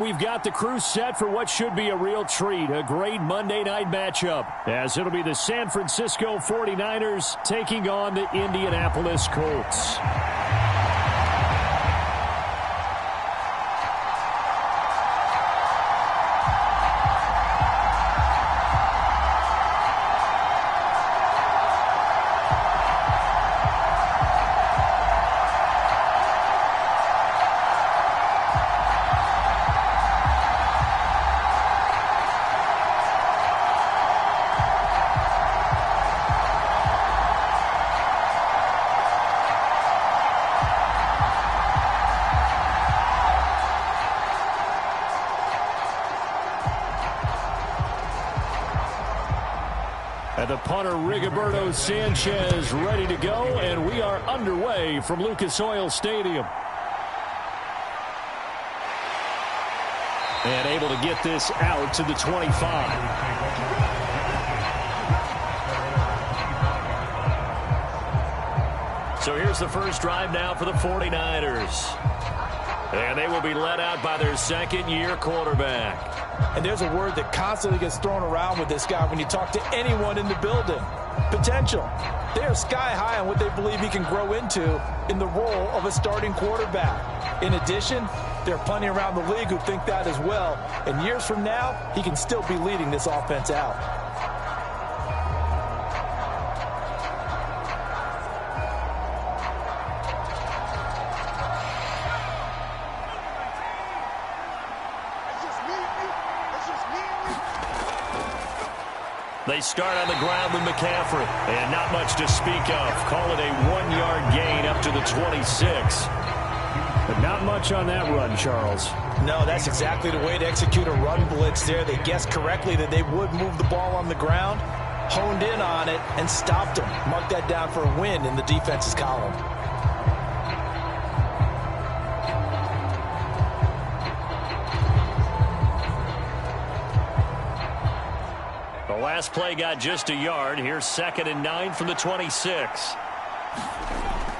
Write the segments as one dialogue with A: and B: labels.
A: We've got the crew set for what should be a real treat, a great Monday night matchup, as it'll be the San Francisco 49ers taking on the Indianapolis Colts. And the punter, Rigoberto Sanchez, ready to go, and we are underway from Lucas Oil Stadium. And able to get this out to the 25. So here's the first drive now for the 49ers. And they will be led out by their second-year quarterback.
B: And there's a word that constantly gets thrown around with this guy when you talk to anyone in the building. Potential. They are sky high on what they believe he can grow into in the role of a starting quarterback. In addition, there are plenty around the league who think that as well. And years from now, he can still be leading this offense out.
A: They start on the ground with McCaffrey, and not much to speak of. Call it a 1-yard gain up to the 26. But not much on that run, Charles.
B: No, that's exactly the way to execute a run blitz there. They guessed correctly that they would move the ball on the ground, honed in on it, and stopped them. Mark that down for a win in the defense's column.
A: Last play got just a yard. Here's 2nd and 9 from the 26.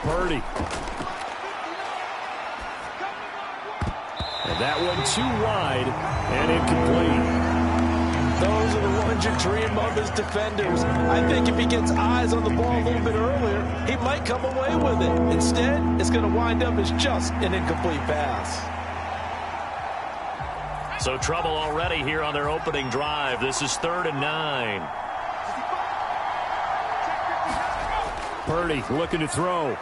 A: Purdy. And that one too wide and incomplete.
B: Those are the ones you dream of as defenders. I think if he gets eyes on the ball a little bit earlier, he might come away with it. Instead, it's going to wind up as just an incomplete pass.
A: So trouble already here on their opening drive. This is 3rd and 9. Purdy looking to throw.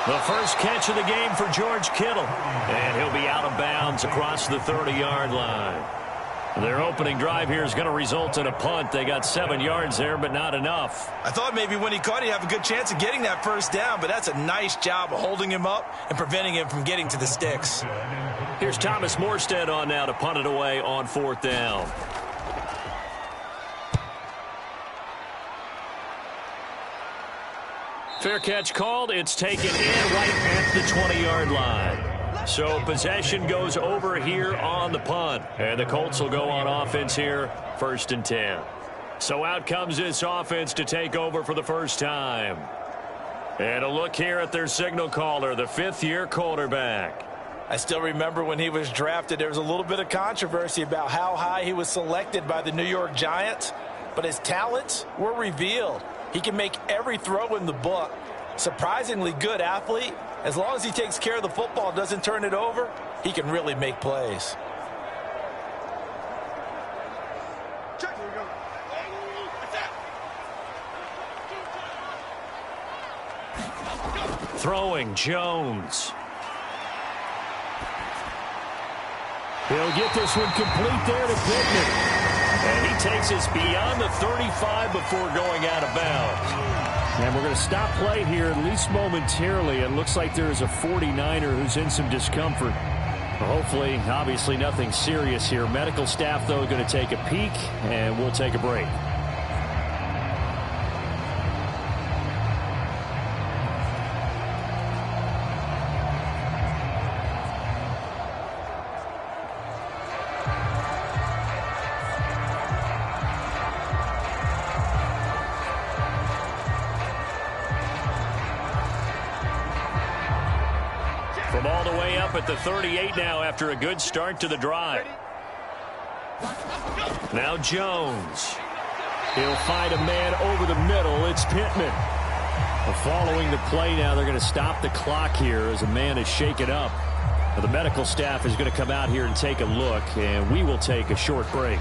A: The first catch of the game for George Kittle. And he'll be out of bounds across the 30-yard line. Their opening drive here is going to result in a punt. They got 7 yards there, but not enough.
B: I thought maybe when he caught it, he'd have a good chance of getting that first down, but that's a nice job of holding him up and preventing him from getting to the sticks.
A: Here's Thomas Morstead on now to punt it away on 4th down. Fair catch called. It's taken in right at the 20-yard line. So possession goes over here on the punt. And the Colts will go on offense here, 1st and 10. So out comes this offense to take over for the first time. And a look here at their signal caller, the 5th-year quarterback.
B: I still remember when he was drafted, there was a little bit of controversy about how high he was selected by the New York Giants. But his talents were revealed. He can make every throw in the book. Surprisingly good athlete. As long as he takes care of the football, doesn't turn it over, he can really make plays.
A: Throwing Jones. He'll get this one complete there to Pittman. And he takes us beyond the 35 before going out of bounds. And we're going to stop play here, at least momentarily. It looks like there is a 49er who's in some discomfort. Hopefully, obviously nothing serious here. Medical staff, though, going to take a peek, and we'll take a break. up at the 38 now after a good start to the drive. Now Jones. He'll find a man over the middle. It's Pittman. Following the play now, they're going to stop the clock here as a man is shaken up. The medical staff is going to come out here and take a look, and we will take a short break.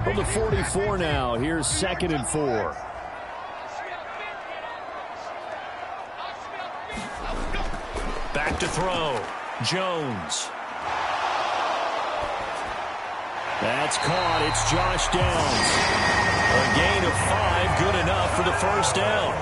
A: From the 44 now, here's 2nd and 4. Back to throw. Jones. That's caught. It's Josh Downs. A gain of 5, good enough for the first down.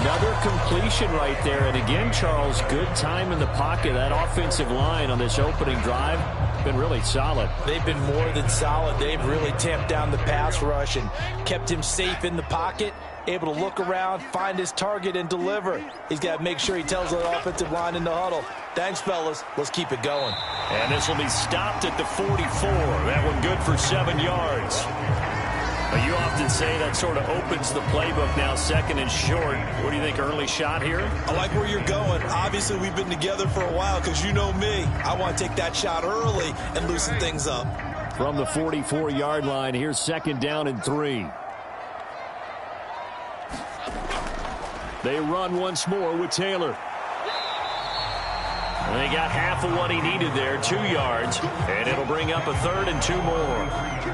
A: Another completion right there. And again, Charles, good time in the pocket. That offensive line on this opening drive been really solid.
B: They've been more than solid. They've really tamped down the pass rush and kept him safe in the pocket, able to look around, find his target, and deliver. He's got to make sure he tells the offensive line in the huddle, thanks, fellas. Let's keep it going.
A: And this will be stopped at the 44. That one good for 7 yards. But you often say that sort of opens the playbook now, 2nd and short. What do you think, early shot here?
C: I like where you're going. Obviously, we've been together for a while because you know me. I want to take that shot early and loosen things up.
A: From the 44-yard line, here's 2nd down and 3. They run once more with Taylor. And they got half of what he needed there, 2 yards, and it'll bring up a 3rd and 2 more.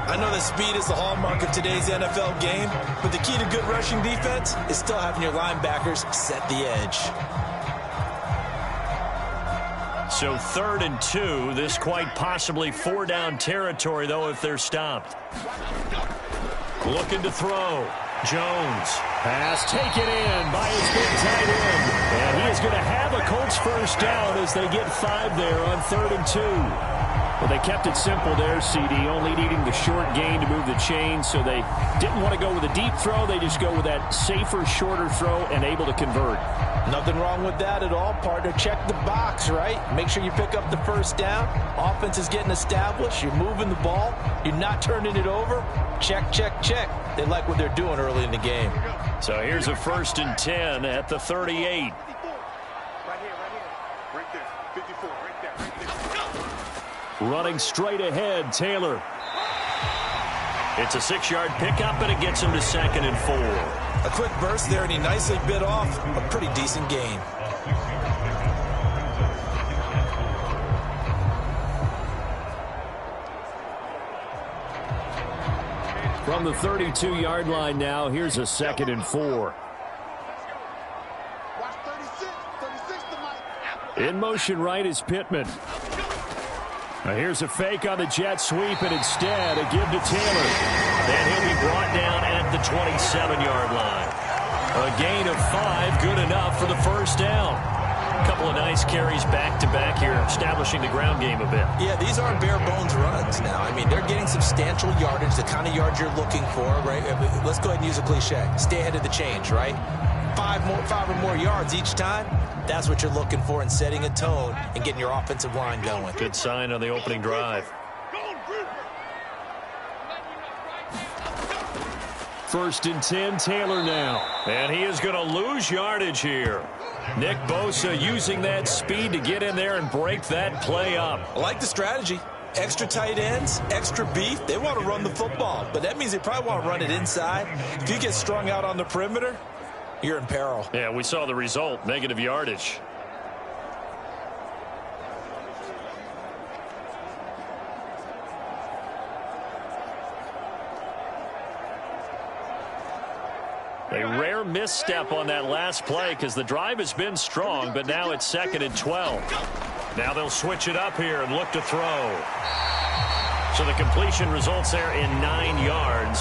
C: I know that speed is the hallmark of today's NFL game, but the key to good rushing defense is still having your linebackers set the edge.
A: So 3rd and 2, this quite possibly 4-down territory, though, if they're stopped. Looking to throw. Jones. Pass taken in by his big tight end. And he is going to have a Colts first down as they get 5 there on 3rd and 2. Well, they kept it simple there, CD, only needing the short gain to move the chains, so they didn't want to go with a deep throw. They just go with that safer, shorter throw and able to convert.
B: Nothing wrong with that at all, partner. Check the box, right? Make sure you pick up the first down. Offense is getting established. You're moving the ball. You're not turning it over. Check, check, check. They like what they're doing early in the game.
A: So here's a 1st and 10 at the 38. Running straight ahead, Taylor. It's a 6-yard pickup, and it gets him to 2nd and 4.
C: A quick burst there, and he nicely bit off a pretty decent gain.
A: From the 32-yard line now, here's a 2nd and 4. In motion right is Pittman. Now here's a fake on the jet sweep, and instead a give to Taylor. Then he'll be brought down at the 27-yard line. A gain of 5, good enough for the first down. A couple of nice carries back-to-back here, establishing the ground game a bit.
C: Yeah, these aren't bare-bones runs now. I mean, they're getting substantial yardage, the kind of yards you're looking for, right? Let's go ahead and use a cliche. Stay ahead of the change, right? 5 or more yards each time. That's what you're looking for in setting a tone and getting your offensive line going.
A: Good sign on the opening drive. 1st and 10, Taylor now. And he is going to lose yardage here. Nick Bosa using that speed to get in there and break that play up.
C: I like the strategy. Extra tight ends, extra beef. They want to run the football, but that means they probably want to run it inside. If you get strung out on the perimeter, you're in peril.
A: Yeah, we saw the result, negative yardage. A rare misstep on that last play because the drive has been strong, but now it's 2nd and 12. Now they'll switch it up here and look to throw. So the completion results there in 9 yards.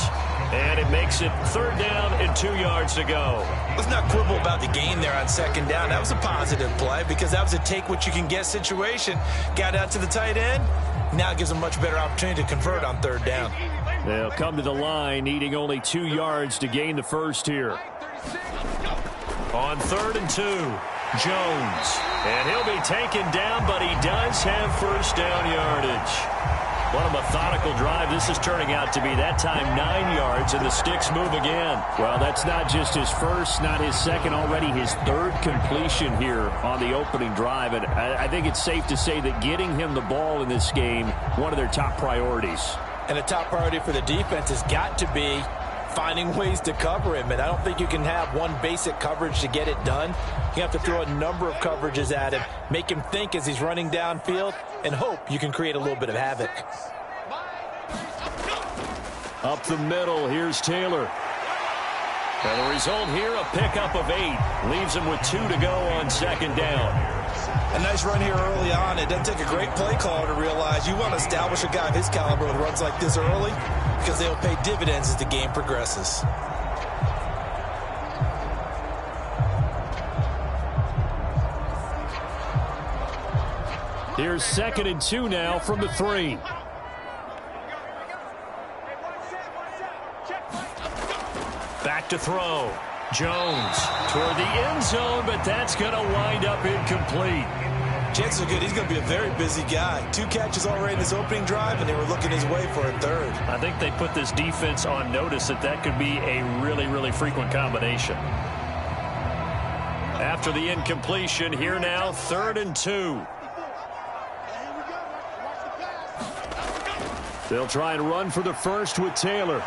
A: And it makes it 3rd down and 2 yards to go.
C: Let's not quibble about the gain there on 2nd down. That was a positive play because that was a take-what-you-can-get situation. Got out to the tight end. Now it gives them a much better opportunity to convert on 3rd down.
A: They'll come to the line, needing only 2 yards to gain the first here. On 3rd and 2, Jones. And he'll be taken down, but he does have first down yardage. What a methodical drive this is turning out to be. That time 9 yards, and the sticks move again. Well, that's not just his first, not his second, already his 3rd completion here on the opening drive. And I think it's safe to say that getting him the ball in this game, one of their top priorities.
B: And a top priority for the defense has got to be finding ways to cover him. And I don't think you can have one basic coverage to get it done. You have to throw a number of coverages at him, make him think as he's running downfield, and hope you can create a little bit of havoc.
A: Up the middle, here's Taylor. And the result here, a pickup of 8. Leaves him with 2 to go on 2nd down.
C: A nice run here early on. It doesn't take a great play caller to realize you want to establish a guy of his caliber with runs like this early because they'll pay dividends as the game progresses.
A: Here's 2nd and 2 now from the 3. Back to throw. Jones toward the end zone, but that's going to wind up incomplete.
C: Chances are good he's going to be a very busy guy. 2 catches already in his opening drive, and they were looking his way for a 3rd.
A: I think they put this defense on notice that could be a really, really frequent combination. After the incompletion, here now, 3rd and 2. They'll try and run for the first with Taylor.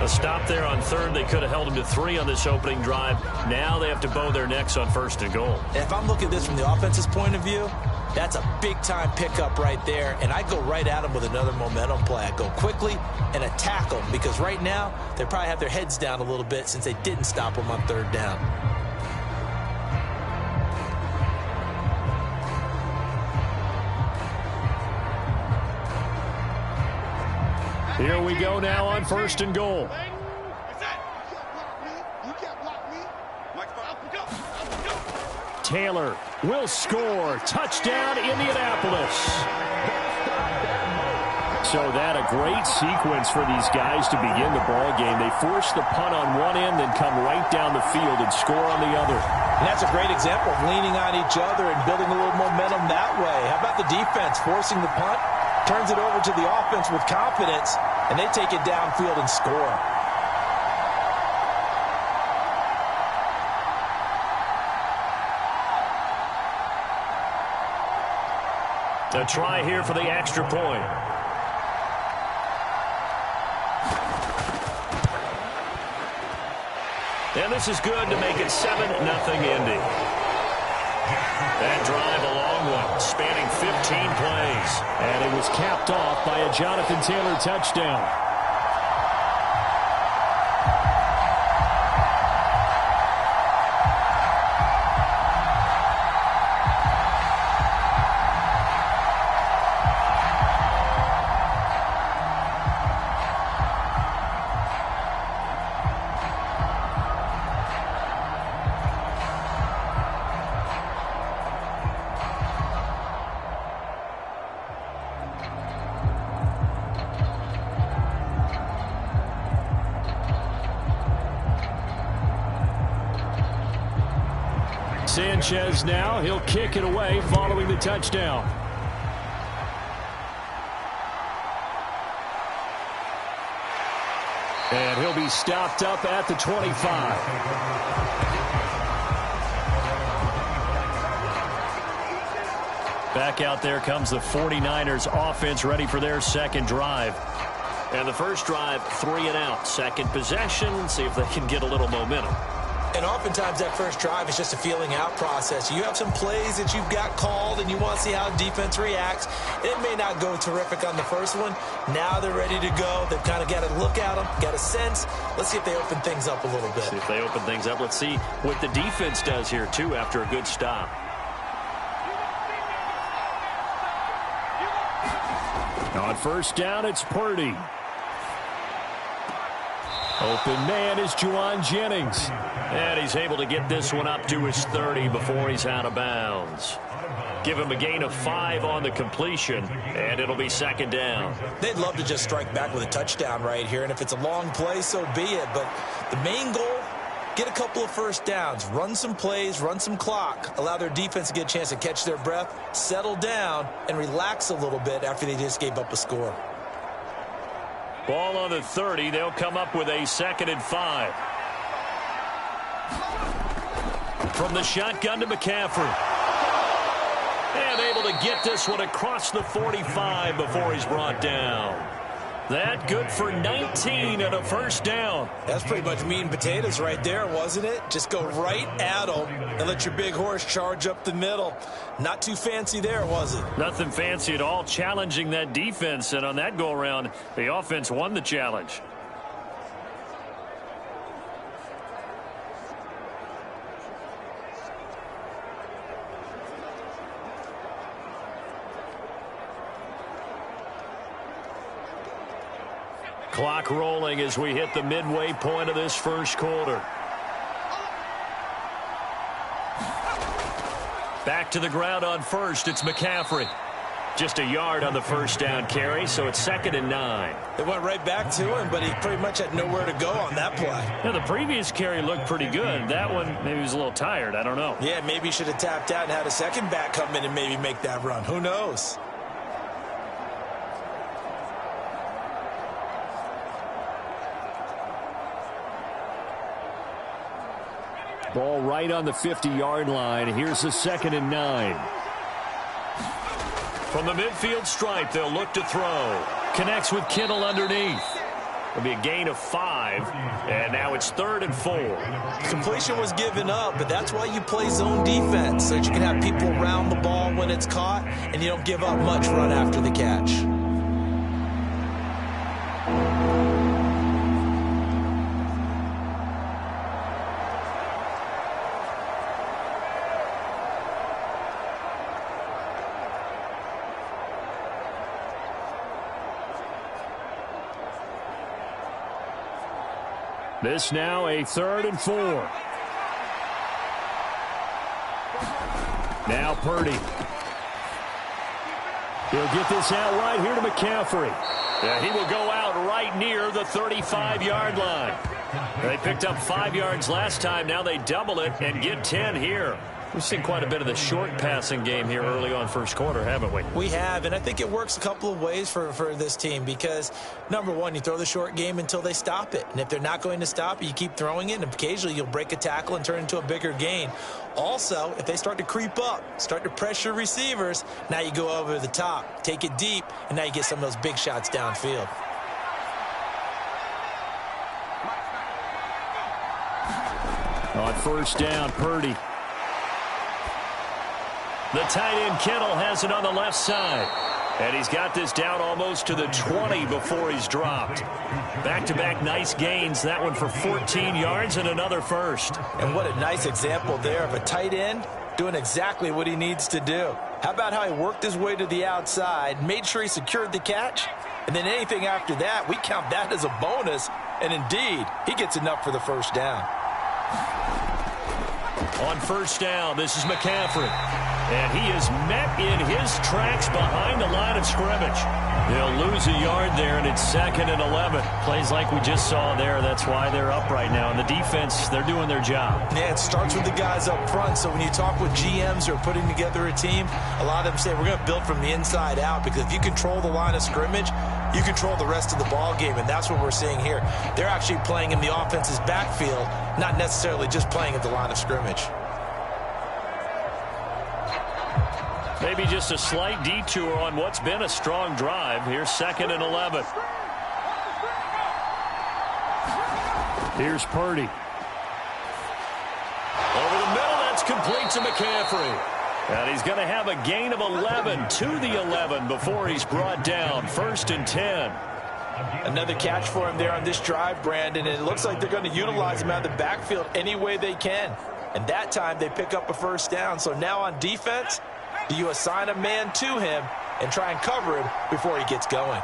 A: A stop there on 3rd. They could have held him to 3 on this opening drive. Now they have to bow their necks on 1st and goal.
C: And if I'm looking at this from the offense's point of view, that's a big-time pickup right there. And I go right at him with another momentum play. I go quickly and attack them because right now they probably have their heads down a little bit since they didn't stop them on 3rd down.
A: Here we go now on 1st and goal. Taylor will score. Touchdown, Indianapolis. So that a great sequence for these guys to begin the ball game. They force the punt on one end, then come right down the field and score on the other.
B: And that's a great example of leaning on each other and building a little momentum that way. How about the defense forcing the punt? Turns it over to the offense with confidence, and they take it downfield and score.
A: A try here for the extra point. And this is good to make it 7-0 Indy. That drive a long one, spanning 15 plays. And it was capped off by a Jonathan Taylor touchdown. Sanchez now, he'll kick it away following the touchdown. And he'll be stopped up at the 25. Back out there comes the 49ers offense ready for their second drive. And the first drive, 3 and out. Second possession, see if they can get a little momentum.
C: And oftentimes that first drive is just a feeling out process. You have some plays that you've got called and you want to see how defense reacts. It may not go terrific on the first one. Now they're ready to go. They've kind of got to look at them, got a sense. Let's see if they open things up a little bit.
A: See if they open things up. Let's see what the defense does here, too, after a good stop. On first down, it's Purdy. Open man is Juwan Jennings. And he's able to get this one up to his 30 before he's out of bounds. Give him a gain of 5 on the completion, and it'll be second down.
C: They'd love to just strike back with a touchdown right here, and if it's a long play, so be it. But the main goal, get a couple of first downs, run some plays, run some clock, allow their defense to get a chance to catch their breath, settle down, and relax a little bit after they just gave up a score.
A: Ball on the 30. They'll come up with a 2nd and 5. From the shotgun to McCaffrey. And able to get this one across the 45 before he's brought down. That good for 19 and a first down.
C: That's pretty much meat and potatoes right there, wasn't it? Just go right at them and let your big horse charge up the middle. Not too fancy there, was it?
A: Nothing fancy at all, challenging that defense. And on that go-around, the offense won the challenge. Clock rolling as we hit the midway point of this first quarter. Back to the ground on first. It's McCaffrey. Just a yard on the first down carry, so it's 2nd and 9.
C: They went right back to him, but he pretty much had nowhere to go on that play.
A: Now, the previous carry looked pretty good. That one, maybe he was a little tired. I don't know.
C: Yeah, maybe he should have tapped out and had a second back come in and maybe make that run. Who knows?
A: Ball right on the 50-yard line. Here's the 2nd and 9. From the midfield stripe, they'll look to throw. Connects with Kittle underneath. It'll be a gain of 5, and now it's 3rd and 4.
C: Completion was given up, but that's why you play zone defense, so that you can have people around the ball when it's caught, and you don't give up much run after the catch.
A: This now a 3rd and 4. Now Purdy. He'll get this out right here to McCaffrey. Yeah, he will go out right near the 35-yard line. They picked up 5 yards last time. Now they double it and get 10 here. We've seen quite a bit of the short passing game here early on first quarter, haven't we?
C: We have, and I think it works a couple of ways for this team because, number one, you throw the short game until they stop it. And if they're not going to stop it, you keep throwing it, and occasionally you'll break a tackle and turn it into a bigger gain. Also, if they start to creep up, start to pressure receivers, now you go over the top, take it deep, and now you get some of those big shots downfield.
A: On first down, Purdy. The tight end Kittle has it on the left side. And he's got this down almost to the 20 before he's dropped. Back-to-back nice gains. That one for 14 yards and another first.
C: And what a nice example there of a tight end doing exactly what he needs to do. How about how he worked his way to the outside, made sure he secured the catch, and then anything after that, we count that as a bonus. And indeed, he gets enough for the first down.
A: On first down, this is McCaffrey. And he is met in his tracks behind the line of scrimmage. They'll lose a yard there, and it's 2nd and 11. Plays like we just saw there. That's why they're up right now. And the defense, they're doing their job.
C: Yeah, it starts with the guys up front. So when you talk with GMs who are putting together a team, a lot of them say we're going to build from the inside out because if you control the line of scrimmage, you control the rest of the ball game, and that's what we're seeing here. They're actually playing in the offense's backfield, not necessarily just playing at the line of scrimmage.
A: Maybe just a slight detour on what's been a strong drive. Here's 2nd and 11. Here's Purdy. Over the middle, that's complete to McCaffrey. And he's going to have a gain of 11 to the 11 before he's brought down. 1st and 10.
C: Another catch for him there on this drive, Brandon, and it looks like they're going to utilize him out of the backfield any way they can. And that time they pick up a first down. So now on defense, do you assign a man to him, and try and cover him before he gets going.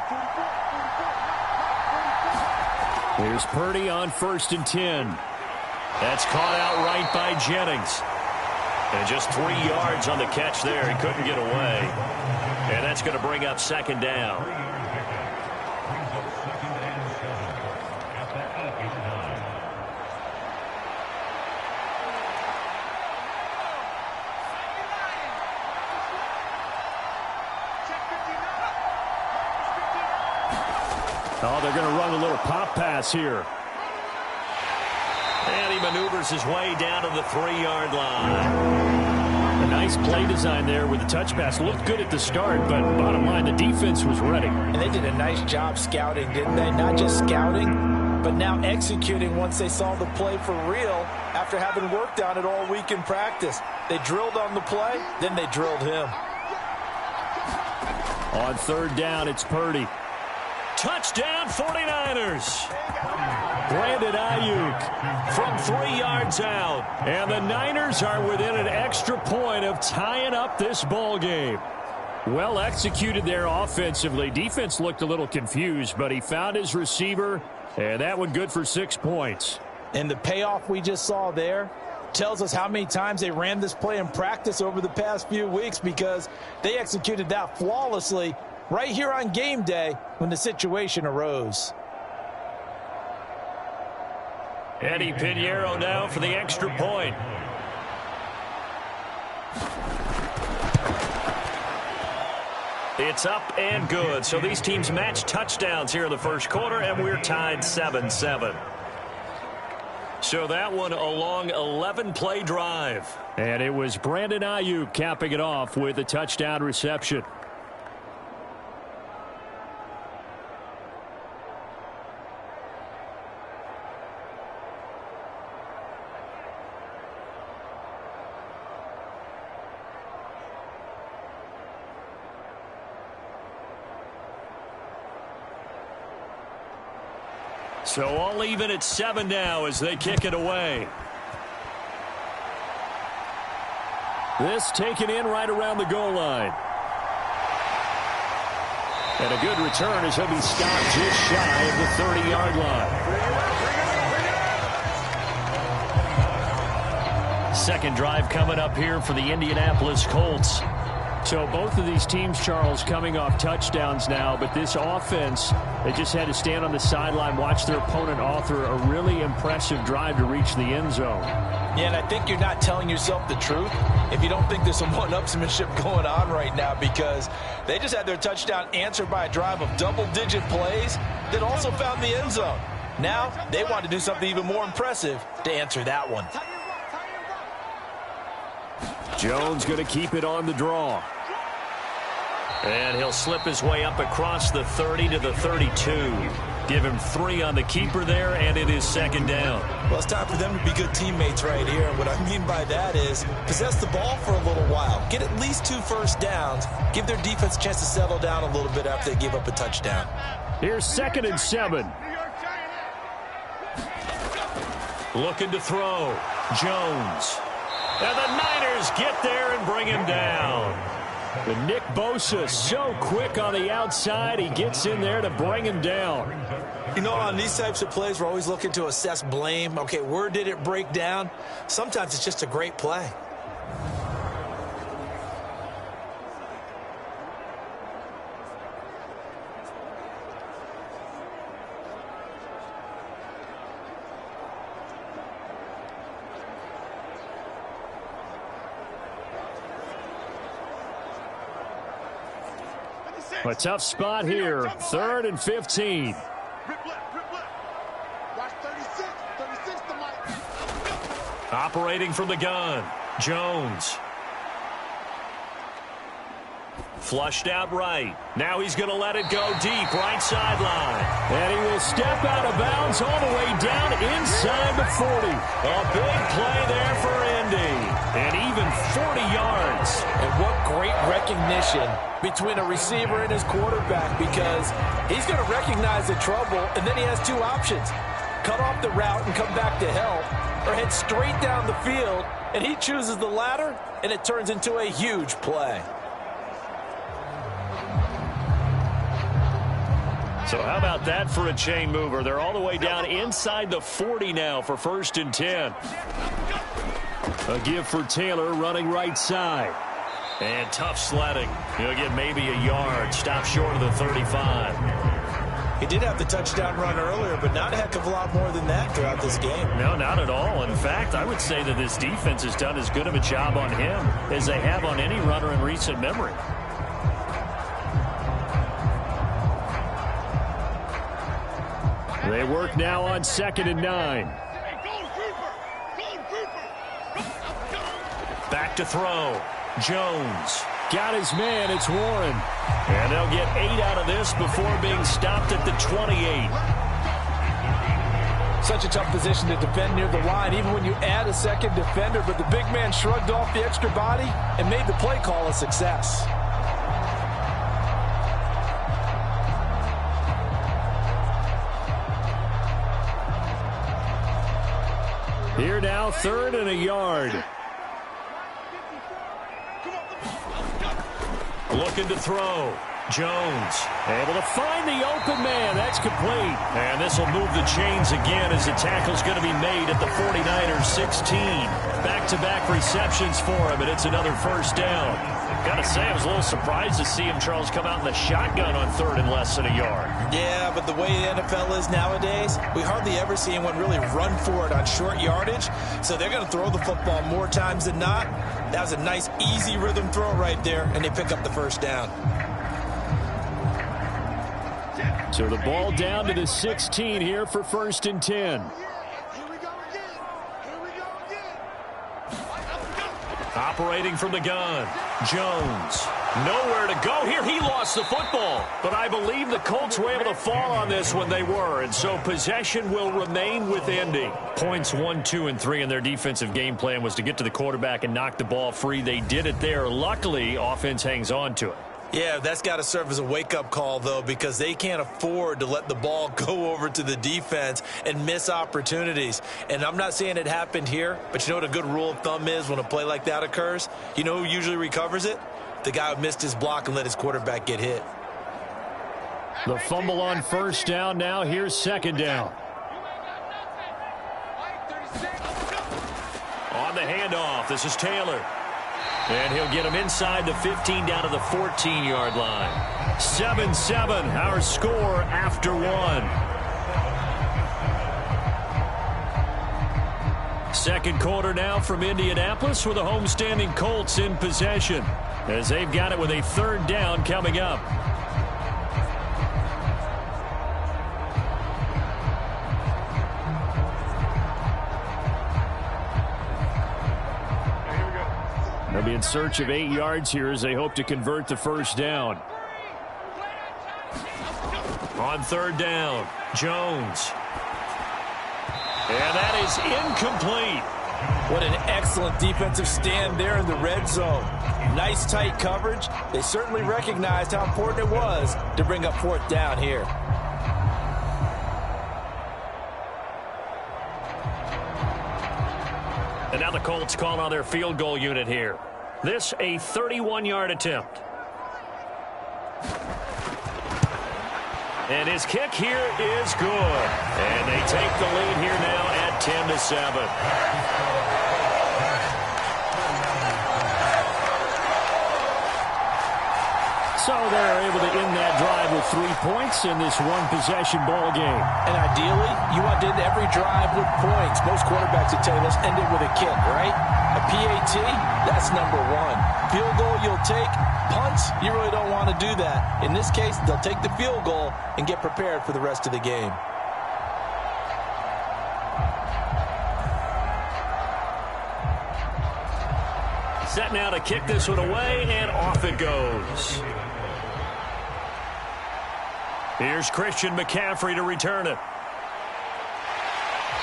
A: Here's Purdy on 1st and 10. That's caught out right by Jennings. And just 3 yards on the catch there. He couldn't get away. And that's going to bring up 2nd down. Oh, they're going to run a little pop pass here. And he maneuvers his way down to the 3-yard line. A nice play design there with the touch pass. Looked good at the start, but bottom line, the defense was ready.
B: And they did a nice job scouting, didn't they? Not just scouting, but now executing once they saw the play for real after having worked on it all week in practice. They drilled on the play, then they drilled him.
A: On 3rd down, it's Purdy. Touchdown 49ers. Brandon Ayuk from 3 yards out. And the Niners are within an extra point of tying up this ball game. Well executed there offensively. Defense looked a little confused, but he found his receiver, and that one good for 6 points.
B: And the payoff we just saw there tells us how many times they ran this play in practice over the past few weeks, because they executed that flawlessly right here on game day when the situation arose.
A: Eddie Pinheiro now for the extra point. It's up and good. So these teams match touchdowns here in the first quarter, and we're tied 7-7. So that one a long 11-play drive. And it was Brandon Ayuk capping it off with a touchdown reception. So all even at 7 now as they kick it away. This taken in right around the goal line. And a good return as he'll be stopped just shy of the 30-yard line. Second drive coming up here for the Indianapolis Colts. So both of these teams, Charles, coming off touchdowns now, but this offense, they just had to stand on the sideline, watch their opponent author a really impressive drive to reach the end zone.
B: Yeah, and I think you're not telling yourself the truth if you don't think there's some one-upsmanship going on right now, because they just had their touchdown answered by a drive of double-digit plays that also found the end zone. Now they want to do something even more impressive to answer that one.
A: Jones going to keep it on the draw. And he'll slip his way up across the 30 to the 32. Give him 3 on the keeper there, and it is 2nd down.
C: Well, it's time for them to be good teammates right here. And what I mean by that is possess the ball for a little while. Get at least 2 first downs. Give their defense a chance to settle down a little bit after they give up a touchdown.
A: Here's 2nd and 7. Looking to throw. Jones. And the Niners get there and bring him down. But Nick Bosa so quick on the outside, he gets in there to bring him down.
C: You know, on these types of plays, we're always looking to assess blame. Okay, where did it break down? Sometimes it's just a great play.
A: A tough spot here. 3rd and 15. Operating from the gun. Jones. Flushed out right. Now he's going to let it go deep, right sideline. And he will step out of bounds all the way down inside the 40. A big play there for Indy. And even 40 yards.
B: And what great recognition between a receiver and his quarterback, because he's going to recognize the trouble, and then he has 2 options. Cut off the route and come back to help, or head straight down the field, and he chooses the latter, and it turns into a huge play.
A: So how about that for a chain mover? They're all the way down inside the 40 now for 1st and 10. A give for Taylor running right side. And tough sledding. He'll get maybe a yard. Stop short of the 35.
C: He did have the touchdown run earlier, but not a heck of a lot more than that throughout this game.
A: No, not at all. In fact, I would say that this defense has done as good of a job on him as they have on any runner in recent memory. They work now on 2nd and 9. Back to throw. Jones. Got his man. It's Warren. And they'll get 8 out of this before being stopped at the 28.
B: Such a tough position to defend near the line, even when you add a second defender. But the big man shrugged off the extra body and made the play call a success.
A: Here now, 3rd and a yard. Looking to throw. Jones able to find the open man. That's complete. And this will move the chains again as the tackle's going to be made at the 49ers 16. Back-to-back receptions for him, and it's another 1st down. Got to say, I was a little surprised to see him, Charles, come out in the shotgun on 3rd and less than a yard.
C: Yeah, but the way the NFL is nowadays, we hardly ever see anyone really run for it on short yardage. So they're going to throw the football more times than not. That was a nice, easy rhythm throw right there, and they pick up the 1st down.
A: So the ball down to the 16 here for 1st and 10. Operating from the gun. Jones. Nowhere to go here. He lost the football. But I believe the Colts were able to fall on this when they were. And so possession will remain with Indy. Points 1, 2, and 3 in their defensive game plan was to get to the quarterback and knock the ball free. They did it there. Luckily, offense hangs on to it.
C: Yeah, that's got to serve as a wake-up call, though, because they can't afford to let the ball go over to the defense and miss opportunities. And I'm not saying it happened here, but you know what a good rule of thumb is when a play like that occurs? You know who usually recovers it? The guy who missed his block and let his quarterback get hit.
A: The fumble on 1st down. Now here's 2nd down. On the handoff, this is Taylor. And he'll get him inside the 15 down to the 14-yard line. 7-7, our score after 1. 2nd quarter now from Indianapolis with the homestanding Colts in possession as they've got it with a 3rd down coming up. They'll be in search of 8 yards here as they hope to convert the 1st down. On 3rd down, Jones. And that is incomplete.
B: What an excellent defensive stand there in the red zone. Nice tight coverage. They certainly recognized how important it was to bring up 4th down here.
A: And now the Colts call on their field goal unit here. This a 31-yard attempt. And his kick here is good. And they take the lead here now at 10-7. So they're able to end that drive with 3 points in this one-possession ball game.
B: And ideally, you want to end every drive with points. Most quarterbacks at Taylor's end it with a kick, right? A PAT, that's number 1. Field goal you'll take. Punts, you really don't want to do that. In this case, they'll take the field goal and get prepared for the rest of the game.
A: Set now to kick this one away, and off it goes. Here's Christian McCaffrey to return it.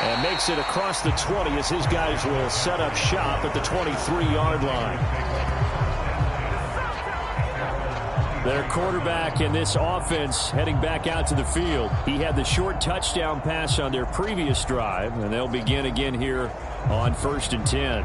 A: And makes it across the 20 as his guys will set up shop at the 23-yard line. Their quarterback in this offense heading back out to the field. He had the short touchdown pass on their previous drive, and they'll begin again here on 1st and 10.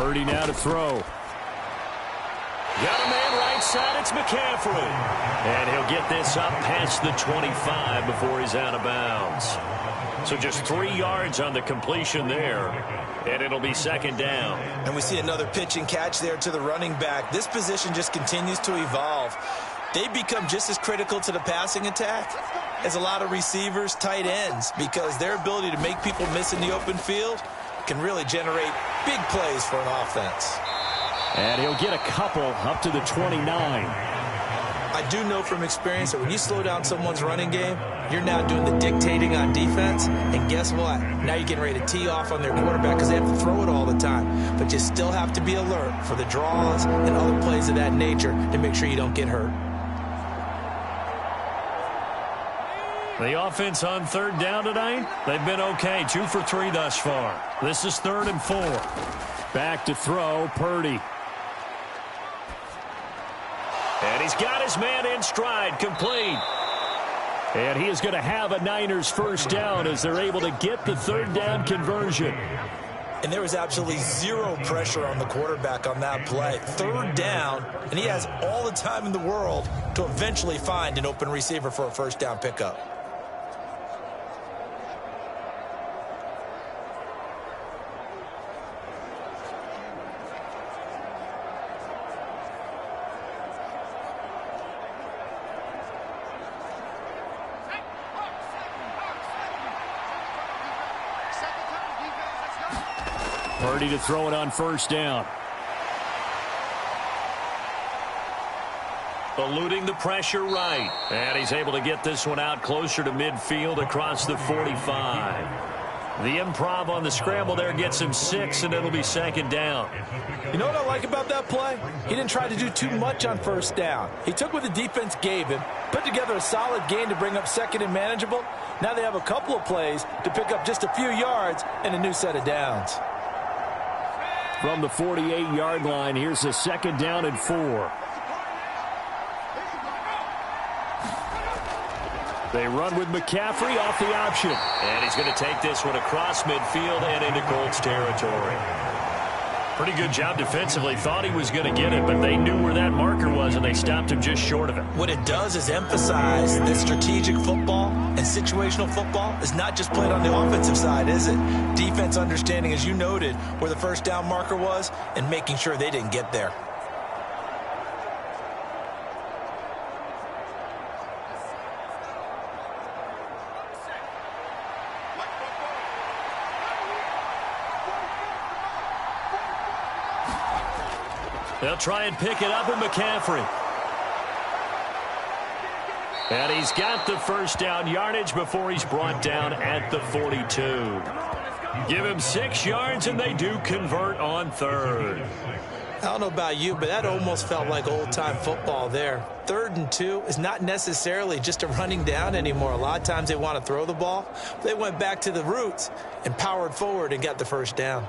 A: Purdy now to throw. Got a man right side. It's McCaffrey. And he'll get this up past the 25 before he's out of bounds. So just 3 yards on the completion there. And it'll be second down.
C: And we see another pitch and catch there to the running back. This position just continues to evolve. They become just as critical to the passing attack as a lot of receivers, tight ends, because their ability to make people miss in the open field can really generate big plays for an offense.
A: And he'll get a couple up to the 29.
C: I do know from experience that when you slow down someone's running game, you're now doing the dictating on defense. And guess what? Now you're getting ready to tee off on their quarterback because they have to throw it all the time. But you still have to be alert for the draws and other plays of that nature to make sure you don't get hurt.
A: The offense on third down tonight, they've been okay. 2 for 3 thus far. This is 3rd and 4. Back to throw, Purdy. And he's got his man in stride, complete. And he is going to have a Niners first down as they're able to get the third down conversion.
C: And there was absolutely zero pressure on the quarterback on that play. 3rd down, and he has all the time in the world to eventually find an open receiver for a first down pickup.
A: Purdy to throw it on first down. Eluding the pressure right. And he's able to get this one out closer to midfield across the 45. The improv on the scramble there gets him 6, and it'll be second down.
B: You know what I like about that play? He didn't try to do too much on first down. He took what the defense gave him, put together a solid gain to bring up second and manageable. Now they have a couple of plays to pick up just a few yards and a new set of downs.
A: From the 48-yard line, here's a second down and 4. They run with McCaffrey off the option. And he's going to take this one across midfield and into Colts territory. Pretty good job defensively. Thought he was going to get it, but they knew where that marker was, and they stopped him just short of it.
C: What it does is emphasize that strategic football and situational football is not just played on the offensive side, is it? Defense understanding, as you noted, where the first down marker was and making sure they didn't get there.
A: They'll try and pick it up with McCaffrey. And he's got the first down yardage before he's brought down at the 42. Give him 6 yards, and they do convert on third.
C: I don't know about you, but that almost felt like old-time football there. 3rd and 2 is not necessarily just a running down anymore. A lot of times they want to throw the ball. They went back to the roots and powered forward and got the first down.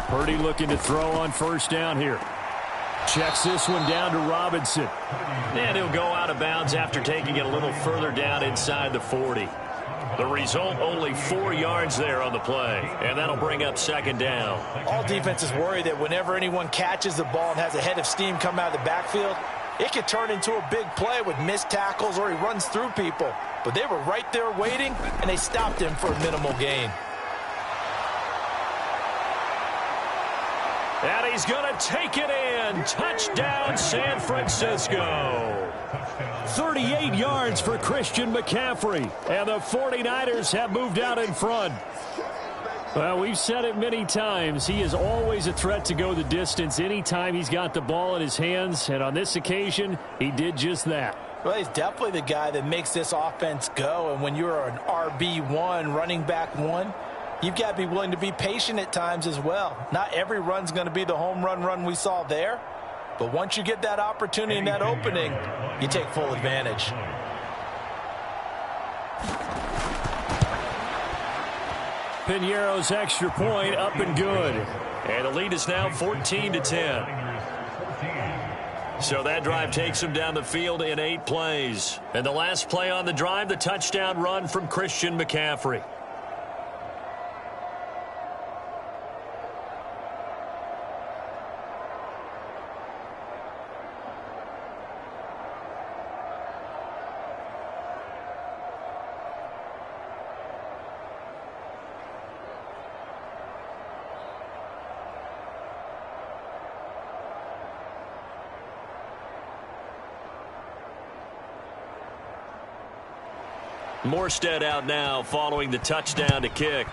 A: Purdy looking to throw on first down here. Checks this one down to Robinson. And he'll go out of bounds after taking it a little further down inside the 40. The result, only 4 yards there on the play. And that'll bring up second down.
B: All defenses worry that whenever anyone catches the ball and has a head of steam come out of the backfield, it could turn into a big play with missed tackles or he runs through people. But they were right there waiting, and they stopped him for a minimal gain.
A: And he's going to take it in. Touchdown, San Francisco. 38 yards for Christian McCaffrey. And the 49ers have moved out in front. Well, we've said it many times. He is always a threat to go the distance anytime he's got the ball in his hands. And on this occasion, he did just that.
B: Well, he's definitely the guy that makes this offense go. And when you're an RB1, running back one, you've got to be willing to be patient at times as well. Not every run's going to be the home run we saw there, But once you get that opportunity and that opening, you take full advantage.
A: Piñeiro's extra point up and good. And the lead is now 14-10. So that drive takes him down the field in 8 plays. And the last play on the drive, the touchdown run from Christian McCaffrey. Morstead out now following the touchdown to kick.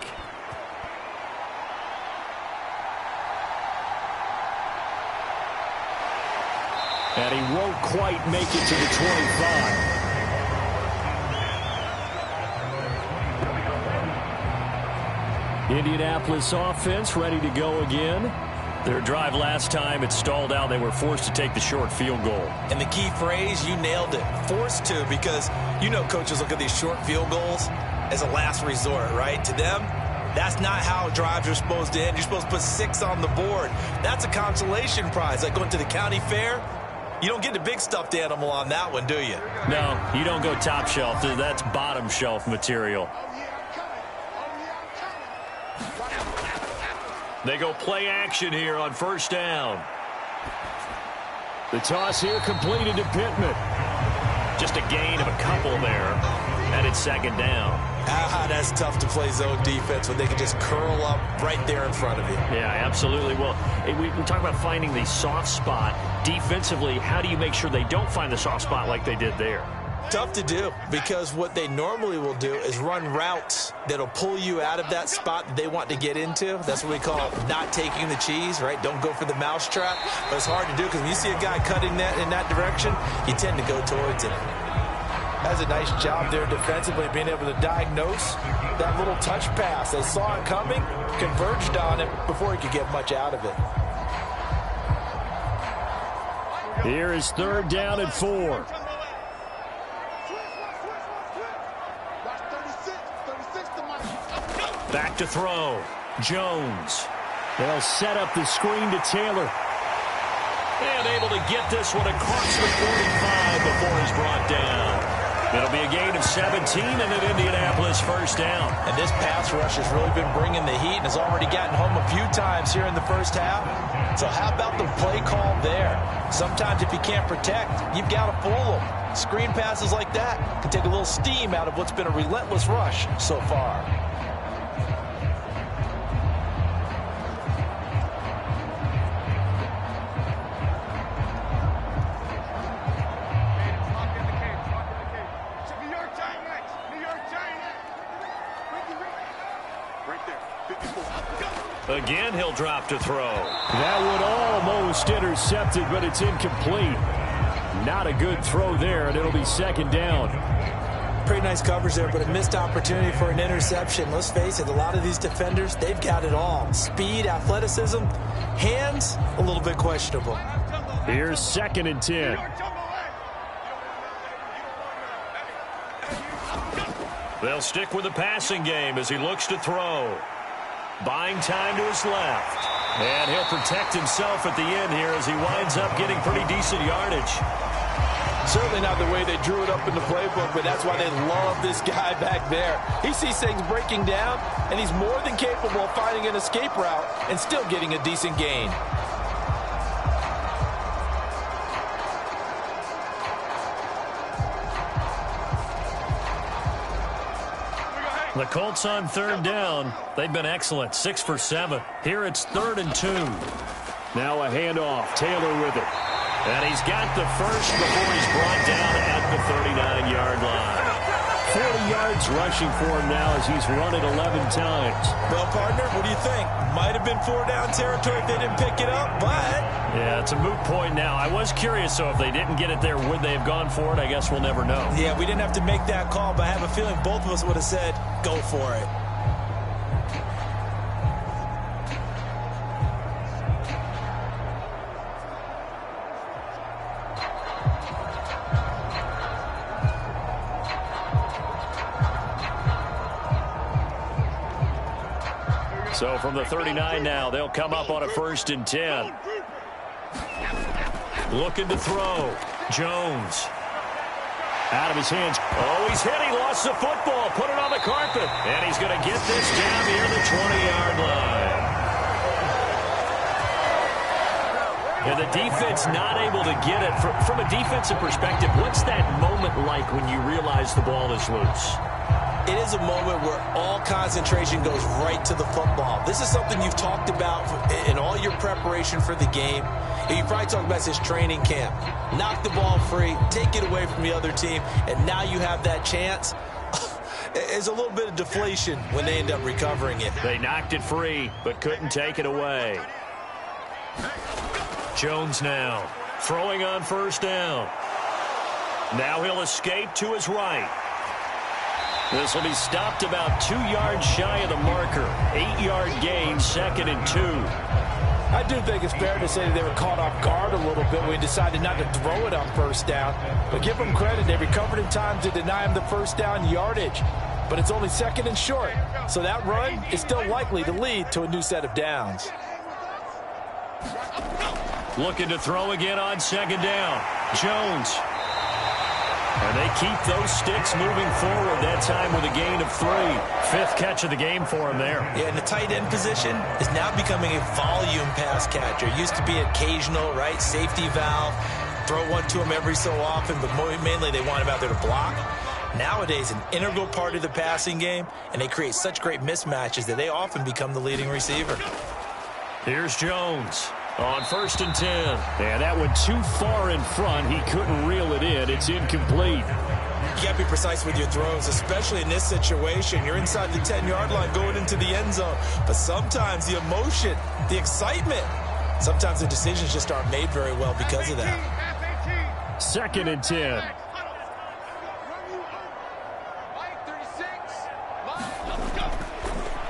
A: And he won't quite make it to the 25. Indianapolis offense ready to go again. Their drive last time, it stalled out. They were forced to take the short field goal.
C: And the key phrase, you nailed it. Forced to, because you know coaches look at these short field goals as a last resort, right? To them, that's not how drives are supposed to end. You're supposed to put 6 on the board. That's a consolation prize. Like going to the county fair, you don't get the big stuffed animal on that one, do you?
A: No, you don't go top shelf. That's bottom shelf material. They go play action here on first down. The toss here completed to Pittman. Just a gain of a couple there. And it's second down.
C: That's tough to play zone defense when they can just curl up right there in front of you.
A: Yeah, absolutely. Well, we talk about finding the soft spot. Defensively, how do you make sure they don't find the soft spot like they did there?
C: Tough to do, because what they normally will do is run routes that'll pull you out of that spot that they want to get into. That's what we call not taking the cheese, right? Don't go for the mousetrap. But it's hard to do because when you see a guy cutting that in that direction, you tend to go towards it.
B: That's a nice job there defensively, being able to diagnose that little touch pass. They saw it coming, converged on it before he could get much out of it.
A: Here is third down and 4. Back to throw. Jones. They'll set up the screen to Taylor. And able to get this one across the 45 before he's brought down. It'll be a gain of 17 and an Indianapolis first down.
B: And this pass rush has really been bringing the heat and has already gotten home a few times here in the first half. So how about the play call there? Sometimes if you can't protect, you've got to fool them. Screen passes like that can take a little steam out of what's been a relentless rush so far.
A: Again, he'll drop to throw. That would almost intercepted, but it's incomplete. Not a good throw there, and it'll be second down.
C: Pretty nice coverage there, but a missed opportunity for an interception. Let's face it, a lot of these defenders, they've got it all. Speed, athleticism, hands, a little bit questionable.
A: Here's second and 10. They'll stick with the passing game as he looks to throw. Buying time to his left. And he'll protect himself at the end here as he winds up getting pretty decent yardage.
B: Certainly not the way they drew it up in the playbook, but that's why they love this guy back there. He sees things breaking down, and he's more than capable of finding an escape route and still getting a decent gain.
A: The Colts on third down. They've been excellent. 6 for 7. Here it's 3rd and 2. Now a handoff. Taylor with it. And he's got the first before he's brought down at the 39-yard line. 40 yards rushing for him now as he's run it 11 times.
C: Well, partner, what do you think? Might have been 4-down territory if they didn't pick it up, but...
A: Yeah, it's a moot point now. I was curious, so if they didn't get it there, would they have gone for it? I guess we'll never know.
C: Yeah, we didn't have to make that call, but I have a feeling both of us would have said, go for it.
A: So from the 39 now, they'll come up on a 1st and 10. Looking to throw. Jones. Out of his hands. Oh, he's hit. He lost the football. Put it on the carpet. And he's going to get this down near the 20-yard line. And the defense not able to get it. From a defensive perspective, what's that moment like when you realize the ball is loose?
C: It is a moment where all concentration goes right to the football. This is something you've talked about in all your preparation for the game. You probably talked about this training camp. Knock the ball free, take it away from the other team, and now you have that chance. There's a little bit of deflation when they end up recovering it.
A: They knocked it free, but couldn't take it away. Jones now throwing on 1st down. Now he'll escape to his right. This will be stopped about 2 yards shy of the marker. 8-yard gain, 2nd and 2.
B: I do think it's fair to say that they were caught off guard a little bit when we decided not to throw it on 1st down. But give them credit. They recovered in time to deny him the 1st down yardage. But it's only 2nd and short. So that run is still likely to lead to a new set of downs.
A: Looking to throw again on 2nd down. Jones. And they keep those sticks moving forward, that time with a gain of 3. 5th catch of the game for him there.
C: Yeah, and the tight end position is now becoming a volume pass catcher. Used to be occasional, right, safety valve. Throw one to him every so often, but mainly they want him out there to block. Nowadays, an integral part of the passing game, and they create such great mismatches that they often become the leading receiver.
A: Here's Jones. On 1st and 10. And that one too far in front. He couldn't reel it in. It's incomplete.
C: You got to be precise with your throws, especially in this situation. You're inside the 10-yard line going into the end zone. But sometimes the emotion, the excitement, sometimes the decisions just aren't made very well because of that.
A: 2nd and 10.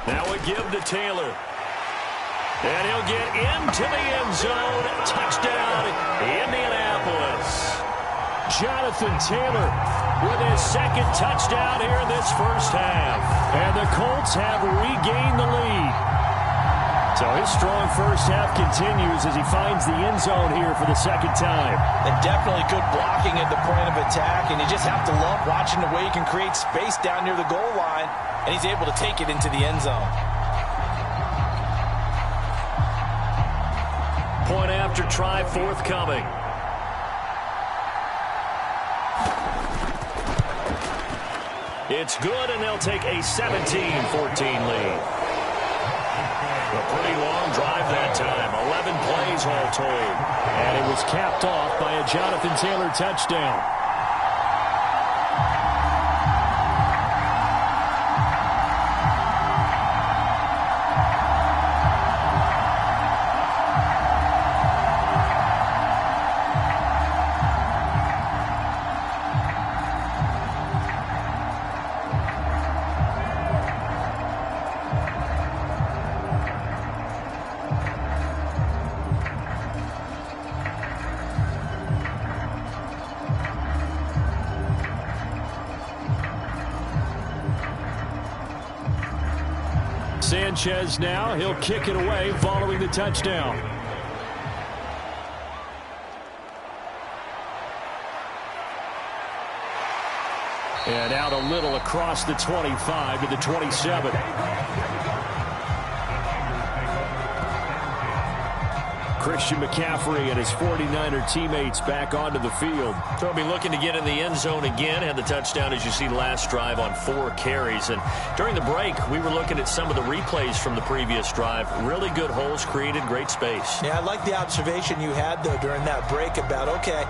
A: Now a give to Taylor. And he'll get into the end zone. Touchdown, Indianapolis. Jonathan Taylor with his 2nd touchdown here in this 1st half. And the Colts have regained the lead. So his strong 1st half continues as he finds the end zone here for the 2nd time.
B: And definitely good blocking at the point of attack. And you just have to love watching the way he can create space down near the goal line. And he's able to take it into the end zone.
A: Point after try forthcoming. It's good, and they'll take a 17-14 lead. A pretty long drive that time. 11 plays all told. And it was capped off by a Jonathan Taylor touchdown. Sanchez now, he'll kick it away following the touchdown. And out a little across the 25 to the 27. Christian McCaffrey and his 49er teammates back onto the field. They'll be looking to get in the end zone again. Had the touchdown, as you see, last drive on 4 carries. And during the break, we were looking at some of the replays from the previous drive. Really good holes created, great space.
C: Yeah, I like the observation you had, though, during that break about, okay,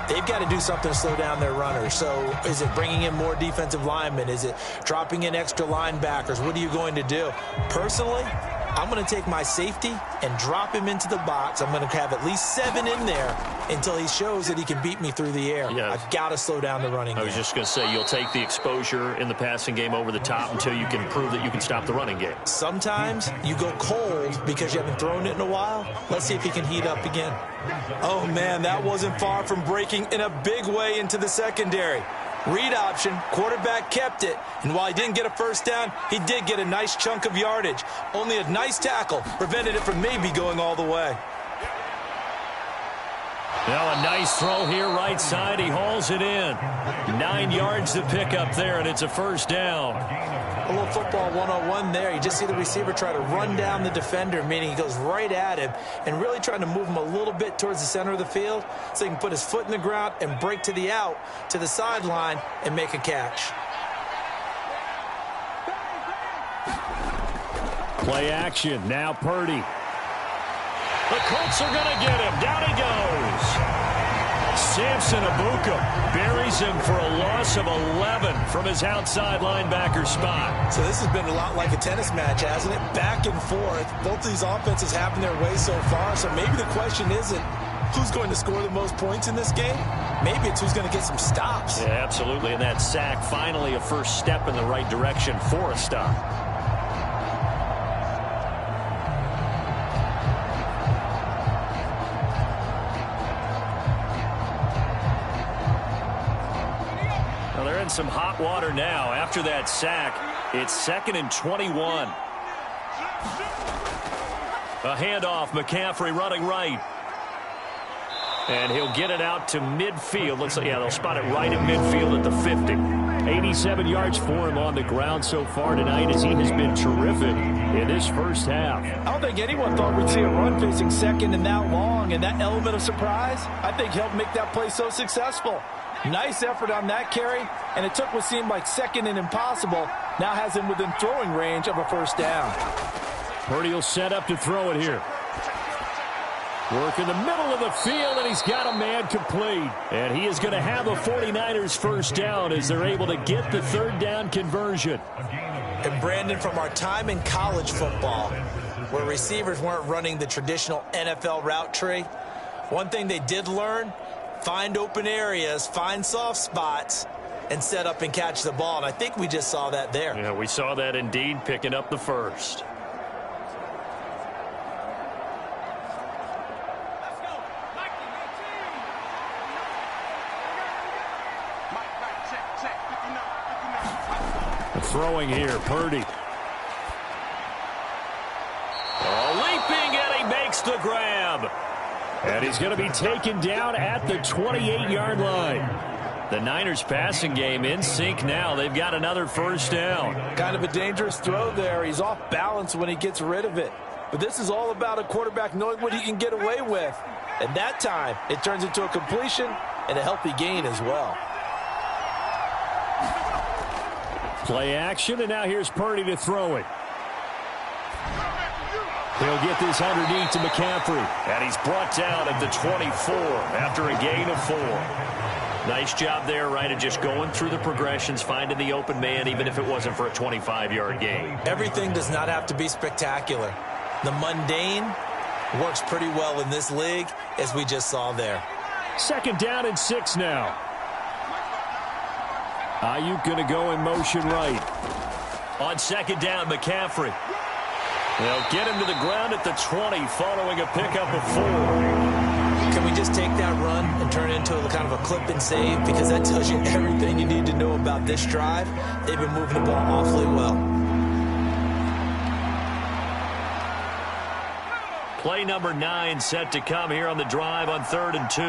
C: they've got to do something to slow down their runners. So is it bringing in more defensive linemen? Is it dropping in extra linebackers? What are you going to do? Personally, I'm going to take my safety and drop him into the box. I'm going to have at least 7 in there until he shows that he can beat me through the air. Yeah. I've got to slow down the running game.
A: I was just going to say, you'll take the exposure in the passing game over the top until you can prove that you can stop the running game.
C: Sometimes you go cold because you haven't thrown it in a while. Let's see if he can heat up again. Oh, man, that wasn't far from breaking in a big way into the secondary.
B: Read option, quarterback kept it, and while he didn't get a first down, he did get a nice chunk of yardage. Only a nice tackle prevented it from maybe going all the way.
A: Now a nice throw here right side. He hauls it in. 9 yards to pick up there, and it's a first down.
B: A little football 101 there. You just see the receiver try to run down the defender, meaning he goes right at him and really trying to move him a little bit towards the center of the field so he can put his foot in the ground and break to the out, to the sideline, and make a catch.
A: Play action. Now Purdy. The Colts are going to get him. Down he goes. Samson Abuka buries him for a loss of 11 from his outside linebacker spot.
B: So this has been a lot like a tennis match, hasn't it? Back and forth. Both these offenses having their way so far. So maybe the question isn't who's going to score the most points in this game. Maybe it's who's going to get some stops.
A: Yeah, absolutely. And that sack, finally a first step in the right direction for a stop. Some hot water now. After that sack, it's 2nd and 21. A handoff. McCaffrey running right. And he'll get it out to midfield. Looks like, yeah, they'll spot it right at midfield at the 50. 87 yards for him on the ground so far tonight as he has been terrific in this first half.
B: I don't think anyone thought we'd see a run facing second and that long, and that element of surprise, I think, helped make that play so successful. Nice effort on that carry, and it took what seemed like second and impossible. Now has him within throwing range of a first down.
A: Purdy will set up to throw it here. Work in the middle of the field, and he's got a man complete. And he is going to have a 49ers first down as they're able to get the third down conversion.
B: And Brandon, from our time in college football, where receivers weren't running the traditional NFL route tree, one thing they did learn: find open areas, find soft spots, and set up and catch the ball. And I think we just saw that there.
A: Yeah, we saw that indeed, picking up the first. Throwing here, Purdy. Oh, leaping, and he makes the grab. And he's going to be taken down at the 28-yard line. The Niners passing game in sync now. They've got another first down.
B: Kind of a dangerous throw there. He's off balance when he gets rid of it. But this is all about a quarterback knowing what he can get away with. And that time, it turns into a completion and a healthy gain as well.
A: Play action, and now here's Purdy to throw it. He'll get this underneath to McCaffrey. And he's brought down at the 24 after a gain of 4. Nice job there, right, of just going through the progressions, finding the open man, even if it wasn't for a 25-yard gain.
B: Everything does not have to be spectacular. The mundane works pretty well in this league, as we just saw there.
A: 2nd down and 6 now. Ayuk going to go in motion right. On 2nd down, McCaffrey. They'll get him to the ground at the 20 following a pickup of 4.
B: Can we just take that run and turn it into a kind of a clip and save? Because that tells you everything you need to know about this drive. They've been moving the ball awfully well.
A: Play number 9 set to come here on the drive on 3rd and 2.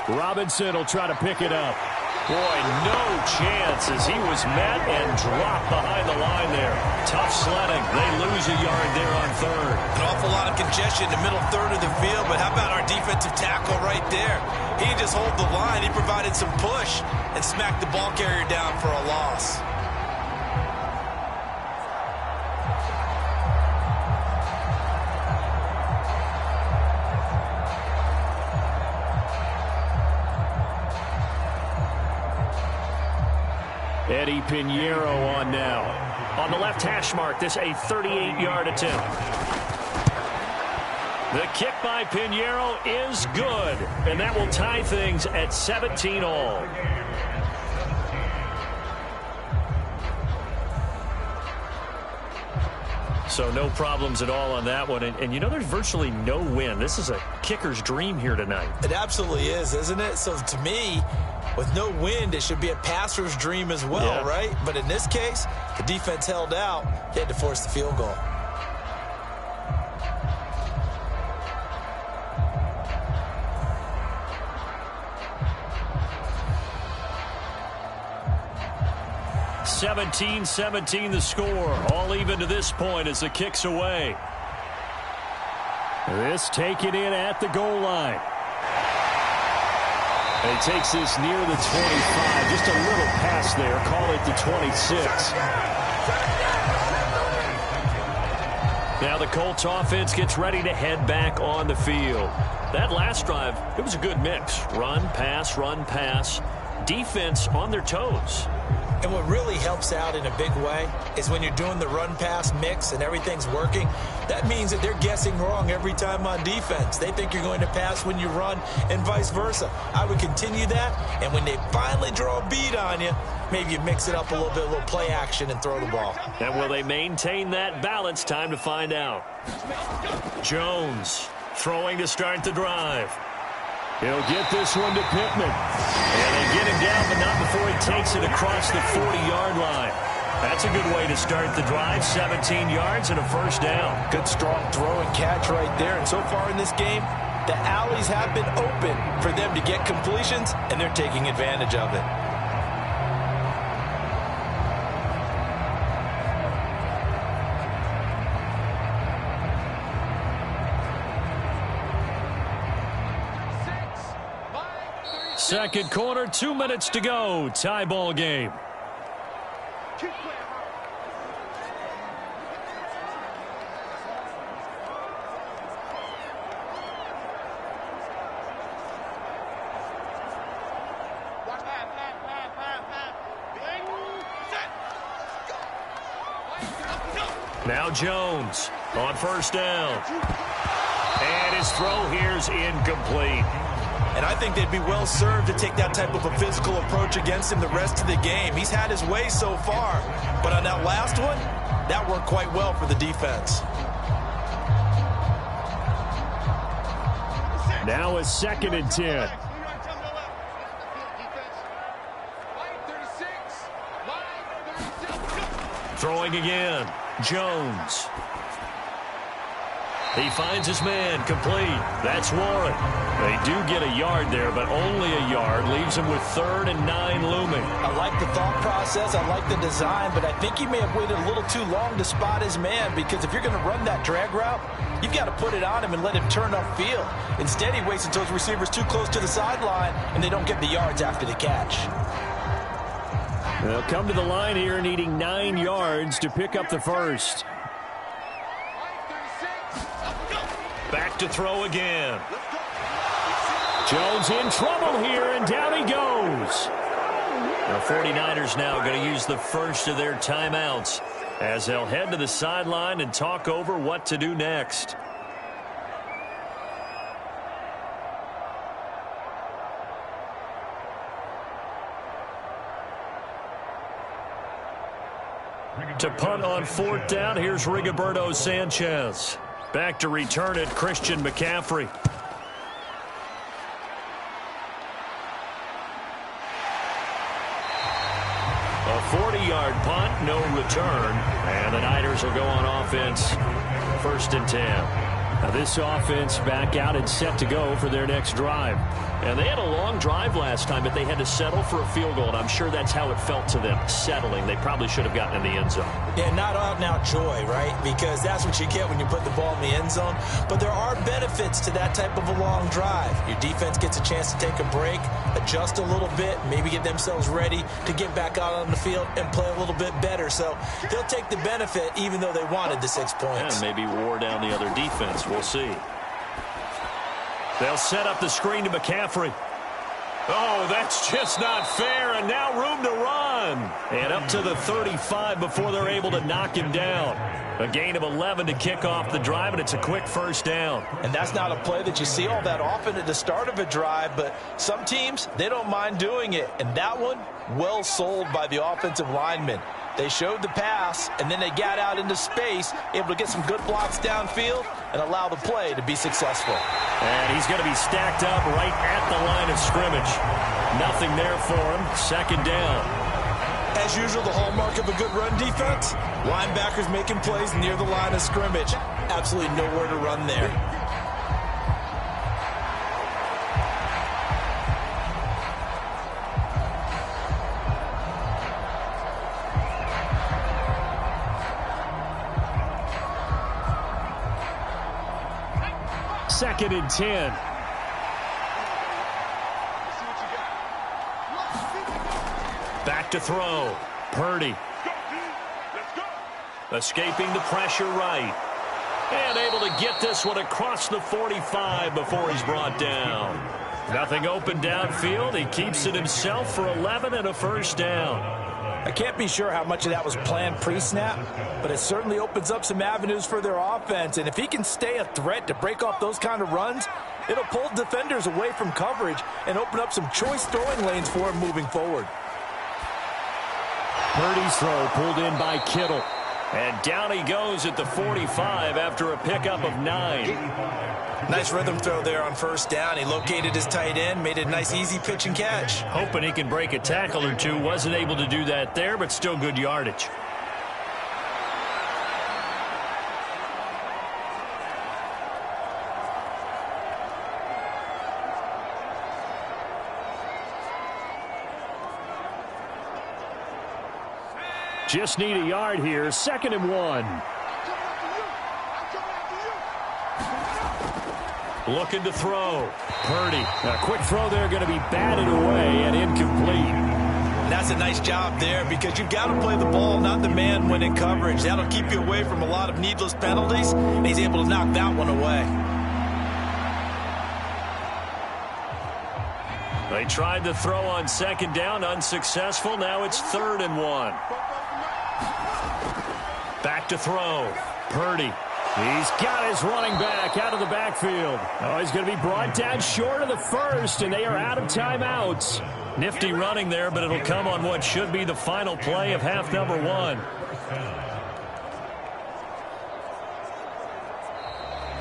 A: Robinson will try to pick it up. Boy, no chance as he was met and dropped behind the line there. Tough sledding. They lose a yard there on 3rd.
C: An awful lot of congestion in the middle third of the field, but how about our defensive tackle right there? He just hold the line. He provided some push and smacked the ball carrier down for a loss.
A: Eddie Pinheiro on now. On the left hash mark, this a 38-yard attempt. The kick by Pinheiro is good, and that will tie things at 17 all. So no problems at all on that one. And you know, there's virtually no wind. This is a kicker's dream here tonight.
C: It absolutely is, isn't it? So to me, with no wind, it should be a passer's dream as well, right? But in this case, the defense held out. They had to force the field goal.
A: (17-17) the score. All even to this point as the kick's away. This taken in at the goal line. And he takes this near the 25. Just a little pass there. Call it the 26. Now the Colts offense gets ready to head back on the field. That last drive, it was a good mix. Run, pass. Defense on their toes.
C: And what really helps out in a big way is when you're doing the run-pass mix and everything's working, that means that they're guessing wrong every time on defense. They think you're going to pass when you run and vice versa. I would continue that, and when they finally draw a beat on you, maybe you mix it up a little bit, a little play action, and throw the ball.
A: And will they maintain that balance? Time to find out. Jones throwing to start the drive. He'll get this one to Pittman. And they get him down, but not before he takes it across the 40-yard line. That's a good way to start the drive. 17 yards and a first down.
B: Good, strong throw and catch right there. And so far in this game, the alleys have been open for them to get completions, and they're taking advantage of it.
A: Second quarter, 2 minutes to go. Tie ball game. Now Jones on first down. And his throw here's incomplete.
B: And I think they'd be well served to take that type of a physical approach against him the rest of the game. He's had his way so far, but on that last one, that worked quite well for the defense.
A: Now a 2nd and 10. Throwing again. Jones. He finds his man, complete. That's Warren. They do get a yard there, but only a yard. Leaves him with 3rd and 9 looming.
B: I like the thought process. I like the design, but I think he may have waited a little too long to spot his man, because if you're going to run that drag route, you've got to put it on him and let him turn upfield. Instead, he waits until his receiver's too close to the sideline, and they don't get the yards after the catch.
A: They'll come to the line here needing 9 yards to pick up the first. Back to throw again. Jones in trouble here, and down he goes. The 49ers now going to use the first of their timeouts as they'll head to the sideline and talk over what to do next. To punt on 4th down, here's Rigoberto Sanchez. Back to return it, Christian McCaffrey. A 40-yard punt, no return. And the Niners will go on offense. 1st and 10. Now this offense back out and set to go for their next drive. And they had a long drive last time, but they had to settle for a field goal, and I'm sure that's how it felt to them, settling. They probably should have gotten in the end zone.
C: Yeah, not out-and-out joy, right? Because that's what you get when you put the ball in the end zone. But there are benefits to that type of a long drive. Your defense gets a chance to take a break, adjust a little bit, maybe get themselves ready to get back out on the field and play a little bit better. So they'll take the benefit even though they wanted the 6 points.
A: And maybe wore down the other defense. We'll see. They'll set up the screen to McCaffrey. Oh, that's just not fair, and now room to run. And up to the 35 before they're able to knock him down. A gain of 11 to kick off the drive, and it's a quick first down.
B: And that's not a play that you see all that often at the start of a drive, but some teams, they don't mind doing it. And that one, well sold by the offensive lineman. They showed the pass, and then they got out into space, able to get some good blocks downfield and allow the play to be successful.
A: And he's going to be stacked up right at the line of scrimmage. Nothing there for him. Second down.
B: As usual, the hallmark of a good run defense, linebackers making plays near the line of scrimmage. Absolutely nowhere to run there.
A: Second and 10. Back to throw. Purdy. Escaping the pressure right. And able to get this one across the 45 before he's brought down. Nothing open downfield. He keeps it himself for 11 and a first down.
B: I can't be sure how much of that was planned pre-snap, but it certainly opens up some avenues for their offense. And if he can stay a threat to break off those kind of runs, it'll pull defenders away from coverage and open up some choice throwing lanes for him moving forward.
A: Purdy's throw pulled in by Kittle. And down he goes at the 45 after a pickup of 9.
B: Nice rhythm throw there on first down. He located his tight end, made a nice easy pitch and catch.
A: Hoping he can break a tackle or two. Wasn't able to do that there, but still good yardage. Just need a yard here. Second and 1. Looking to throw. Purdy. A quick throw there, going to be batted away and incomplete.
B: That's a nice job there because you've got to play the ball, not the man when in coverage. That'll keep you away from a lot of needless penalties, and he's able to knock that one away.
A: They tried to throw on second down, unsuccessful. Now it's 3rd and 1. Back to throw. Purdy. He's got his running back out of the backfield. Oh, he's going to be brought down short of the first, and they are out of timeouts. Nifty running there, but it'll come on what should be the final play of half number 1.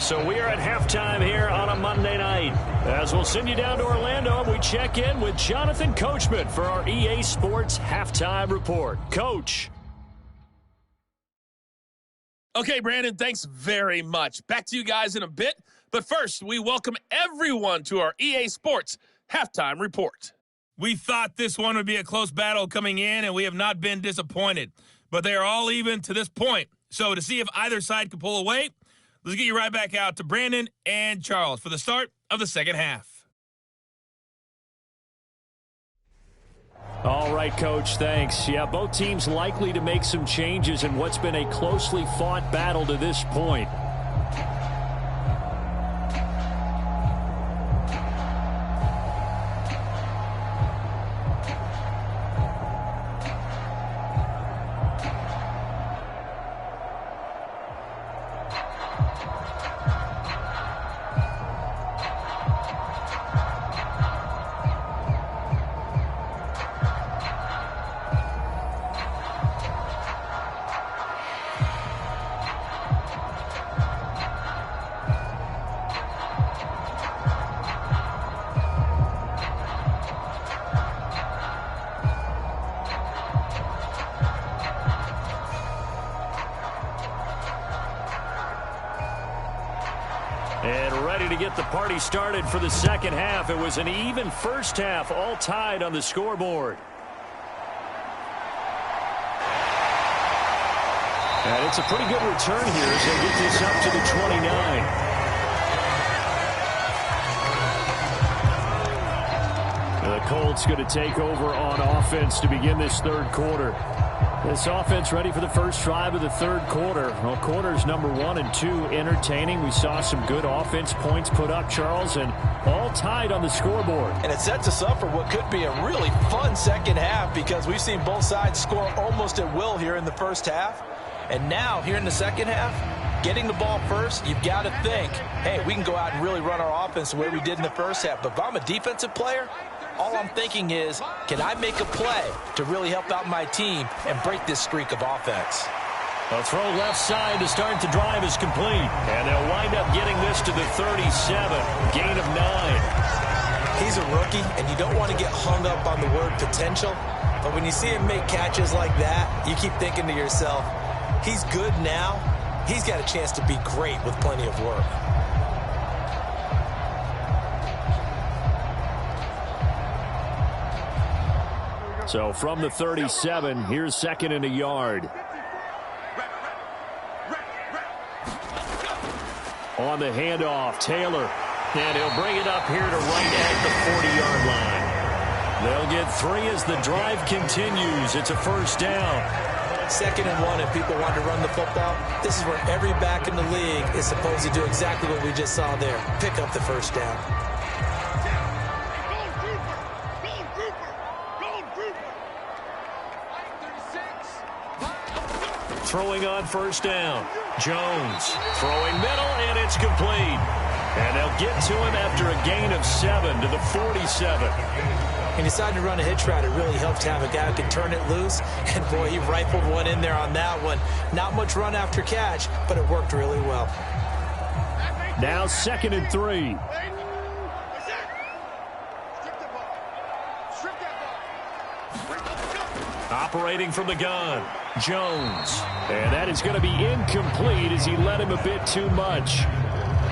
A: So we are at halftime here on a Monday night. As we'll send you down to Orlando, we check in with Jonathan Coachman for our EA Sports Halftime Report. Coach.
D: Okay, Brandon, thanks very much. Back to you guys in a bit. But first, we welcome everyone to our EA Sports Halftime Report. We thought this one would be a close battle coming in, and we have not been disappointed. But they are all even to this point. So to see if either side can pull away, let's get you right back out to Brandon and Charles for the start of the second half.
A: All right, Coach, thanks. Yeah, both teams likely to make some changes in what's been a closely fought battle to this point. And ready to get the party started for the second half. It was an even first half, all tied on the scoreboard. And it's a pretty good return here as they get this up to the 29. The Colts going to take over on offense to begin this third quarter. This offense ready for the first drive of the third quarter. Well, quarters number 1 and 2 entertaining. We saw some good offense points put up, Charles, and all tied on the scoreboard.
B: And it sets us up for what could be a really fun second half because we've seen both sides score almost at will here in the first half. And now, here in the second half, getting the ball first, you've got to think, hey, we can go out and really run our offense the way we did in the first half. But if I'm a defensive player,
C: All I'm thinking is, can I make a play to really help out my team and break this streak of offense?
A: A throw left side to start the drive is complete. And they'll wind up getting this to the 37. Gain of 9.
C: He's a rookie, and you don't want to get hung up on the word potential. But when you see him make catches like that, you keep thinking to yourself, he's good now. He's got a chance to be great with plenty of work.
A: So from the 37, here's second and a yard. On the handoff, Taylor. And he'll bring it up here to right at the 40-yard line. They'll get 3 as the drive continues. It's a first down.
C: Second and 1, if people want to run the football, this is where every back in the league is supposed to do exactly what we just saw there. Pick up the first down.
A: Throwing on first down. Jones throwing middle, and it's complete. And they'll get to him after a gain of 7 to the 47.
C: He decided to run a hitch route. It really helped to have a guy who can turn it loose. And, boy, he rifled one in there on that one. Not much run after catch, but it worked really well.
A: Now second and 3. Operating from the gun, Jones. And that is going to be incomplete as he led him a bit too much.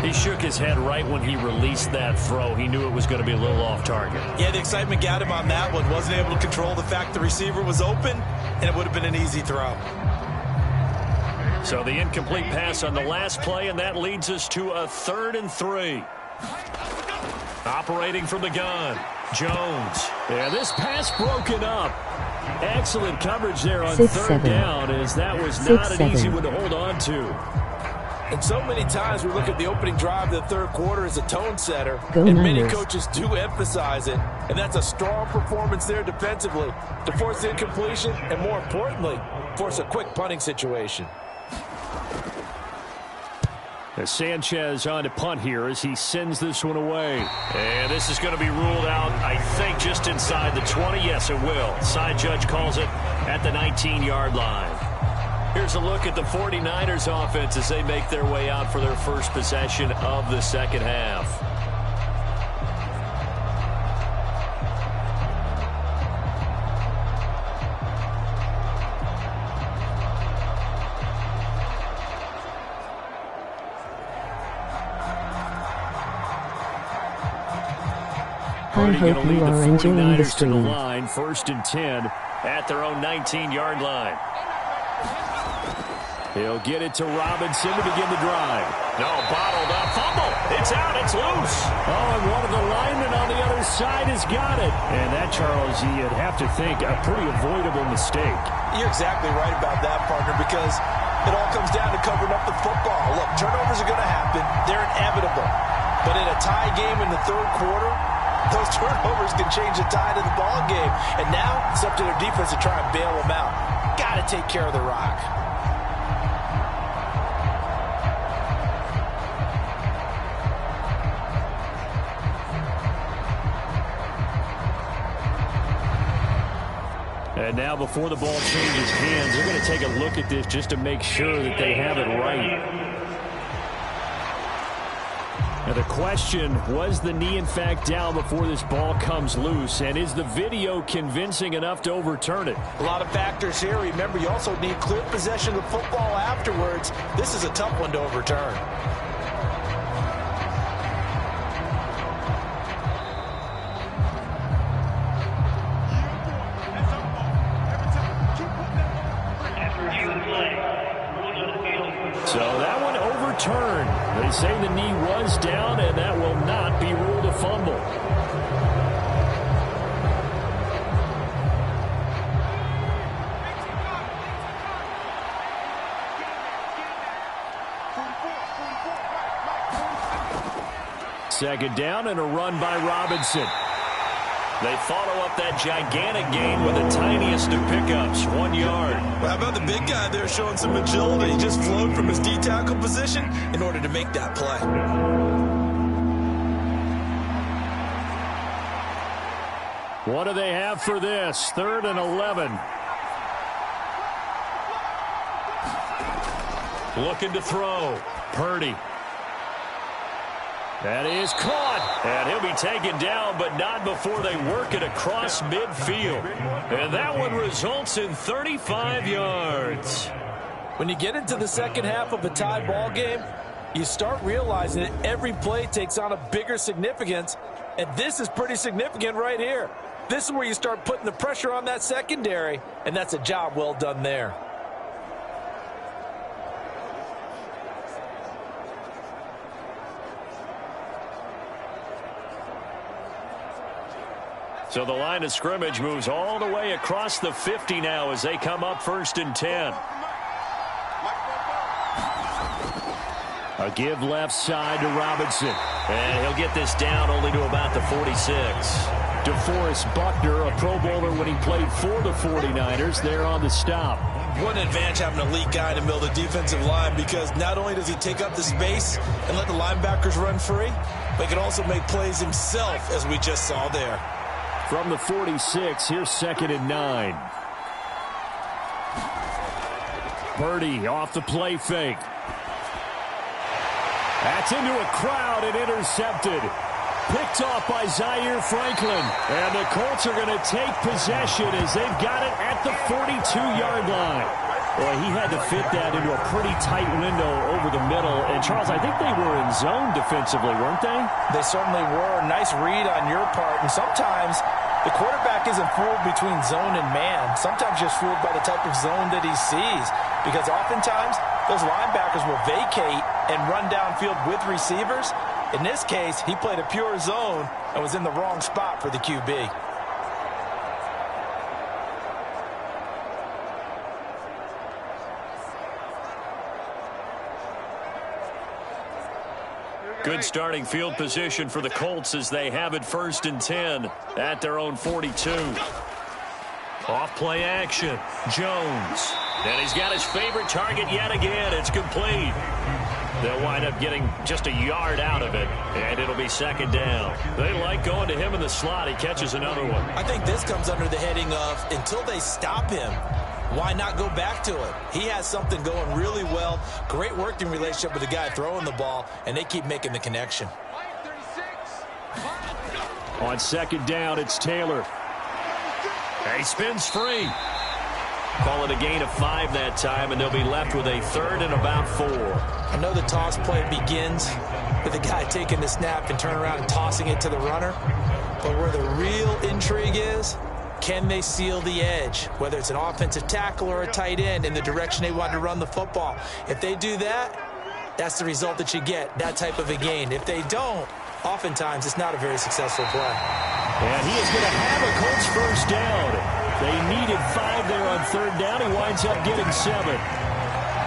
A: He shook his head right when he released that throw. He knew it was going to be a little off target.
C: Yeah, the excitement got him on that one. Wasn't able to control the fact the receiver was open, and it would have been an easy throw.
A: So the incomplete pass on the last play, and that leads us to a 3rd and 3. Operating from the gun, Jones. And this pass broken up. Excellent coverage there on 3rd down, as that was not an easy one to hold on to.
B: And so many times we look at the opening drive of the third quarter as a tone setter,
E: and
B: many coaches do emphasize it, and that's a strong performance there defensively to force incompletion and, more importantly, force a quick punting situation.
A: As Sanchez on to punt here as he sends this one away. And this is going to be ruled out, I think, just inside the 20. Yes, it will. Side judge calls it at the 19-yard line. Here's a look at the 49ers offense as they make their way out for their first possession of the second half.
E: I hope you are enjoying the stream.
A: To the line, 1st and 10 at their own 19-yard line. He'll get it to Robinson to begin the drive. No, bottled up, fumble. It's out, it's loose. Oh, and one of the linemen on the other side has got it. And that, Charles, you'd have to think a pretty avoidable mistake.
B: You're exactly right about that, partner, because it all comes down to covering up the football. Look, turnovers are going to happen. They're inevitable. But in a tie game in the third quarter, those turnovers can change the tide of the ball game. And now it's up to their defense to try and bail them out. Got to take care of the rock.
A: And now before the ball changes hands, they're going to take a look at this just to make sure that they have it right. Now the question, was the knee in fact down before this ball comes loose? And is the video convincing enough to overturn it?
B: A lot of factors here. Remember, you also need clear possession of the football afterwards. This is a tough one to overturn.
A: So that one overturned. They say the knee was down, and that will not be ruled a fumble. Second down and a run by Robinson. They follow up that gigantic gain with the tiniest of pickups, 1 yard.
B: Well, how about the big guy there showing some agility? He just flowed from his D-tackle position in order to make that play.
A: What do they have for this? 3rd and 11. Looking to throw. Purdy. That is caught. And he'll be taken down, but not before they work it across midfield. And that one results in 35 yards.
B: When you get into the second half of a tie ball game, you start realizing that every play takes on a bigger significance, and this is pretty significant right here. This is where you start putting the pressure on that secondary, and that's a job well done there.
A: So the line of scrimmage moves all the way across the 50 now as they come up 1st and 10. A give left side to Robinson. And he'll get this down only to about the 46. DeForest Buckner, a Pro Bowler when he played for the 49ers, there on the stop.
C: What an advantage having an elite guy in the middle of the defensive line, because not only does he take up the space and let the linebackers run free, but he can also make plays himself, as we just saw there.
A: From the 46, here's 2nd and 9. Purdy off the play fake. That's into a crowd and intercepted. Picked off by Zaire Franklin. And the Colts are going to take possession as they've got it at the 42-yard line. Boy, he had to fit that into a pretty tight window over the middle. And, Charles, I think they were in zone defensively, weren't they?
B: They certainly were. Nice read on your part. And sometimes the quarterback isn't fooled between zone and man. Sometimes just fooled by the type of zone that he sees. Because oftentimes those linebackers will vacate and run downfield with receivers. In this case, he played a pure zone and was in the wrong spot for the QB.
A: Good starting field position for the Colts as they have it 1st and 10 at their own 42. Off play action. Jones. And he's got his favorite target yet again. It's complete. They'll wind up getting just a yard out of it, and it'll be 2nd down. They like going to him in the slot. He catches another one.
C: I think this comes under the heading of, until they stop him, why not go back to it? He has something going really well. Great working relationship with the guy throwing the ball, and they keep making the connection.
A: On 2nd down, it's Taylor. And he spins free. Call it a gain of 5 that time, and they'll be left with a 3rd and about 4.
C: I know the toss play begins with the guy taking the snap and turning around and tossing it to the runner. But where the real intrigue is, can they seal the edge, whether it's an offensive tackle or a tight end, in the direction they want to run the football? If they do that, that's the result that you get, that type of a gain. If they don't, oftentimes it's not a very successful play.
A: And he is going to have a Colts 1st down. They needed 5 there on 3rd down. He winds up getting 7.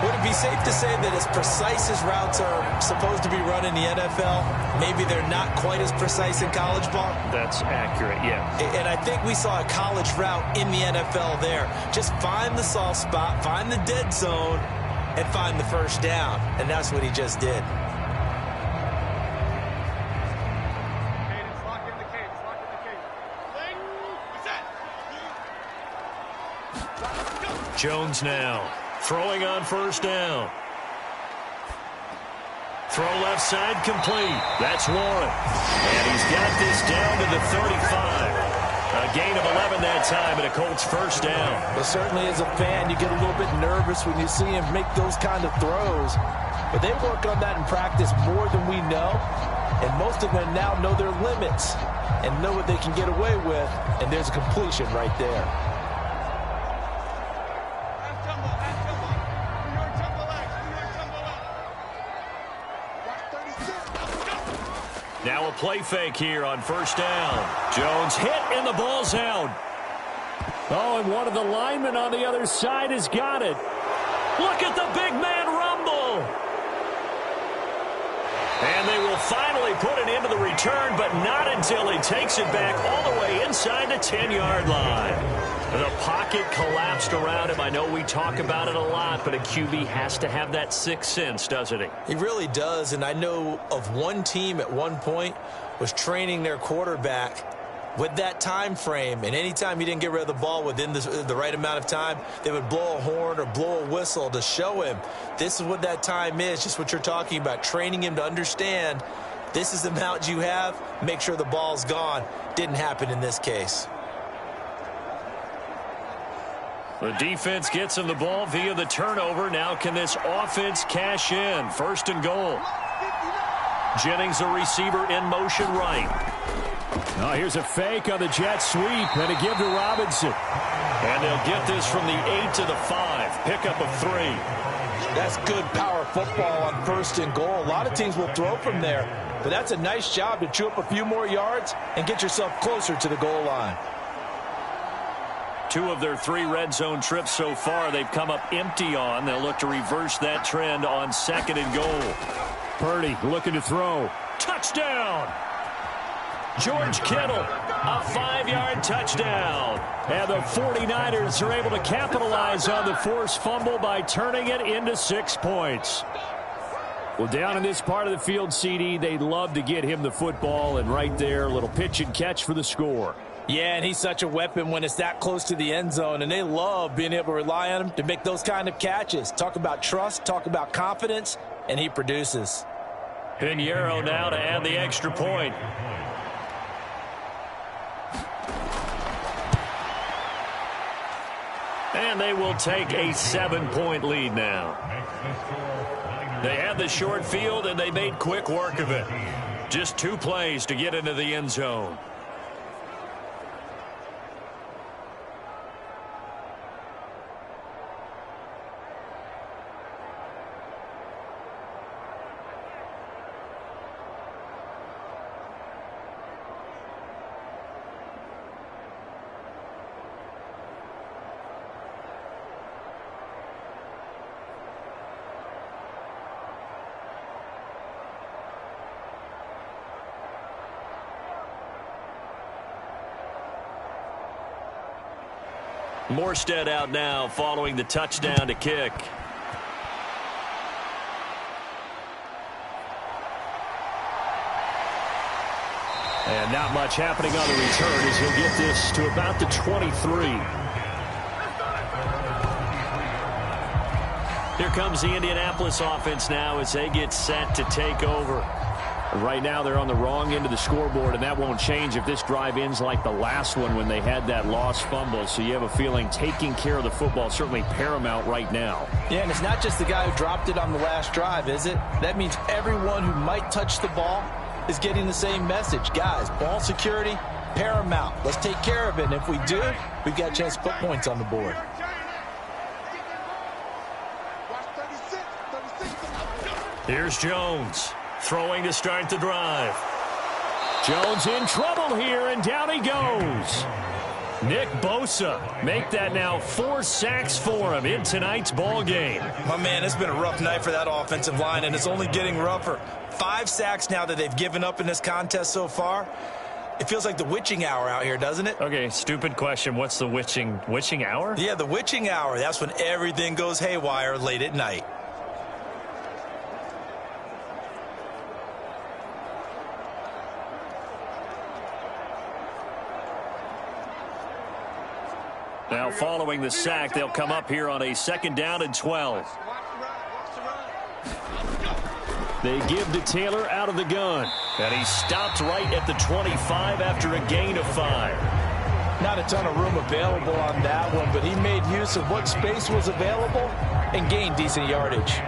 C: Would it be safe to say that as precise as routes are supposed to be run in the NFL, maybe they're not quite as precise in college ball?
A: That's accurate, yeah.
C: And I think we saw a college route in the NFL there. Just find the soft spot, find the dead zone, and find the 1st down. And that's what he just did.
A: Jones now throwing on 1st down. Throw left side complete. That's Warren. And he's got this down to the 35. A gain of 11 that time and a Colts 1st down.
B: Well, certainly as a fan, you get a little bit nervous when you see him make those kind of throws. But they work on that in practice more than we know. And most of them now know their limits and know what they can get away with. And there's a completion right there.
A: Now a play fake here on 1st down. Jones hit and the ball's out. Oh, and one of the linemen on the other side has got it. Look at the big man rumble. And they will finally put it into the return, but not until he takes it back all the way inside the 10-yard line. The pocket collapsed around him. I know we talk about it a lot, but a QB has to have that sixth sense, doesn't he?
C: He really does, and I know of one team at one point was training their quarterback with that time frame, and anytime you didn't get rid of the ball within the right amount of time, they would blow a horn or blow a whistle to show him this is what that time is, just what you're talking about, training him to understand this is the amount you have, make sure the ball's gone. Didn't happen in this case.
A: The defense gets him the ball via the turnover. Now can this offense cash in? 1st and goal. Jennings, a receiver, in motion right. Oh, here's a fake on the jet sweep and a give to Robinson. And they'll get this from the 8 to the 5. Pickup of 3.
B: That's good power football on 1st and goal. A lot of teams will throw from there, but that's a nice job to chew up a few more yards and get yourself closer to the goal line.
A: 2 of their 3 red zone trips so far they've come up empty on. They'll look to reverse that trend on 2nd and goal. Purdy looking to throw. Touchdown! George Kittle, a 5-yard touchdown. And the 49ers are able to capitalize on the forced fumble by turning it into 6 points. Well, down in this part of the field, CD, they'd love to get him the football, and right there, a little pitch and catch for the score.
B: Yeah, and he's such a weapon when it's that close to the end zone, and they love being able to rely on him to make those kind of catches. Talk about trust, talk about confidence, and he produces.
A: Pinheiro now to add the extra point. And they will take a 7-point lead now. They had the short field, and they made quick work of it. Just 2 plays to get into the end zone. Morstead out now following the touchdown to kick. And not much happening on the return as he'll get this to about the 23. Here comes the Indianapolis offense now as they get set to take over. Right now they're on the wrong end of the scoreboard, and that won't change if this drive ends like the last one when they had that lost fumble. So you have a feeling taking care of the football is certainly paramount right now.
B: Yeah, and it's not just the guy who dropped it on the last drive, is it? That means everyone who might touch the ball is getting the same message. Guys, ball security, paramount. Let's take care of it, and if we do, we've got a chance to put points on the board.
A: Here's Jones. Throwing to start the drive. Jones in trouble here, and down he goes. Nick Bosa make that now 4 sacks for him in tonight's ball game.
C: My man, it's been a rough night for that offensive line, and it's only getting rougher. 5 sacks now that they've given up in this contest so far. It feels like the witching hour out here, doesn't it?
A: Okay, stupid question. What's the witching hour?
C: Yeah, the witching hour. That's when everything goes haywire late at night.
A: Now following the sack, they'll come up here on a 2nd down and 12. They give to Taylor out of the gun. And he stopped right at the 25 after a gain of 5.
B: Not a ton of room available on that one, but he made use of what space was available and gained decent yardage.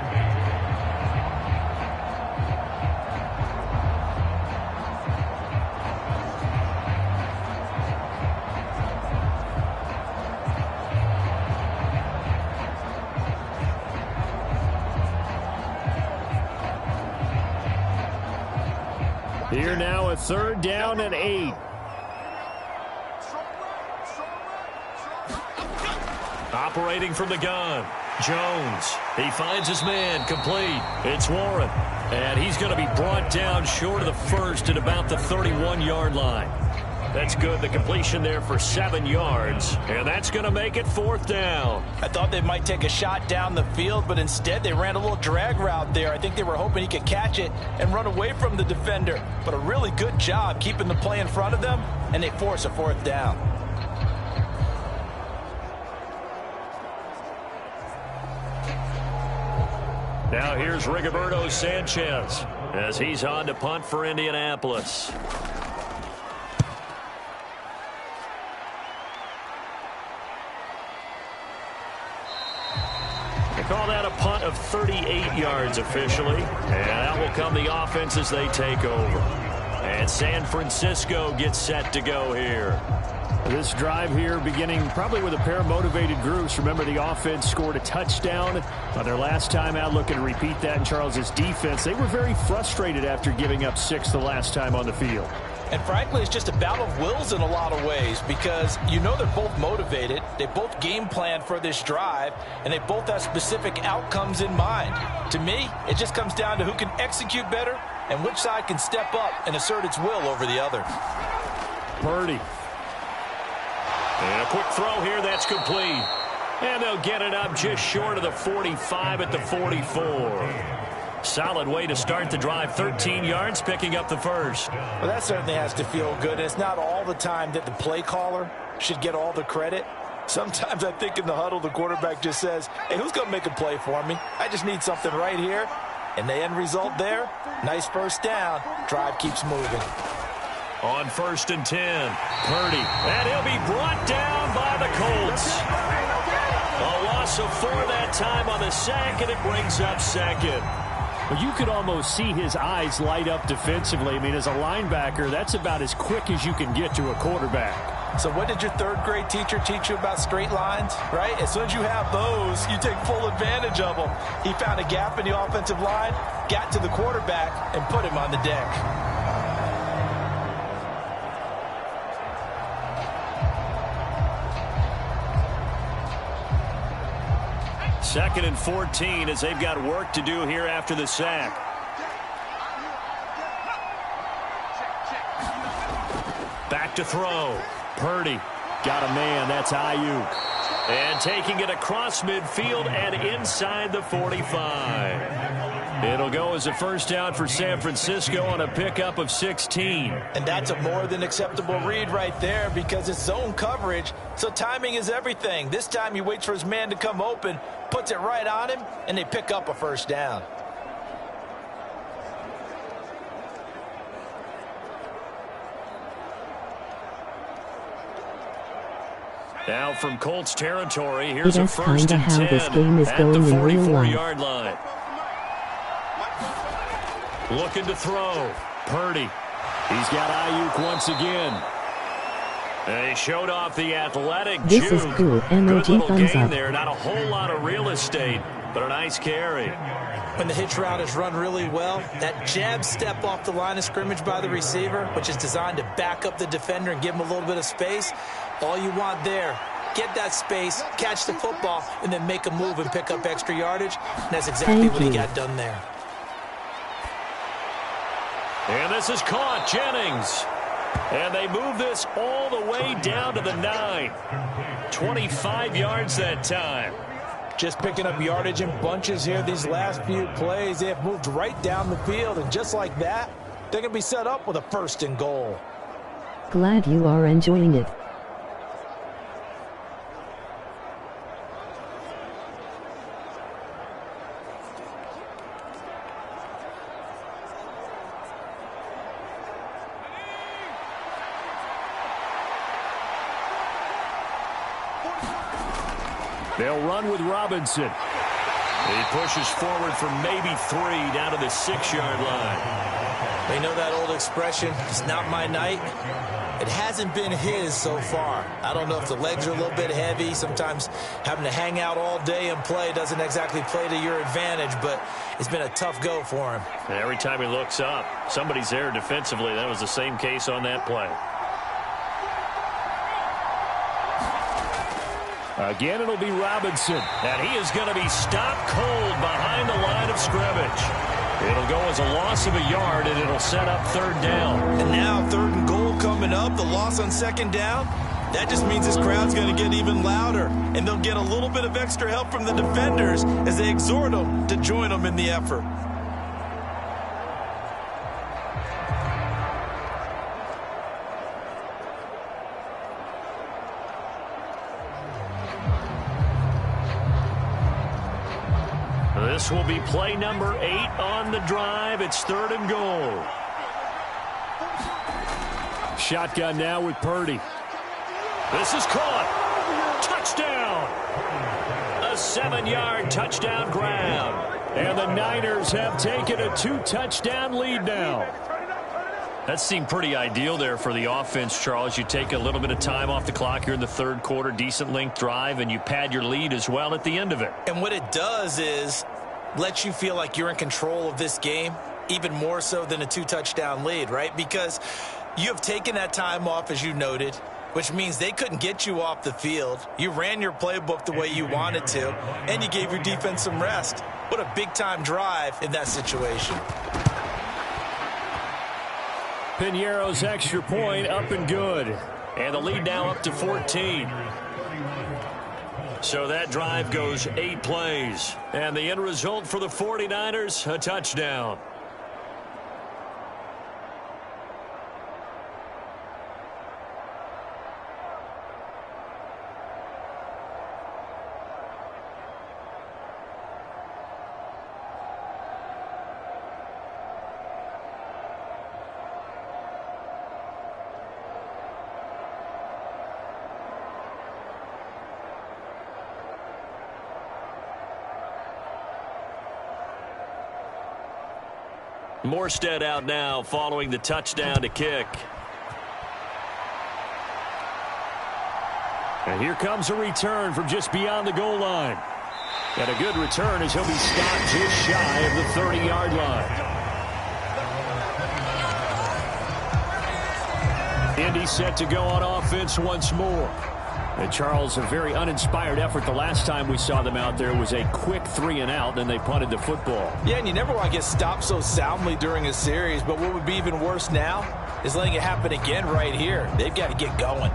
A: Here now a 3rd down and 8. Operating from the gun. Jones. He finds his man complete. It's Warren. And he's going to be brought down short of the first at about the 31-yard line. That's good. The completion there for 7 yards. And that's going to make it 4th down.
B: I thought they might take a shot down the field, but instead they ran a little drag route there. I think they were hoping he could catch it and run away from the defender. But a really good job keeping the play in front of them, and they force a 4th down.
A: Now here's Rigoberto Sanchez as he's on to punt for Indianapolis. They call that a punt of 38 yards officially, and out will come the offense as they take over. And San Francisco gets set to go here. This drive here beginning probably with a pair of motivated groups. Remember, the offense scored a touchdown on their last time out, looking to repeat that in Charles's defense. They were very frustrated after giving up 6 the last time on the field.
B: And frankly, it's just a battle of wills in a lot of ways, because you know they're both motivated. They both game plan for this drive, and they both have specific outcomes in mind. To me, it just comes down to who can execute better and which side can step up and assert its will over the other.
A: Purdy. And a quick throw here, that's complete. And they'll get it up just short of the 45 at the 44. Solid way to start the drive. 13 yards, picking up the first.
B: Well, that certainly has to feel good. It's not all the time that the play caller should get all the credit. Sometimes I think in the huddle, the quarterback just says, hey, who's going to make a play for me? I just need something right here. And the end result there, nice first down. Drive keeps moving.
A: On 1st and 10, Purdy. And he'll be brought down by the Colts. A loss of 4 that time on the sack, and it brings up 2nd. Well, you could almost see his eyes light up defensively. I mean, as a linebacker, that's about as quick as you can get to a quarterback.
B: So what did your 3rd grade teacher teach you about straight lines, right? As soon as you have those, you take full advantage of them. He found a gap in the offensive line, got to the quarterback, and put him on the deck.
A: 2nd and 14 as they've got work to do here after the sack. Back to throw. Purdy. Got a man. That's Ayuk. And taking it across midfield and inside the 45. It'll go as a first down for San Francisco on a pickup of 16.
B: And that's a more than acceptable read right there, because it's zone coverage, so timing is everything. This time he waits for his man to come open, puts it right on him, and they pick up a first down.
A: Now from Colts territory, here's a first and 10
E: how this game is
A: at
E: going
A: the
E: in real life.
A: 44-yard line. Looking to throw. Purdy. He's got Ayuk once again. And he showed off the athletic
E: This
A: juke.
E: is cool.
A: Good
E: MOG
A: little
E: thumbs
A: gain
E: up.
A: there. Not a whole lot of real estate, but a nice carry.
C: When the hitch route is run really well, that jab step off the line of scrimmage by the receiver, which is designed to back up the defender and give him a little bit of space, all you want there, get that space, catch the football, and then make a move and pick up extra yardage. And that's exactly what he got done there.
A: And this is caught. Jennings. And they move this all the way down to the 9. 25 yards that time.
B: Just picking up yardage in bunches here these last few plays. They have moved right down the field, and just like that, they're going to be set up with a 1st and goal.
E: Glad you are enjoying it.
A: They'll run with Robinson. He pushes forward for maybe 3 down to the 6-yard line.
C: They know that old expression, it's not my night. It hasn't been his so far. I don't know if the legs are a little bit heavy. Sometimes having to hang out all day and play doesn't exactly play to your advantage, but it's been a tough go for him.
A: And every time he looks up, somebody's there defensively. That was the same case on that play. Again, it'll be Robinson, and he is going to be stopped cold behind the line of scrimmage. It'll go as a loss of a yard, and it'll set up third down.
C: And now 3rd and goal coming up. The loss on 2nd down. That just means this crowd's going to get even louder. And they'll get a little bit of extra help from the defenders as they exhort them to join them in the effort.
A: This will be play number 8 on the drive. It's 3rd and goal. Shotgun now with Purdy. This is caught. Touchdown. A 7-yard touchdown grab. And the Niners have taken a 2-touchdown lead now. That seemed pretty ideal there for the offense, Charles. You take a little bit of time off the clock here in the 3rd quarter, decent length drive, and you pad your lead as well at the end of it.
C: And what it does is lets you feel like you're in control of this game, even more so than a 2-touchdown lead, right? Because you have taken that time off, as you noted, which means they couldn't get you off the field. You ran your playbook the way you wanted to, and you gave your defense some rest. What a big-time drive in that situation.
A: Piñeiro's extra point up and good. And the lead now up to 14. So that drive goes 8 plays. And the end result for the 49ers, a touchdown. Morstead out now following the touchdown to kick. And here comes a return from just beyond the goal line. And a good return as he'll be stopped just shy of the 30-yard line. Indy set to go on offense once more. And Charles, a very uninspired effort. The last time we saw them out there was a quick 3-and-out, then they punted the football.
B: Yeah, and you never want to get stopped so soundly during a series, but what would be even worse now is letting it happen again right here. They've got to get going.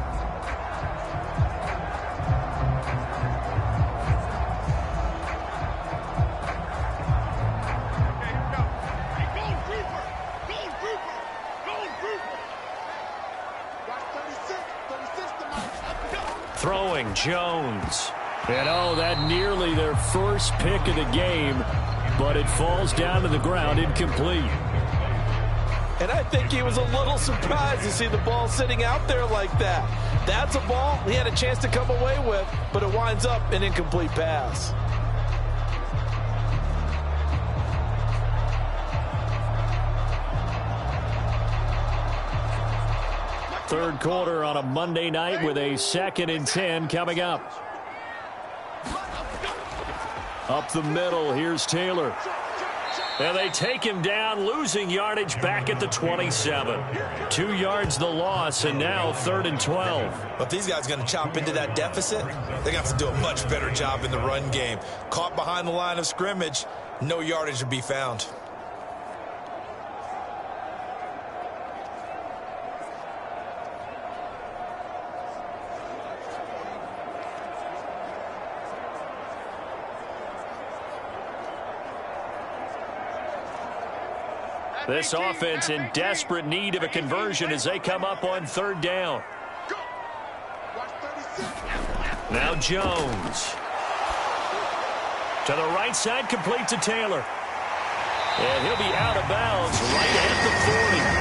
A: Throwing Jones. And oh, that nearly their first pick of the game, but it falls down to the ground incomplete.
B: And I think he was a little surprised to see the ball sitting out there like that. That's a ball he had a chance to come away with, but it winds up an incomplete pass.
A: Third quarter on a Monday night with a 2nd and 10 coming up. Up the middle, here's Taylor. And they take him down, losing yardage back at the 27. 2 yards the loss, and now 3rd and 12.
C: But these guys are going to chop into that deficit. They're going to have to do a much better job in the run game. Caught behind the line of scrimmage, no yardage to be found.
A: This offense in desperate need of a conversion as they come up on 3rd down. Now Jones. To the right side, complete to Taylor. And he'll be out of bounds right at the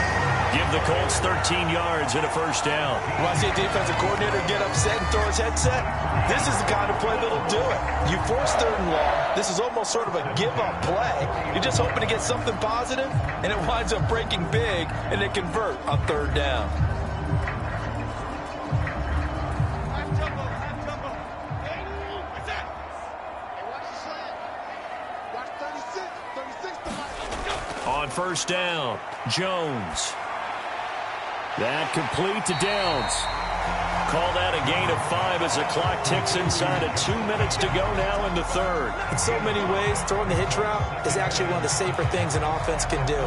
A: 40. Give the Colts 13 yards and a first down.
B: When I see a defensive coordinator get upset and throw his headset, this is the kind of play that'll do it. You force 3rd and long. This is almost sort of a give-up play. You're just hoping to get something positive, and it winds up breaking big, and they convert on 3rd down.
A: On 1st down, Jones. That complete to Downs. call that a gain of 5 as the clock ticks inside of 2 minutes to go now in the third.
C: In so many ways, throwing the hitch route is actually one of the safer things an offense can do.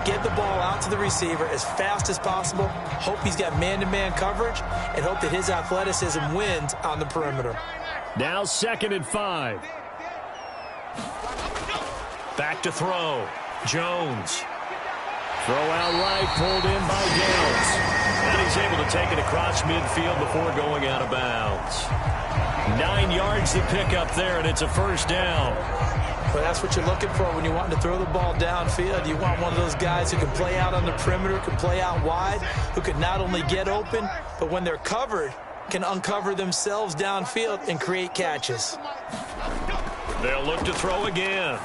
C: Get the ball out to the receiver as fast as possible, hope he's got man-to-man coverage, and hope that his athleticism wins on the perimeter.
A: Now 2nd and 5. Back to throw. Jones. Throw out right, pulled in by Downs. And he's able to take it across midfield before going out of bounds. 9 yards to pick up there, and it's a first down.
C: Well, that's what you're looking for when you want to throw the ball downfield. You want one of those guys who can play out on the perimeter, can play out wide, who can not only get open, but when they're covered, can uncover themselves downfield and create catches.
A: They'll look to throw again.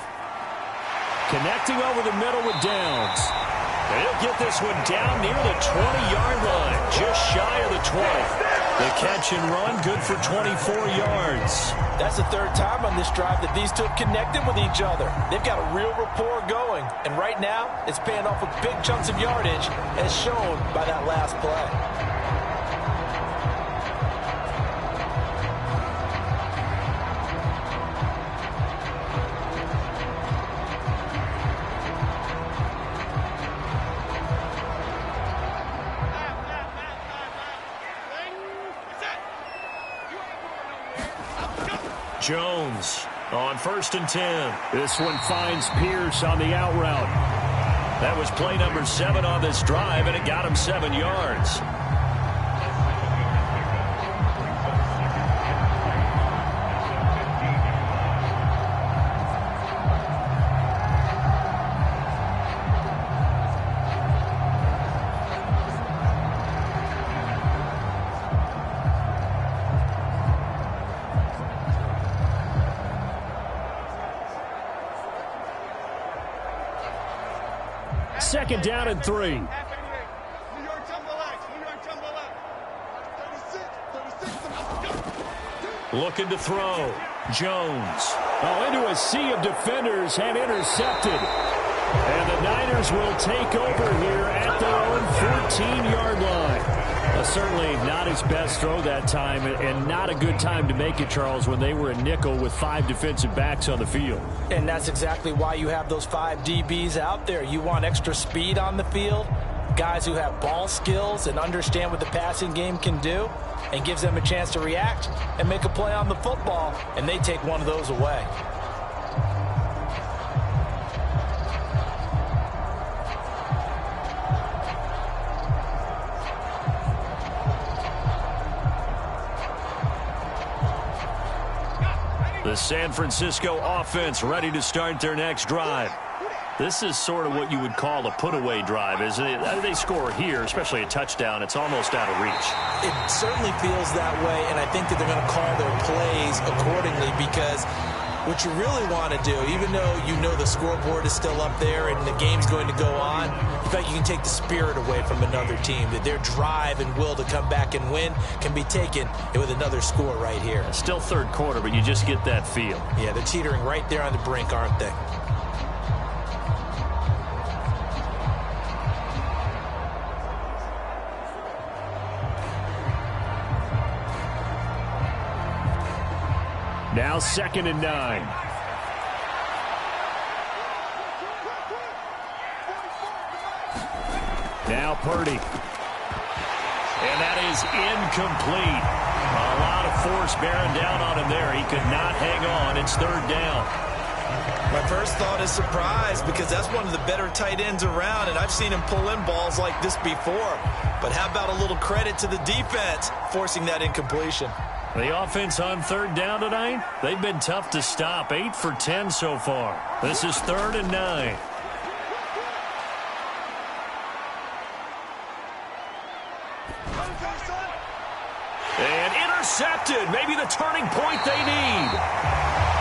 A: Connecting over the middle with Downs. They'll get this one down near the 20-yard line, just shy of the 20. The catch and run, good for 24 yards.
B: That's the third time on this drive that these two have connected with each other. They've got a real rapport going, and right now it's paying off with big chunks of yardage, as shown by that last play.
A: Jones on 1st and 10. This one finds Pierce on the out route. That was play number 7 on this drive, and it got him 7 yards. Second down and 3. Looking to throw. Jones. Oh, into a sea of defenders and intercepted. And the Niners will take over here at their own 14-yard line. Certainly not his best throw that time, and not a good time to make it, Charles, when they were a nickel with 5 defensive backs on the field.
B: And that's exactly why you have those 5 DBs out there. You want extra speed on the field, guys who have ball skills and understand what the passing game can do, and gives them a chance to react and make a play on the football, and they take one of those away.
A: The San Francisco offense ready to start their next drive. This is sort of what you would call a put-away drive, isn't it? They score here, especially a touchdown. It's almost out of reach.
C: It certainly feels that way, and I think that they're going to call their plays accordingly, because what you really want to do, even though you know the scoreboard is still up there and the game's going to go on, in fact, you can take the spirit away from another team, that their drive and will to come back and win can be taken with another score right here.
A: Still third quarter, but you just get that feel.
C: Yeah, they're teetering right there on the brink, aren't they?
A: Now 2nd and 9. Now Purdy. And that is incomplete. A lot of force bearing down on him there. He could not hang on. It's 3rd down.
C: My first thought is surprise, because that's one of the better tight ends around, and I've seen him pull in balls like this before. But how about a little credit to the defense forcing that incompletion?
A: The offense on 3rd down tonight, they've been tough to stop. 8 for 10 so far. This is 3rd and 9. And intercepted. Maybe the turning point they need.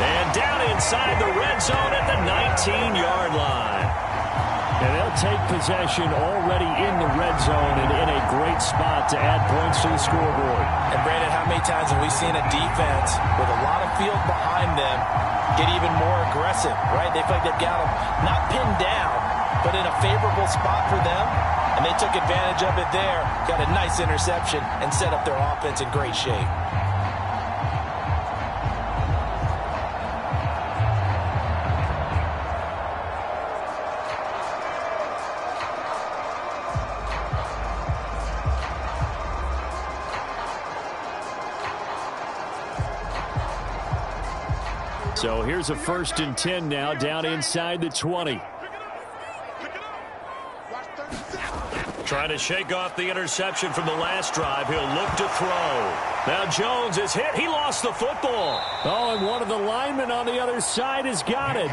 A: And down inside the red zone at the 19-yard line. And they'll take possession already in the red zone and in a great spot to add points to the scoreboard.
B: And Brandon, how many times have we seen a defense with a lot of field behind them get even more aggressive, right? They feel like they've got them not pinned down, but in a favorable spot for them, and And they took advantage of it there, got a nice interception, and set up their offense in great shape.
A: So here's a 1st and 10 now, down inside the 20. Trying to shake off the interception from the last drive. He'll look to throw. Now Jones is hit. He lost the football. Oh, and one of the linemen on the other side has got it.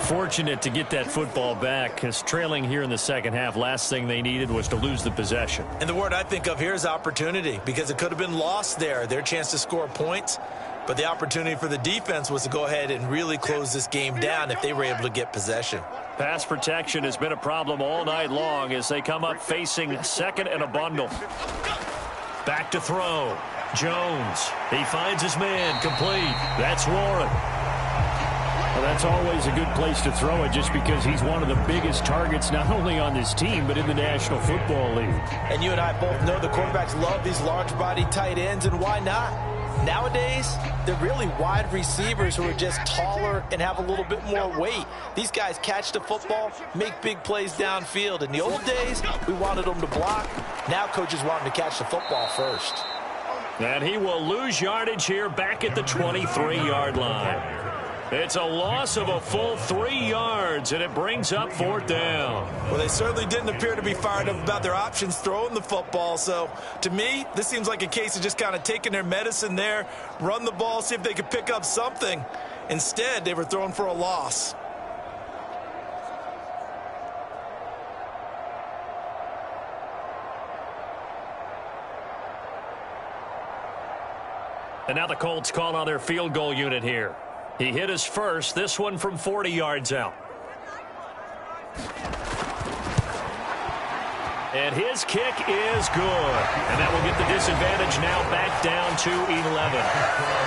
A: Fortunate to get that football back, because trailing here in the second half, last thing they needed was to lose the possession.
C: And the word I think of here is opportunity, because it could have been lost there. Their chance to score points, but the opportunity for the defense was to go ahead and really close this game down if they were able to get possession.
A: Pass protection has been a problem all night long as they come up facing 2nd and a bundle. Back to throw. Jones. He finds his man. Complete. That's Warren. Well, that's always a good place to throw it, just because he's one of the biggest targets not only on this team but in the National Football League.
B: And you and I both know the quarterbacks love these large-body tight ends, and why not? Nowadays, they're really wide receivers who are just taller and have a little bit more weight. These guys catch the football, make big plays downfield. In the old days, we wanted them to block. Now coaches want them to catch the football first.
A: And he will lose yardage here back at the 23-yard line. It's a loss of a full 3 yards, and it brings up 4th down.
C: Well, they certainly didn't appear to be fired up about their options throwing the football. So, to me, this seems like a case of just kind of taking their medicine there, run the ball, see if they could pick up something. Instead, they were throwing for a loss.
A: And now the Colts call on their field goal unit here. He hit his first, this one from 40 yards out. And his kick is good. And that will get the disadvantage now back down to 11.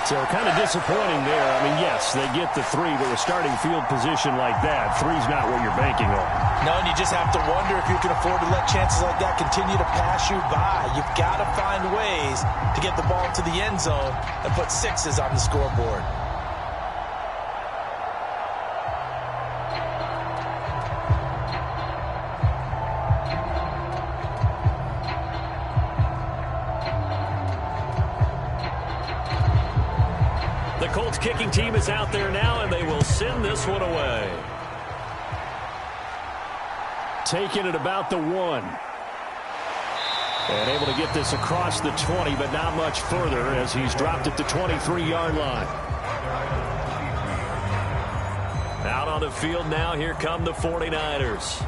A: So kind of disappointing there. I mean, yes, they get the 3, but with starting field position like that, 3's not what you're banking on.
B: No, and you just have to wonder if you can afford to let chances like that continue to pass you by. You've got to find ways to get the ball to the end zone and put 6s on the scoreboard.
A: The Colts kicking team is out there now, and they will send this one away. Taking it about the 1. And able to get this across the 20, but not much further as he's dropped at the 23-yard line. Out on the field now, here come the 49ers.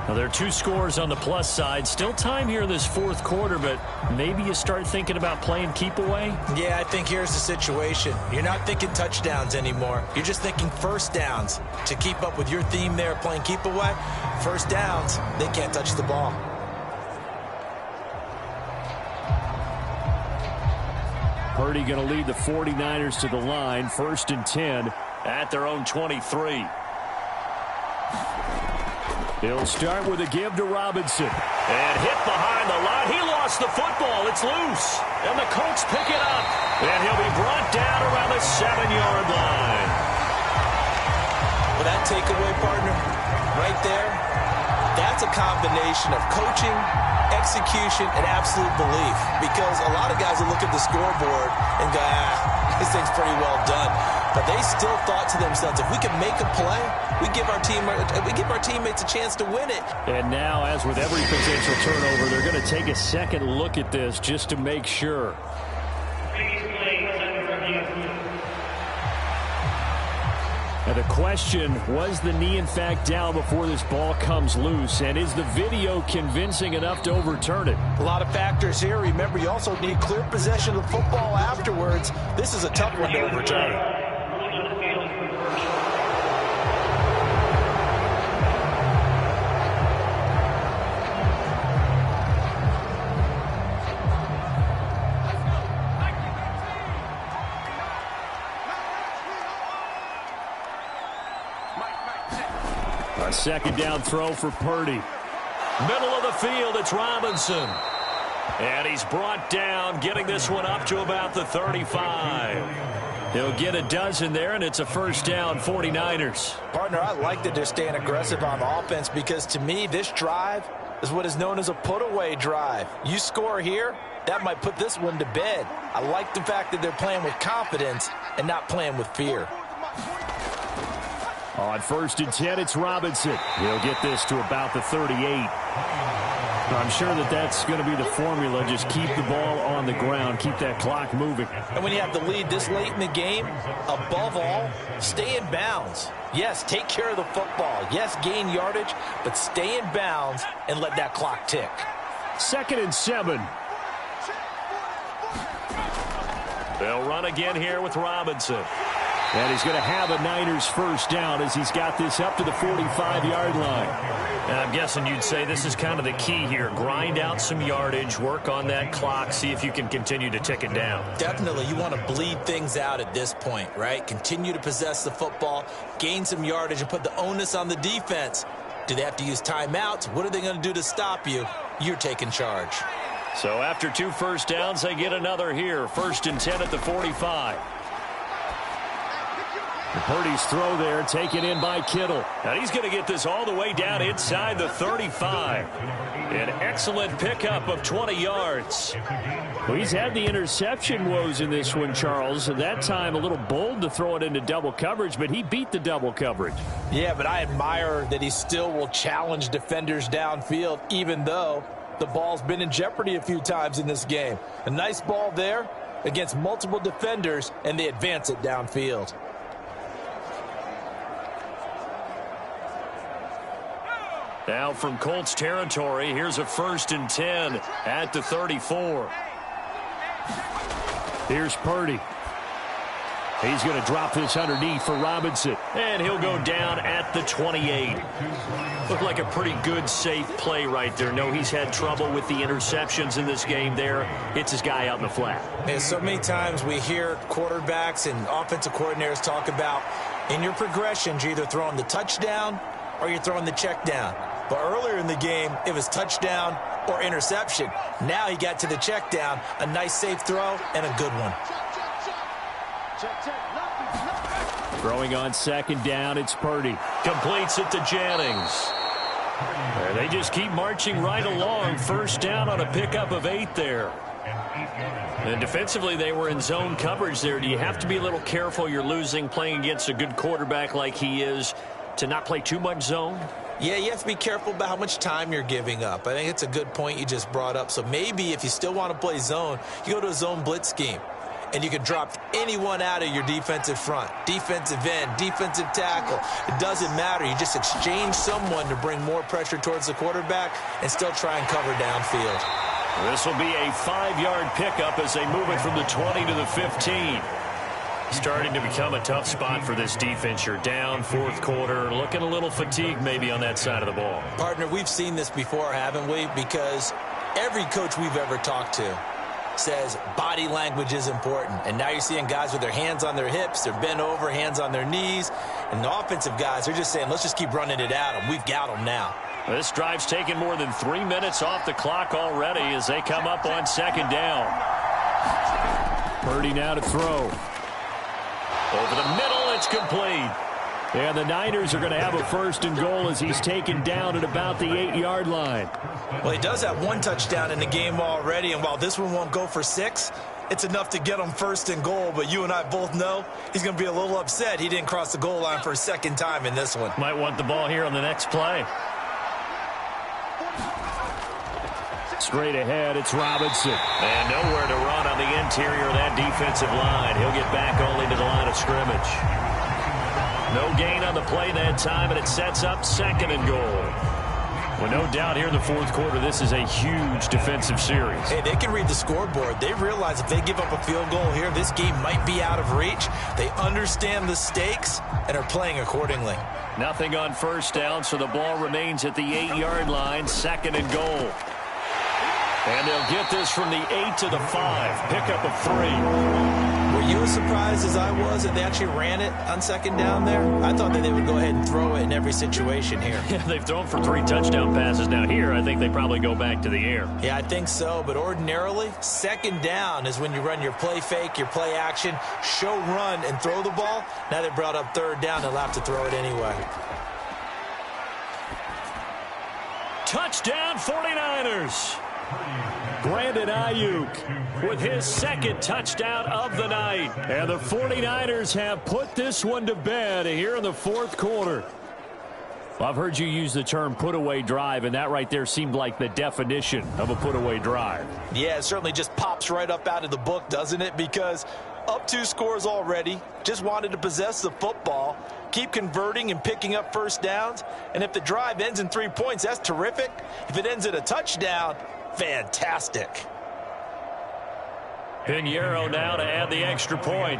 A: Now, there are 2 scores on the plus side. Still time here in this 4th quarter, but maybe you start thinking about playing keep away?
C: Yeah, I think here's the situation. You're not thinking touchdowns anymore. You're just thinking first downs. To keep up with your theme there, playing keep away, first downs, they can't touch the ball.
A: Purdy going to lead the 49ers to the line, 1st and 10 at their own 23. He'll start with a give to Robinson. And hit behind the line. He lost the football. It's loose. And the Colts pick it up. And he'll be brought down around the 7-yard line.
C: Well, that takeaway, partner, right there, that's a combination of coaching, execution, and absolute belief. Because a lot of guys will look at the scoreboard and go, this thing's pretty well done. But they still thought to themselves, if we can make a play, we give our teammates a chance to win it.
A: And now, as with every potential turnover, they're going to take a second look at this just to make sure. And the question, was the knee in fact down before this ball comes loose? And is the video convincing enough to overturn it?
B: A lot of factors here. Remember, you also need clear possession of the football afterwards. This is a tough one to overturn.
A: second down throw for Purdy. Middle of the field, it's Robinson. And he's brought down, getting this one up to about the 35. He'll get a dozen there, and it's a first down, 49ers.
B: Partner, I like that they're staying aggressive on offense because, to me, this drive is what is known as a put-away drive. You score here, that might put this one to bed. I like the fact that they're playing with confidence and not playing with fear.
A: On 1st and 10, it's Robinson. He'll get this to about the 38. I'm sure that's going to be the formula. Just keep the ball on the ground. Keep that clock moving.
B: And when you have the lead this late in the game, above all, stay in bounds. Yes, take care of the football. Yes, gain yardage, but stay in bounds and let that clock tick.
A: 2nd and 7. They'll run again here with Robinson. And he's going to have a Niners first down as he's got this up to the 45-yard line.
F: And I'm guessing you'd say this is kind of the key here. Grind out some yardage, work on that clock, see if you can continue to tick it down.
C: Definitely, you want to bleed things out at this point, right? Continue to possess the football, gain some yardage, and put the onus on the defense. Do they have to use timeouts? What are they going to do to stop you? You're taking charge.
A: So after 2 first downs, they get another here. 1st and 10 at the 45. Purdy's throw there, taken in by Kittle. And he's going to get this all the way down inside the 35. An excellent pickup of 20 yards. Well, he's had the interception woes in this one, Charles. And that time a little bold to throw it into double coverage, but he beat the double coverage.
B: Yeah, but I admire that he still will challenge defenders downfield, even though the ball's been in jeopardy a few times in this game. A nice ball there against multiple defenders, and they advance it downfield.
A: Now from Colts territory, here's a 1st and 10 at the 34. Here's Purdy. He's going to drop this underneath for Robinson. And he'll go down at the 28. Looked like a pretty good, safe play right there. No, he's had trouble with the interceptions in this game there. Hits his guy out in the flat.
C: And so many times we hear quarterbacks and offensive coordinators talk about in your progressions, you're either throwing the touchdown or you're throwing the check down. But earlier in the game, it was touchdown or interception. Now he got to the check down, a nice safe throw, and a good one.
A: Throwing on 2nd down, it's Purdy. Completes it to Jennings. They just keep marching right along. 1st down on a pickup of 8 there. And defensively, they were in zone coverage there. Do you have to be a little careful? You're losing, playing against a good quarterback like he is, to not play too much zone?
C: Yeah, you have to be careful about how much time you're giving up. I think it's a good point you just brought up. So maybe if you still want to play zone, you go to a zone blitz scheme. And you can drop anyone out of your defensive front. Defensive end, defensive tackle. It doesn't matter. You just exchange someone to bring more pressure towards the quarterback and still try and cover downfield.
A: This will be a 5-yard pickup as they move it from the 20 to the 15. Starting to become a tough spot for this defense. You're down 4th quarter, looking a little fatigued maybe on that side of the ball.
C: Partner, we've seen this before, haven't we? Because every coach we've ever talked to says body language is important. And now you're seeing guys with their hands on their hips, they're bent over, hands on their knees. And the offensive guys, they're just saying, let's just keep running it at them. We've got them now.
A: This drive's taken more than 3 minutes off the clock already as they come up on 2nd down. Purdy now to throw. Over the middle, it's complete. And the Niners are going to have a 1st and goal as he's taken down at about the 8-yard line.
B: Well, he does have 1 touchdown in the game already, and while this one won't go for 6, it's enough to get him 1st and goal. But you and I both know he's going to be a little upset he didn't cross the goal line for a 2nd time in this one.
A: Might want the ball here on the next play. Straight ahead, it's Robinson. And nowhere to run on the interior of that defensive line. He'll get back only to the line of scrimmage. No gain on the play that time, and it sets up 2nd and goal. Well, no doubt here in the 4th quarter, this is a huge defensive series.
B: Hey, they can read the scoreboard. They realize if they give up a field goal here, this game might be out of reach. They understand the stakes and are playing accordingly.
A: Nothing on 1st down, so the ball remains at the 8-yard line, 2nd and goal. And they'll get this from the 8 to the 5. Pickup of 3.
C: Were you as surprised as I was that they actually ran it on second down there? I thought that they would go ahead and throw it in every situation here.
F: Yeah, they've thrown for 3 touchdown passes. Now here, I think they probably go back to the air.
C: Yeah, I think so. But ordinarily, second down is when you run your play fake, your play action, show run, and throw the ball. Now they brought up third down. They'll have to throw it anyway.
F: Touchdown 49ers. Brandon Ayuk with his second touchdown of the night. And the 49ers have put this one to bed here in the fourth quarter. Well, I've heard you use the term put-away drive, and that right there seemed like the definition of a put-away drive.
B: Yeah, it certainly just pops right up out of the book, doesn't it? Because up 2 scores already, just wanted to possess the football, keep converting and picking up first downs. And if the drive ends in 3 points, that's terrific. If it ends in a touchdown, fantastic.
F: Pinheiro now to add the extra point.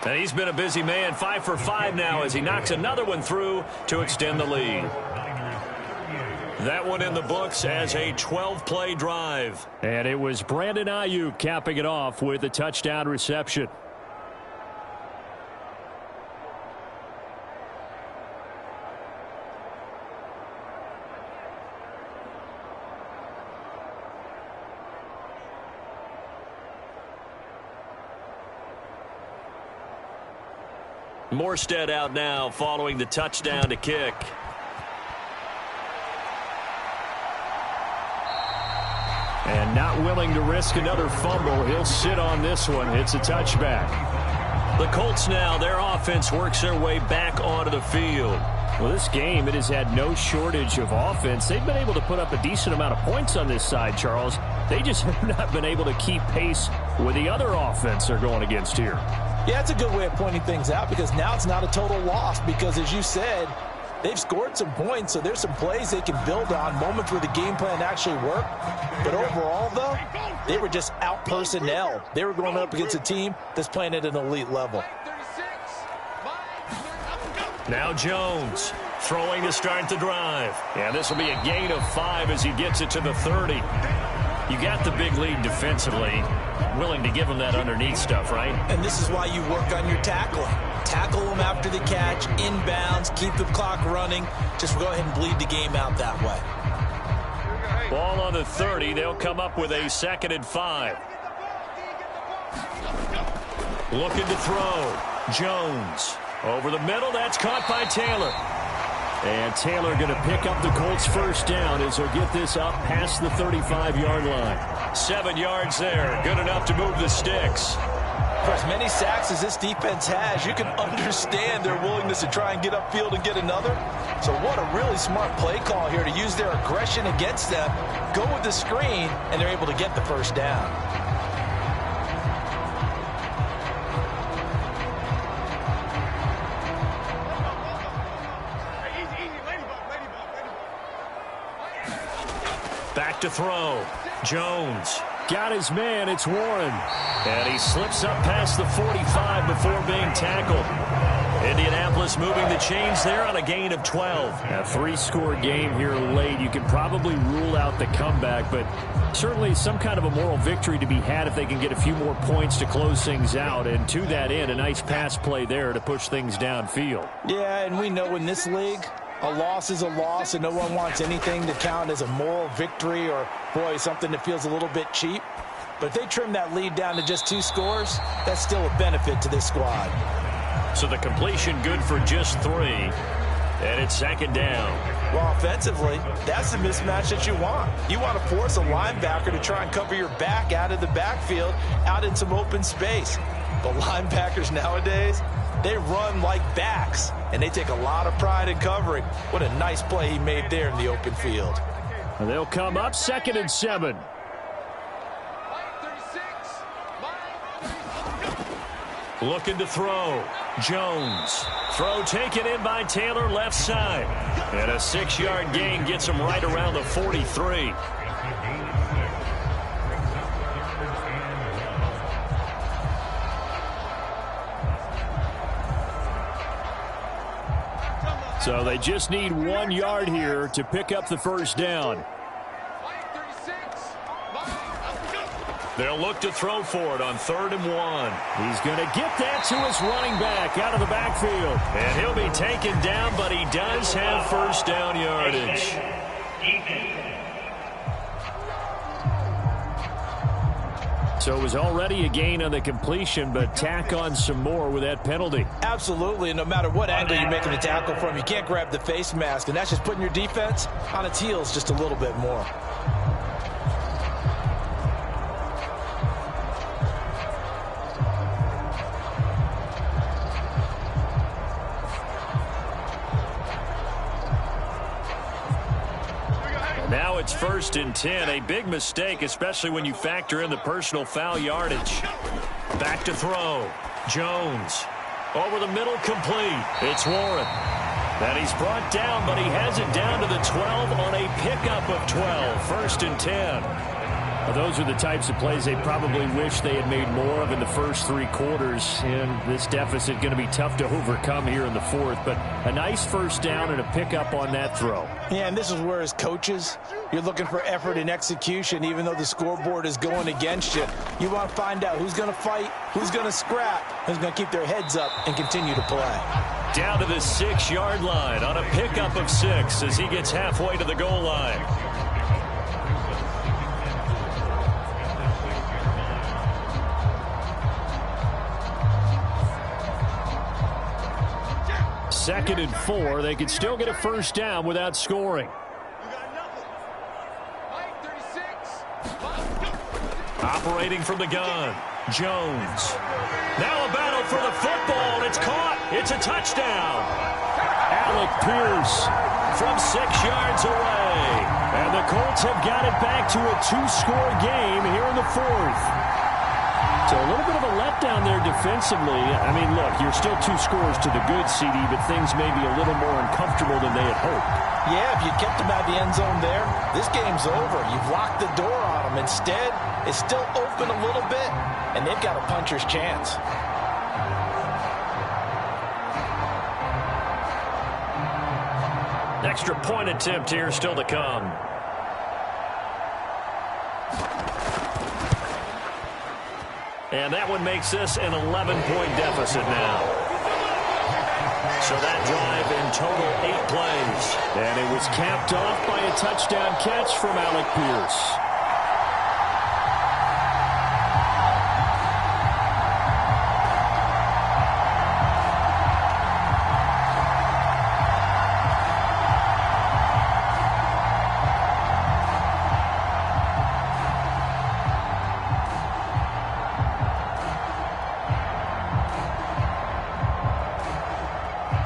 F: And he's been a busy man, 5 for 5 now as he knocks another one through to extend the lead. That one in the books as a 12-play drive. And it was Brandon Ayuk capping it off with a touchdown reception. Morstead out now following the touchdown to kick. And not willing to risk another fumble. He'll sit on this one. It's a touchback. The Colts now, their offense works their way back onto the field. Well, this game, it has had no shortage of offense. They've been able to put up a decent amount of points on this side, Charles. They just have not been able to keep pace with the other offense they're going against here.
B: Yeah, that's a good way of pointing things out because now it's not a total loss because, as you said, they've scored some points, so there's some plays they can build on, moments where the game plan actually worked. But overall, though, they were just out-personnel. They were going up against a team that's playing at an elite level.
F: Now Jones throwing to start the drive. Yeah, this will be a gain of 5 as he gets it to the 30. You got the big lead defensively. Willing to give him that underneath stuff, right?
C: And this is why you work on your tackling. Tackle them after the catch, inbounds, keep the clock running. Just go ahead and bleed the game out that way.
F: Ball on the 30. They'll come up with a 2nd and 5. Looking to throw. Jones. Over the middle. That's caught by Taylor. And Taylor going to pick up the Colts' first down as he'll get this up past the 35-yard line. 7 yards there. Good enough to move the sticks.
B: For as many sacks as this defense has, you can understand their willingness to try and get upfield and get another. So what a really smart play call here to use their aggression against them, go with the screen, and they're able to get the first down.
F: Back to throw. Jones got his man. It's Warren. And he slips up past the 45 before being tackled. Indianapolis moving the chains there on a gain of 12. A 3-score game here late. You can probably rule out the comeback, but certainly some kind of a moral victory to be had if they can get a few more points to close things out. And to that end, a nice pass play there to push things downfield.
B: Yeah, and we know in this league, a loss is a loss, and no one wants anything to count as a moral victory or, boy, something that feels a little bit cheap. But if they trim that lead down to just 2 scores, that's still a benefit to this squad.
F: So the completion good for just 3. And it's 2nd down.
B: Well, offensively, that's the mismatch that you want. You want to force a linebacker to try and cover your back out of the backfield, out in some open space. But linebackers nowadays, they run like backs, and they take a lot of pride in covering. What a nice play he made there in the open field.
F: And they'll come up 2nd and 7. Looking to throw. Jones. Throw taken in by Taylor left side. And a 6-yard gain gets him right around the 43.
A: So they just need 1 yard here to pick up the first down.
F: They'll look to throw for it on 3rd and 1.
A: He's going to get that to his running back out of the backfield.
F: And he'll be taken down, but he does have first down yardage.
A: So it was already a gain on the completion, but tack on some more with that penalty.
B: Absolutely. No matter what angle you're making the tackle from, you can't grab the face mask, and that's just putting your defense on its heels just a little bit more.
F: Now it's 1st and 10. A big mistake, especially when you factor in the personal foul yardage. Back to throw. Jones. Over the middle, complete. It's Warren. And he's brought down, but he has it down to the 12 on a pickup of 12. 1st and 10.
A: Well, those are the types of plays they probably wish they had made more of in the first 3 quarters. And this deficit going to be tough to overcome here in the 4th. But a nice first down and a pickup on that throw.
B: Yeah, and this is where as coaches, you're looking for effort and execution. Even though the scoreboard is going against you, you want to find out who's going to fight, who's going to scrap, who's going to keep their heads up and continue to play.
F: Down to the 6-yard line on a pickup of 6 as he gets halfway to the goal line.
A: Second and 4. They could still get a first down without scoring.
F: Operating from the gun. Jones. Now a battle for the football. It's caught. It's a touchdown.
A: Alec Pierce
F: from 6 yards away.
A: And the Colts have got it back to a 2-score game here in the 4th. So a little bit of a letdown there defensively. I mean, look, you're still 2 scores to the good, CD, but things may be a little more uncomfortable than they had hoped.
B: Yeah, if you kept them out of the end zone there, this game's over. You've locked the door on them. Instead, it's still open a little bit, and they've got a puncher's chance.
F: Extra point attempt here still to come. And that one makes this an 11-point deficit now. So that drive in total 8 plays.
A: And it was capped off by a touchdown catch from Alec Pierce.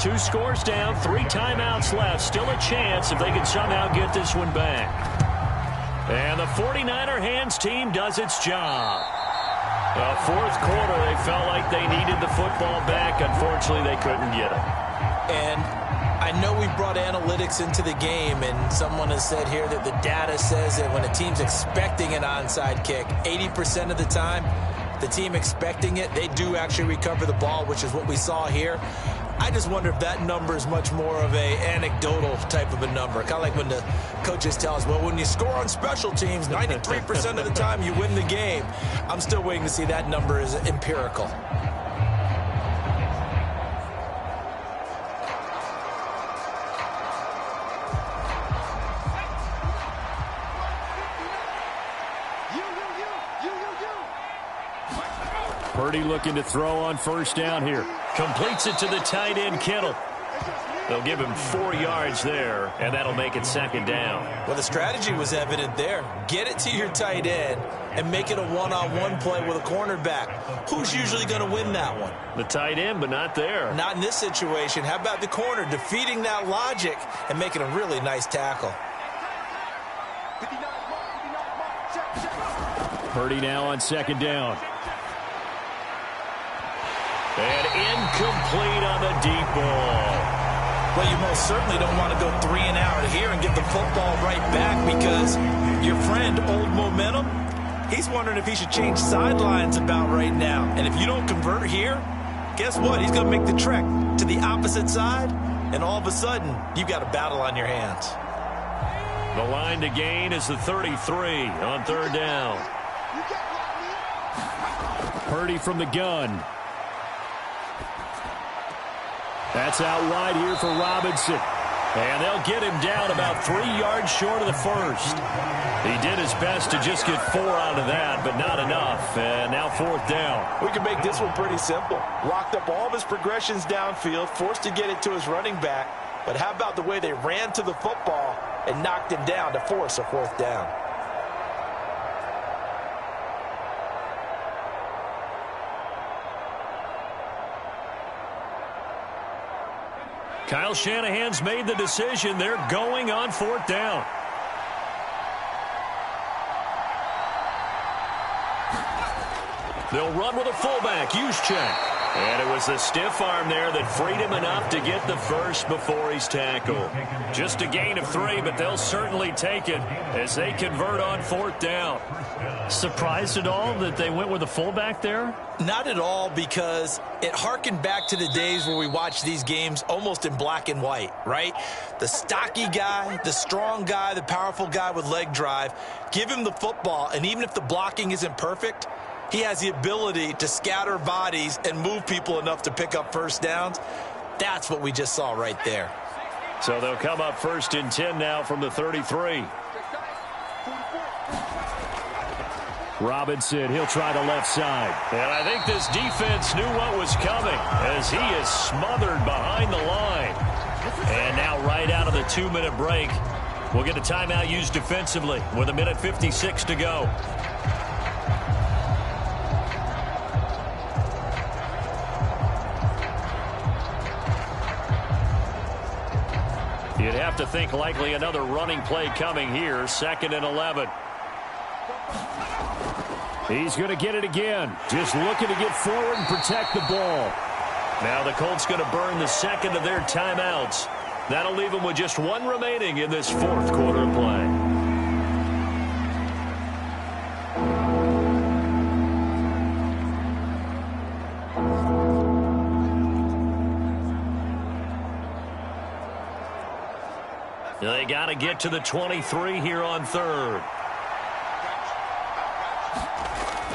F: Two scores down, 3 timeouts left. Still a chance if they can somehow get this one back. And the 49er hands team does its job. The 4th quarter, they felt like they needed the football back. Unfortunately, they couldn't get it.
C: And I know we brought analytics into the game, and someone has said here that the data says that when a team's expecting an onside kick, 80% of the time, the team expecting it, they do actually recover the ball, which is what we saw here. I just wonder if that number is much more of a anecdotal type of a number. Kind of like when the coaches tell us, well, when you score on special teams, 93% of the time you win the game. I'm still waiting to see that number is empirical.
A: Purdy looking to throw on first down here.
F: Completes it to the tight end, Kittle. They'll give him 4 yards there, and that'll make it 2nd down.
C: Well, the strategy was evident there. Get it to your tight end and make it a one-on-one play with a cornerback. Who's usually going to win that one?
F: The tight end, but not there.
C: Not in this situation. How about the corner defeating that logic and making a really nice tackle?
A: Purdy now on 2nd down.
F: And incomplete on the deep ball.
C: Well, you most certainly don't want to go 3 and out here and get the football right back, because your friend, Old Momentum, he's wondering if he should change sidelines about right now. And if you don't convert here, guess what? He's going to make the trek to the opposite side and all of a sudden, you've got a battle on your hands.
F: The line to gain is the 33 on third down.
A: Purdy from the gun. That's out wide here for Robinson.
F: And they'll get him down about 3 yards short of the first. He did his best to just get 4 out of that, but not enough. And now fourth down.
B: We can make this one pretty simple. Locked up all of his progressions downfield, forced to get it to his running back. But how about the way they ran to the football and knocked him down to force a fourth down?
F: Kyle Shanahan's made the decision. They're going on fourth down. They'll run with a fullback. Juszczyk. And it was the stiff arm there that freed him enough to get the first before he's tackled. Just a gain of 3, but they'll certainly take it as they convert on fourth down.
A: Surprised at all that they went with a fullback there?
C: Not at all, because it harkened back to the days where we watched these games almost in black and white, right? The stocky guy, the strong guy, the powerful guy with leg drive. Give him the football, and even if the blocking isn't perfect, he has the ability to scatter bodies and move people enough to pick up first downs. That's what we just saw right there.
F: So they'll come up first and 10 now from the 33.
A: Robinson, he'll try the left side.
F: And I think this defense knew what was coming as he is smothered behind the line. And now right out of the 2-minute break, we'll get a timeout used defensively with 1:56 to go. You'd have to think likely another running play coming here, 2nd and 11.
A: He's going to get it again. Just looking to get forward and protect the ball.
F: Now the Colts going to burn the second of their timeouts. That'll leave them with just 1 remaining in this fourth quarter of play. They got to get to the 23 here on third.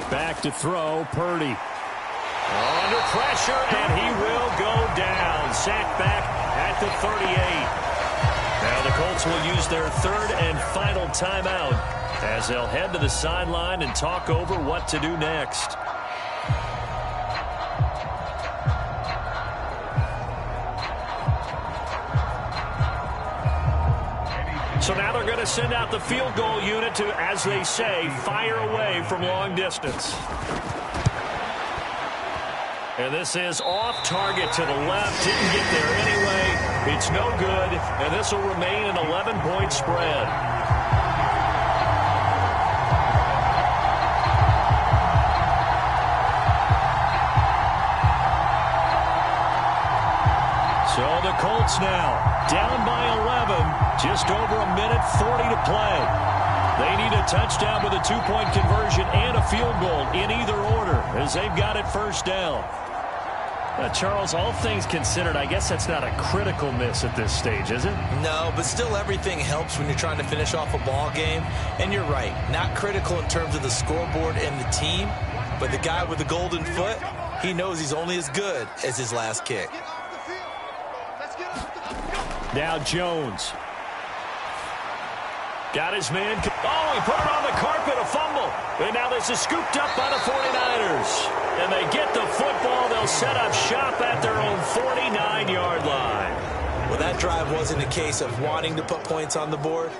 A: Back to throw, Purdy.
F: Under pressure, and he will go down. Sacked back at the 38. Now the Colts will use their 3rd and final timeout as they'll head to the sideline and talk over what to do next. So now they're going to send out the field goal unit to, as they say, fire away from long distance. And this is off target to the left. Didn't get there anyway. It's no good, and this will remain an 11-point spread. So the Colts now down by 11, just over 1:40 to play. They need a touchdown with a 2-point conversion and a field goal in either order as they've got it first down.
A: Charles, all things considered, I guess that's not a critical miss at this stage, is it?
C: No, but still everything helps when you're trying to finish off a ball game. And you're right, not critical in terms of the scoreboard and the team, but the guy with the golden foot, he knows he's only as good as his last kick.
A: Now Jones.
F: Got his man. Oh, he put it on the carpet, a fumble. And now this is scooped up by the 49ers. And they get the football. They'll set up shop at their own 49-yard line.
C: Well, that drive wasn't a case of wanting to put points on the board.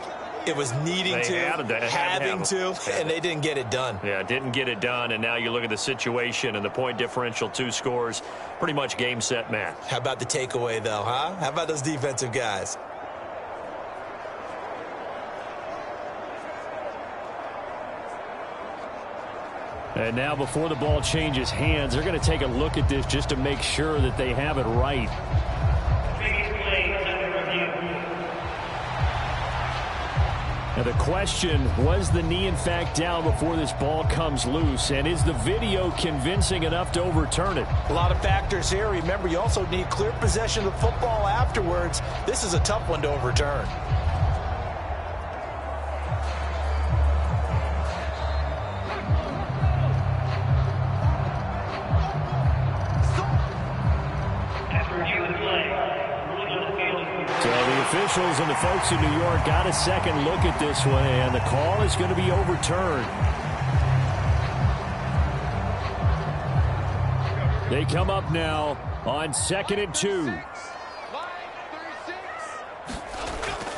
C: It was needing to, having to, and they didn't get it done.
F: Yeah, didn't get it done, and now you look at the situation and the point differential, 2 scores, pretty much game, set, match.
C: How about the takeaway, though, huh? How about those defensive guys?
A: And now before the ball changes hands, they're going to take a look at this just to make sure that they have it right.
F: And the question, was the knee in fact down before this ball comes loose? And is the video convincing enough to overturn it?
B: A lot of factors here. Remember, you also need clear possession of the football afterwards. This is a tough one to overturn.
F: Officials and the folks in New York got a second look at this one, and the call is going to be overturned. They come up now on 2nd and 2.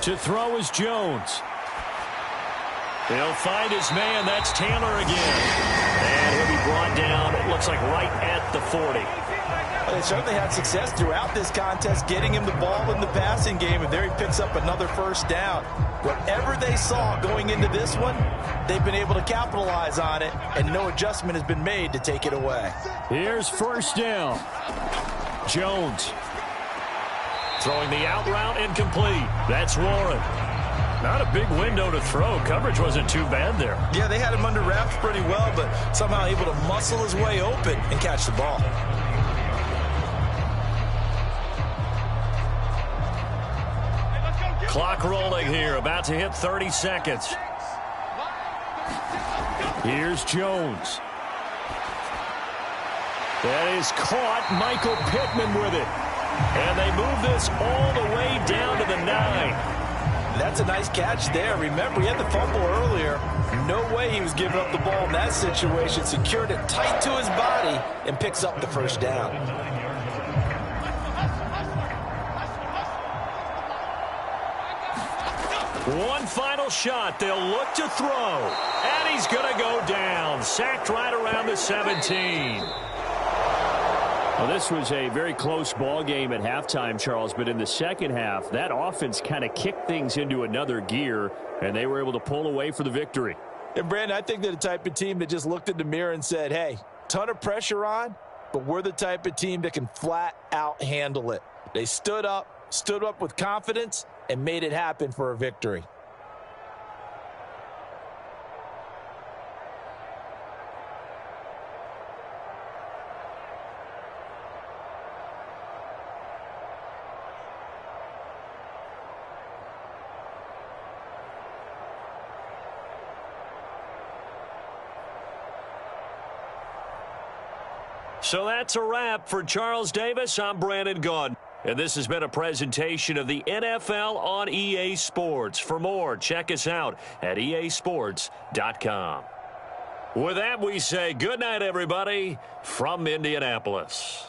F: To throw is Jones. He'll find his man. That's Taylor again. And he'll be brought down, it looks like right at the 40.
B: They certainly had success throughout this contest getting him the ball in the passing game, and there he picks up another first down. Whatever they saw going into this one, they've been able to capitalize on it, and no adjustment has been made to take it away.
F: Here's first down. Jones throwing the out route incomplete. That's Warren. Not a big window to throw. Coverage wasn't too bad there.
B: Yeah, they had him under wraps pretty well, but somehow able to muscle his way open and catch the ball.
F: Clock rolling here, about to hit 30 seconds. Here's Jones. That is caught. Michael Pittman with it. And they move this all the way down to the 9.
B: That's a nice catch there. Remember, he had the fumble earlier. No way he was giving up the ball in that situation. Secured it tight to his body and picks up the first down.
F: One final shot. They'll look to throw. And he's going to go down. Sacked right around the 17. Well, this was a very close ball game at halftime, Charles, but in the second half, that offense kind of kicked things into another gear, and they were able to pull away for the victory.
B: And, Brandon, I think they're the type of team that just looked in the mirror and said, hey, ton of pressure on, but we're the type of team that can flat out handle it. They stood up with confidence, and made it happen for a victory.
F: So that's a wrap for Charles Davis. I'm Brandon Gaudin. And this has been a presentation of the NFL on EA Sports. For more, check us out at easports.com. With that, we say good night, everybody, from Indianapolis.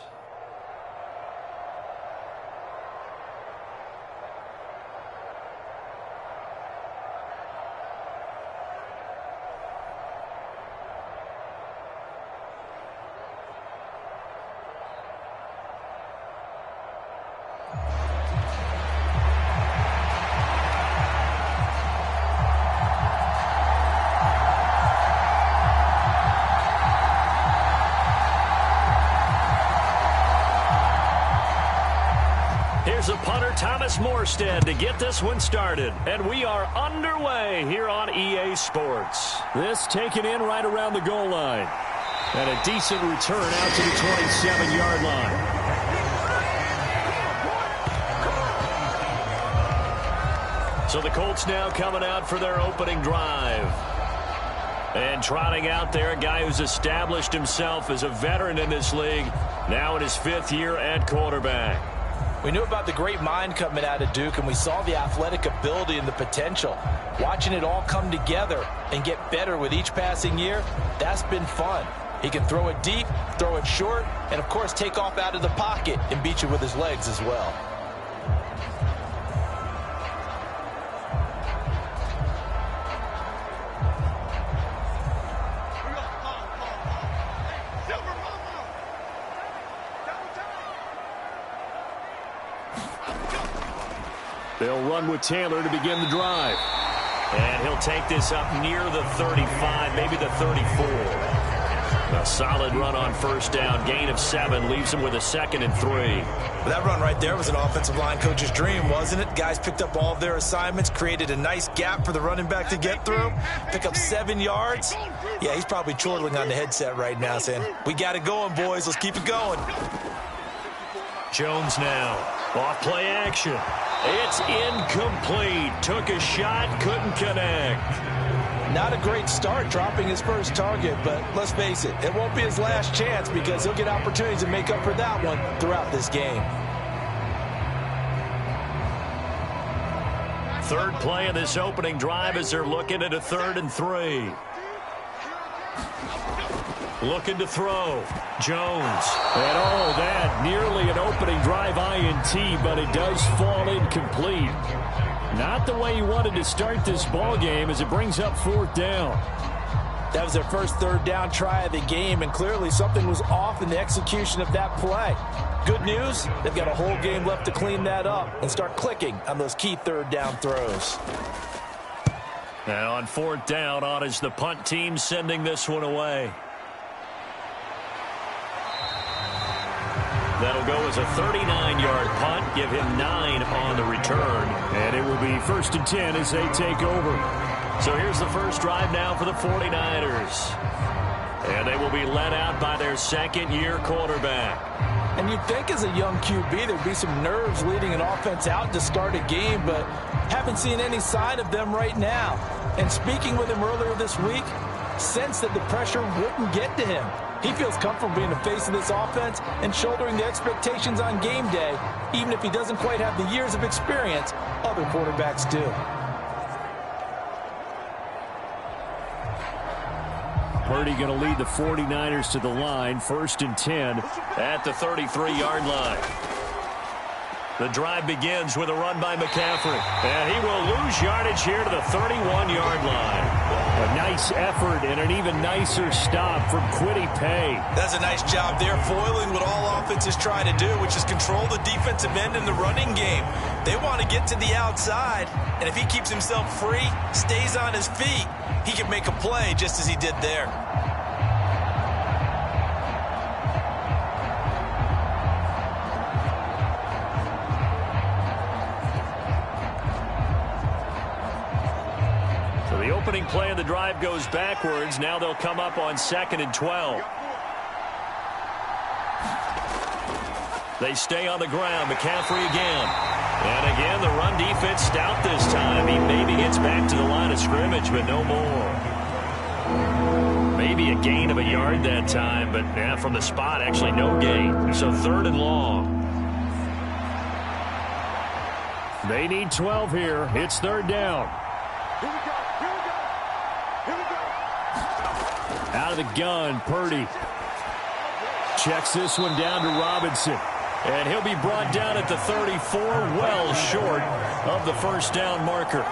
F: Here's a punter, Thomas Morstead, to get this one started. And we are underway here on EA Sports. This taken in right around the goal line. And a decent return out to the 27-yard line. So the Colts now coming out for their opening drive. And trotting out there, a guy who's established himself as a veteran in this league, now in his 5th year at quarterback.
B: We knew about the great mind coming out of Duke, and we saw the athletic ability and the potential. Watching it all come together and get better with each passing year, that's been fun. He can throw it deep, throw it short, and, of course, take off out of the pocket and beat you with his legs as well.
F: They'll run with Taylor to begin the drive. And he'll take this up near the 35, maybe the 34. A solid run on first down. Gain of 7 leaves him with a 2nd and 3.
C: Well, that run right there was an offensive line coach's dream, wasn't it? Guys picked up all of their assignments, created a nice gap for the running back to get through, pick up 7 yards. Yeah, he's probably chortling on the headset right now saying, we got it going, boys. Let's keep it going.
F: Jones now. Off play action. It's incomplete. Took a shot, couldn't connect.
B: Not a great start dropping his first target, but let's face it, it won't be his last chance because he'll get opportunities to make up for that one throughout this game.
F: Third play of this opening drive as they're looking at a 3rd and 3. Looking to throw. Jones.
A: And all that, nearly an opening drive INT, but it does fall incomplete. Not the way he wanted to start this ball game as it brings up 4th down.
B: That was their first 3rd down try of the game, and clearly something was off in the execution of that play. Good news, they've got a whole game left to clean that up and start clicking on those key 3rd down throws.
F: And on 4th down, on is the punt team sending this one away. That'll go as a 39-yard punt, give him 9 on the return.
A: And it will be 1st and 10 as they take over.
F: So here's the first drive now for the 49ers. And they will be led out by their 2nd-year quarterback.
B: And you'd think as a young QB there'd be some nerves leading an offense out to start a game, but haven't seen any sign of them right now. And speaking with him earlier this week, sensed that the pressure wouldn't get to him. He feels comfortable being the face of this offense and shouldering the expectations on game day, even if he doesn't quite have the years of experience other quarterbacks do.
A: Purdy going to lead the 49ers to the line, 1st and 10.
F: At the 33-yard line. The drive begins with a run by McCaffrey. And he will lose yardage here to the 31-yard line.
A: A nice effort and an even nicer stop from Kwity Paye.
C: That's a nice job there, foiling what all offenses try to do, which is control the defensive end in the running game. They want to get to the outside, and if he keeps himself free, stays on his feet, he can make a play just as he did there.
F: The opening play of the drive goes backwards. Now they'll come up on 2nd and 12. They stay on the ground. McCaffrey again. And again, the run defense stout this time. He maybe gets back to the line of scrimmage, but no more. Maybe a gain of a yard that time, but yeah, from the spot, actually no gain. So 3rd and long.
A: They need 12 here. It's 3rd down. Out of the gun, Purdy. Checks this one down to Robinson.
F: And he'll be brought down at the 34, well short of the first down marker.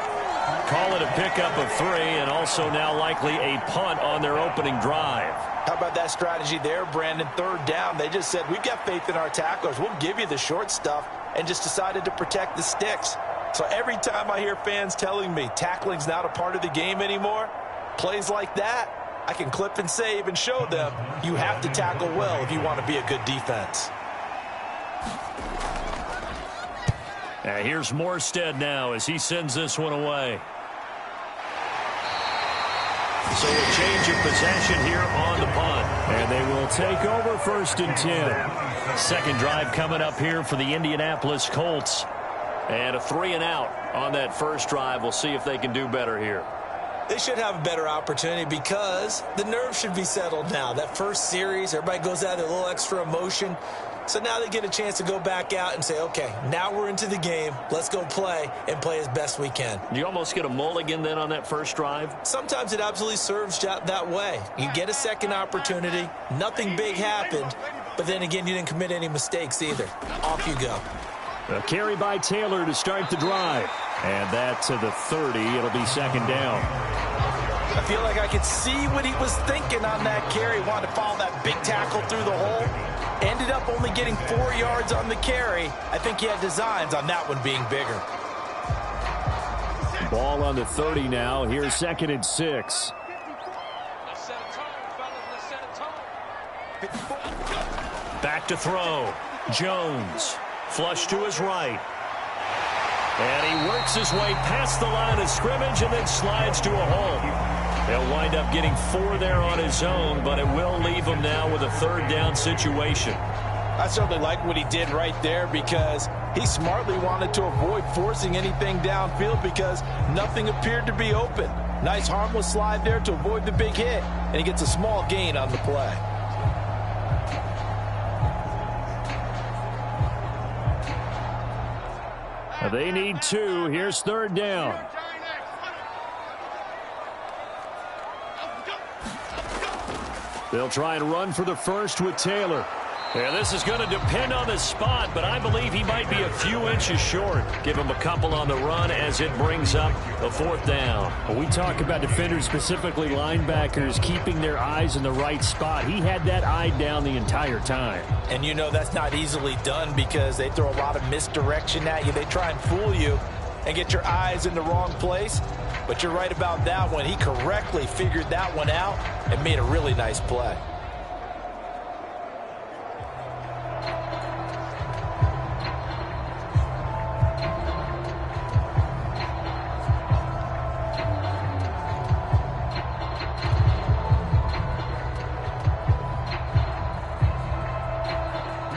F: Call it a pickup of 3, and also now likely a punt on their opening drive.
B: How about that strategy there, Brandon? 3rd down, they just said, we've got faith in our tacklers. We'll give you the short stuff, and just decided to protect the sticks. So every time I hear fans telling me tackling's not a part of the game anymore, plays like that, I can clip and save and show them you have to tackle well if you want to be a good defense.
F: Here's Morstead now as he sends this one away. So a change of possession here on the punt.
A: And they will take over 1st and 10.
F: Second drive coming up here for the Indianapolis Colts. And a 3 and out on that first drive. We'll see if they can do better here.
C: They should have a better opportunity because the nerves should be settled now. That first series, everybody goes out with a little extra emotion. So now they get a chance to go back out and say, okay, now we're into the game. Let's go play and play as best we can.
F: Do you almost get a mulligan then on that first drive?
C: Sometimes it absolutely serves that way. You get a second opportunity. Nothing big happened. But then again, you didn't commit any mistakes either. Off you go.
A: A carry by Taylor to start the drive. And that to the 30. It'll be 2nd down.
B: I feel like I could see what he was thinking on that carry. Wanted to follow that big tackle through the hole. Ended up only getting 4 yards on the carry. I think he had designs on that one being bigger.
A: Ball on the 30 now. Here's 2nd and 6.
F: Back to throw. Jones. Flush to his right. And he works his way past the line of scrimmage and then slides to a hole. He'll wind up getting 4 there on his own, but it will leave him now with a 3rd down situation.
B: I certainly like what he did right there because he smartly wanted to avoid forcing anything downfield because nothing appeared to be open. Nice harmless slide there to avoid the big hit, and he gets a small gain on the play.
F: They need 2. Here's 3rd down. They'll try and run for the first with Taylor. Yeah, this is going to depend on the spot, but I believe he might be a few inches short. Give him a couple on the run as it brings up the 4th down.
A: Well, we talk about defenders, specifically linebackers, keeping their eyes in the right spot. He had that eye down the entire time.
B: And you know that's not easily done because they throw a lot of misdirection at you. They try and fool you and get your eyes in the wrong place. But you're right about that one. He correctly figured that one out and made a really nice play.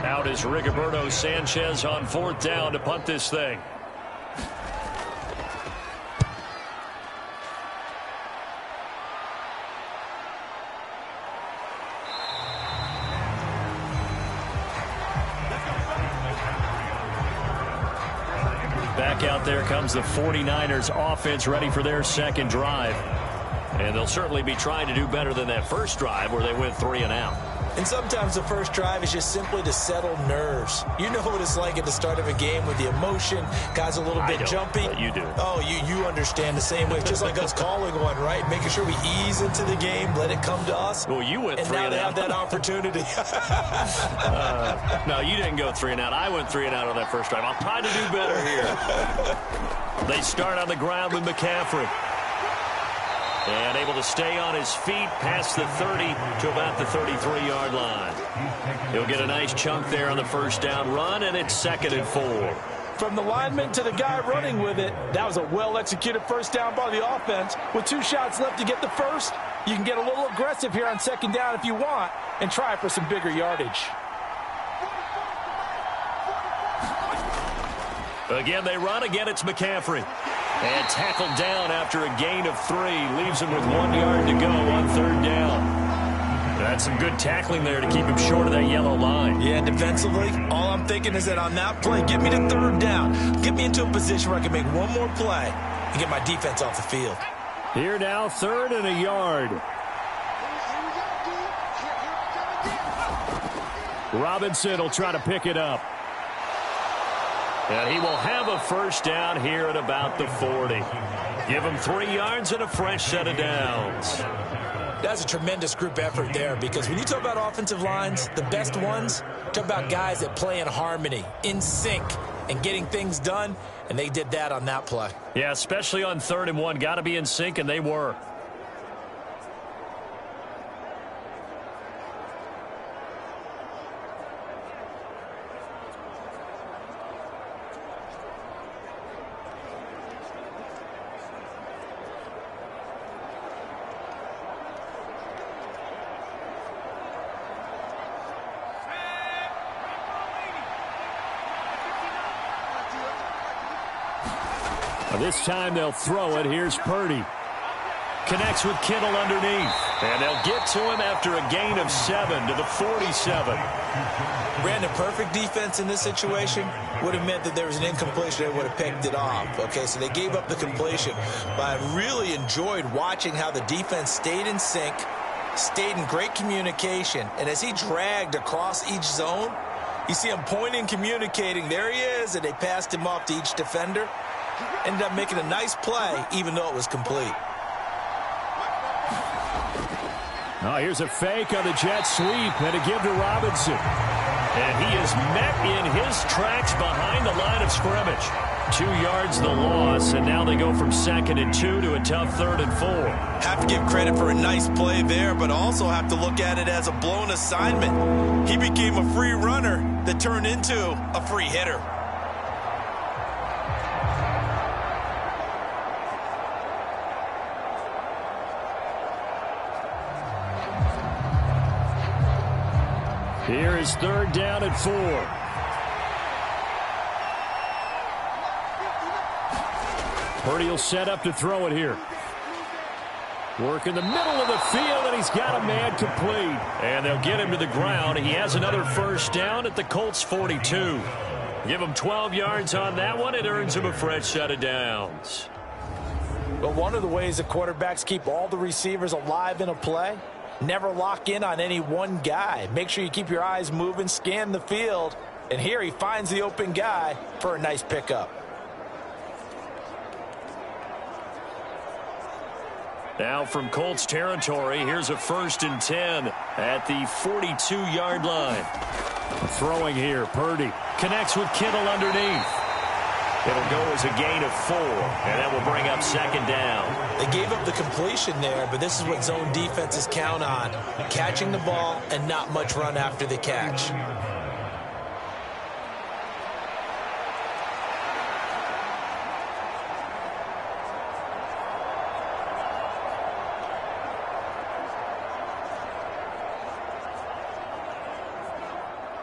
F: Out is Rigoberto Sanchez on 4th down to punt this thing. Back out there comes the 49ers offense ready for their 2nd drive. And they'll certainly be trying to do better than that first drive where they went 3 and out.
C: And sometimes the first drive is just simply to settle nerves. You know what it's like at the start of a game with the emotion, guys a little bit jumpy.
F: But you do.
C: Oh, you understand the same way. Just like us calling one, right? Making sure we ease into the game, let it come to us.
F: Well, you went 3 and out.
C: And now they have that opportunity.
F: No, you didn't go 3 and out. I went 3 and out on that first drive. I'll try to do better here. They start on the ground with McCaffrey. And able to stay on his feet past the 30 to about the 33-yard line. He'll get a nice chunk there on the first down run, and it's 2nd and 4.
B: From the lineman to the guy running with it, that was a well-executed first down by the offense. With 2 shots left to get the first, you can get a little aggressive here on 2nd down if you want and try for some bigger yardage.
F: Again, they run. Again, it's McCaffrey. And tackled down after a gain of 3. Leaves him with 1 yard to go on 3rd down. That's some good tackling there to keep him short of that yellow line.
C: Yeah, defensively, all I'm thinking is that on that play, get me to 3rd down. Get me into a position where I can make one more play and get my defense off the field.
A: Here now, 3rd and a yard. Robinson will try to pick it up.
F: And he will have a first down here at about the 40. Give him 3 yards and a fresh set of downs.
C: That's a tremendous group effort there because when you talk about offensive lines, the best ones, talk about guys that play in harmony, in sync, and getting things done, and they did that on that play.
F: Yeah, especially on 3rd and 1. Got to be in sync, and they were.
A: This time they'll throw it. Here's Purdy.
F: Connects with Kittle underneath. And they'll get to him after a gain of 7 to the 47.
C: Brandon, perfect defense in this situation would have meant that there was an incompletion. They would have picked it off. Okay, so they gave up the completion. But I really enjoyed watching how the defense stayed in sync, stayed in great communication. And as he dragged across each zone, you see him pointing, communicating. There he is, and they passed him off to each defender. Ended up making a nice play, even though it was complete.
A: Oh, here's a fake on the jet sweep and a give to Robinson.
F: And he is met in his tracks behind the line of scrimmage. 2 yards the loss, and now they go from 2nd and 2 to a tough 3rd and 4.
C: Have to give credit for a nice play there, but also have to look at it as a blown assignment. He became a free runner that turned into a free hitter.
F: Here is 3rd down and 4. Purdy will set up to throw it here. Work in the middle of the field, and he's got a man complete. And they'll get him to the ground. He has another 1st down at the Colts 42. Give him 12 yards on that one. It earns him a fresh set of downs.
B: Well, one of the ways the quarterbacks keep all the receivers alive in a play, never lock in on any one guy. Make sure you keep your eyes moving, scan the field. And here he finds the open guy for a nice pickup.
F: Now from Colts territory, here's a 1st and 10 at the 42-yard line. Throwing here, Purdy connects with Kittle underneath. It'll go as a gain of 4, and that will bring up 2nd down.
C: They gave up the completion there, but this is what zone defenses count on. Catching the ball and not much run after the catch.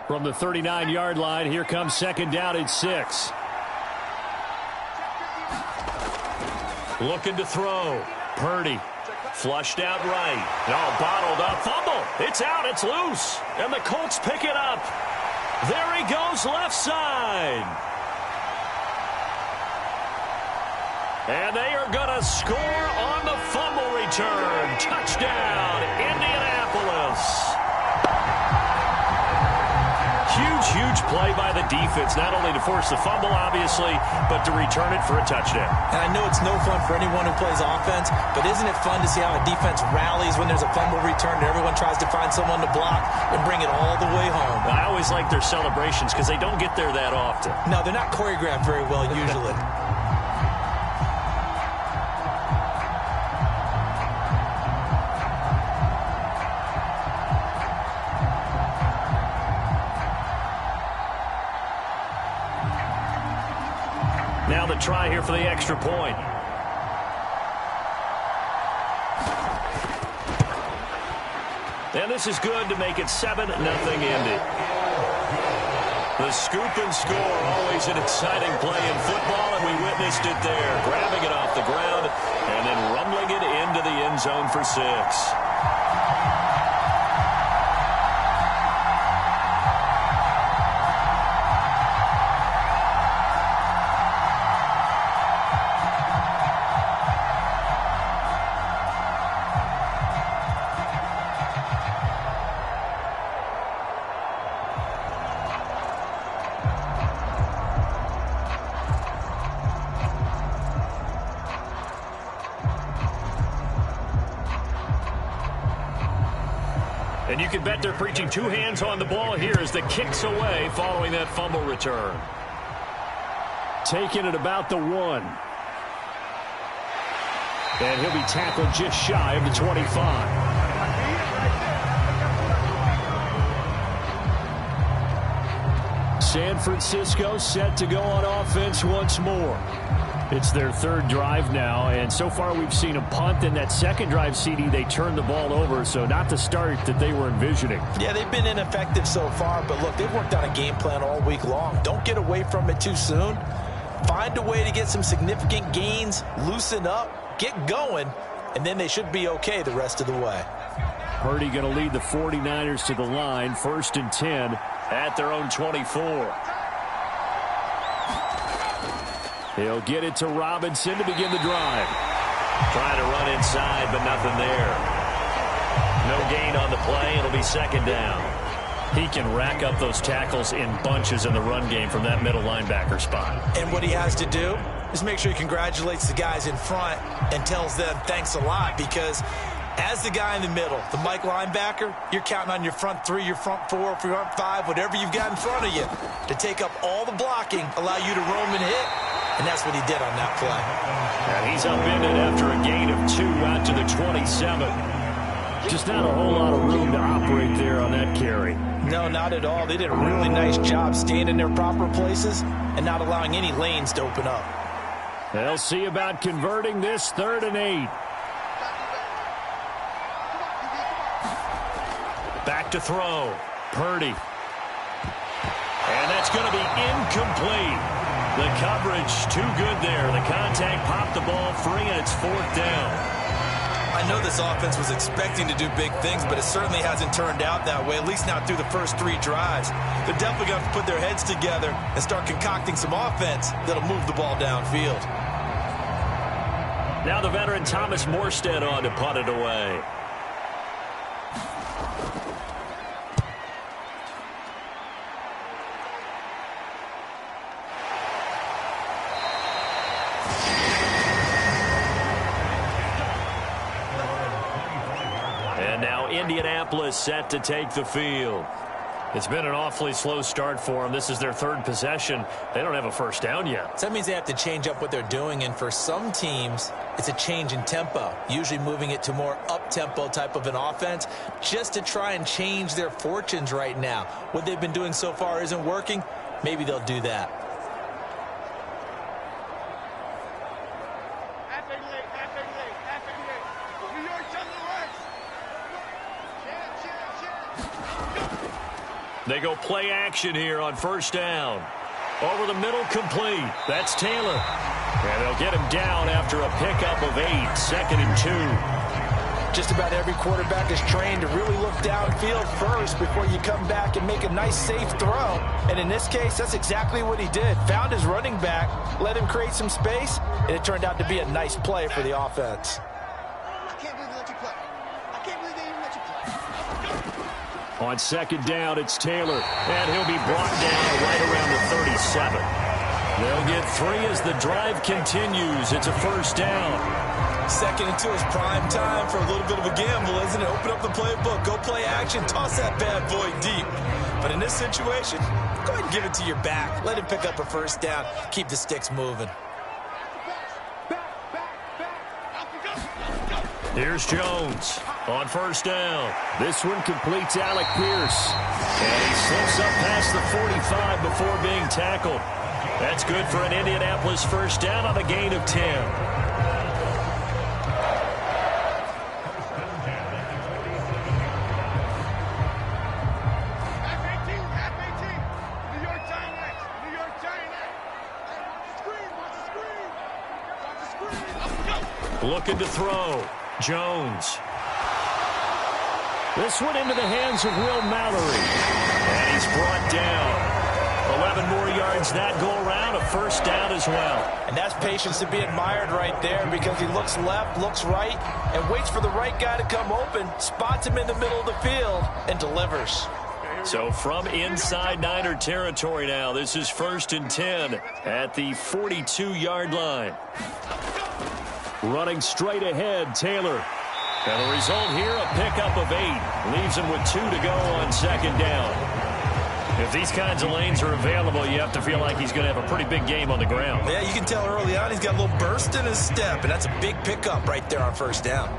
F: From the 39-yard line, here comes 2nd down and 6. Looking to throw. Purdy flushed out right. No, bottled up. Fumble. It's out. It's loose. And the Colts pick it up. There he goes left side. And they are going to score on the fumble return. Touchdown, Indianapolis. Huge play by the defense, not only to force the fumble, obviously, but to return it for a touchdown.
C: And I know it's no fun for anyone who plays offense, but isn't it fun to see how a defense rallies when there's a fumble return and everyone tries to find someone to block and bring it all the way home?
F: I always like their celebrations because they don't get there that often.
C: No, they're not choreographed very well usually.
F: Now the try here for the extra point. And this is good to make it 7-0 Indy. The scoop and score, always an exciting play in football, and we witnessed it there. Grabbing it off the ground and then rumbling it into the end zone for 6. And you can bet they're preaching 2 hands on the ball here as the kick's away following that fumble return. Taking it about the 1. And he'll be tackled just shy of the 25. San Francisco set to go on offense once more. It's their 3rd drive now, and so far we've seen a punt. In that 2nd drive, CD, they turned the ball over, so not the start that they were envisioning.
B: Yeah, they've been ineffective so far, but look, they've worked on a game plan all week long. Don't get away from it too soon. Find a way to get some significant gains, loosen up, get going, and then they should be okay the rest of the way.
F: Purdy going to lead the 49ers to the line, 1st and 10 at their own 24. He'll get it to Robinson to begin the drive. Trying to run inside, but nothing there. No gain on the play. It'll be 2nd down. He can rack up those tackles in bunches in the run game from that middle linebacker spot.
C: And what he has to do is make sure he congratulates the guys in front and tells them thanks a lot, because as the guy in the middle, the Mike linebacker, you're counting on your front 3, your front 4, your front 5, whatever you've got in front of you to take up all the blocking, allow you to roam and hit, And that's what he did on that play.
F: And he's upended after a gain of 2 out to the 27. Just not a whole lot of room to operate there on that carry.
B: No, not at all. They did a really nice job staying in their proper places and not allowing any lanes to open up.
F: They'll see about converting this 3rd and 8. Back to throw. Purdy. And that's going to be incomplete. The coverage too good there. The contact popped the ball free, and it's 4th down.
C: I know this offense was expecting to do big things, but it certainly hasn't turned out that way, at least not through the first 3 drives. They're definitely going to have to put their heads together and start concocting some offense that'll move the ball downfield.
F: Now the veteran Thomas Morstead on to punt it away. And now Indianapolis set to take the field. It's been an awfully slow start for them. This is their 3rd possession. They don't have a first down yet.
C: So that means they have to change up what they're doing, and for some teams, it's a change in tempo, usually moving it to more up-tempo type of an offense just to try and change their fortunes right now. What they've been doing so far isn't working. Maybe they'll do that.
F: They go play action here on 1st down. Over the middle, complete. That's Taylor. And they'll get him down after a pickup of 8, 2nd and 2.
B: Just about every quarterback is trained to really look downfield first before you come back and make a nice, safe throw. And in this case, that's exactly what he did. Found his running back, let him create some space, and it turned out to be a nice play for the offense.
F: On 2nd down, it's Taylor, and he'll be brought down right around the 37. They'll get 3 as the drive continues. It's a 1st down.
C: 2nd and 2 is prime time for a little bit of a gamble, isn't it? Open up the playbook, go play action, toss that bad boy deep. But in this situation, go ahead and give it to your back. Let him pick up a 1st down. Keep the sticks moving.
F: Here's Jones on 1st down. This one completes Alec Pierce. And he slips up past the 45 before being tackled. That's good for an Indianapolis 1st down on a gain of 10. Looking to throw. Jones. This one into the hands of Will Mallory. And he's brought down. 11 more yards that go around, a 1st down as well.
B: And that's patience to be admired right there because he looks left, looks right, and waits for the right guy to come open, spots him in the middle of the field, and delivers.
F: So from inside Niner territory now, this is 1st and 10 at the 42-yard line. Running straight ahead, Taylor. And the result here, a pickup of 8. Leaves him with 2 to go on 2nd down. If these kinds of lanes are available, you have to feel like he's going to have a pretty big game on the ground.
C: Yeah, you can tell early on he's got a little burst in his step, and that's a big pickup right there on 1st down.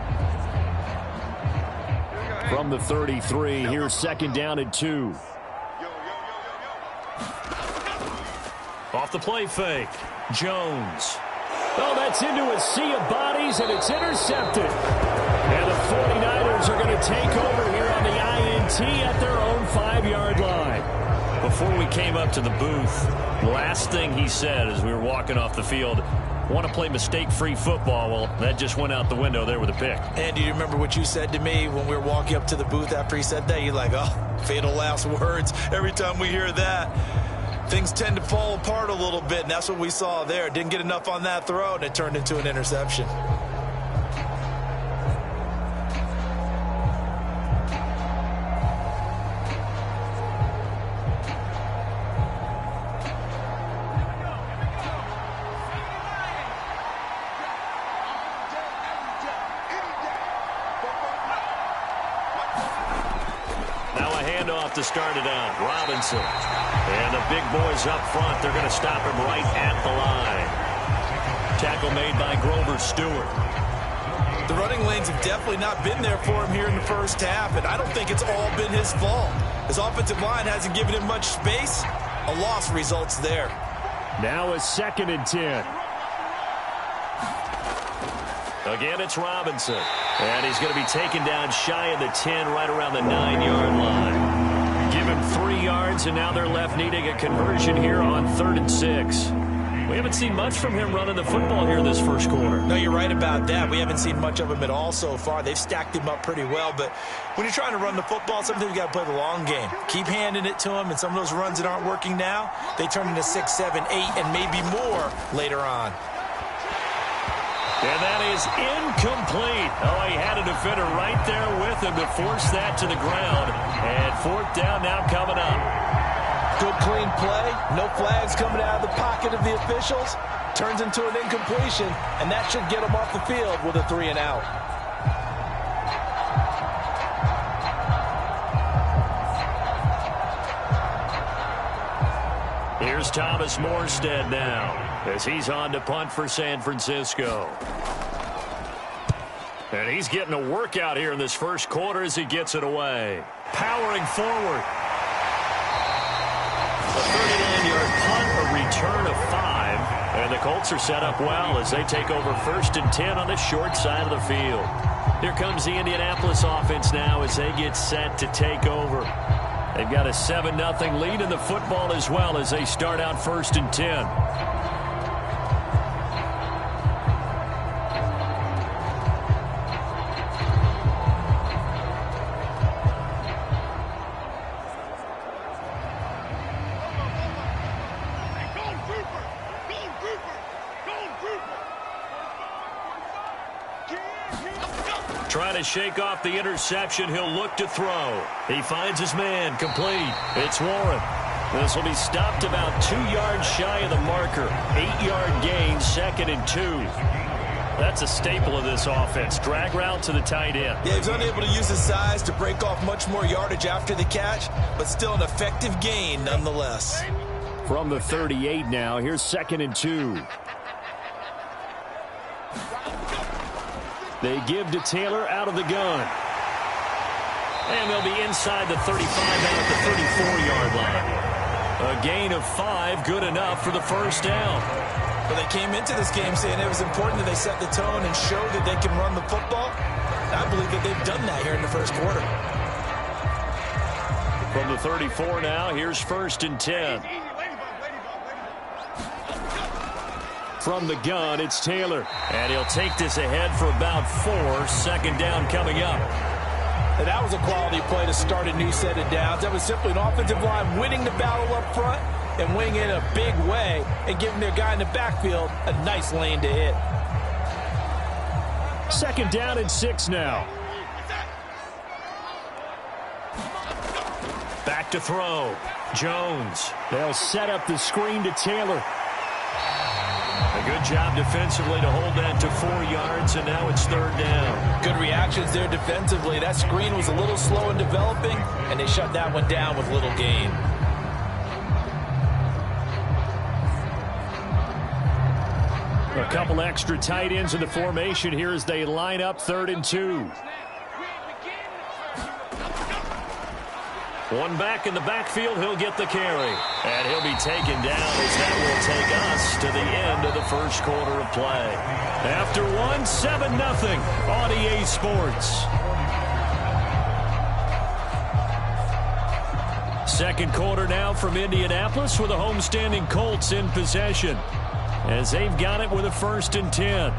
F: From the 33, here's 2nd down and 2. Off the play fake, Jones. Oh, that's into a sea of bodies, and it's intercepted. And the 49ers are going to take over here on the INT at their own 5-yard line. Before we came up to the booth, last thing he said as we were walking off the field, want to play mistake-free football. Well, that just went out the window there with a pick.
C: And do you remember what you said to me when we were walking up to the booth after he said that? You're like, oh, fatal last words. Every time we hear that, things tend to fall apart a little bit, and that's what we saw there. Didn't get enough on that throw, and it turned into an interception.
F: To start it out, Robinson. And the big boys up front, they're going to stop him right at the line. Tackle made by Grover Stewart.
B: The running lanes have definitely not been there for him here in the first half, and I don't think it's all been his fault. His offensive line hasn't given him much space. A loss results there.
F: Now a 2nd and 10. Again, it's Robinson. And he's going to be taken down shy of the 10, right around the 9-yard line. Give him 3 yards, and now they're left needing a conversion here on 3rd and 6. We haven't seen much from him running the football here this first quarter.
B: No, you're right about that. We haven't seen much of him at all so far. They've stacked him up pretty well, but when you're trying to run the football, sometimes you got to play the long game. Keep handing it to him, and some of those runs that aren't working now, they turn into 6, 7, 8, and maybe more later on.
F: And that is incomplete. Oh, he had a defender right there with him to force that to the ground. And 4th down now coming up.
B: Good clean play. No flags coming out of the pocket of the officials. Turns into an incompletion, and that should get him off the field with a 3 and out.
F: Here's Thomas Morstead now as he's on to punt for San Francisco. And he's getting a workout here in this first quarter as he gets it away. Powering forward. A 39-yard punt, a return of 5. And the Colts are set up well as they take over 1st and 10 on the short side of the field. Here comes the Indianapolis offense now as they get set to take over. They've got a 7-0 lead in the football as well as they start out 1st and 10. Trying to shake off the interception. He'll look to throw. He finds his man. Complete. It's Warren. This will be stopped about 2 yards shy of the marker. 8-yard gain, 2nd and 2. That's a staple of this offense. Drag route to the tight end.
B: Yeah, he's unable to use his size to break off much more yardage after the catch, but still an effective gain nonetheless.
F: From the 38 now, here's 2nd and 2. They give to Taylor out of the gun. And they'll be inside the 35 out at the 34-yard line. A gain of 5, good enough for the 1st down.
B: Well, they came into this game saying it was important that they set the tone and show that they can run the football. I believe that they've done that here in the first quarter.
F: From the 34 now, here's 1st and 10. From the gun, it's Taylor. And he'll take this ahead for about 4. 2nd down coming up.
B: And that was a quality play to start a new set of downs. That was simply an offensive line winning the battle up front and winning in a big way and giving their guy in the backfield a nice lane to hit.
F: 2nd down and 6 now. Back to throw. Jones. They'll set up the screen to Taylor. A good job defensively to hold that to 4 yards, and now it's 3rd down.
B: Good reactions there defensively. That screen was a little slow in developing, and they shut that one down with little gain.
F: A couple extra tight ends in the formation here as they line up 3rd and 2. One back in the backfield, he'll get the carry. And he'll be taken down as that will take us to the end of the first quarter of play. After one, 7-0 on EA Sports. Second quarter now from Indianapolis with the homestanding Colts in possession as they've got it with a 1st and 10.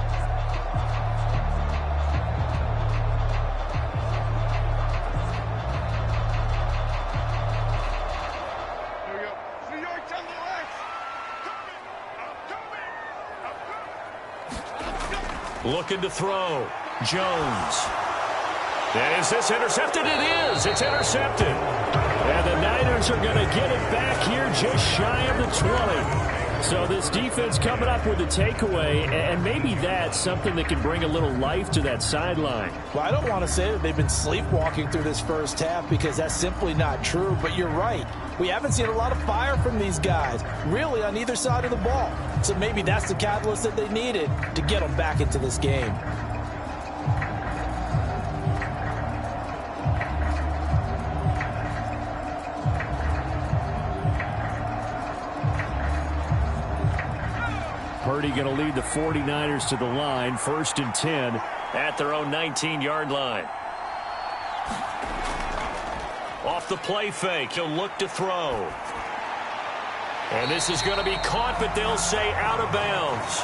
F: Looking to throw. Jones. And is this intercepted? It is. It's intercepted. And the Niners are going to get it back here just shy of the 20. So this defense coming up with a takeaway, and maybe that's something that can bring a little life to that sideline.
B: Well, I don't want to say that they've been sleepwalking through this first half because that's simply not true, but you're right. We haven't seen a lot of fire from these guys, really, on either side of the ball. So maybe that's the catalyst that they needed to get them back into this game.
F: Purdy going to lead the 49ers to the line, 1st and 10 at their own 19-yard line. Off the play fake, he'll look to throw. And this is going to be caught, but they'll say out of bounds.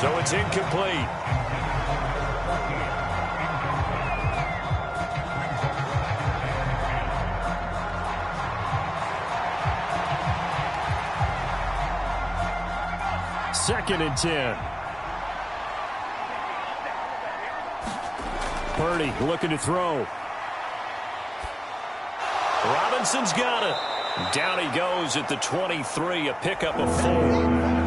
F: So it's incomplete. Second and 10. Purdy looking to throw. Robinson's got it. Down he goes at the 23, a pickup of 4.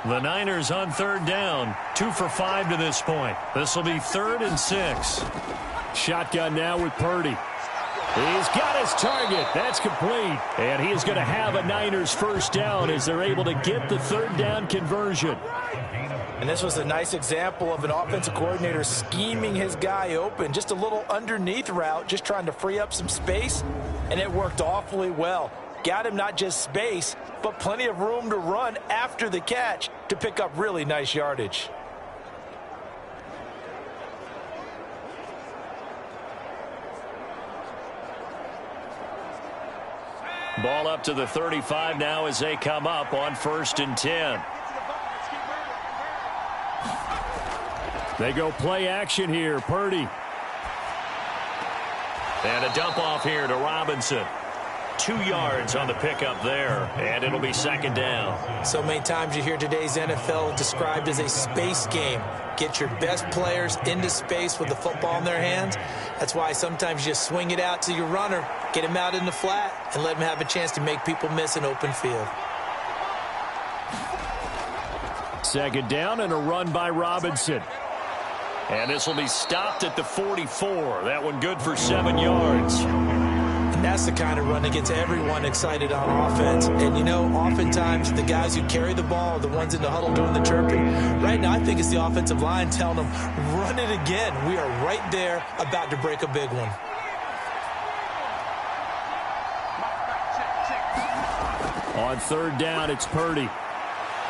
F: The Niners on 3rd down, 2 for 5 to this point. This will be 3rd and 6. Shotgun now with Purdy. He's got his target. That's complete. And he is going to have a Niners first down as they're able to get the 3rd down conversion.
B: And this was a nice example of an offensive coordinator scheming his guy open. Just a little underneath route, just trying to free up some space. And it worked awfully well. Got him not just space, but plenty of room to run after the catch to pick up really nice yardage.
F: Ball up to the 35 now as they come up on 1st and 10. They go play action here. Purdy. And a dump off here to Robinson. 2 yards on the pickup there, and it'll be 2nd down.
C: So many times you hear today's NFL described as a space game. Get your best players into space with the football in their hands. That's why sometimes you just swing it out to your runner, get him out in the flat, and let him have a chance to make people miss an open field.
F: 2nd down and a run by Robinson. And this will be stopped at the 44. That one good for 7 yards.
C: And that's the kind of run that gets everyone excited on offense. And, you know, oftentimes the guys who carry the ball are the ones in the huddle doing the chirping. Right now, I think it's the offensive line telling them, run it again. We are right there about to break a big one.
F: On 3rd down, it's Purdy.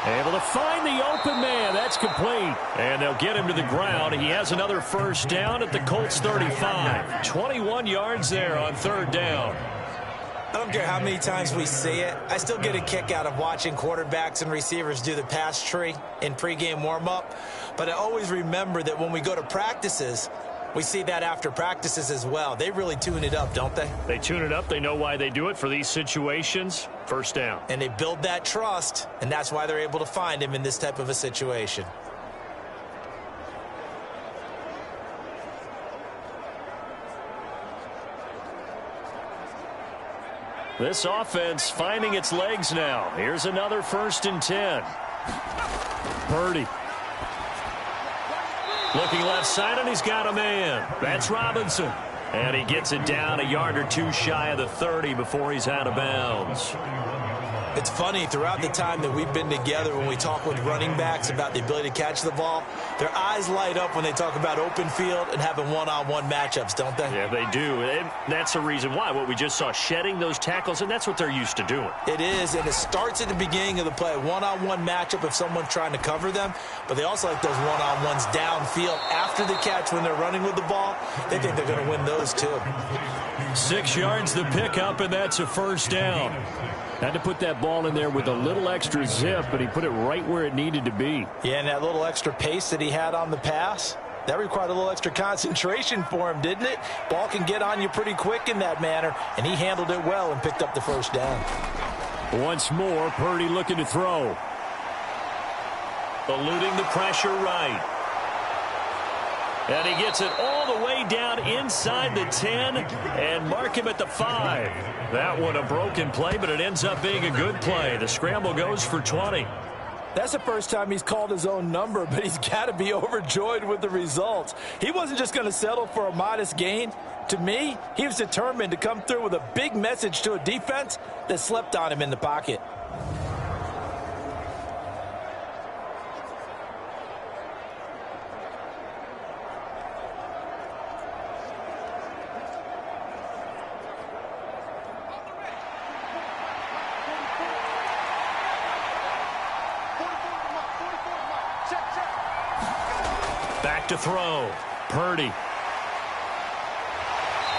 F: Able to find the open man. That's complete. And they'll get him to the ground. He has another first down at the Colts 35. 21 yards there on 3rd down.
C: I don't care how many times we see it. I still get a kick out of watching quarterbacks and receivers do the pass tree in pregame warm-up. But I always remember that when we go to practices, we see that after practices as well. They really tune it up, don't they?
F: They tune it up. They know why they do it for these situations. First down.
C: And they build that trust, and that's why they're able to find him in this type of a situation.
F: This offense finding its legs now. Here's another 1st and 10. Purdy. Looking left side, and he's got a man. That's Robinson. And he gets it down a yard or 2 shy of the 30 before he's out of bounds.
C: It's funny, throughout the time that we've been together, when we talk with running backs about the ability to catch the ball, their eyes light up when they talk about open field and having one-on-one matchups, don't they?
F: Yeah, they do. And that's the reason why. What we just saw, shedding those tackles, and that's what they're used to doing.
C: It is, and it starts at the beginning of the play. One-on-one matchup if someone's trying to cover them, but they also like those one-on-ones downfield after the catch when they're running with the ball. They think they're going to win those too.
F: 6 yards the pickup, and that's a first down. Had to put that ball in there with a little extra zip, but he put it right where it needed to be.
B: Yeah, and that little extra pace that he had on the pass, that required a little extra concentration for him, didn't it? Ball can get on you pretty quick in that manner, and he handled it well and picked up the first down.
F: Once more, Purdy looking to throw. eluding the pressure right. And he gets it all the way down inside the 10 and mark him at the 5. That one a broken play, but it ends up being a good play. The scramble goes for 20.
B: That's the first time he's called his own number, but he's got to be overjoyed with the results. He wasn't just going to settle for a modest gain. To me, he was determined to come through with a big message to a defense that slept on him in the pocket.
F: Back to throw. Purdy.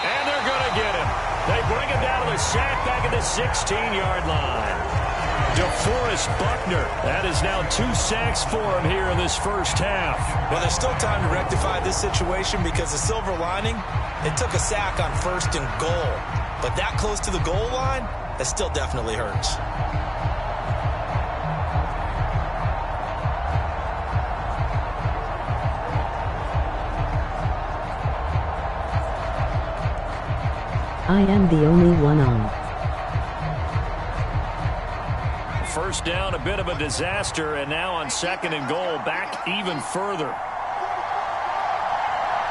F: And they're going to get him. They bring him down to the sack back at the 16-yard line. DeForest Buckner. That is now 2 sacks for him here in this first half.
C: Well, there's still time to rectify this situation because the silver lining, it took a sack on 1st and goal. But that close to the goal line, that still definitely hurts.
E: I am the only one on.
F: First down, a bit of a disaster, and now on 2nd and goal, back even further.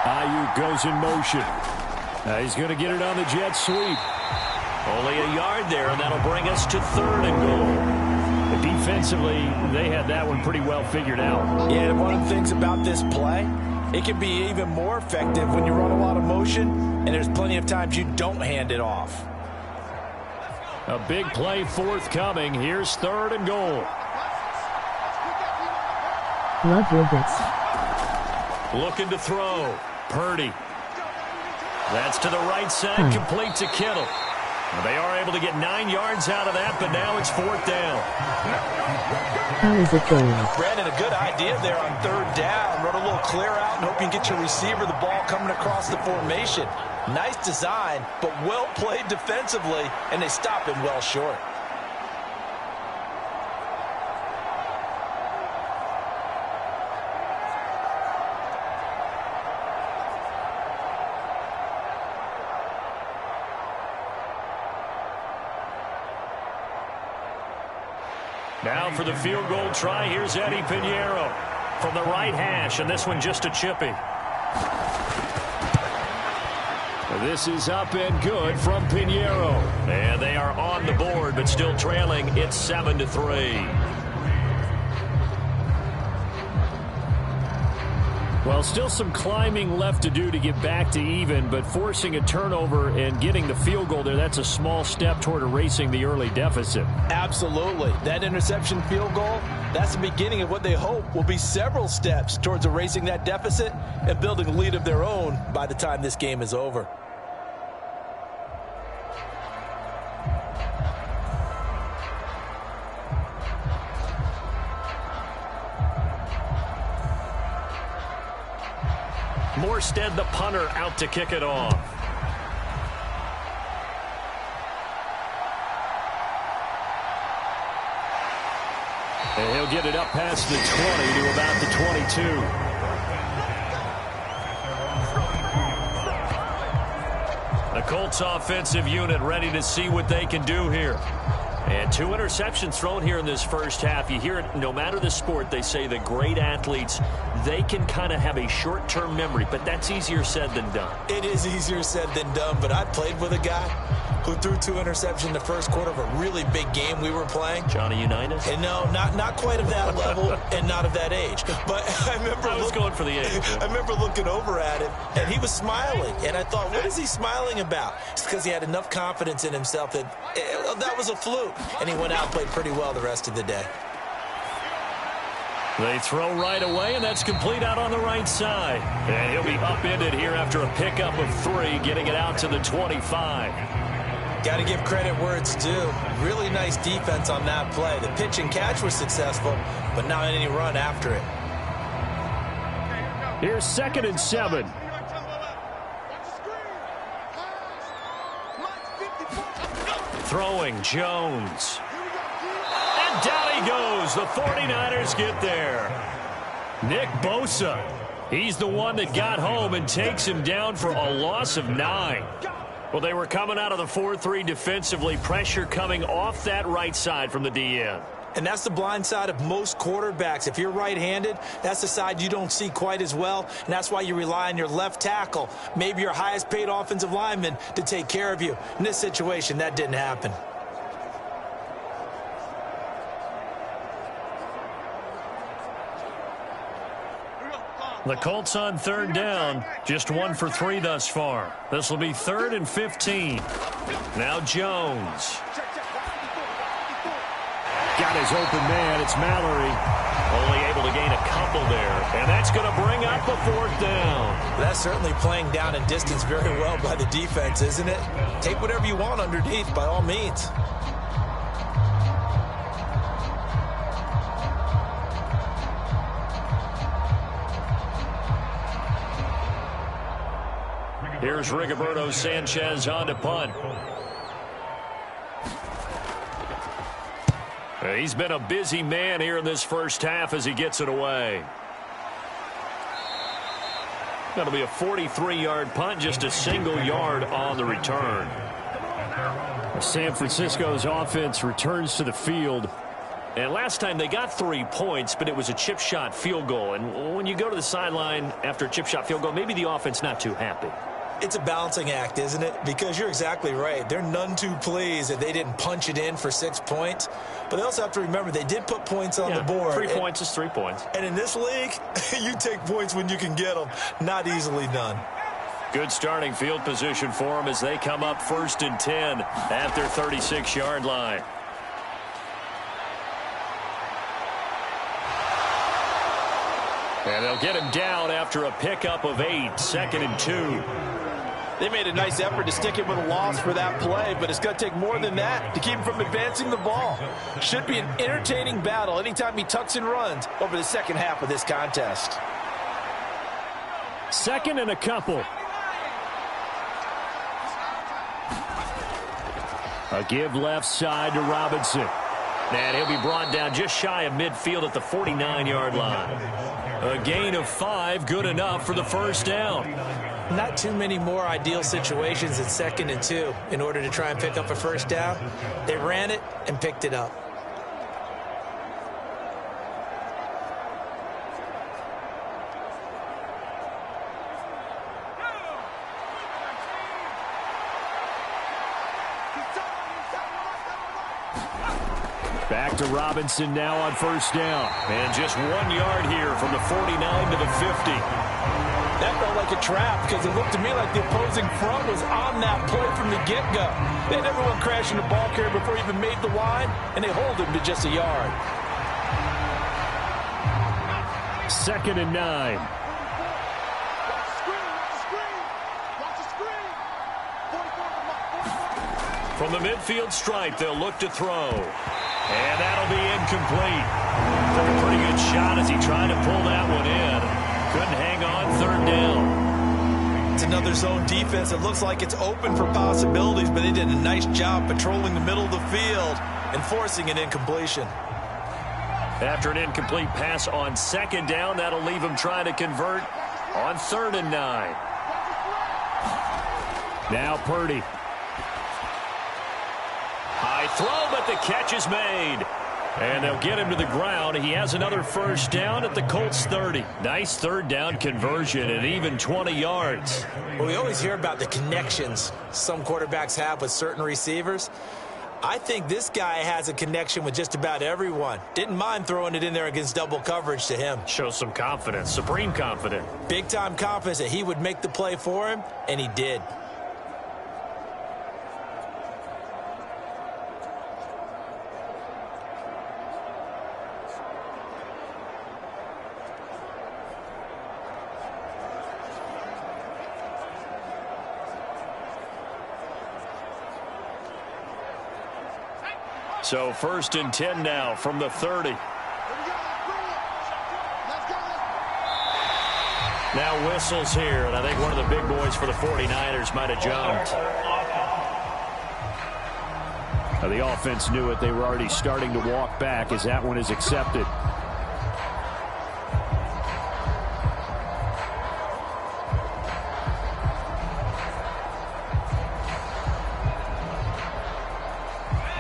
A: Ayuk goes in motion. He's going to get it on the jet sweep.
F: Only a yard there, and that'll bring us to 3rd and goal.
A: Defensively, they had that one pretty well figured out.
B: Yeah, one of the things about this play, it can be even more effective when you run a lot of motion, and there's plenty of times you don't hand it off.
A: A big play forthcoming. Here's 3rd and goal.
E: Love your bits.
F: Looking to throw. Purdy. That's to the right side, complete to Kittle. They are able to get 9 yards out of that, but now it's 4th down.
E: How is it going?
B: Brandon, a good idea there on 3rd down. Run a little clear out and hope you can get your receiver the ball coming across the formation. Nice design, but well played defensively, and they stop him well short.
F: Now for the field goal try, here's Eddie Pinheiro from the right hash, and this one just a chippy.
A: This is up and good from Pinheiro.
F: And they are on the board, but still trailing. It's 7-3.
A: Well, still some climbing left to do to get back to even, but forcing a turnover and getting the field goal there, that's a small step toward erasing the early deficit.
B: Absolutely. That interception field goal, that's the beginning of what they hope will be several steps towards erasing that deficit and building a lead of their own by the time this game is over.
F: Morstead, the punter, out to kick it off.
A: And he'll get it up past the 20 to about the 22.
F: The Colts offensive unit ready to see what they can do here. And 2 interceptions thrown here in this first half. You hear it, no matter the sport, they say the great athletes, they can kind of have a short-term memory, but that's easier said than done.
C: It is easier said than done, but I played with a guy who threw 2 interceptions in the first quarter of a really big game we were playing.
F: Johnny Unitas?
C: And no, not quite of that level and not of that age. But I remember
F: I was going for the age.
C: I remember looking over at him, and he was smiling. And I thought, what is he smiling about? It's because he had enough confidence in himself that that was a fluke. And he went out and played pretty well the rest of the day.
F: They throw right away, and that's complete out on the right side. And he'll be upended here after a pickup of 3, getting it out to the 25.
C: Got to give credit where it's due. Really nice defense on that play. The pitch and catch was successful, but not any run after it.
A: Here's 2nd and 7.
F: Throwing Jones. And And down he goes. The 49ers get there. Nick Bosa, he's the one that got home and takes him down for a loss of 9. Well, they were coming out of the 4-3 defensively. Pressure coming off that right side from the DN.
C: And that's the blind side of most quarterbacks. If you're right-handed, that's the side you don't see quite as well, and that's why you rely on your left tackle, maybe your highest-paid offensive lineman, to take care of you. In this situation, that didn't happen.
F: The Colts on 3rd down, just 1 for 3 thus far. This will be 3rd and 15. Now Jones.
A: Got his open man. It's Mallory.
F: Only able to gain a couple there. And that's going to bring up a 4th down.
C: That's certainly playing down and distance very well by the defense, isn't it? Take whatever you want underneath, by all means.
F: Here's Rigoberto Sanchez on to punt. He's been a busy man here in this first half as he gets it away. That'll be a 43-yard punt, just a single yard on the return.
A: San Francisco's offense returns to the field.
F: And last time they got 3 points, but it was a chip shot field goal. And when you go to the sideline after a chip shot field goal, maybe the offense not too happy.
C: It's a balancing act, isn't it? Because you're exactly right. They're none too pleased that they didn't punch it in for 6 points. But they also have to remember they did put points on the board.
F: 3 points is 3 points.
C: And in this league, you take points when you can get them. Not easily done.
F: Good starting field position for them as they come up 1st and 10 at their 36-yard line. And they'll get him down after a pickup of 8, 2nd and 2.
B: They made a nice effort to stick him with a loss for that play, but it's going to take more than that to keep him from advancing the ball. Should be an entertaining battle anytime he tucks and runs over the second half of this contest.
A: 2nd and a couple. A give left side to Robinson.
F: And he'll be brought down just shy of midfield at the 49-yard line. A gain of 5, good enough for the 1st down.
C: Not too many more ideal situations at 2nd and 2 in order to try and pick up a 1st down. They ran it and picked it up.
A: Back to Robinson now on 1st down.
F: And just 1 yard here from the 49 to the 50.
B: That felt like a trap because it looked to me like the opposing front was on that play from the get-go. They had everyone crashing the ball carrier before he even made the line, and they hold him to just a yard.
A: 2nd and 9.
F: From the midfield stripe, they'll look to throw. And that'll be incomplete. Took a pretty good shot as he tried to pull that one in. Couldn't hang on 3rd down.
C: It's another zone defense. It looks like it's open for possibilities, but they did a nice job patrolling the middle of the field and forcing an incompletion.
F: After an incomplete pass on 2nd down, that'll leave him trying to convert on 3rd and 9.
A: Now Purdy.
F: High throw, but the catch is made. And they'll get him to the ground. He has another 1st down at the Colts 30. Nice 3rd down conversion and even 20 yards.
C: Well, we always hear about the connections some quarterbacks have with certain receivers. I think this guy has a connection with just about everyone. Didn't mind throwing it in there against double coverage to him.
F: Shows some confidence, supreme confidence.
C: Big-time confidence that he would make the play for him, and he did.
F: So 1st and 10 now from the 30. Now whistles here, and I think one of the big boys for the 49ers might have jumped.
A: The offense knew it. They were already starting to walk back as that one is accepted.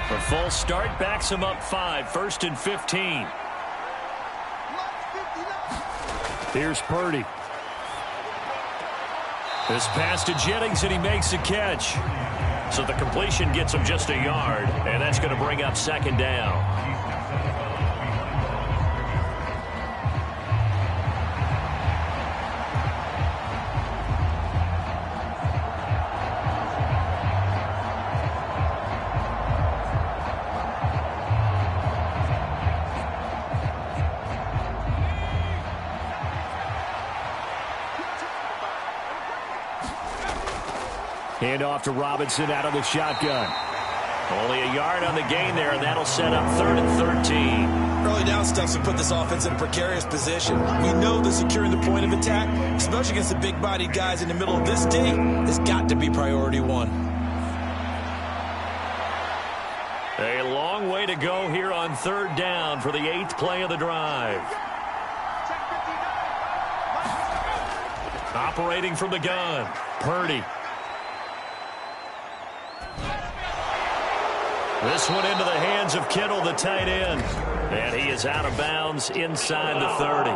F: The false start backs him up 5, 1st and 15.
A: Here's Purdy.
F: This pass to Jennings, and he makes a catch. So the completion gets him just a yard, and that's going to bring up 2nd down.
A: Hand off to Robinson out of the shotgun.
F: Only a yard on the gain there, and that'll set up 3rd and 13.
C: Early down stuffs will put this offense in a precarious position. We know that securing the point of attack, especially against the big-bodied guys in the middle of this D, has got to be priority 1.
F: A long way to go here on 3rd down for the 8th play of the drive. Operating from the gun, Purdy. This one into the hands of Kittle, the tight end. And he is out of bounds inside the 30.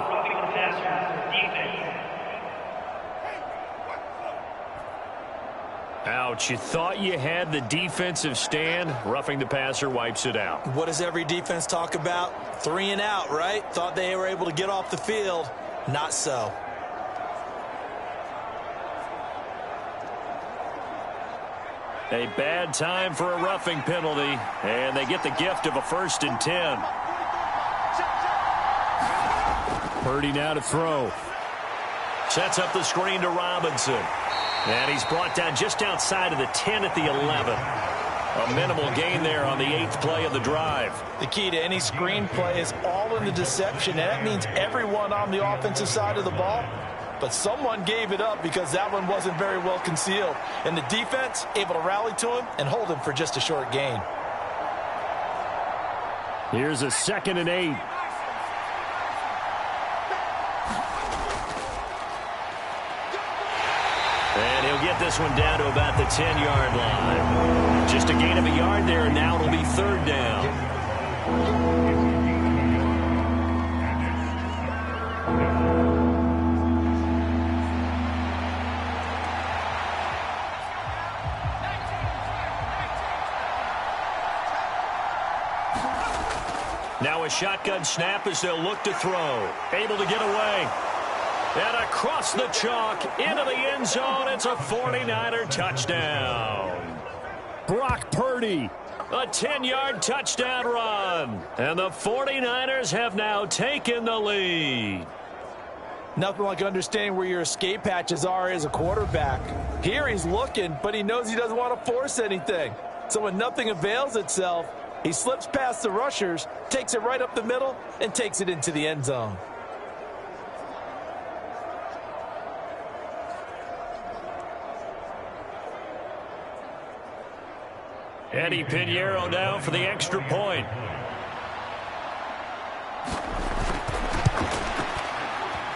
F: Ouch, you thought you had the defensive stand. Roughing the passer wipes it out.
C: What does every defense talk about? 3 and out, right? Thought they were able to get off the field. Not so.
F: A bad time for a roughing penalty, and they get the gift of a 1st and 10.
A: Purdy now to throw.
F: Sets up the screen to Robinson. And he's brought down just outside of the 10 at the 11. A minimal gain there on the 8th play of the drive.
B: The key to any screen play is all in the deception, and that means everyone on the offensive side of the ball. But someone gave it up because that one wasn't very well concealed. And the defense able to rally to him and hold him for just a short gain.
A: Here's a 2nd and 8.
F: And he'll get this one down to about the 10-yard line. Just a gain of a yard there, and now it'll be 3rd down. Now a shotgun snap as they'll look to throw. Able to get away. And across the chalk into the end zone. It's a 49er touchdown.
A: Brock Purdy.
F: A 10-yard touchdown run. And the 49ers have now taken the lead.
B: Nothing like understanding where your escape hatches are as a quarterback. Here he's looking, but he knows he doesn't want to force anything. So when nothing avails itself, he slips past the rushers, takes it right up the middle, and takes it into the end zone.
F: Eddie Pinheiro now for the extra point.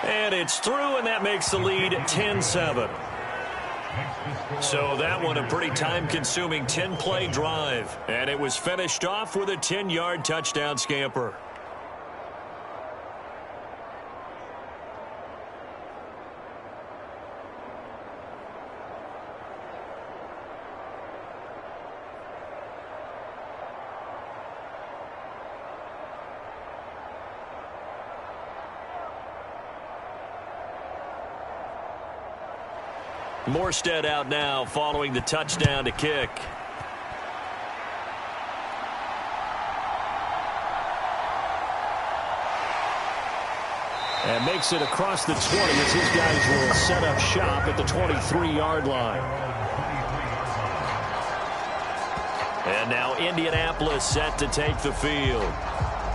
F: And it's through, and that makes the lead 10-7. So that one a pretty time-consuming 10-play drive. And it was finished off with a 10-yard touchdown scamper. Morstead out now following the touchdown to kick.
A: And makes it across the 20 as his guys will set up shop at the 23-yard line.
F: And now Indianapolis set to take the field.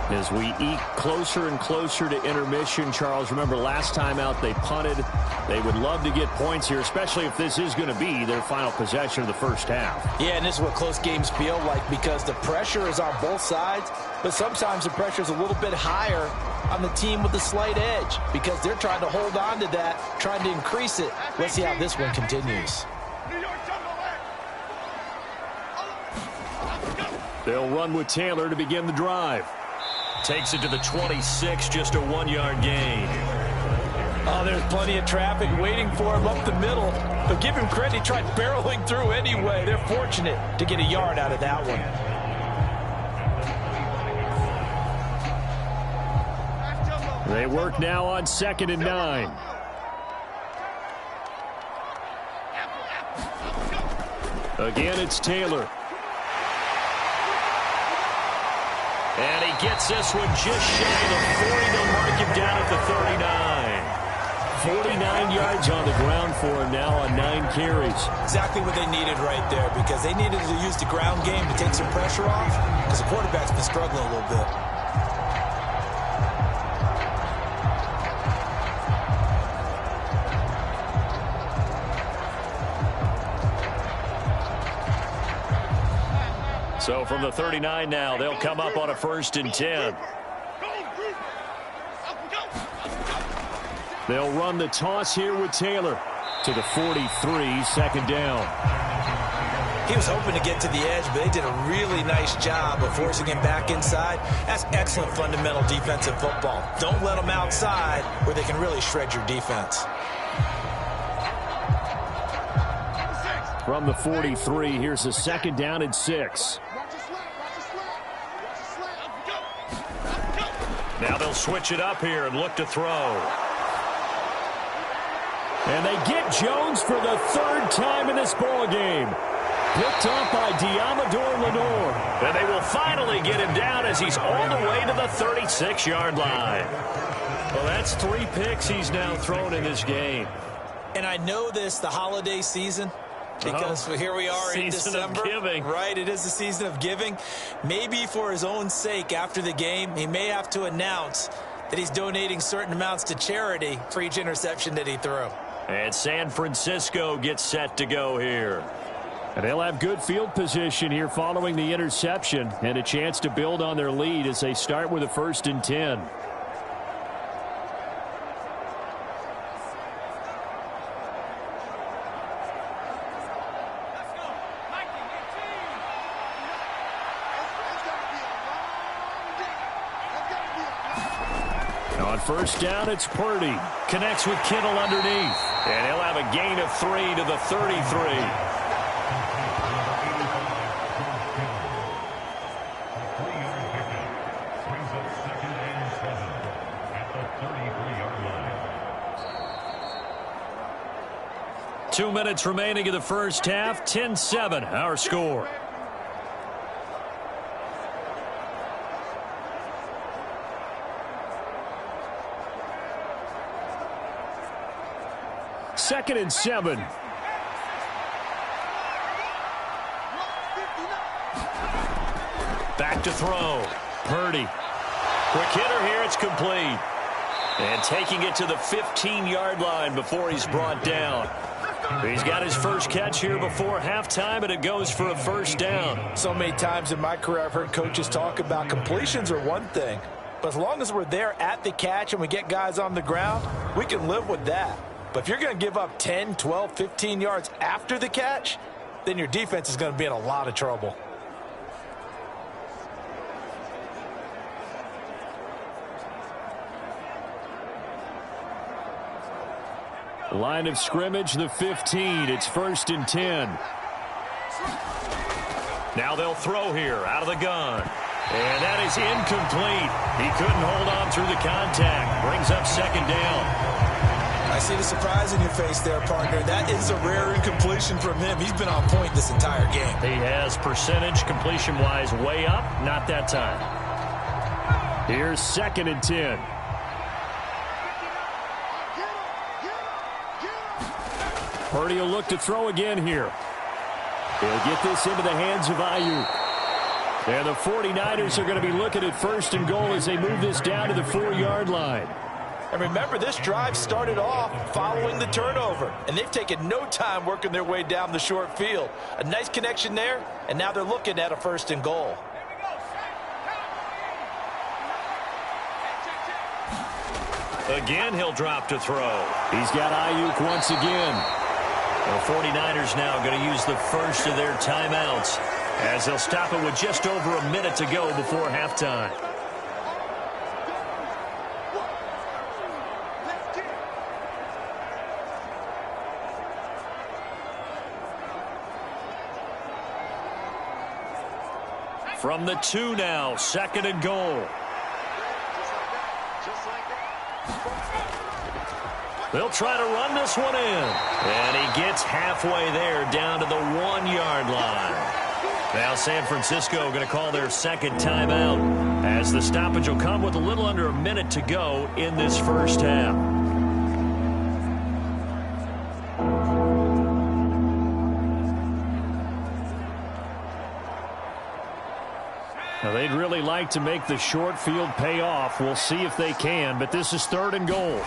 F: As we eke closer and closer to intermission, Charles, remember last time out they punted. They would love to get points here, especially if this is going to be their final possession of the first half.
B: Yeah, and this is what close games feel like because the pressure is on both sides, but sometimes the pressure is a little bit higher on the team with the slight edge because they're trying to hold on to that, trying to increase it. Let's see how this one continues.
F: They'll run with Taylor to begin the drive. Takes it to the 26, just a 1-yard gain.
B: Oh, there's plenty of traffic waiting for him up the middle. But give him credit, he tried barreling through anyway. They're fortunate to get a yard out of that one.
F: They work now on 2nd and 9. Again, it's Taylor. And he gets this one just shy of the 40. They'll mark him down at the 39. 49 yards on the ground for him now on 9 carries.
C: Exactly what they needed right there because they needed to use the ground game to take some pressure off because the quarterback's been struggling a little bit.
F: So from the 39 now, they'll come up on a 1st and 10. They'll run the toss here with Taylor to the 43, 2nd down.
C: He was hoping to get to the edge, but they did a really nice job of forcing him back inside. That's excellent fundamental defensive football. Don't let them outside where they can really shred your defense.
F: From the 43, here's a 2nd down and 6. Now they'll switch it up here and look to throw. And they get Jones for the 3rd time in this ball game. Picked up by Diamador Lenore. And they will finally get him down as he's all the way to the 36-yard line. Well, that's 3 picks he's now thrown in this game.
C: And I know this, the holiday season, because here we are in December.
F: Season of giving.
C: Right, it is the season of giving. Maybe for his own sake after the game, he may have to announce that he's donating certain amounts to charity for each interception that he threw.
F: And San Francisco gets set to go here. And they'll have good field position here following the interception and a chance to build on their lead as they start with a 1st and 10. On 1st down, it's Purdy. Connects with Kittle underneath. And he'll have a gain of 3 to the 33. Two minutes remaining in the first half. 10-7, our score. Second and 7. Back to throw. Purdy. Quick hitter here. It's complete. And taking it to the 15-yard line before he's brought down. He's got his first catch here before halftime, and it goes for a 1st down.
B: So many times in my career I've heard coaches talk about completions are one thing, but as long as we're there at the catch and we get guys on the ground, we can live with that. But if you're going to give up 10, 12, 15 yards after the catch, then your defense is going to be in a lot of trouble.
F: Line of scrimmage, the 15. It's 1st and 10. Now they'll throw here out of the gun. And that is incomplete. He couldn't hold on through the contact. Brings up 2nd down.
C: I see the surprise in your face there, partner. That is a rare incompletion from him. He's been on point this entire game.
F: He has percentage completion-wise way up. Not that time. Here's 2nd and 10. Purdy will look to throw again here. He'll get this into the hands of Ayuk. And the 49ers are going to be looking at 1st and goal as they move this down to the 4-yard line.
B: And remember, this drive started off following the turnover, and they've taken no time working their way down the short field. A nice connection there, and now they're looking at a 1st and goal.
F: Again, he'll drop to throw. He's got Ayuk once again. The 49ers now going to use the first of their timeouts as they'll stop it with just over a minute to go before halftime. From the 2 now, 2nd and goal. They'll try to run this one in. And he gets halfway there down to the 1-yard line. Now San Francisco going to call their 2nd timeout as the stoppage will come with a little under a minute to go in this first half. Now they'd really like to make the short field pay off. We'll see if they can, but this is 3rd and goal.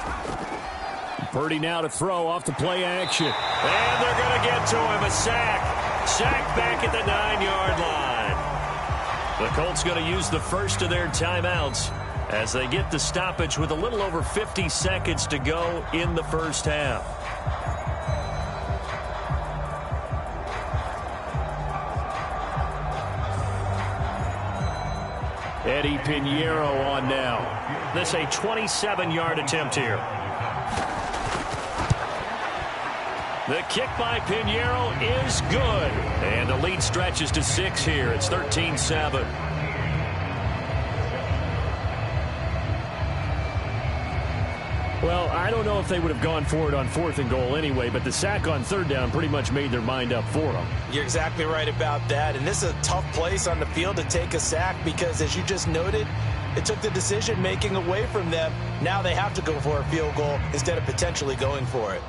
F: Purdy now to throw off the play action. And they're going to get to him. A sack. Sack back at the 9-yard line. The Colts going to use the first of their timeouts as they get the stoppage with a little over 50 seconds to go in the first half. Eddie Pinheiro on now. This a 27-yard attempt here. The kick by Pinheiro is good. And the lead stretches to 6 here. It's 13-7. Well, I don't know if they would have gone for it on 4th and goal anyway, but the sack on 3rd down pretty much made their mind up for them.
B: You're exactly right about that. And this is a tough place on the field to take a sack because, as you just noted, it took the decision-making away from them. Now they have to go for a field goal instead of potentially going for it.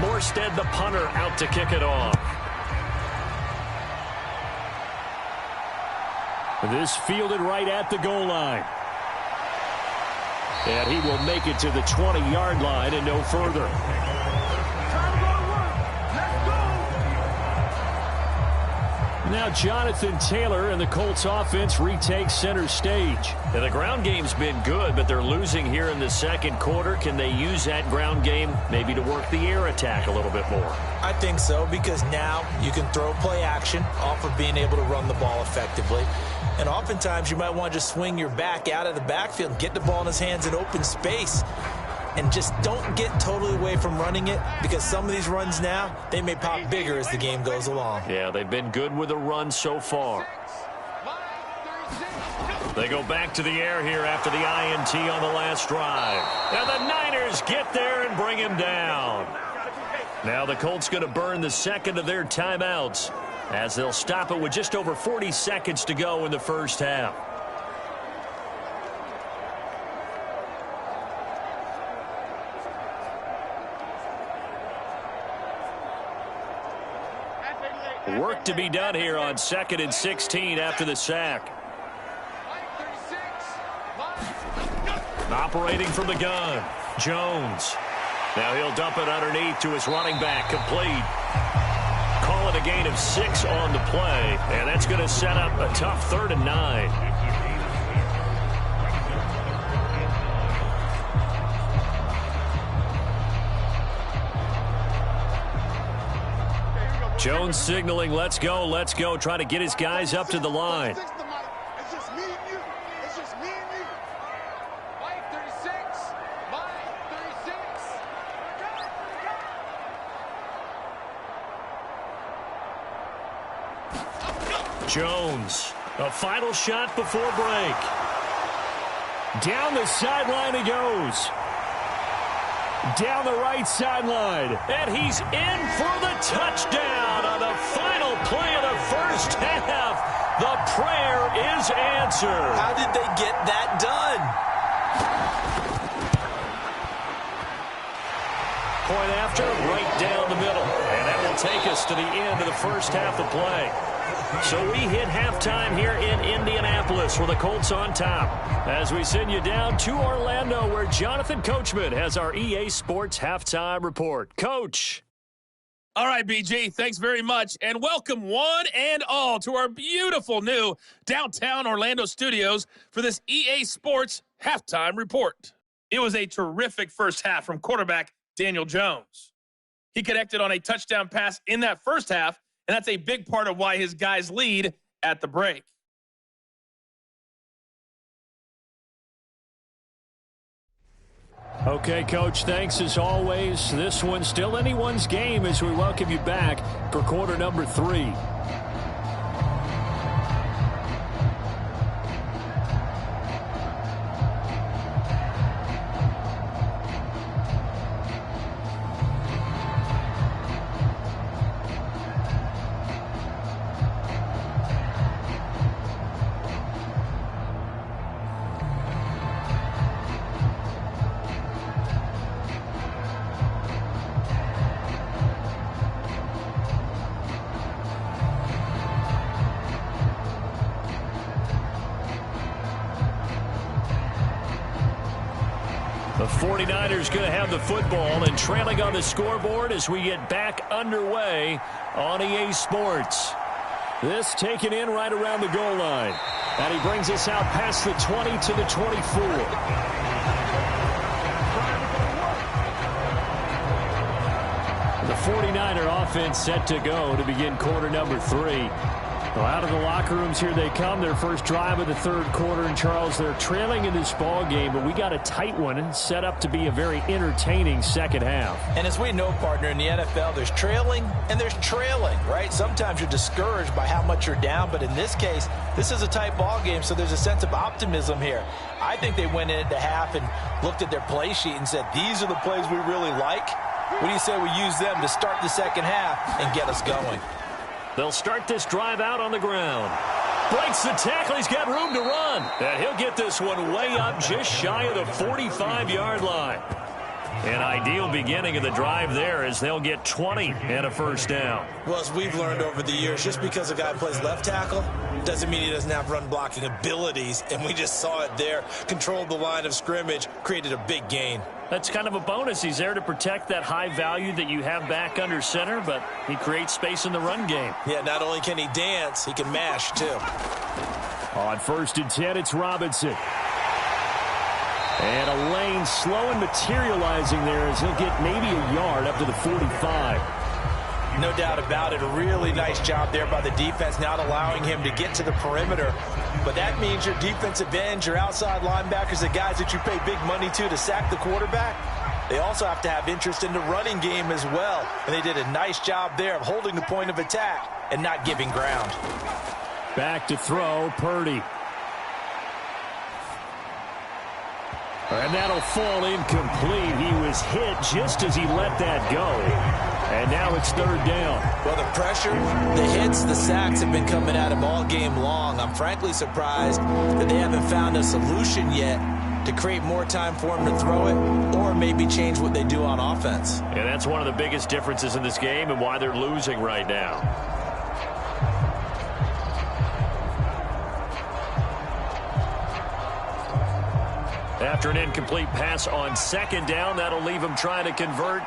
F: Morstead, the punter, out to kick it off. This fielded right at the goal line. And he will make it to the 20-yard line and no further. Now Jonathan Taylor and the Colts offense retake center stage. And the ground game's been good, but they're losing here in the 2nd quarter. Can they use that ground game maybe to work the air attack a little bit more?
B: I think so, because now you can throw play action off of being able to run the ball effectively. And oftentimes you might want to just swing your back out of the backfield, get the ball in his hands in open space. And just don't get totally away from running it, because some of these runs now, they may pop bigger as the game goes along.
F: Yeah, they've been good with the run so far. They go back to the air here after the INT on the last drive. And the Niners get there and bring him down. Now the Colts going to burn the 2nd of their timeouts as they'll stop it with just over 40 seconds to go in the first half. Work to be done here on 2nd and 16 after the sack. Operating from the gun, Jones. Now he'll dump it underneath to his running back, complete. Call it a gain of 6 on the play, and that's going to set up a tough 3rd and 9. Jones signaling, let's go, trying to get his guys up to the line.
G: It's just me and you. It's just me and you. Mike 36. Mike
F: 36. Jones, a final shot before break. Down the sideline he goes. Down the right sideline, and he's in for the touchdown on the final play of the first half. The prayer is answered.
B: How did they get that done?
F: point after, right down the middle. And that will take us to the end of the first half of play. So we hit halftime here in Indianapolis with the Colts on top. As we send you down to Orlando, where Jonathan Coachman has our EA Sports Halftime Report. Coach.
D: All right, BG, thanks very much. And welcome one and all to our beautiful new downtown Orlando studios for this EA Sports Halftime Report. It was a terrific first half from quarterback Daniel Jones. He connected on a touchdown pass in that first half, and that's a big part of why his guys lead at the break.
F: Okay, Coach, thanks as always. This one's still anyone's game as we welcome you back for quarter number 3. The 49ers going to have the football and trailing on the scoreboard as we get back underway on EA Sports. This taken in right around the goal line. And he brings us out past the 20 to the 24. The 49er offense set to go to begin quarter number 3. Well, out of the locker rooms, here they come. Their first drive of the third quarter. And, Charles, they're trailing in this ball game, but we got a tight one and set up to be a very entertaining second half.
B: And as we know, partner, in the NFL, there's trailing and there's trailing, right? Sometimes you're discouraged by how much you're down, but in this case, this is a tight ball game, so there's a sense of optimism here. I think they went into half and looked at their play sheet and said, these are the plays we really like. What do you say we use them to start the second half and get us going?
F: They'll start this drive out on the ground. Breaks the tackle. He's got room to run. And he'll get this one way up just shy of the 45-yard line. An ideal beginning of the drive there as they'll get 20 and a first down.
C: Well, as we've learned over the years, just because a guy plays left tackle doesn't mean he doesn't have run-blocking abilities. And we just saw it there. Controlled the line of scrimmage, created a big gain.
F: That's kind of a bonus. He's there to protect that high value that you have back under center, but he creates space in the run game.
C: Yeah, not only can he dance, he can mash, too.
F: On 1st and 10, it's Robinson. And a lane slow and materializing there as he'll get maybe a yard up to the 45.
B: No doubt about it. A really nice job there by the defense, not allowing him to get to the perimeter. But that means your defensive ends, your outside linebackers, the guys that you pay big money to sack the quarterback, they also have to have interest in the running game as well. And they did a nice job there of holding the point of attack and not giving ground.
F: Back to throw, Purdy. And that'll fall incomplete. He was hit just as he let that go. And now it's 3rd down.
C: Well, the pressure, the hits, the sacks have been coming at him all game long. I'm frankly surprised that they haven't found a solution yet to create more time for him to throw it or maybe change what they do on offense.
F: And that's one of the biggest differences in this game and why they're losing right now. After an incomplete pass on 2nd down, that'll leave him trying to convert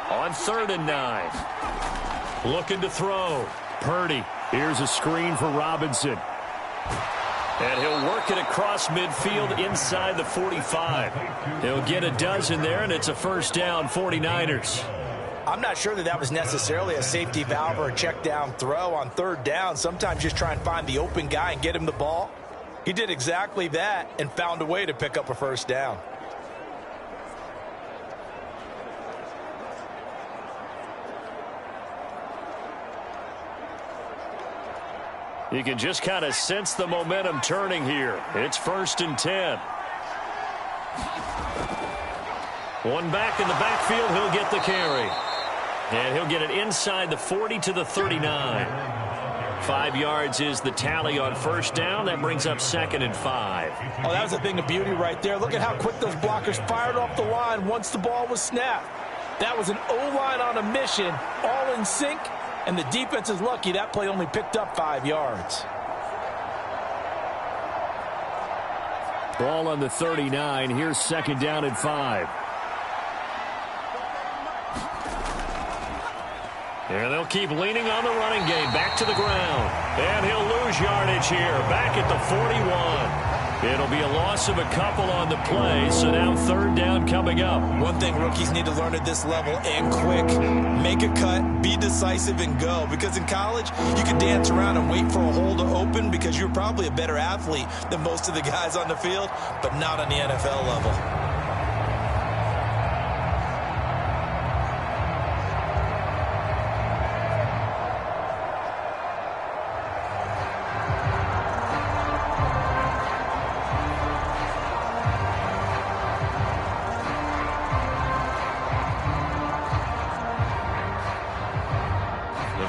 F: on 3rd and 9. Looking to throw. Purdy. Here's a screen for Robinson. And he'll work it across midfield inside the 45. He'll get a dozen there, and it's a first down, 49ers.
B: I'm not sure that was necessarily a safety valve or a check down throw on 3rd down. Sometimes just try and find the open guy and get him the ball. He did exactly that and found a way to pick up a first down.
F: You can just kind of sense the momentum turning here. It's 1st and 10. One back in the backfield, he'll get the carry. And he'll get it inside the 40 to the 39. 5 yards is the tally on 1st down. That brings up 2nd and 5.
B: Oh, that was a thing of beauty right there. Look at how quick those blockers fired off the line once the ball was snapped. That was an O-line on a mission, all in sync, and the defense is lucky that play only picked up 5 yards.
F: Ball on the 39. Here's 2nd down and 5. Here they'll keep leaning on the running game. Back to the ground. And he'll lose yardage here. Back at the 41. It'll be a loss of a couple on the play, so now 3rd down coming up.
C: One thing rookies need to learn at this level, and quick, make a cut, be decisive, and go. Because in college, you can dance around and wait for a hole to open because you're probably a better athlete than most of the guys on the field, but not on the NFL level.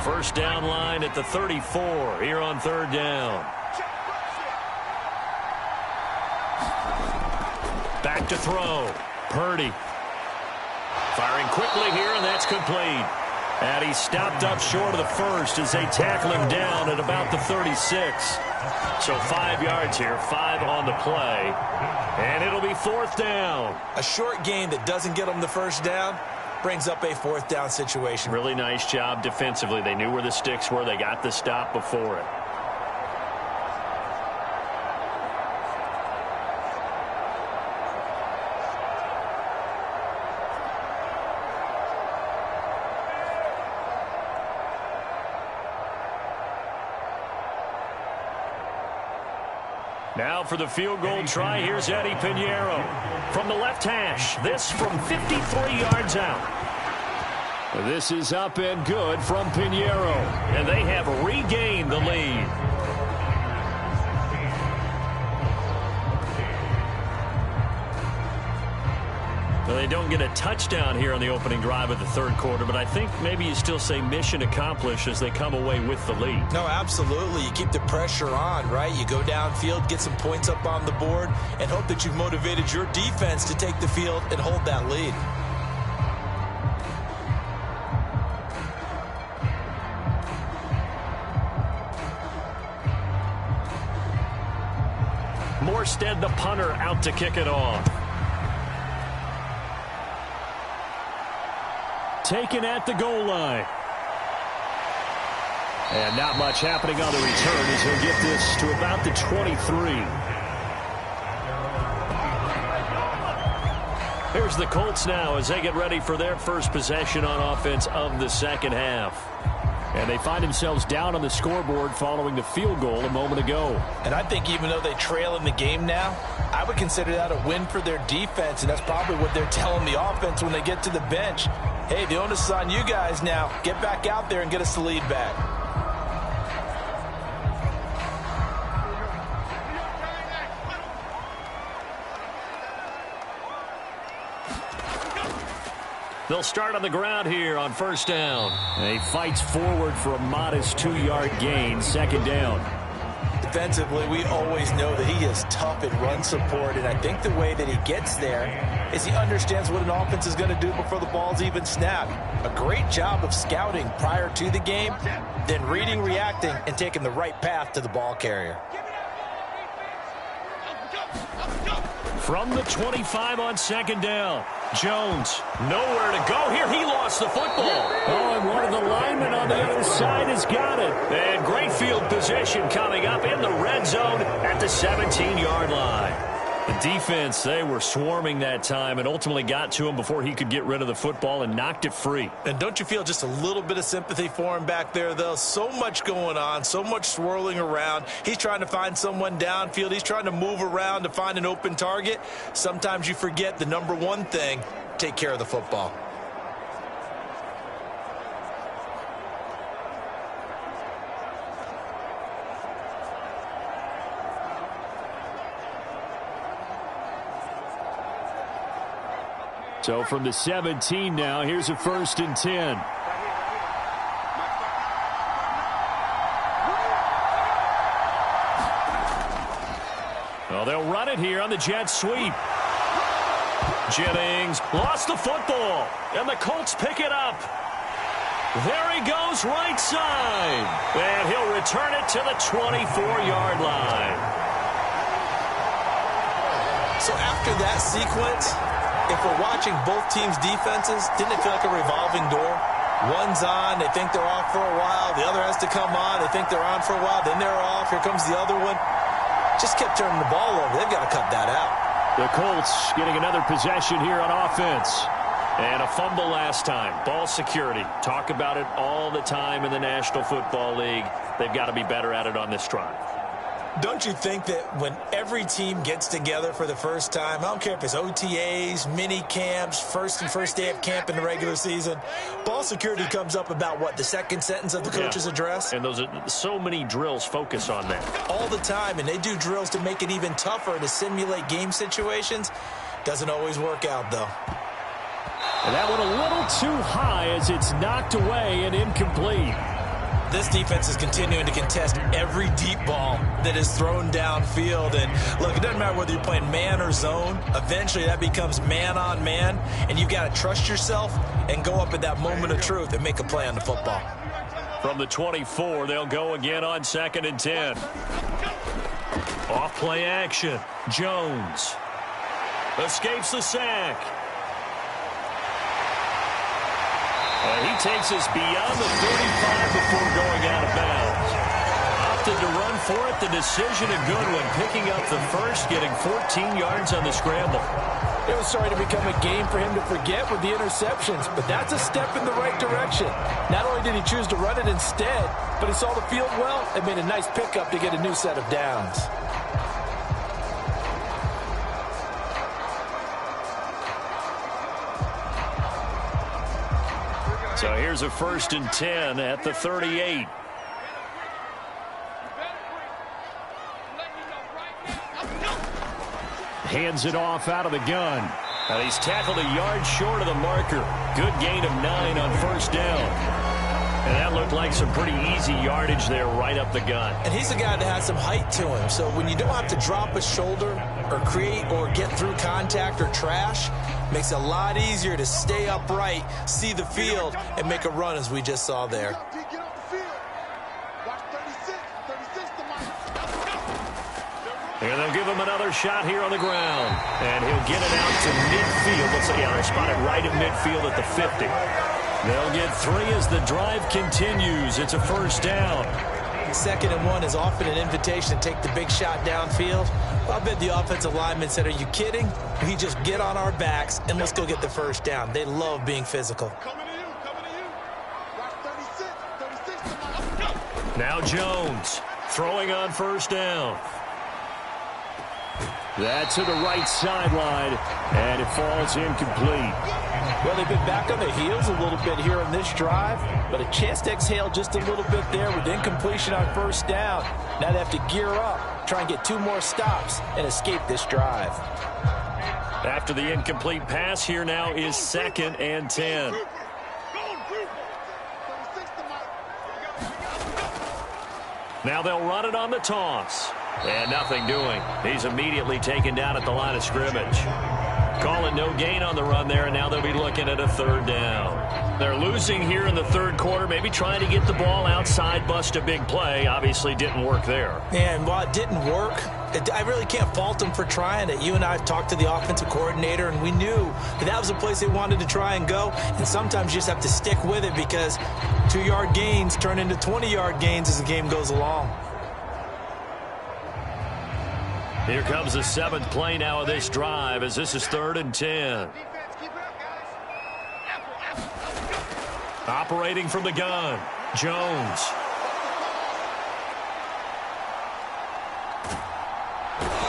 F: First down line at the 34 here on 3rd down. Back to throw. Purdy. Firing quickly here, and that's complete. And he stopped up short of the first as they tackle him down at about the 36. So 5 yards here, 5 on the play. And it'll be 4th down.
C: A short gain that doesn't get them the first down brings up a 4th down situation.
F: Really nice job defensively. They knew where the sticks were. They got the stop before it. Now for the field goal try, here's Eddie Pinheiro. From the left hash, this from 53 yards out. This is up and good from Pinheiro. And they have regained the lead. Well, they don't get a touchdown here on the opening drive of the 3rd quarter, but I think maybe you still say mission accomplished as they come away with the lead.
C: No, absolutely. You keep the pressure on, right? You go downfield, get some points up on the board, and hope that you've motivated your defense to take the field and hold that lead.
F: Morstead, the punter, out to kick it off. Taken at the goal line. And not much happening on the return as he'll get this to about the 23. Here's the Colts now as they get ready for their first possession on offense of the 2nd half. And they find themselves down on the scoreboard following the field goal a moment ago.
B: And I think even though they trail in the game now, I would consider that a win for their defense, and that's probably what they're telling the offense when they get to the bench. Hey, the onus is on you guys now. Get back out there and get us the lead back.
F: They'll start on the ground here on 1st down. And he fights forward for a modest 2-yard gain, 2nd down.
B: Defensively, we always know that he is tough at run support, and I think the way that he gets there is he understands what an offense is going to do before the ball's even snapped. A great job of scouting prior to the game, then reading, reacting, and taking the right path to the ball carrier.
F: From the 25 on 2nd down. Jones, nowhere to go here. He lost the football. Oh, and one of the linemen on the other side has got it. And great field position coming up in the red zone at the 17-yard line. The defense, they were swarming that time and ultimately got to him before he could get rid of the football and knocked it free.
C: And don't you feel just a little bit of sympathy for him back there, though? So much going on, so much swirling around. He's trying to find someone downfield. He's trying to move around to find an open target. Sometimes you forget the number one thing, take care of the football.
F: So from the 17 now, here's a 1st and 10. Well, they'll run it here on the jet sweep. Jennings lost the football, and the Colts pick it up. There he goes, right side. And he'll return it to the 24-yard line.
C: So after that sequence, if we're watching both teams' defenses, didn't it feel like a revolving door? One's on, they think they're off for a while. The other has to come on, they think they're on for a while. Then they're off, here comes the other one. Just kept turning the ball over. They've got to cut that out.
F: The Colts getting another possession here on offense. And a fumble last time. Ball security. Talk about it all the time in the National Football League. They've got to be better at it on this drive.
C: Don't you think that when every team gets together for the first time, I don't care if it's OTAs, mini camps, first day of camp in the regular season, ball security comes up about, what, the second sentence of the coach's address?
F: And those are so many drills focus on that.
C: All the time, and they do drills to make it even tougher to simulate game situations. Doesn't always work out, though.
F: And that one a little too high as it's knocked away and incomplete.
C: This defense is continuing to contest every deep ball that is thrown downfield. And, look, it doesn't matter whether you're playing man or zone. Eventually, that becomes man-on-man, and you've got to trust yourself and go up at that moment of truth and make a play on the football.
F: From the 24, they'll go again on 2nd and 10. Off play action. Jones escapes the sack. He takes us beyond the 35 before going out of bounds. Opted to run for it. The decision a good one. Picking up the first, getting 14 yards on the scramble.
B: It was starting to become a game for him to forget with the interceptions, but that's a step in the right direction. Not only did he choose to run it instead, but he saw the field well and made a nice pickup to get a new set of downs.
F: So here's a 1st and 10 at the 38. Hands it off out of the gun. And he's tackled a yard short of the marker. Good gain of 9 on 1st down. And that looked like some pretty easy yardage there right up the gut.
C: And he's a guy that has some height to him. So when you don't have to drop a shoulder or create or get through contact or trash, makes it a lot easier to stay upright, see the field, and make a run as we just saw there.
F: And they'll give him another shot here on the ground. And he'll get it out to midfield. Let's say, they'll spot it right at midfield at the 50. They'll get 3 as the drive continues. It's a 1st down.
C: 2nd and 1 is often an invitation to take the big shot downfield. I bet the offensive lineman said, are you kidding? We just get on our backs and let's go get the 1st down. They love being physical.
F: Now Jones throwing on 1st down. That's to the right sideline, and it falls incomplete.
B: Well, they've been back on their heels a little bit here on this drive, but a chance to exhale just a little bit there with incompletion on 1st down. Now they have to gear up, try and get 2 more stops, and escape this drive.
F: After the incomplete pass, here now is 2nd and 10. Now they'll run it on the toss. And nothing doing. He's immediately taken down at the line of scrimmage. Calling no gain on the run there, and now they'll be looking at a 3rd down. They're losing here in the 3rd quarter, maybe trying to get the ball outside, bust a big play. Obviously didn't work there.
C: And while it didn't work, I really can't fault them for trying it. You and I have talked to the offensive coordinator, and we knew that was a place they wanted to try and go. And sometimes you just have to stick with it because 2-yard gains turn into 20-yard gains as the game goes along.
F: Here comes the 7th play now of this drive as this is 3rd and 10. Operating from the gun, Jones.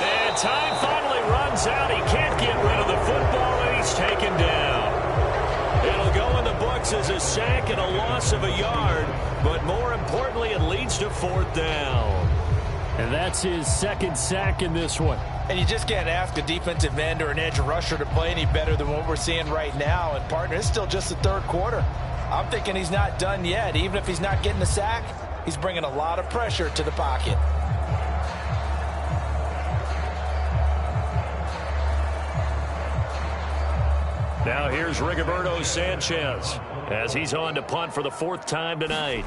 F: And time finally runs out. He can't get rid of the football, and he's taken down. It'll go in the books as a sack and a loss of a yard, but more importantly, it leads to 4th down.
A: And that's his 2nd sack in this one.
B: And you just can't ask a defensive end or an edge rusher to play any better than what we're seeing right now. And, partner, it's still just the 3rd quarter. I'm thinking he's not done yet. Even if he's not getting the sack, he's bringing a lot of pressure to the pocket.
F: Now here's Rigoberto Sanchez as he's on to punt for the 4th time tonight.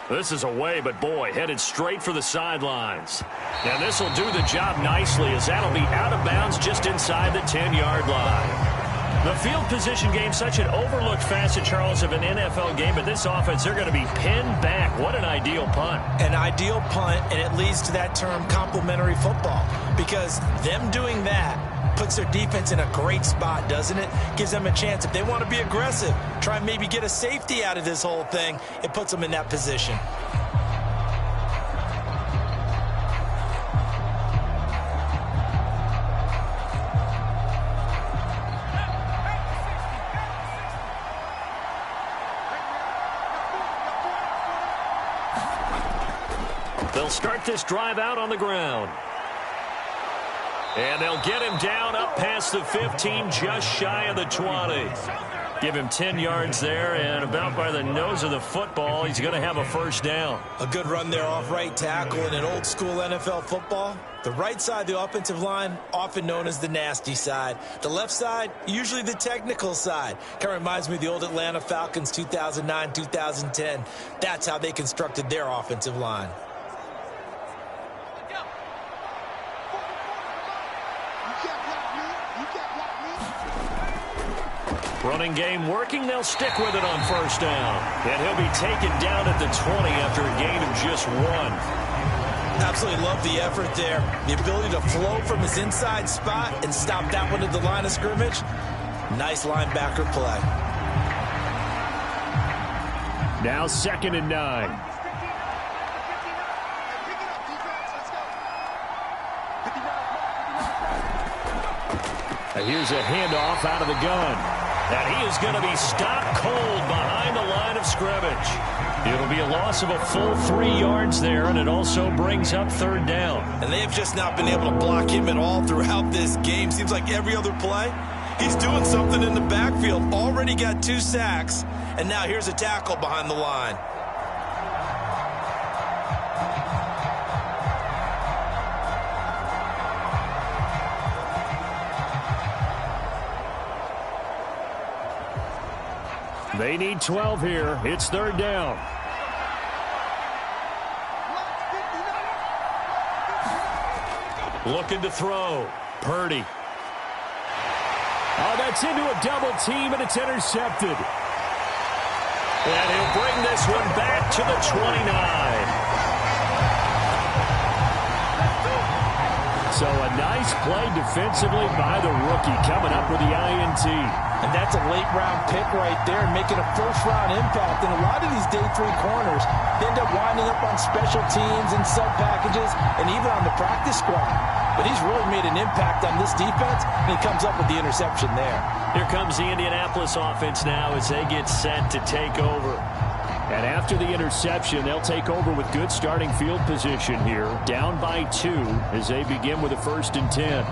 F: This is away, but boy, headed straight for the sidelines. And this will do the job nicely as that'll be out of bounds just inside the 10-yard line. The field position game, such an overlooked facet, Charles, of an NFL game, but this offense, they're going to be pinned back. What an ideal punt.
C: An ideal punt, and it leads to that term complementary football, because them doing that puts their defense in a great spot, doesn't it? Gives them a chance. If they want to be aggressive, try and maybe get a safety out of this whole thing, it puts them in that position.
F: They'll start this drive out on the ground. And they'll get him down up past the 15, just shy of the 20. Give him 10 yards there, and about by the nose of the football, he's going to have a first down.
C: A good run there off right tackle in an old school NFL football. The right side of the offensive line, often known as the nasty side. The left side, usually the technical side. Kind of reminds me of the old Atlanta Falcons 2009, 2010. That's how they constructed their offensive line.
F: Running game working. They'll stick with it on first down. And he'll be taken down at the 20 after a gain of just 1.
C: Absolutely love the effort there. The ability to flow from his inside spot and stop that one at the line of scrimmage. Nice linebacker play.
F: Now 2nd and 9. And here's a handoff out of the gun. And he is going to be stopped cold behind the line of scrimmage. It'll be a loss of a full 3 yards there, and it also brings up 3rd down.
C: And they have just not been able to block him at all throughout this game. Seems like every other play, he's doing something in the backfield. Already got 2 sacks, and now here's a tackle behind the line.
F: They need 12 here. It's 3rd down. Looking to throw. Purdy.
A: Oh, that's into a double team, and it's intercepted.
F: And he'll bring this one back to the 29.
A: So a nice play defensively by the rookie, coming up with the INT.
B: And that's a late-round pick right there, making a first-round impact. And a lot of these day 3 corners, they end up winding up on special teams and sub-packages and even on the practice squad. But he's really made an impact on this defense, and he comes up with the interception there.
F: Here comes the Indianapolis offense now as they get set to take over.
A: And after the interception, they'll take over with good starting field position here. Down by 2 as they begin with a 1st and 10.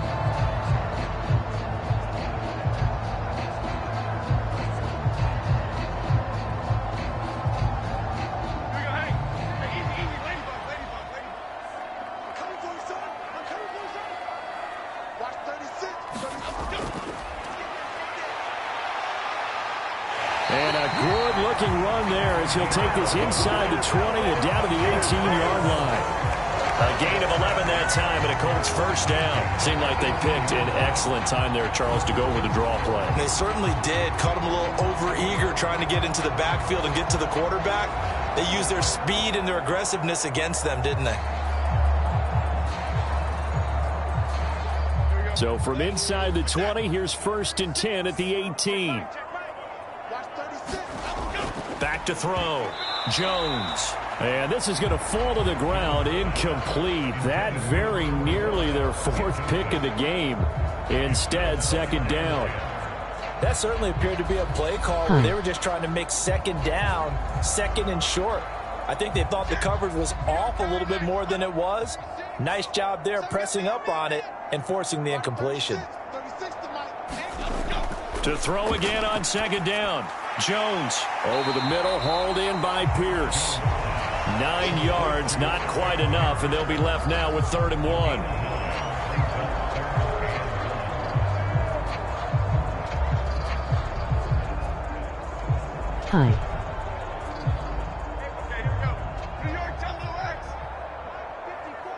A: And a good-looking run there as he'll take this inside the 20 and down to the 18-yard line.
F: A gain of 11 that time and a Colts first down. Seemed like they picked an excellent time there, Charles, to go with the draw play.
C: They certainly did. Caught him a little over-eager trying to get into the backfield and get to the quarterback. They used their speed and their aggressiveness against them, didn't they?
A: So from inside the 20, here's 1st and 10 at the 18.
F: Back to throw. Jones.
A: And this is going to fall to the ground, incomplete. That very nearly their 4th pick of the game. Instead, 2nd down.
B: That certainly appeared to be a play call where they were just trying to make 2nd down, 2nd and short. I think they thought the coverage was off a little bit more than it was. Nice job there pressing up on it and forcing the incompletion.
F: To throw again on 2nd down. Jones.
A: Over the middle, hauled in by Pierce.
F: 9 yards, not quite enough, and they'll be left now with 3rd and 1.
E: Ty.
G: Okay, here we go. New York, tell them X. 54.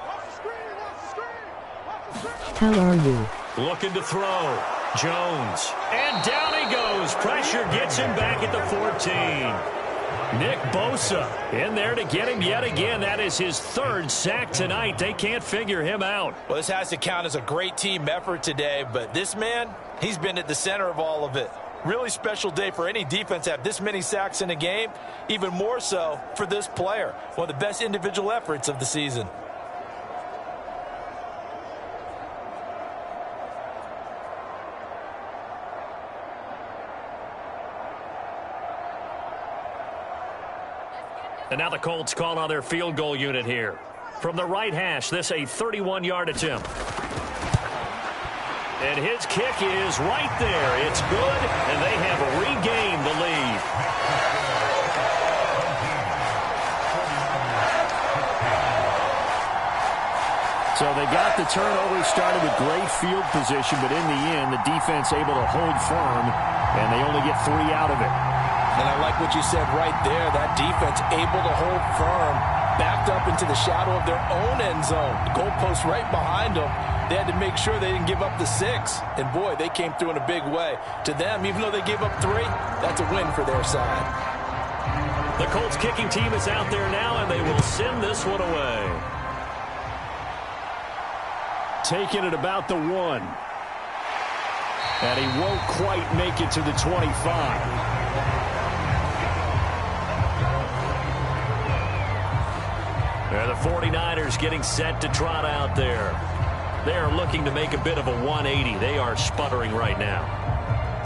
G: Watch the screen, watch the screen. Watch the screen.
E: How are you?
F: Looking to throw. Jones. And down he goes. Pressure gets him back at the 14. Nick Bosa in there to get him yet again. That is his third sack tonight. They can't figure him out.
B: Well, this has to count as a great team effort today, but this man, he's been at the center of all of it. Really special day for any defense to have this many sacks in a game, even more so for this player. One of the best individual efforts of the season.
F: And now the Colts call on their field goal unit here. From the right hash, this a 31-yard attempt. And his kick is right there. It's good, and they have regained the lead.
A: So they got the turnover started with great field position, but in the end, the defense able to hold firm, and they only get 3 out of it.
B: And I like what you said right there. That defense able to hold firm, backed up into the shadow of their own end zone. The goalpost right behind them. They had to make sure they didn't give up the 6. And, boy, they came through in a big way. To them, even though they gave up 3, that's a win for their side.
F: The Colts kicking team is out there now, and they will send this one away.
A: Taking it about the 1. And he won't quite make it to the 25.
F: And the 49ers getting set to trot out there. They are looking to make a bit of a 180. They are sputtering right now.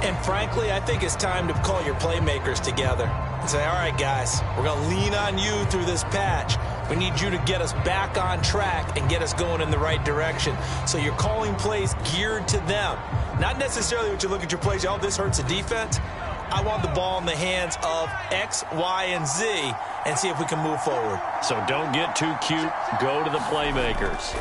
B: And frankly, I think it's time to call your playmakers together and say, all right, guys, we're going to lean on you through this patch. We need you to get us back on track and get us going in the right direction. So you're calling plays geared to them. Not necessarily what you look at your plays, oh, this hurts the defense. I want the ball in the hands of X, Y, and Z and see if we can move forward.
F: So don't get too cute. Go to the playmakers.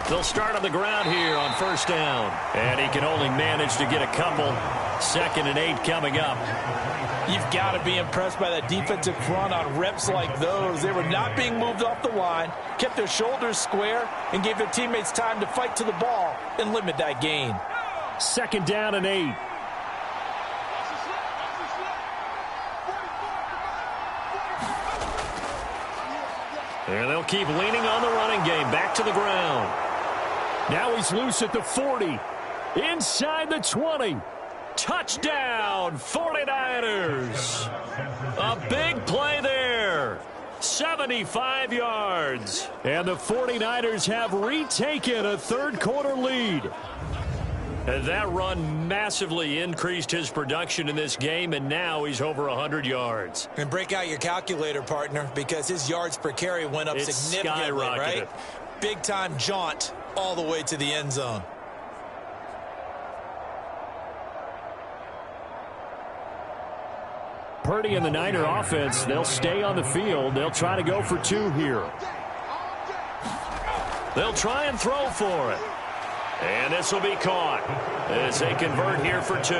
F: They'll start on the ground here on first down. And he can only manage to get a couple. 2nd and 8 coming up.
B: You've got to be impressed by that defensive front on reps like those. They were not being moved off the line, kept their shoulders square, and gave their teammates time to fight to the ball and limit that gain.
A: 2nd down and 8.
F: And they'll keep leaning on the running game. Back to the ground.
A: Now he's loose at the 40. Inside the 20.
F: Touchdown, 49ers. A big play there. 75 yards.
A: And the 49ers have retaken a third-quarter lead.
F: And that run massively increased his production in this game, and now he's over 100 yards.
B: And break out your calculator, partner, because his yards per carry went up significantly, right? Big-time jaunt all the way to the end zone.
A: Purdy and the Niner offense, they'll stay on the field. They'll try to go for 2 here.
F: They'll try and throw for it. And this will be caught as they convert here for 2.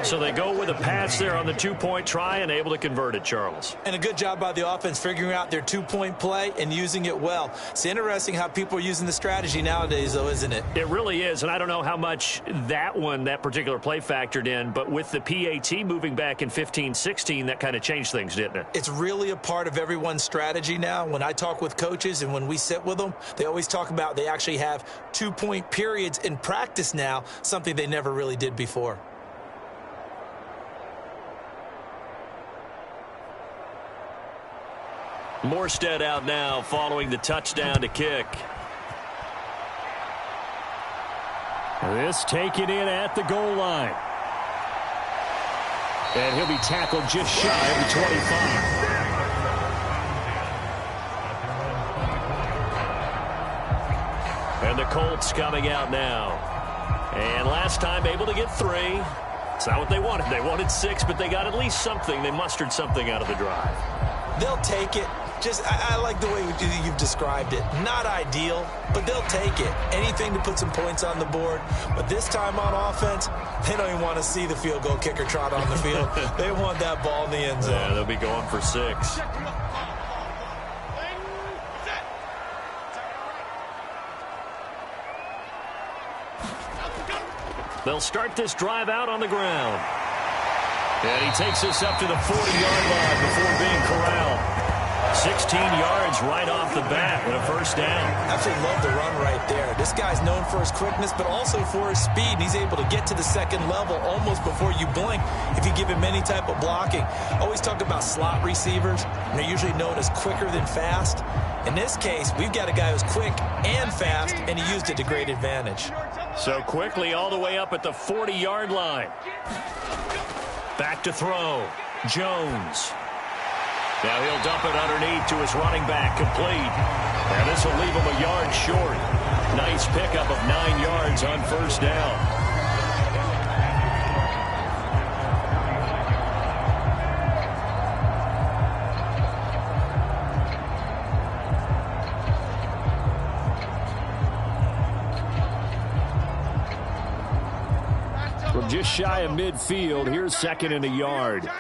F: So they go with a pass there on the 2-point try and able to convert it, Charles.
B: And a good job by the offense figuring out their 2-point play and using it well. It's interesting how people are using the strategy nowadays, though, isn't it?
F: It really is, and I don't know how much that particular play factored in, but with the PAT moving back in 15-16, that kind of changed things, didn't it?
B: It's really a part of everyone's strategy now. When I talk with coaches and when we sit with them, they always talk about they actually have 2-point periods in practice now, something they never really did before.
F: Morstead out now following the touchdown to kick.
A: This taken in at the goal line. And he'll be tackled just shy of the 25.
F: And the Colts coming out now. And last time able to get 3. It's not what they wanted. They wanted 6, but they got at least something. They mustered something out of the drive.
B: They'll take it.
C: I like the way you've described it. Not ideal, but they'll take it. Anything to put some points on the board. But this time on offense, they don't even want to see the field goal kicker trot on the field. They want that ball in the end zone.
F: Yeah, they'll be going for 6. They'll start this drive out on the ground. And he takes us up to the 40-yard line before being corralled. 16 yards right off the bat and a first down.
C: Absolutely love the run right there. This guy's known for his quickness, but also for his speed. And he's able to get to the second level almost before you blink if you give him any type of blocking. Always talk about slot receivers, and they're usually known as quicker than fast. In this case, we've got a guy who's quick and fast, and he used it to great advantage.
F: So quickly all the way up at the 40-yard line. Back to throw. Jones. Now he'll dump it underneath to his running back, complete. And this will leave him a yard short. Nice pickup of 9 yards on first down. From just shy of midfield, here's 2nd and a yard.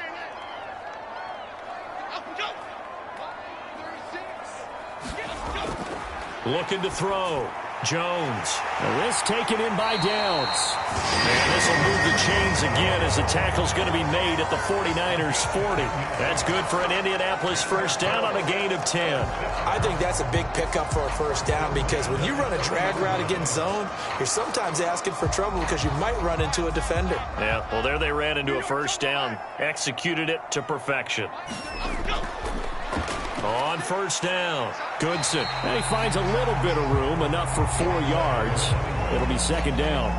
F: Looking to throw. Jones. This taken in by Downs. And this will move the chains again as the tackle's going to be made at the 49ers 40. That's good for an Indianapolis first down on a gain of 10.
C: I think that's a big pickup for a first down because when you run a drag route against zone, you're sometimes asking for trouble because you might run into a defender.
F: Yeah, well, there they ran into a first down. Executed it to perfection. On first down, Goodson. And he finds a little bit of room, enough for 4 yards. It'll be 2nd down.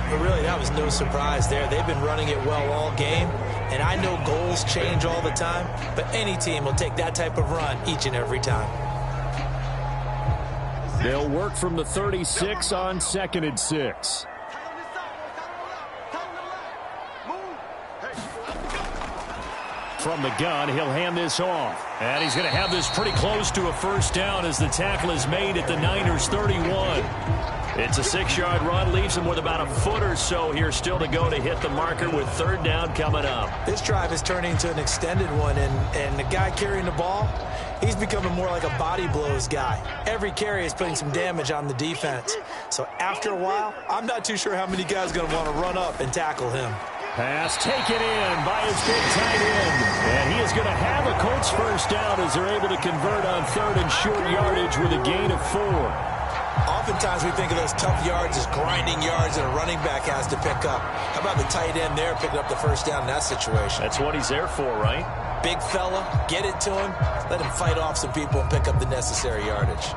C: But really, that was no surprise there. They've been running it well all game. And I know goals change all the time, but any team will take that type of run each and every time.
F: They'll work from the 36 on 2nd and 6. From the gun, he'll hand this off. And he's going to have this pretty close to a first down as the tackle is made at the Niners 31. It's a 6-yard run, leaves him with about a foot or so here still to go to hit the marker with 3rd down coming up.
C: This drive is turning into an extended one, and the guy carrying the ball, he's becoming more like a body blows guy. Every carry is putting some damage on the defense. So after a while, I'm not too sure how many guys are going to want to run up and tackle him.
F: Pass taken in by his big tight end. And he is going to have a Colts first down as they're able to convert on 3rd and short yardage with a gain of 4.
C: Oftentimes we think of those tough yards as grinding yards that a running back has to pick up. How about the tight end there picking up the first down in that situation?
F: That's what he's there for, right?
C: Big fella, get it to him, let him fight off some people and pick up the necessary yardage.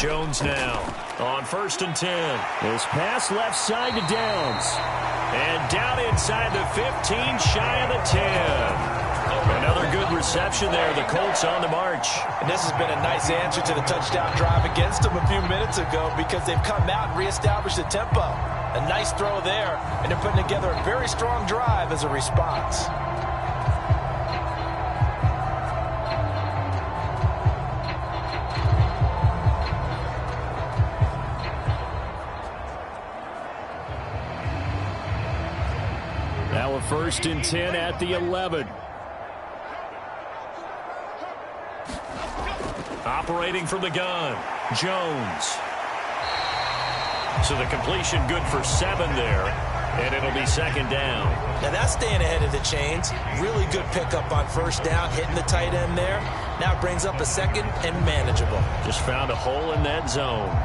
F: Jones now on 1st and 10. This pass left side to Downs. And down inside the 15, shy of the 10. Another good reception there. The Colts on the march.
B: And this has been a nice answer to the touchdown drive against them a few minutes ago because they've come out and reestablished the tempo. A nice throw there, and they're putting together a very strong drive as a response.
F: Now a 1st and 10 at the 11. Operating from the gun, Jones. So the completion good for 7 there, and it'll be 2nd down.
C: Now that's staying ahead of the chains. Really good pickup on first down, hitting the tight end there. Now it brings up a 2nd and manageable.
F: Just found a hole in that zone.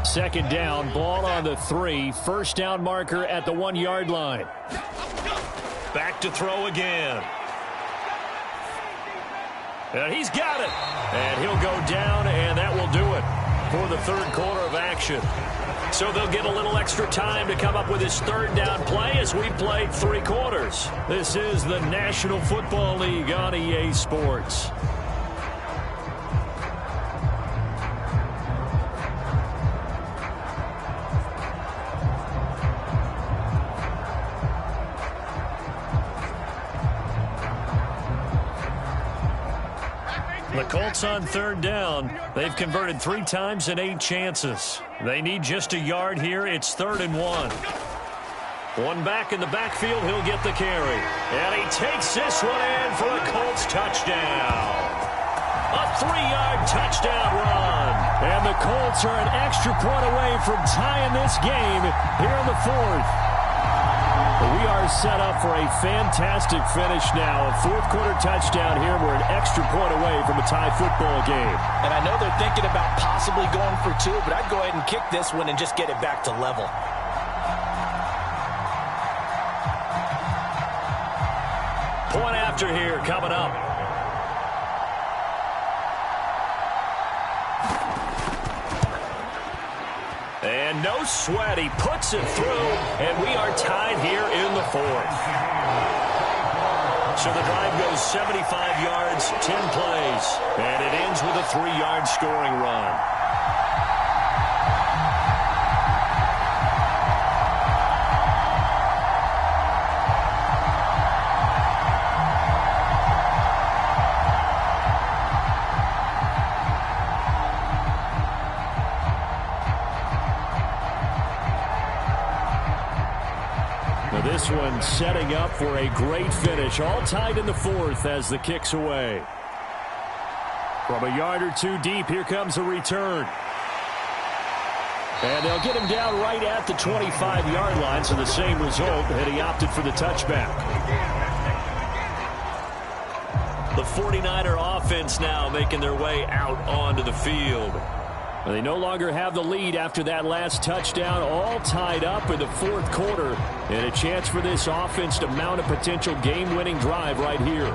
F: Second down, ball on the 3. First down marker at the 1-yard line. Back to throw again. And he's got it. And he'll go down, and that will do it for the third quarter of action. So they'll get a little extra time to come up with his third down play as we played 3 quarters. This is the National Football League on EA Sports. The Colts on third down. They've converted 3 times and 8 chances. They need just a yard here. It's 3rd and 1. One back in the backfield. He'll get the carry. And he takes this one in for a Colts touchdown. A 3-yard touchdown run. And the Colts are an extra point away from tying this game here in the 4th. We are set up for a fantastic finish now. A 4th quarter touchdown here. We're an extra point away from a tie football game.
B: And I know they're thinking about possibly going for 2, but I'd go ahead and kick this one and just get it back to level.
F: Point after here coming up. And no sweat. He puts it through, and we are tied here in the 4th. So the drive goes 75 yards, 10 plays, and it ends with a 3-yard scoring run. This one setting up for a great finish. All tied in the 4th as the kick's away. From a yard or 2 deep, here comes a return. And they'll get him down right at the 25-yard line, so the same result, and he opted for the touchback. The 49er offense now making their way out onto the field. They no longer have the lead after that last touchdown, all tied up in the 4th quarter, and a chance for this offense to mount a potential game-winning drive right here.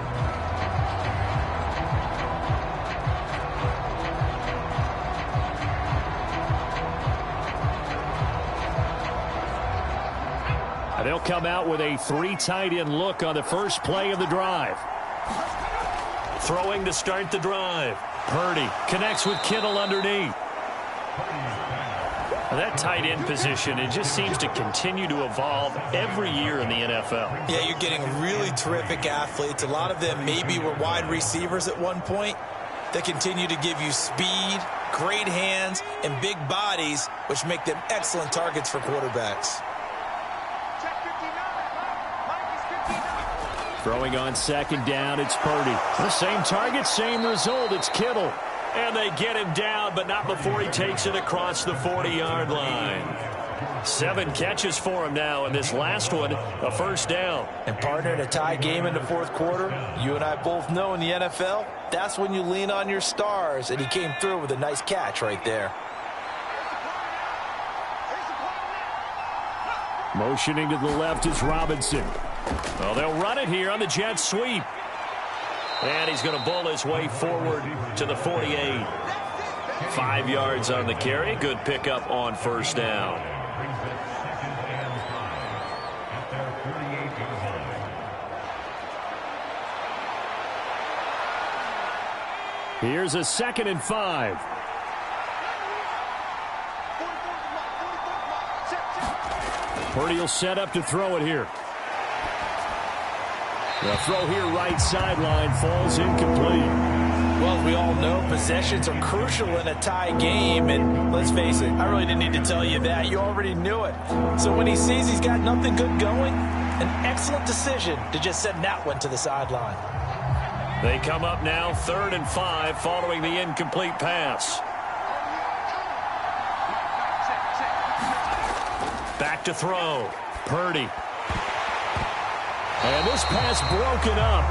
F: And they'll come out with a 3 tight end look on the first play of the drive. Throwing to start the drive. Purdy connects with Kittle underneath. That tight end position, it just seems to continue to evolve every year in the NFL.
C: Yeah, you're getting really terrific athletes. A lot of them maybe were wide receivers at one point. They continue to give you speed, great hands, and big bodies, which make them excellent targets for quarterbacks.
F: Throwing on 2nd down, it's Purdy. The same target, same result. It's Kittle. And they get him down, but not before he takes it across the 40-yard line. 7 catches for him now, and this last one, a first down.
B: And partner, in a tie game in the 4th quarter, you and I both know in the NFL, that's when you lean on your stars, and he came through with a nice catch right there.
F: Motioning to the left is Robinson. Well, they'll run it here on the jet sweep. And he's going to bull his way forward to the 48. 5 yards on the carry. Good pickup on first down. Here's a 2nd and 5. Purdy will set up to throw it here. The throw here right sideline falls incomplete.
B: Well, as we all know, possessions are crucial in a tie game, and let's face it, I really didn't need to tell you that. You already knew it. So when he sees he's got nothing good going, an excellent decision to just send that one to the sideline.
F: They come up now 3rd and 5 following the incomplete pass. Back to throw. Purdy. And this pass broken up.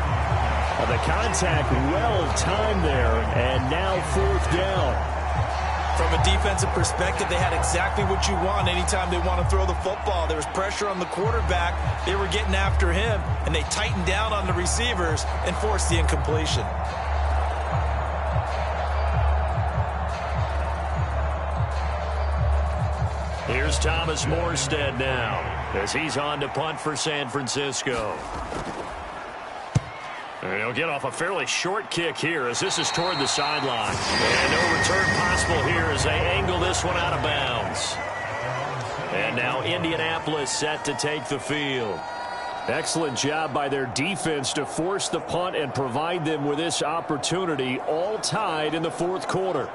F: The contact well timed there, and now 4th down.
B: From a defensive perspective, they had exactly what you want anytime they want to throw the football. There was pressure on the quarterback. They were getting after him, and they tightened down on the receivers and forced the incompletion.
F: Here's Thomas Morstead now as he's on to punt for San Francisco. And he'll get off a fairly short kick here as this is toward the sideline. And no return possible here as they angle this one out of bounds. And now Indianapolis set to take the field.
A: Excellent job by their defense to force the punt and provide them with this opportunity, all tied in the fourth quarter.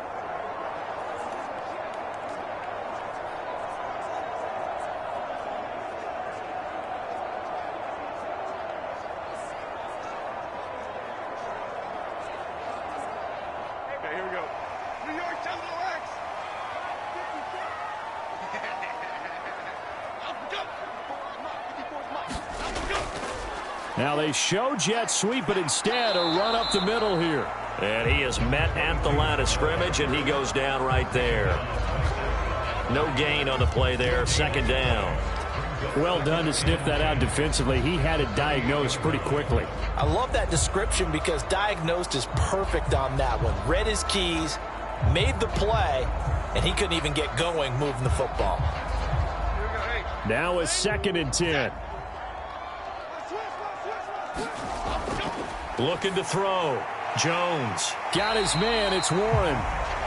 A: Now they show jet sweep, but instead a run up the middle here.
F: And he is met at the line of scrimmage, and he goes down right there. No gain on the play there, second down.
A: Well done to sniff that out defensively. He had it diagnosed pretty quickly.
B: I love that description because diagnosed is perfect on that one. Read his keys, made the play, and he couldn't even get going moving the football.
A: Now a 2nd and 10.
F: Looking to throw. Jones.
A: Got his man. It's Warren.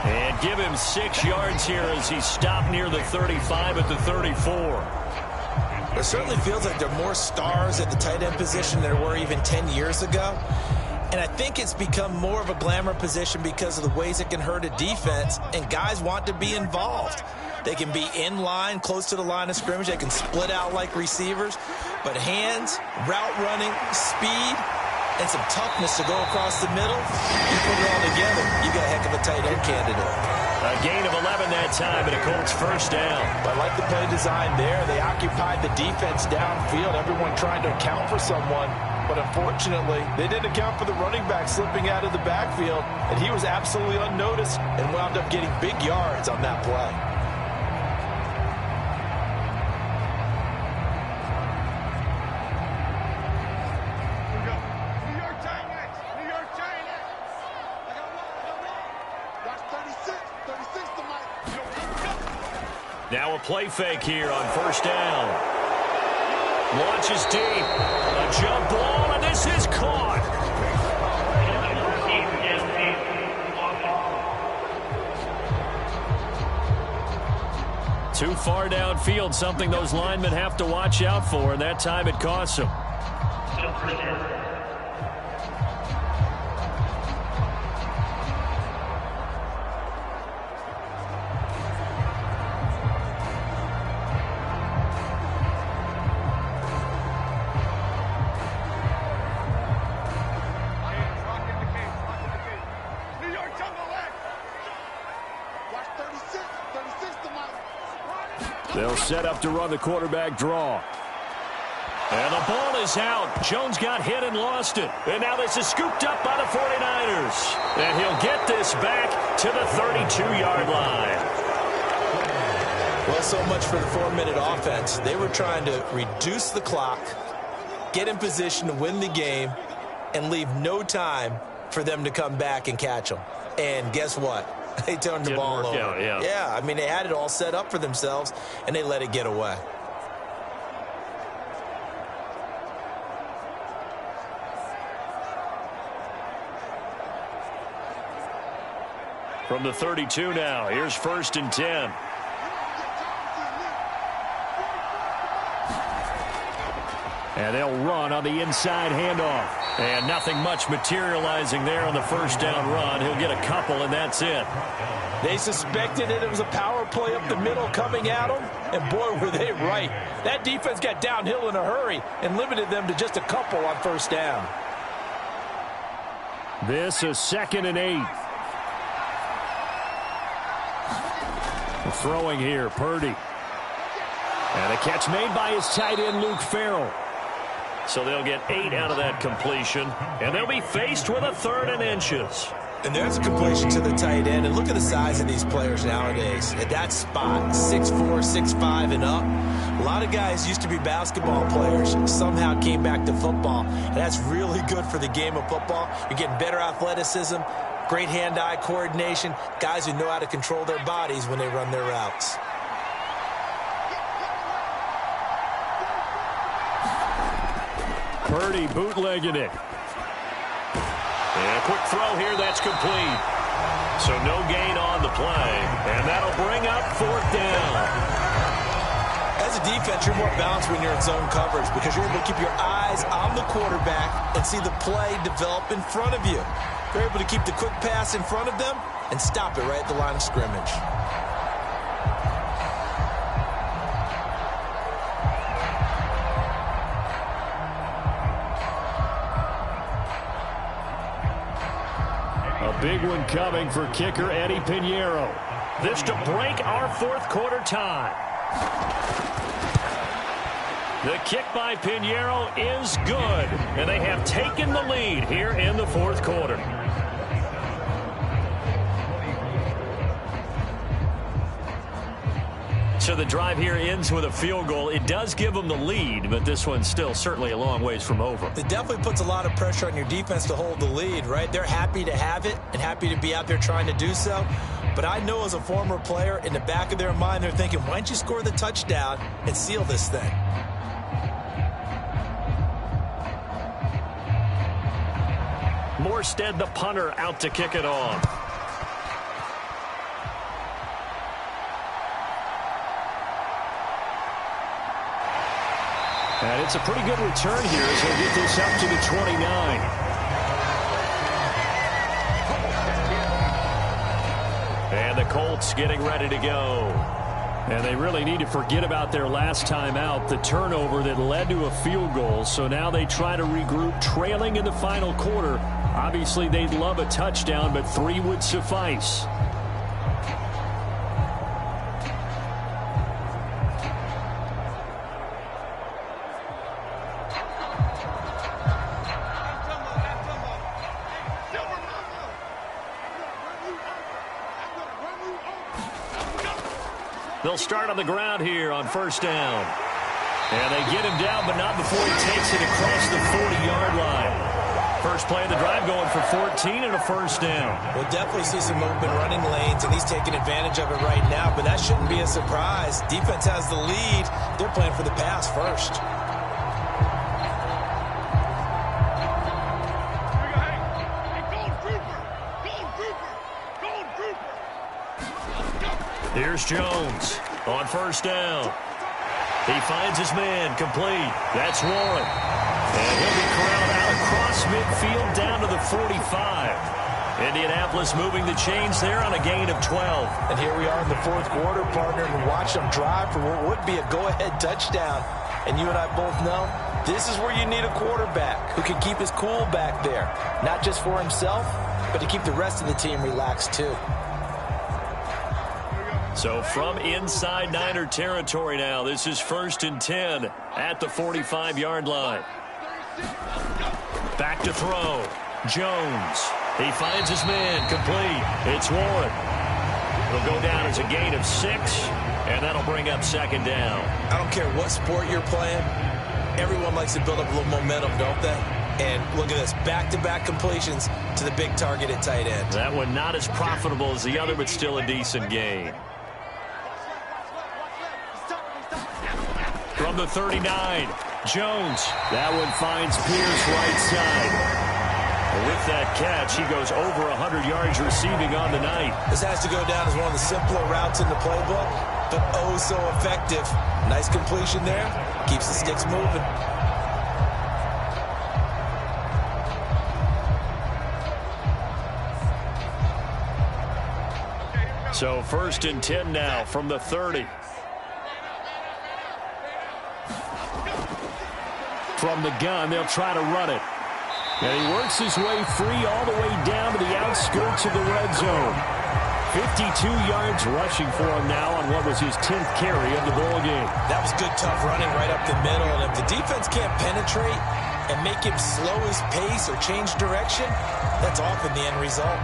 F: And give him 6 yards here as he stopped near the 35 at the 34.
C: It certainly feels like there are more stars at the tight end position than there were even 10 years ago. And I think it's become more of a glamour position because of the ways it can hurt a defense, and guys want to be involved. They can be in line, close to the line of scrimmage. They can split out like receivers. But hands, route running, speed, and some toughness to go across the middle, you put it all together, you got a heck of a tight end candidate.
F: A gain of 11 that time and a Colts first down.
B: I like the play design there. They occupied the defense downfield, everyone trying to account for someone. But unfortunately, they didn't account for the running back slipping out of the backfield, and he was absolutely unnoticed and wound up getting big yards on that play.
F: Now a play fake here on first down. Launches deep. A jump ball, and this is caught. Too far downfield, something those linemen have to watch out for, and that time it costs them.
A: They'll set up to run the quarterback draw.
F: And the ball is out. Jones got hit and lost it. And now this is scooped up by the 49ers. And he'll get this back to the 32-yard line.
C: Well, so much for the 4-minute offense. They were trying to reduce the clock, get in position to win the game, and leave no time for them to come back and catch them. And guess what? They turned the ball over. Yeah, I mean, they had it all set up for themselves, and they let it get away.
F: From the 32 now, here's 1st and 10.
A: And they'll run on the inside handoff.
F: And nothing much materializing there on the first down run. He'll get a couple, and that's it.
B: They suspected it was a power play up the middle coming at them, and boy, were they right. That defense got downhill in a hurry and limited them to just a couple on first down.
A: This is 2nd and 8. Throwing here, Purdy. And a catch made by his tight end, Luke Farrell.
F: So they'll get 8 out of that completion, and they'll be faced with a 3rd and inches.
C: And there's a completion to the tight end. And look at the size of these players nowadays. At that spot, 6'4", 6'5", and up. A lot of guys used to be basketball players, somehow came back to football. And that's really good for the game of football. You're getting better athleticism, great hand-eye coordination, guys who know how to control their bodies when they run their routes.
F: Purdy bootlegging it. And a quick throw here, that's complete. So no gain on the play, and that'll bring up 4th down.
C: As a defense, you're more balanced when you're in zone coverage because you're able to keep your eyes on the quarterback and see the play develop in front of you. You're able to keep the quick pass in front of them and stop it right at the line of scrimmage.
F: A big one coming for kicker Eddie Pinheiro. This to break our 4th quarter tie. The kick by Pinheiro is good, and they have taken the lead here in the 4th quarter. So the drive here ends with a field goal. It does give them the lead, but this one's still certainly a long ways from over.
C: It definitely puts a lot of pressure on your defense to hold the lead, right? They're happy to have it and happy to be out there trying to do so. But I know as a former player, in the back of their mind, they're thinking, why don't you score the touchdown and seal this thing?
F: Morstead, the punter, out to kick it off. And it's a pretty good return here as he'll get this up to the 29. And the Colts getting ready to go. And they really need to forget about their last time out, the turnover that led to a field goal. So now they try to regroup, trailing in the final quarter. Obviously, they'd love a touchdown, but 3 would suffice. They'll start on the ground here on 1st down. And they get him down, but not before he takes it across the 40-yard line. First play of the drive going for 14 and a 1st down.
C: We'll definitely see some open running lanes, and he's taking advantage of it right now, but that shouldn't be a surprise. Defense has the lead. They're playing for the pass first.
F: Here's Jones on 1st down. He finds his man complete. That's Warren. And he'll be corralled out across midfield down to the 45. Indianapolis moving the chains there on a gain of 12.
C: And here we are in the 4th quarter, partner, and watch them drive for what would be a go-ahead touchdown. And you and I both know this is where you need a quarterback who can keep his cool back there. Not just for himself, but to keep the rest of the team relaxed too.
F: So from inside Niner territory now, this is 1st and 10 at the 45-yard line. Back to throw. Jones. He finds his man complete. It's Warren. It'll go down as a gain of 6, and that'll bring up 2nd down.
C: I don't care what sport you're playing. Everyone likes to build up a little momentum, don't they? And look at this, back-to-back completions to the big target at tight end.
F: That one not as profitable as the other, but still a decent gain. From the 39, Jones. That one finds Pierce right side. With that catch, he goes over 100 yards receiving on the night.
C: This has to go down as one of the simpler routes in the playbook, but oh so effective. Nice completion there. Keeps the sticks moving.
F: So 1st and 10 now from the 30. From the gun, they'll try to run it. And he works his way free all the way down to the outskirts of the red zone. 52 yards rushing for him now on what was his 10th carry of the ball game.
C: That was good, tough running right up the middle. And if the defense can't penetrate and make him slow his pace or change direction, that's often the end result.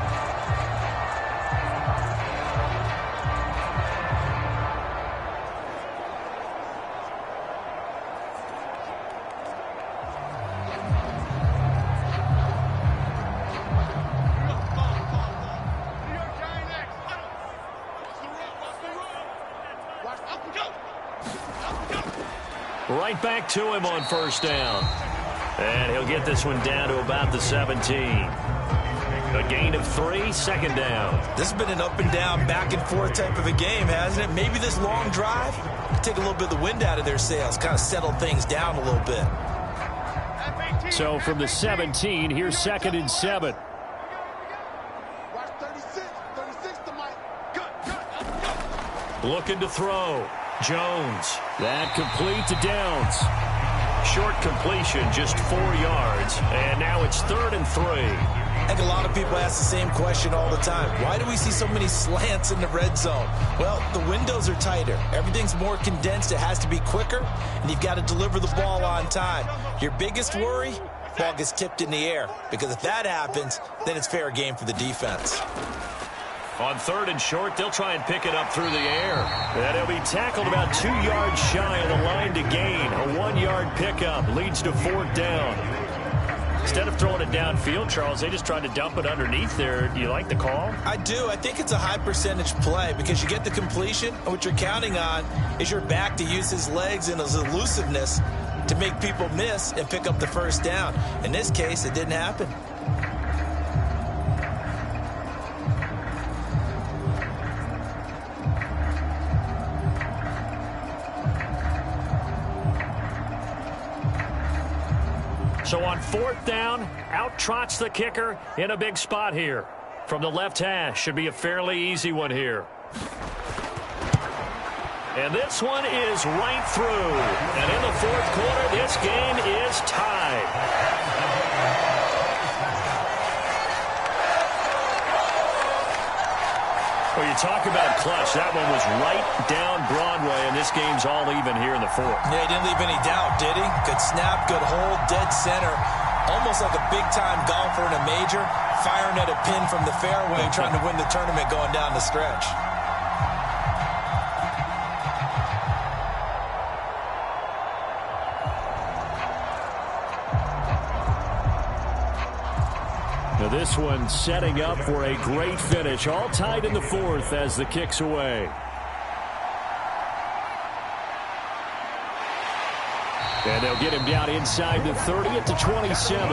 F: Right back to him on 1st down. And he'll get this one down to about the 17. A gain of 3, second down.
C: This has been an up and down, back and forth type of a game, hasn't it? Maybe this long drive take a little bit of the wind out of their sails, kind of settle things down a little bit.
F: So from the 17, here's 2nd and 7.
G: Watch 36 to Mike.
F: Looking to throw. Jones. That complete to Downs. Short completion, just 4 yards. And now it's 3rd and 3.
C: I think a lot of people ask the same question all the time. Why do we see so many slants in the red zone? Well, the windows are tighter. Everything's more condensed. It has to be quicker, and you've got to deliver the ball on time. Your biggest worry, ball gets tipped in the air, because if that happens, then it's fair game for the defense.
F: On 3rd and short, they'll try and pick it up through the air. And he'll be tackled about 2 yards shy of the line to gain. A 1-yard pickup leads to 4th down. Instead of throwing it downfield, Charles, they just tried to dump it underneath there. Do you like the call?
C: I do. I think it's a high percentage play because you get the completion, and what you're counting on is your back to use his legs and his elusiveness to make people miss and pick up the 1st down. In this case, it didn't happen.
F: So on 4th down, out trots the kicker in a big spot here. From the left hash, should be a fairly easy one here. And this one is right through. And in the 4th quarter, this game is tied. Well, you talk about clutch. That one was right down Broadway, and this game's all even here in the 4th.
C: Yeah, he didn't leave any doubt, did he? Good snap, good hold, dead center. Almost like a big-time golfer in a major, firing at a pin from the fairway, trying to win the tournament going down the stretch.
F: Now this one setting up for a great finish. All tied in the 4th as the kick's away. And they'll get him down inside the 30 at the 27.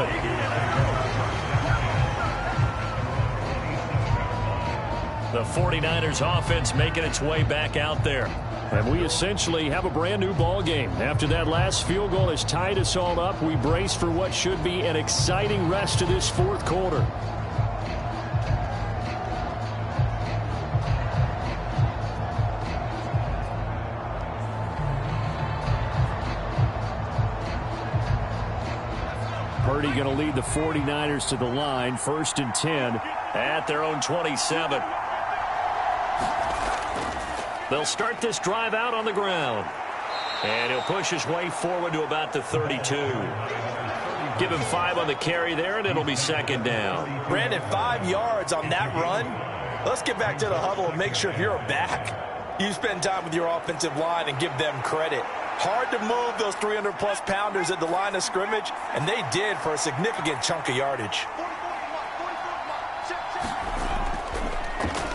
F: The 49ers offense making its way back out there. And we essentially have a brand new ball game. After that last field goal has tied us all up, we brace for what should be an exciting rest of this 4th quarter. Purdy going to lead the 49ers to the line. 1st and 10 at their own 27. They'll start this drive out on the ground. And he'll push his way forward to about the 32. Give him 5 on the carry there, and it'll be 2nd down.
B: Brandon, 5 yards on that run. Let's get back to the huddle and make sure if you're a back, you spend time with your offensive line and give them credit. Hard to move those 300-plus pounders at the line of scrimmage, and they did for a significant chunk of yardage.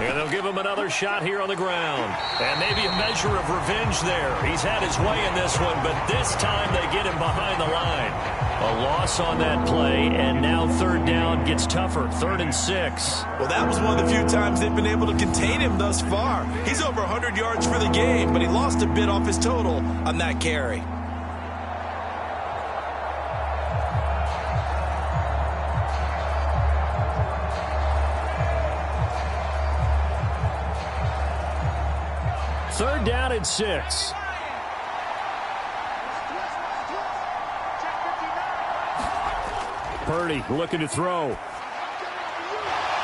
F: And they'll give him another shot here on the ground. And maybe a measure of revenge there. He's had his way in this one, but this time they get him behind the line. A loss on that play, and now 3rd down gets tougher. 3rd and 6.
C: Well, that was one of the few times they've been able to contain him thus far. He's over 100 yards for the game, but he lost a bit off his total on that carry.
F: Third down and 6. Purdy looking to throw.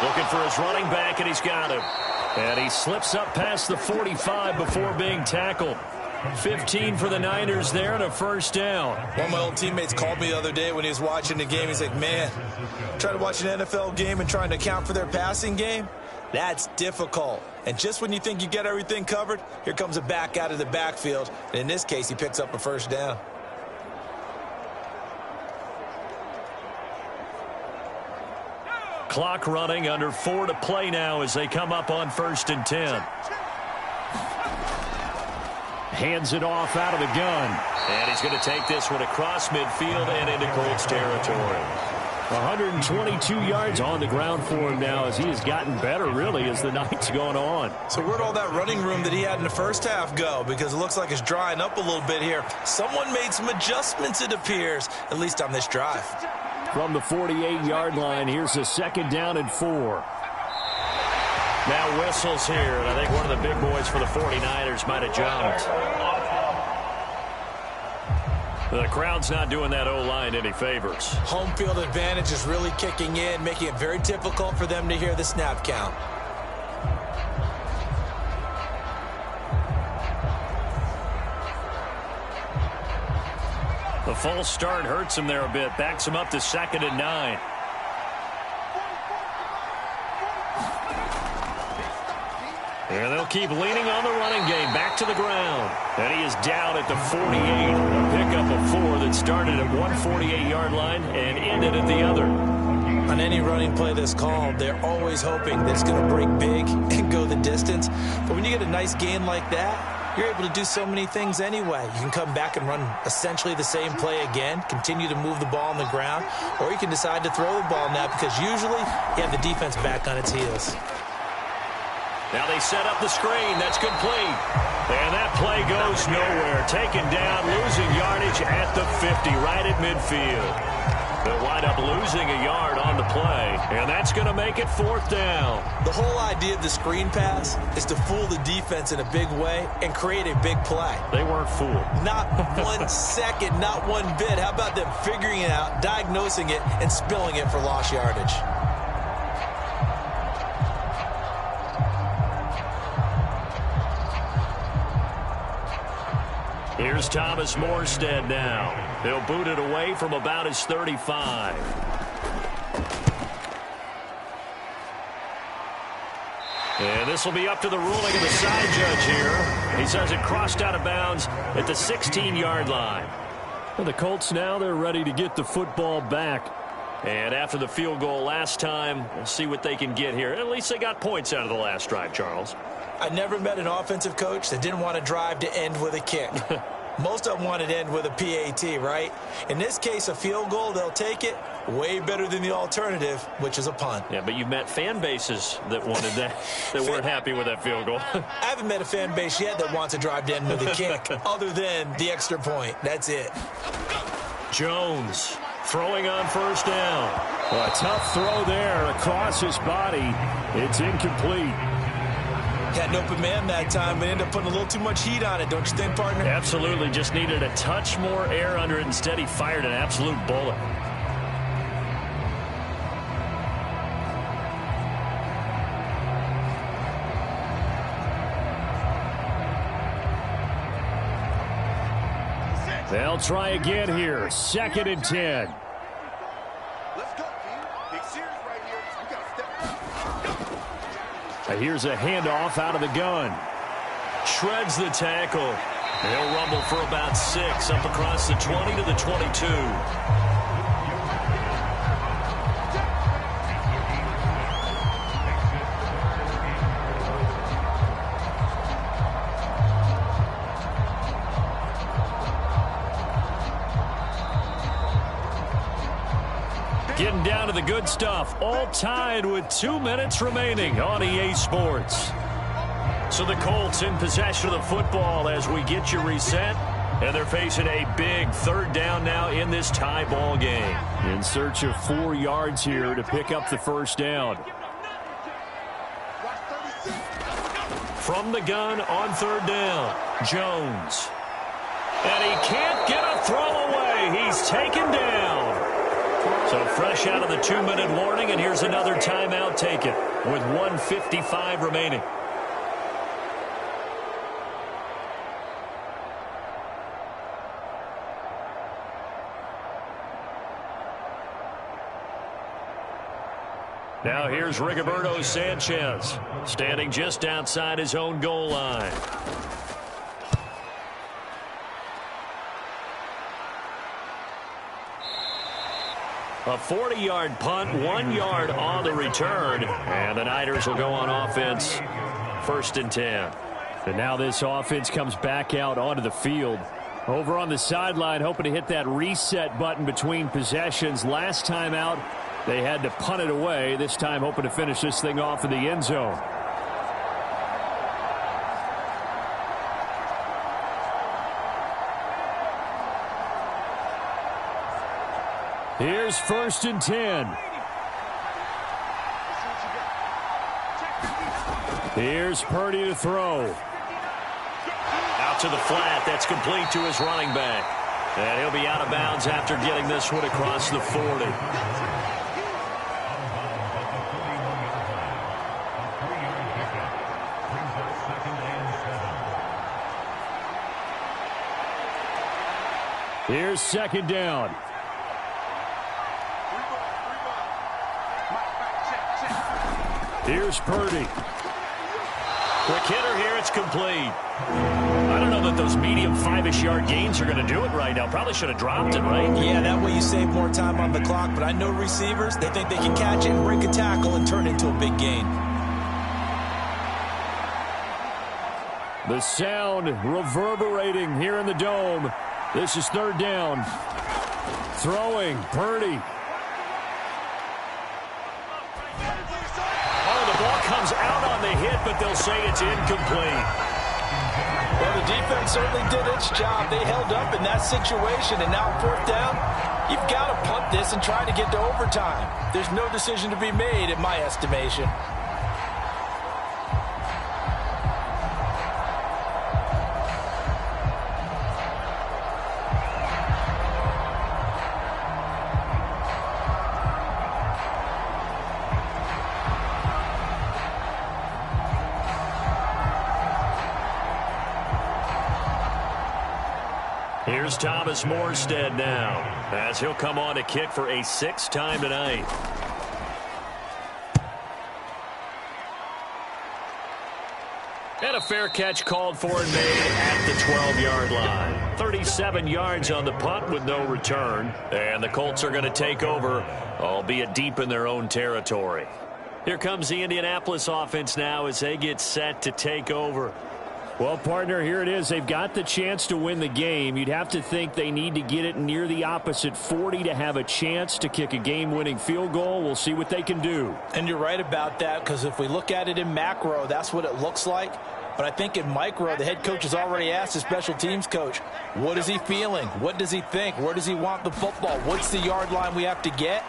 F: Looking for his running back, and he's got him. And he slips up past the 45 before being tackled. 15 for the Niners there and a 1st down.
C: One of my old teammates called me the other day when he was watching the game. He's like, man, trying to watch an NFL game and trying to account for their passing game? That's difficult. And just when you think you get everything covered, here comes a back out of the backfield. And in this case, he picks up a 1st down.
F: Clock running, under 4 to play now as they come up on 1st and 10. Hands it off out of the gun.
A: And he's going to take this one across midfield and into Colts territory.
F: 122 yards on the ground for him now as he has gotten better, really, as the night's gone on.
C: So where'd all that running room that he had in the first half go? Because it looks like it's drying up a little bit here. Someone made some adjustments, it appears, at least on this drive.
F: From the 48-yard line, here's a 2nd down and 4.
A: Now whistles here, and I think one of the big boys for the 49ers might have jumped. The crowd's not doing that O-line any favors.
C: Home field advantage is really kicking in, making it very difficult for them to hear the snap count.
F: The false start hurts him there a bit. Backs him up to 2nd and 9. And they'll keep leaning on the running game. Back to the ground. And he is down at the 48. A pickup of 4 that started at one 48-yard line and ended at the other.
C: On any running play that's called, they're always hoping that it's going to break big and go the distance. But when you get a nice gain like that, you're able to do so many things anyway. You can come back and run essentially the same play again, continue to move the ball on the ground, or you can decide to throw the ball now because usually you have the defense back on its heels.
A: Now they set up the screen. That's complete. And that play goes nowhere. Taken down, losing yardage at the 50, right at midfield. They'll wind up losing a yard on the play, and that's going to make it 4th down.
C: The whole idea of the screen pass is to fool the defense in a big way and create a big play.
A: They weren't fooled.
C: Not 1 second, not one bit. How about them figuring it out, diagnosing it, and spilling it for lost yardage?
F: Here's Thomas Morstead now. He'll boot it away from about his 35. And this will be up to the ruling of the side judge here. He says it crossed out of bounds at the 16-yard line.
A: Well, the Colts now, they're ready to get the football back. And after the field goal last time, we'll see what they can get here. At least they got points out of the last drive, Charles.
C: I never met an offensive coach that didn't want to drive to end with a kick. Most of them want to end with a PAT, right? In this case, a field goal, they'll take it. Way better than the alternative, which is a punt.
A: Yeah, but you've met fan bases that wanted that, that weren't happy with that field goal.
C: I haven't met a fan base yet that wants to drive to end with a kick, other than the extra point. That's it.
F: Jones throwing on 1st down. Well, a tough throw there across his body. It's incomplete.
C: Had an open man that time, but ended up putting a little too much heat on it, don't you think, partner?
F: Absolutely. Just needed a touch more air under it. Instead, he fired an absolute bullet. They'll try again here. 2nd and 10.
G: Let's go, team. Big series right here. We got to step.
F: Here's a handoff out of the gun.
A: Shreds the tackle. They'll rumble for about 6 up across the 20 to the 22.
F: Getting down to the good stuff. All tied with 2 minutes remaining on EA Sports. So the Colts in possession of the football as we get you reset. And they're facing a big 3rd down now in this tie ball game. In search of 4 yards here to pick up the 1st down. From the gun on 3rd down, Jones. And he can't get a throw away. He's taken down. So fresh out of the 2-minute warning, and here's another timeout taken with 1:55 remaining. Now here's Rigoberto Sanchez, standing just outside his own goal line. A 40-yard punt, 1 yard on the return, and the Niners will go on offense, 1st and 10. And now this offense comes back out onto the field. Over on the sideline, hoping to hit that reset button between possessions. Last time out, they had to punt it away. This time hoping to finish this thing off in the end zone. Here's 1st and 10. Here's Purdy to throw.
A: Out to the flat. That's complete to his running back. And he'll be out of bounds after getting this one across the 40.
F: Here's 2nd down. Here's Purdy.
A: Quick hitter here. It's complete. I don't know that those medium 5-ish yard gains are going to do it right now. Probably should have dropped it, right?
C: Yeah, that way you save more time on the clock. But I know receivers, they think they can catch it and break a tackle and turn it into a big gain.
F: The sound reverberating here in the dome. This is 3rd down. Throwing, Purdy.
A: Comes out on the hit, but they'll say it's incomplete.
B: Well, the defense certainly did its job. They held up in that situation, and now 4th down, you've got to punt this and try to get to overtime. There's no decision to be made, in my estimation.
A: Here's Thomas Morstead now, as he'll come on to kick for a 6th time tonight. And a fair catch called for and made at the 12-yard line. 37 yards on the punt with no return. And the Colts are going to take over, albeit deep in their own territory. Here comes the Indianapolis offense now as they get set to take over.
F: Well, partner, here it is. They've got the chance to win the game. You'd have to think they need to get it near the opposite 40 to have a chance to kick a game-winning field goal. We'll see what they can do.
B: And you're right about that, because if we look at it in macro, that's what it looks like. But I think in micro, the head coach has already asked the special teams coach, what is he feeling? What does he think? Where does he want the football? What's the yard line we have to get?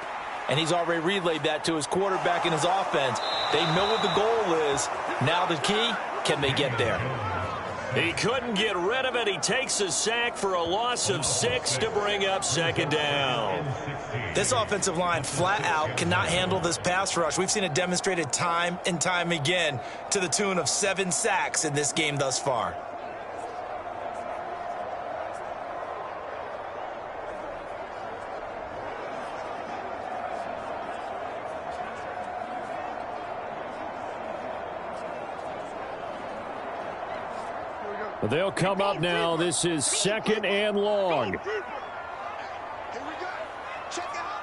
B: And he's already relayed that to his quarterback and his offense. They know what the goal is. Now the key, can they get there?
A: He couldn't get rid of it. He takes a sack for a loss of 6 to bring up 2nd down.
C: This offensive line flat out cannot handle this pass rush. We've seen it demonstrated time and time again to the tune of 7 sacks in this game thus far.
F: They'll come up now. This is 2nd and long.
G: Here we go. Check out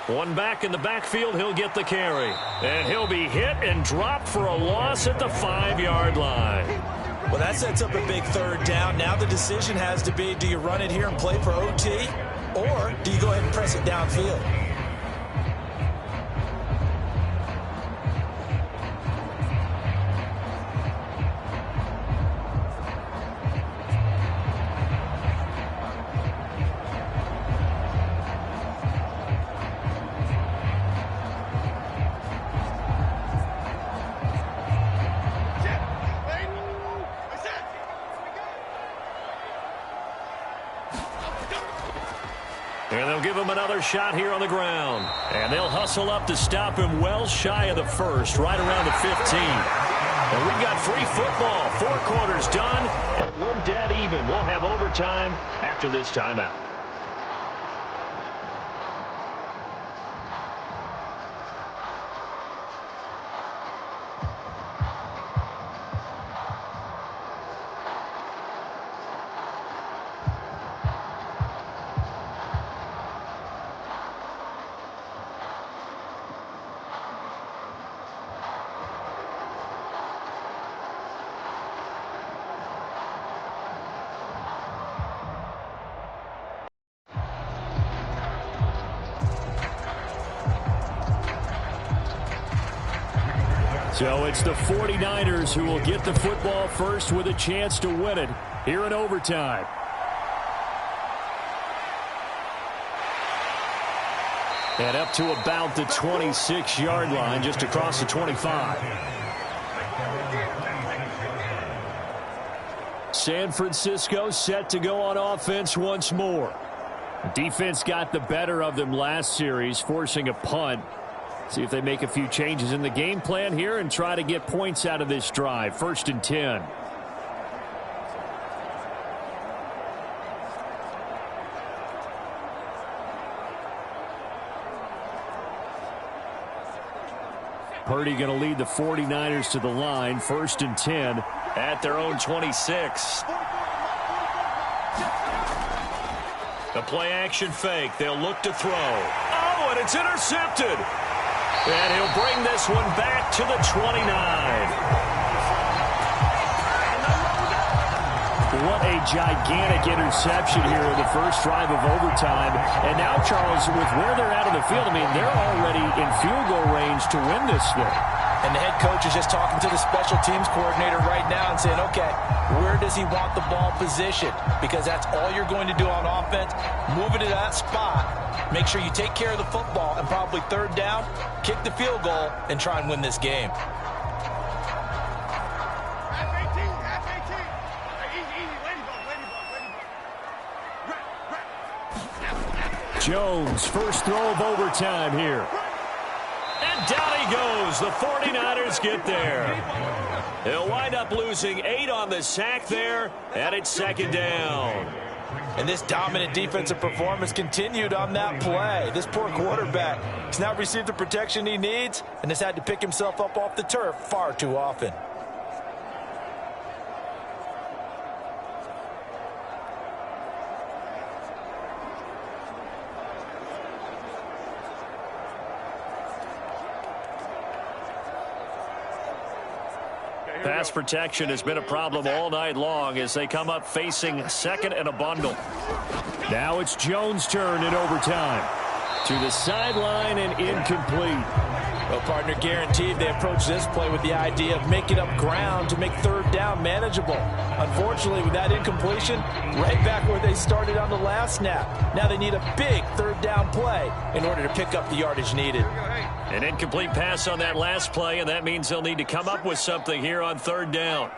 G: read.
A: One back in the backfield. He'll get the carry. And he'll be hit and dropped for a loss at the 5-yard line.
C: Well, that sets up a big 3rd down. Now the decision has to be, do you run it here and play for OT, or do you go ahead and press it downfield?
A: And they'll give him another shot here on the ground. And they'll hustle up to stop him well shy of the 1st, right around the 15. And we've got free football. 4 quarters done. And we're dead even. We'll have overtime after this timeout.
F: So it's the 49ers who will get the football first with a chance to win it here in overtime. And up to about the 26-yard line, just across the 25. San Francisco set to go on offense once more. Defense got the better of them last series, forcing a punt. See if they make a few changes in the game plan here and try to get points out of this drive. 1st and 10. Purdy going to lead the 49ers to the line. 1st and 10 at their own 26. The play-action fake. They'll look to throw. Oh, and it's intercepted. And he'll bring this one back to the 29. What a gigantic interception here in the first drive of overtime. And now, Charles, with where they're at in the field, I mean, they're already in field goal range to win this thing.
B: And the head coach is just talking to the special teams coordinator right now and saying, okay, where does he want the ball positioned? Because that's all you're going to do on offense. Move it to that spot. Make sure you take care of the football and probably 3rd down, kick the field goal, and try and win this game.
F: Jones, first throw of overtime here. And down he goes. The 49ers get there. They'll wind up losing 8 on the sack there, and it's 2nd down.
B: And this dominant defensive performance continued on that play. This poor quarterback has now received the protection he needs and has had to pick himself up off the turf far too often.
F: Pass protection has been a problem all night long as they come up facing 2nd and a bundle. Now it's Jones' turn in overtime. To the sideline and incomplete.
B: Well, partner, guaranteed they approach this play with the idea of making up ground to make 3rd down manageable. Unfortunately, with that incompletion, right back where they started on the last snap. Now they need a big 3rd down play in order to pick up the yardage needed.
F: An incomplete pass on that last play, and that means they'll need to come up with something here on 3rd down.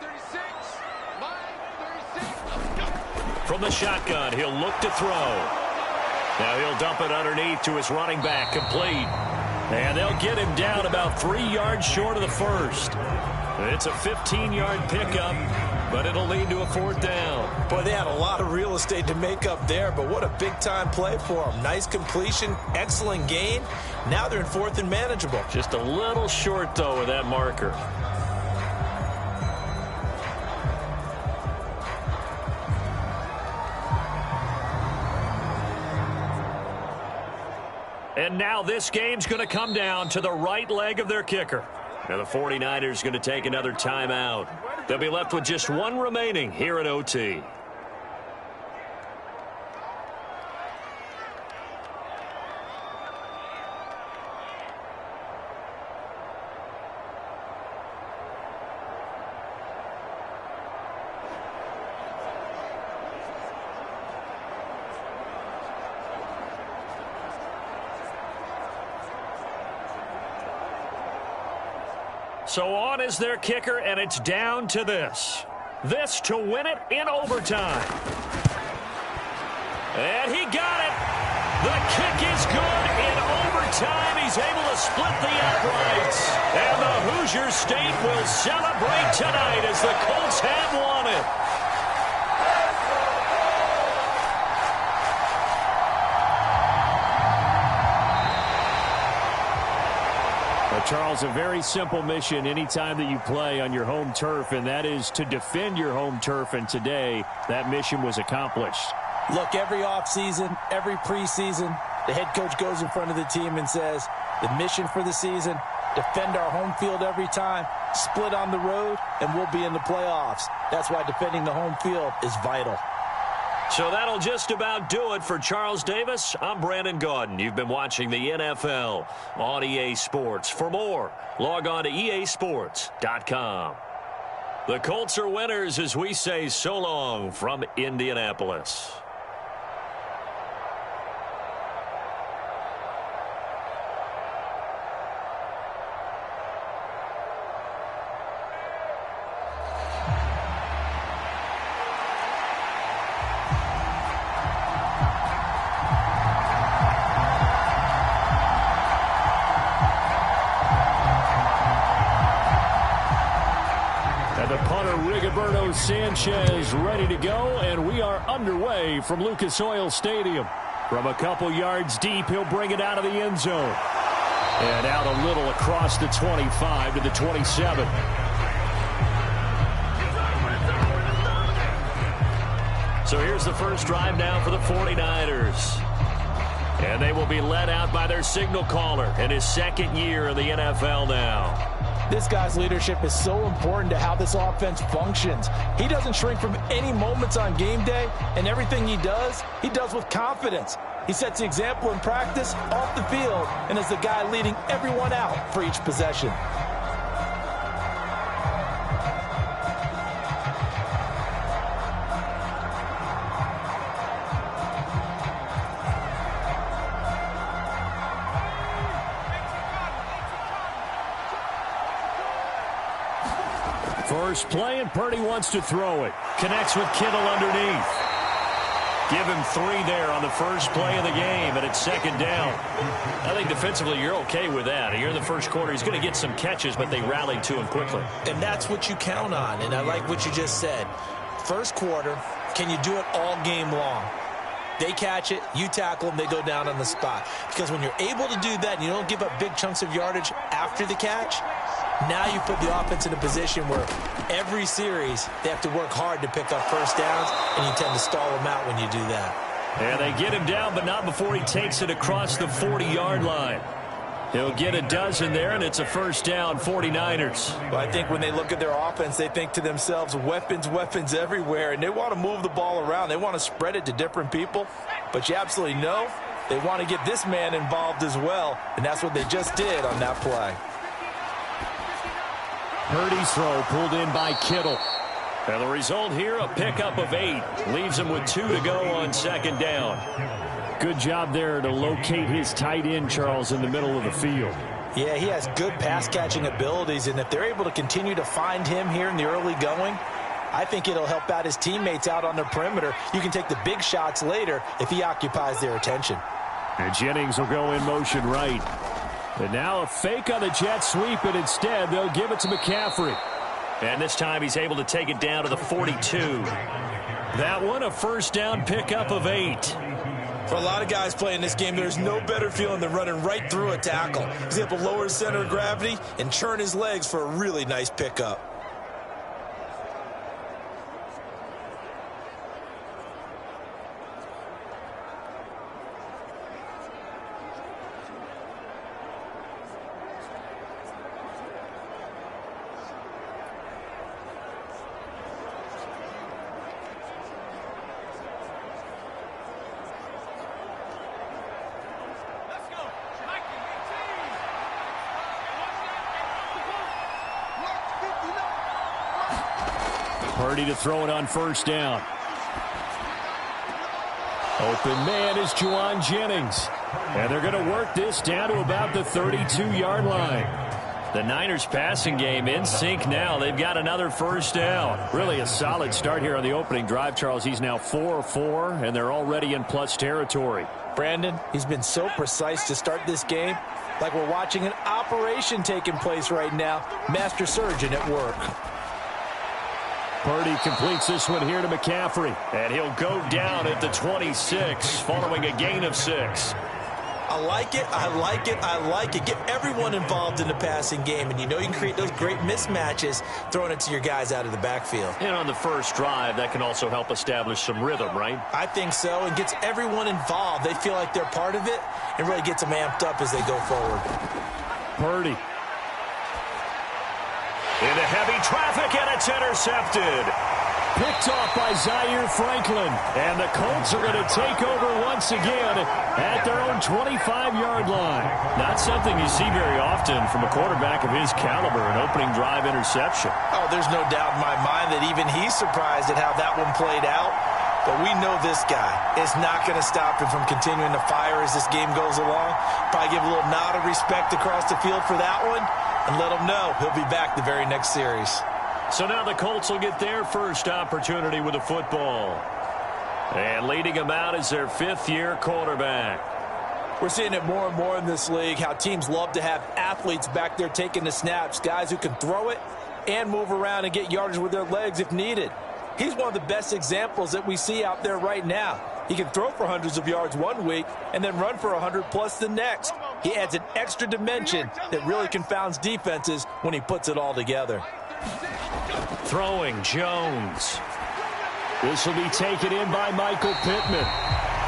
F: From the shotgun, he'll look to throw. Now he'll dump it underneath to his running back, complete. And they'll get him down about 3 yards short of the first. It's a 15-yard pickup, but it'll lead to a 4th down.
C: Boy, they had a lot of real estate to make up there, but what a big-time play for them. Nice completion, excellent gain. Now they're in 4th and manageable.
F: Just a little short, though, with that marker. And now this game's going to come down to the right leg of their kicker. Now the 49ers going to take another timeout. They'll be left with just 1 remaining here at OT. So on is their kicker, and it's down to this. This to win it in overtime. And he got it. The kick is good in overtime. He's able to split the uprights. And the Hoosier State will celebrate tonight as the Colts have won it. Charles, a very simple mission anytime that you play on your home turf, and that is to defend your home turf, and today that mission was accomplished.
B: Look, every offseason, every preseason, the head coach goes in front of the team and says, the mission for the season, defend our home field every time, split on the road, and we'll be in the playoffs. That's why defending the home field is vital.
F: So that'll just about do it for Charles Davis. I'm Brandon Gaudin. You've been watching the NFL on EA Sports. For more, log on to easports.com. The Colts are winners as we say so long from Indianapolis.
A: Sanchez ready to go, and we are underway from Lucas Oil Stadium. From a couple yards deep, he'll bring it out of the end zone. And out a little across the 25 to the 27.
F: So here's the first drive now for the 49ers. And they will be led out by their signal caller in his second year in the NFL now.
B: This guy's leadership is so important to how this offense functions. He doesn't shrink from any moments on game day, and everything he does with confidence. He sets the example in practice, off the field, and is the guy leading everyone out for each possession.
A: First play, and Purdy wants to throw it. Connects with Kittle underneath. Give him 3 there on the first play of the game, and it's second down.
F: I think defensively you're okay with that. Here in the first quarter, he's going to get some catches, but they rallied to him quickly.
C: And that's what you count on, and I like what you just said. First quarter, can you do it all game long? They catch it, you tackle them, they go down on the spot. Because when you're able to do that and you don't give up big chunks of yardage after the catch, now you put the offense in a position where every series they have to work hard to pick up first downs, and you tend to stall them out when you do that.
F: And they get him down, but not before he takes it across the 40-yard line. He'll get a dozen there, and it's a first down, 49ers.
B: Well, I think when they look at their offense, they think to themselves, weapons, weapons everywhere, and they want to move the ball around. They want to spread it to different people, but you absolutely know they want to get this man involved as well, and that's what they just did on that play.
A: Purdy's throw pulled in by Kittle.
F: And the result here, a pickup of 8. Leaves him with 2 to go on second down.
A: Good job there to locate his tight end, Charles, in the middle of the field.
B: Yeah, he has good pass-catching abilities, and if they're able to continue to find him here in the early going, I think it'll help out his teammates out on the perimeter. You can take the big shots later if he occupies their attention.
A: And Jennings will go in motion right. And now a fake on the jet sweep, and instead they'll give it to McCaffrey.
F: And this time he's able to take it down to the 42. That one, a first down pickup of 8.
C: For a lot of guys playing this game, there's no better feeling than running right through a tackle. He's able to lower his center of gravity and churn his legs for a really nice pickup.
A: Purdy to throw it on first down. Open man is Juwan Jennings. And they're going to work this down to about the 32-yard line. The Niners passing game in sync now. They've got another first down. Really a solid start here on the opening drive, Charles. He's now 4-4, and they're already in plus territory.
B: Brandon, he's been so precise to start this game, like we're watching an operation taking place right now. Master surgeon at work.
A: Purdy completes this one here to McCaffrey.
F: And he'll go down at the 26 following a gain of 6.
C: I like it, I like it, I like it. Get everyone involved in the passing game, and you know you can create those great mismatches throwing it to your guys out of the backfield.
F: And on the first drive, that can also help establish some rhythm, right?
C: I think so, and gets everyone involved. They feel like they're part of it, and really gets them amped up as they go forward.
A: Purdy.
F: Into heavy traffic, and it's intercepted. picked off by Zaire Franklin. And the Colts are going to take over once again at their own 25-yard line. Not something you see very often from a quarterback of his caliber, an opening drive interception.
B: Oh, there's no doubt in my mind that even he's surprised at how that one played out. But we know this guy is not going to stop him from continuing to fire as this game goes along. Probably give a little nod of respect across the field for that one and let him know he'll be back the very next series.
F: So now the Colts will get their first opportunity with the football. And leading them out is their fifth-year quarterback.
B: We're seeing it more and more in this league, how teams love to have athletes back there taking the snaps, guys who can throw it and move around and get yardage with their legs if needed. He's one of the best examples that we see out there right now. He can throw for hundreds of yards one week and then run for 100+ the next. He adds an extra dimension that really confounds defenses when he puts it all together.
F: Throwing Jones. This will be taken in by Michael Pittman.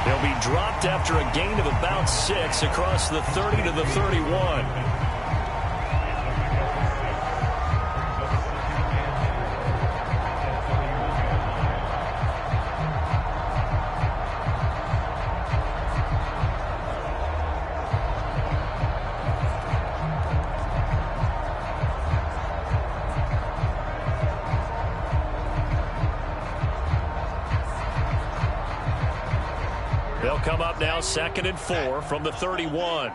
F: He'll be dropped after a gain of about 6 across the 30 to the 31. They'll come up now 2nd and 4 from the 31.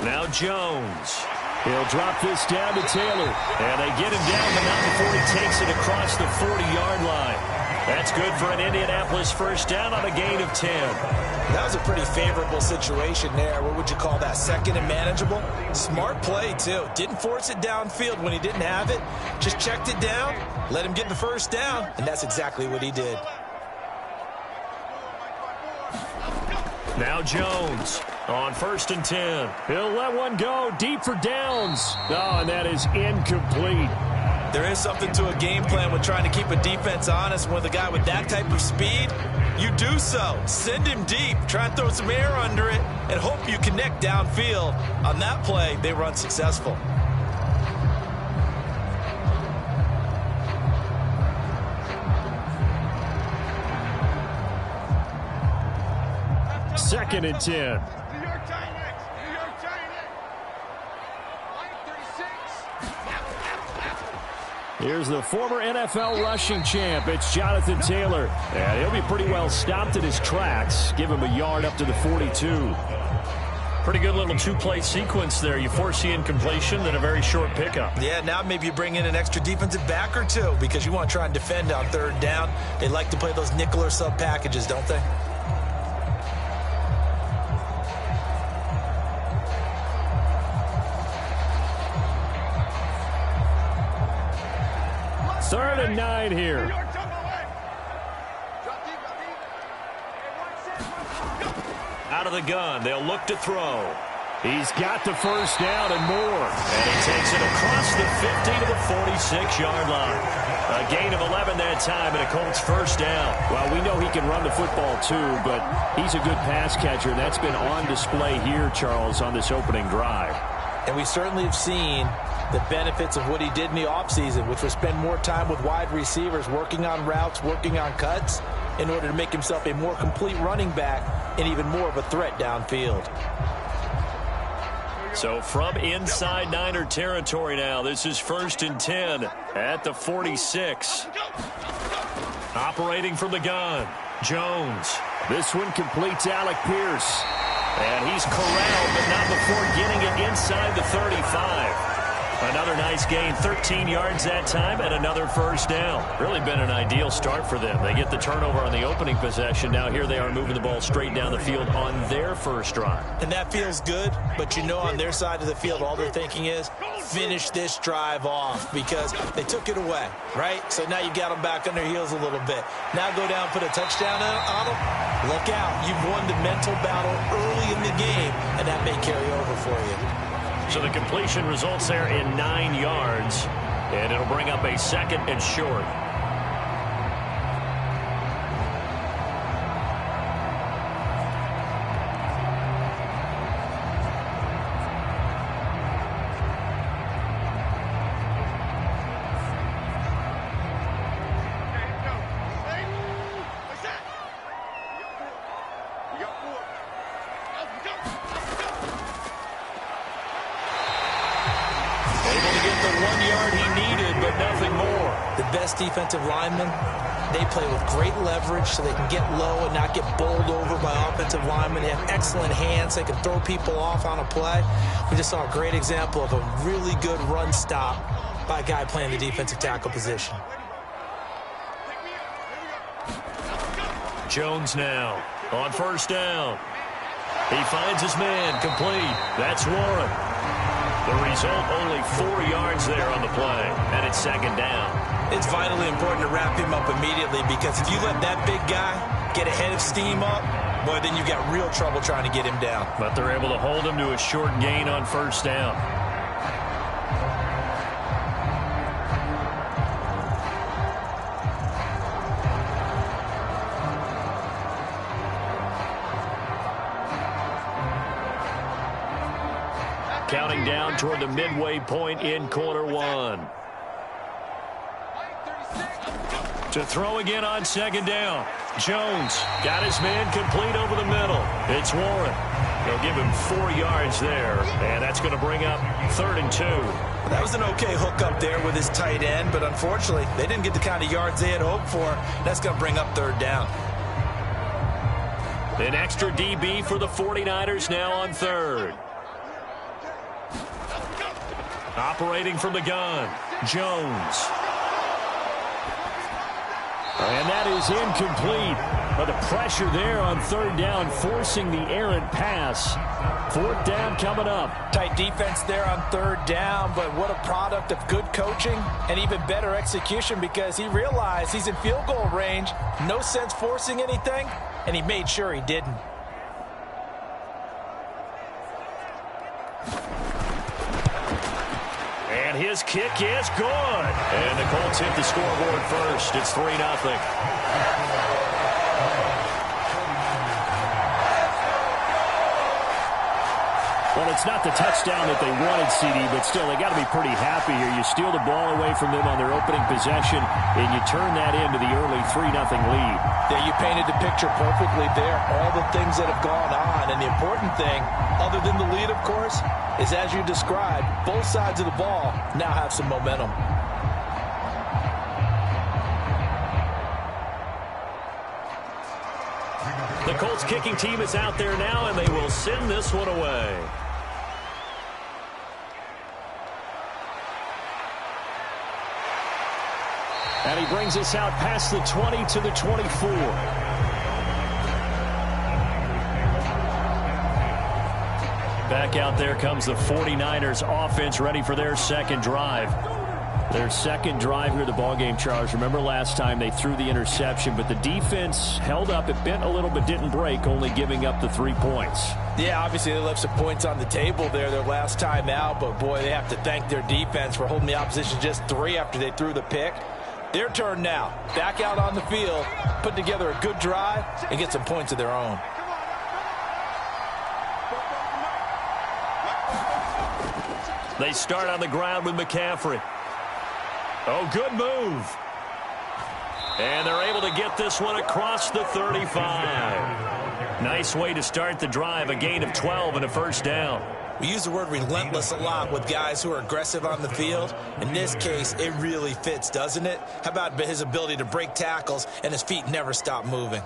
F: Now Jones. He'll drop this down to Taylor. And they get him down, but not before he takes it across the 40-yard line. That's good for an Indianapolis first down on a gain of 10.
B: That was a pretty favorable situation there. What would you call that? Second and manageable? Smart play, too. Didn't force it downfield when he didn't have it. Just checked it down, let him get the first down, and that's exactly what he did.
F: Now Jones on 1st and 10. He'll let one go deep for downs. Oh, and that is incomplete.
B: There is something to a game plan with trying to keep a defense honest. With a guy with that type of speed, you do so. Send him deep. Try and throw some air under it and hope you connect downfield. On that play, they were unsuccessful.
F: Second and 10. Here's the former NFL rushing champ. It's Jonathan Taylor. And he'll be pretty well stopped in his tracks. Give him a yard up to the 42. Pretty good little two-play sequence there. You force the incompletion, then a very short pickup.
B: Yeah, now maybe you bring in an extra defensive back or two because you want to try and defend on 3rd down. They like to play those nickel or sub packages, don't they?
F: Third and 9 here. Out of the gun. They'll look to throw. He's got the first down and more. And he takes it across the 50 to the 46-yard line. A gain of 11 that time and a Colts first down. Well, we know he can run the football too, but he's a good pass catcher. That's been on display here, Charles, on this opening drive.
B: And we certainly have seen the benefits of what he did in the offseason, which was spend more time with wide receivers, working on routes, working on cuts, in order to make himself a more complete running back and even more of a threat downfield.
F: So from inside Niner territory now, this is 1st and 10 at the 46. Operating from the gun, Jones. This one completes Alec Pierce. And he's corralled, but not before getting it inside the 35. Another nice gain, 13 yards that time, and another first down. Really been an ideal start for them. They get the turnover on the opening possession. Now here they are moving the ball straight down the field on their first drive.
B: And that feels good, but you know on their side of the field, all they're thinking is, finish this drive off because they took it away, right? So now you got them back on their heels a little bit. Now go down, put a touchdown on them. Look out. You've won the mental battle early in the game, and that may carry over for you.
F: So the completion results there in 9 yards, and it'll bring up a 2nd and short.
C: Able to get the 1 yard he needed, but nothing more. The best defensive linemen, they play with great leverage so they can get low and not get bowled over by offensive linemen. They have excellent hands. They can throw people off on a play. We just saw a great example of a really good run stop by a guy playing the defensive tackle position.
F: Jones now on first down. He finds his man, complete. That's Warren. The result, only 4 yards there on the play, and it's second down.
C: It's vitally important to wrap him up immediately, because if you let that big guy get a head of steam up, boy, then you've got real trouble trying to get him down.
F: But they're able to hold him to a short gain on first down. Counting down toward the midway point in quarter one. To throw again on second down. Jones got his man complete over the middle. It's Warren. They'll give him 4 yards there, and that's going to bring up 3rd and 2.
C: That was an okay hook up there with his tight end, but unfortunately, they didn't get the kind of yards they had hoped for. That's going to bring up 3rd down.
F: An extra DB for the 49ers now on 3rd. Operating from the gun, Jones. And that is incomplete. But the pressure there on 3rd down, forcing the errant pass. 4th down coming up.
B: Tight defense there on 3rd down, but what a product of good coaching and even better execution, because he realized he's in field goal range. No sense forcing anything, and he made sure he didn't.
F: And his kick is good. And the Colts hit the scoreboard first. It's 3-0.
A: Well, it's not the touchdown that they wanted, CD, but still, they got to be pretty happy here. You steal the ball away from them on their opening possession, and you turn that into the early 3-0 lead.
B: Yeah, you painted the picture perfectly there. All the things that have gone on, and the important thing, other than the lead, of course, is as you described, both sides of the ball now have some momentum.
F: The Colts kicking team is out there now, and they will send this one away.
A: And he brings us out past the 20 to the 24.
F: Back out there comes the 49ers offense, ready for their second drive. Their second drive here of the ballgame, Charles. Remember last time they threw the interception, but the defense held up. It bent a little but didn't break, only giving up the 3 points.
B: Yeah, obviously they left some points on the table there their last time out, but boy, they have to thank their defense for holding the opposition just 3 after they threw the pick. Their turn now. Back out on the field, put together a good drive, and get some points of their own.
F: They start on the ground with McCaffrey. Oh, good move. And they're able to get this one across the 35. Nice way to start the drive, a gain of 12 and a first down.
C: We use the word relentless a lot with guys who are aggressive on the field. In this case, it really fits, doesn't it? How about his ability to break tackles and his feet never stop moving?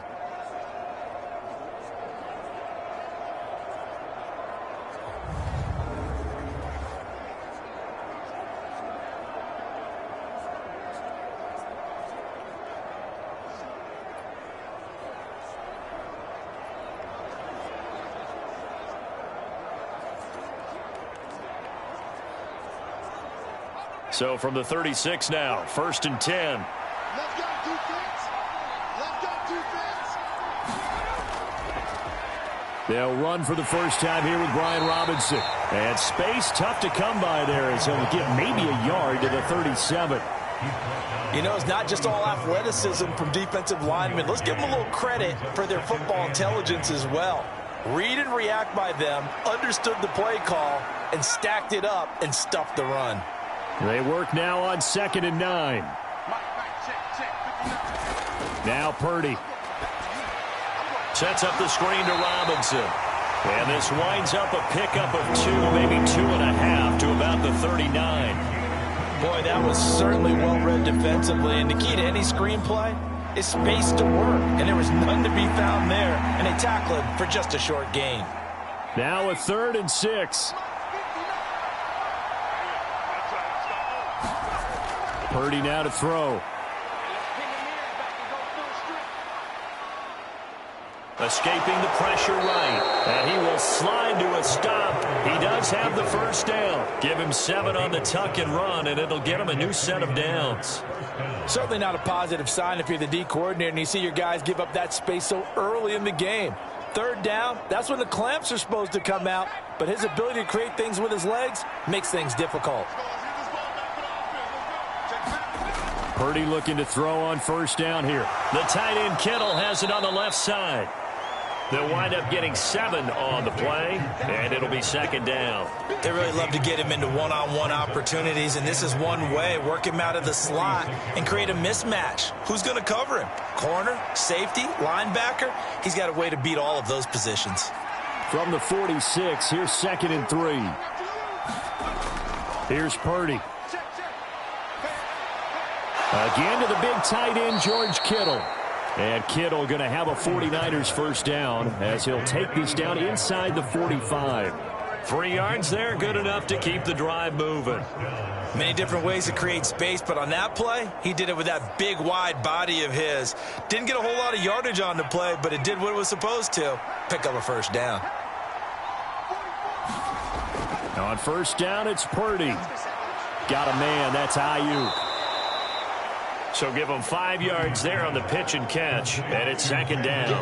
F: So from the 36 now, 1st and 10.
G: Let's go, defense. Let's go, defense.
A: They'll run for the first time here with Brian Robinson. And space tough to come by there as he'll get maybe a yard to the 37.
B: You know, it's not just all athleticism from defensive linemen. Let's give them a little credit for their football intelligence as well. Read and react by them, understood the play call, and stacked it up and stuffed the run.
A: They work now on 2nd and 9. Now Purdy.
F: Sets up the screen to Robinson. And this winds up a pickup of 2, maybe 2.5 to about the 39.
B: Boy, that was certainly well-read defensively. And the key to any screenplay is space to work. And there was none to be found there. And they tackled him for just a short gain.
F: Now a 3rd and 6. Purdy now to throw. Escaping the pressure right. And he will slide to a stop. He does have the first down. Give him 7 on the tuck and run, and it'll get him a new set of downs.
B: Certainly not a positive sign if you're the D coordinator and you see your guys give up that space so early in the game. 3rd down, that's when the clamps are supposed to come out. But his ability to create things with his legs makes things difficult.
F: Purdy looking to throw on 1st down here. The tight end Kittle has it on the left side. They'll wind up getting 7 on the play, and it'll be 2nd down.
C: They really love to get him into one-on-one opportunities, and this is one way. Work him out of the slot and create a mismatch. Who's going to cover him? Corner, safety, linebacker? He's got a way to beat all of those positions.
F: From the 46, here's 2nd and 3. Here's Purdy. Again to the big tight end, George Kittle. And Kittle going to have a 49ers first down as he'll take this down inside the 45. 3 yards there, good enough to keep the drive moving.
C: Many different ways to create space, but on that play, he did it with that big, wide body of his. Didn't get a whole lot of yardage on the play, but it did what it was supposed to. Pick up a first down.
F: On 1st down, it's Purdy. Got a man, that's Ayuk. So give him 5 yards there on the pitch and catch, and it's 2nd down.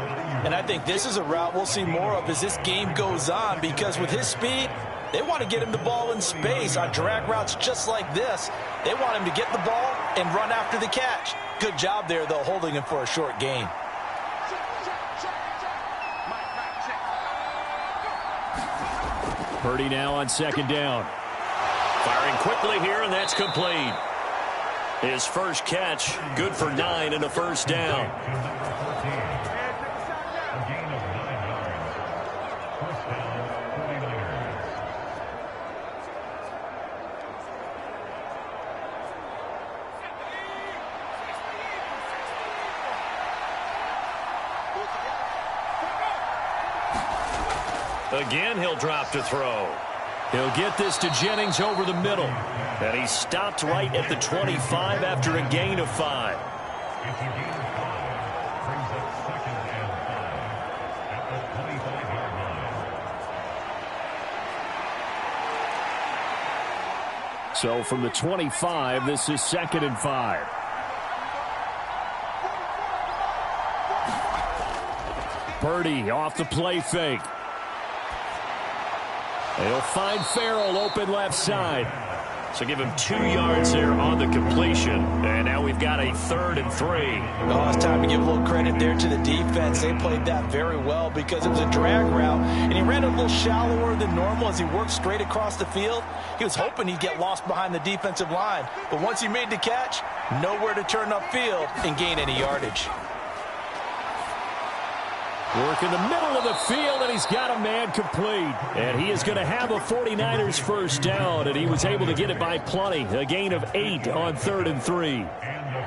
B: And I think this is a route we'll see more of as this game goes on, because with his speed, they want to get him the ball in space on drag routes just like this. They want him to get the ball and run after the catch. Good job there, though, holding him for a short gain.
F: Purdy now on 2nd down. Firing quickly here, and that's complete. His first catch, good for 9 and a first down. Again, he'll drop to throw. He'll get this to Jennings over the middle. And he stopped right at the 25 after a gain of 5. So from the 25, this is 2nd and 5. Purdy off the play fake. They'll find Farrell open left side. So give him 2 yards there on the completion. And now we've got a 3rd and 3.
B: Oh, it's time to give a little credit there to the defense. They played that very well because it was a drag route, and he ran a little shallower than normal as he worked straight across the field. He was hoping he'd get lost behind the defensive line. But once he made the catch, nowhere to turn upfield and gain any yardage.
F: Work in the middle of the field, and he's got a man complete. And he is going to have a 49ers first down, and he was able to get it by plenty. A gain of 8 on 3rd and 3.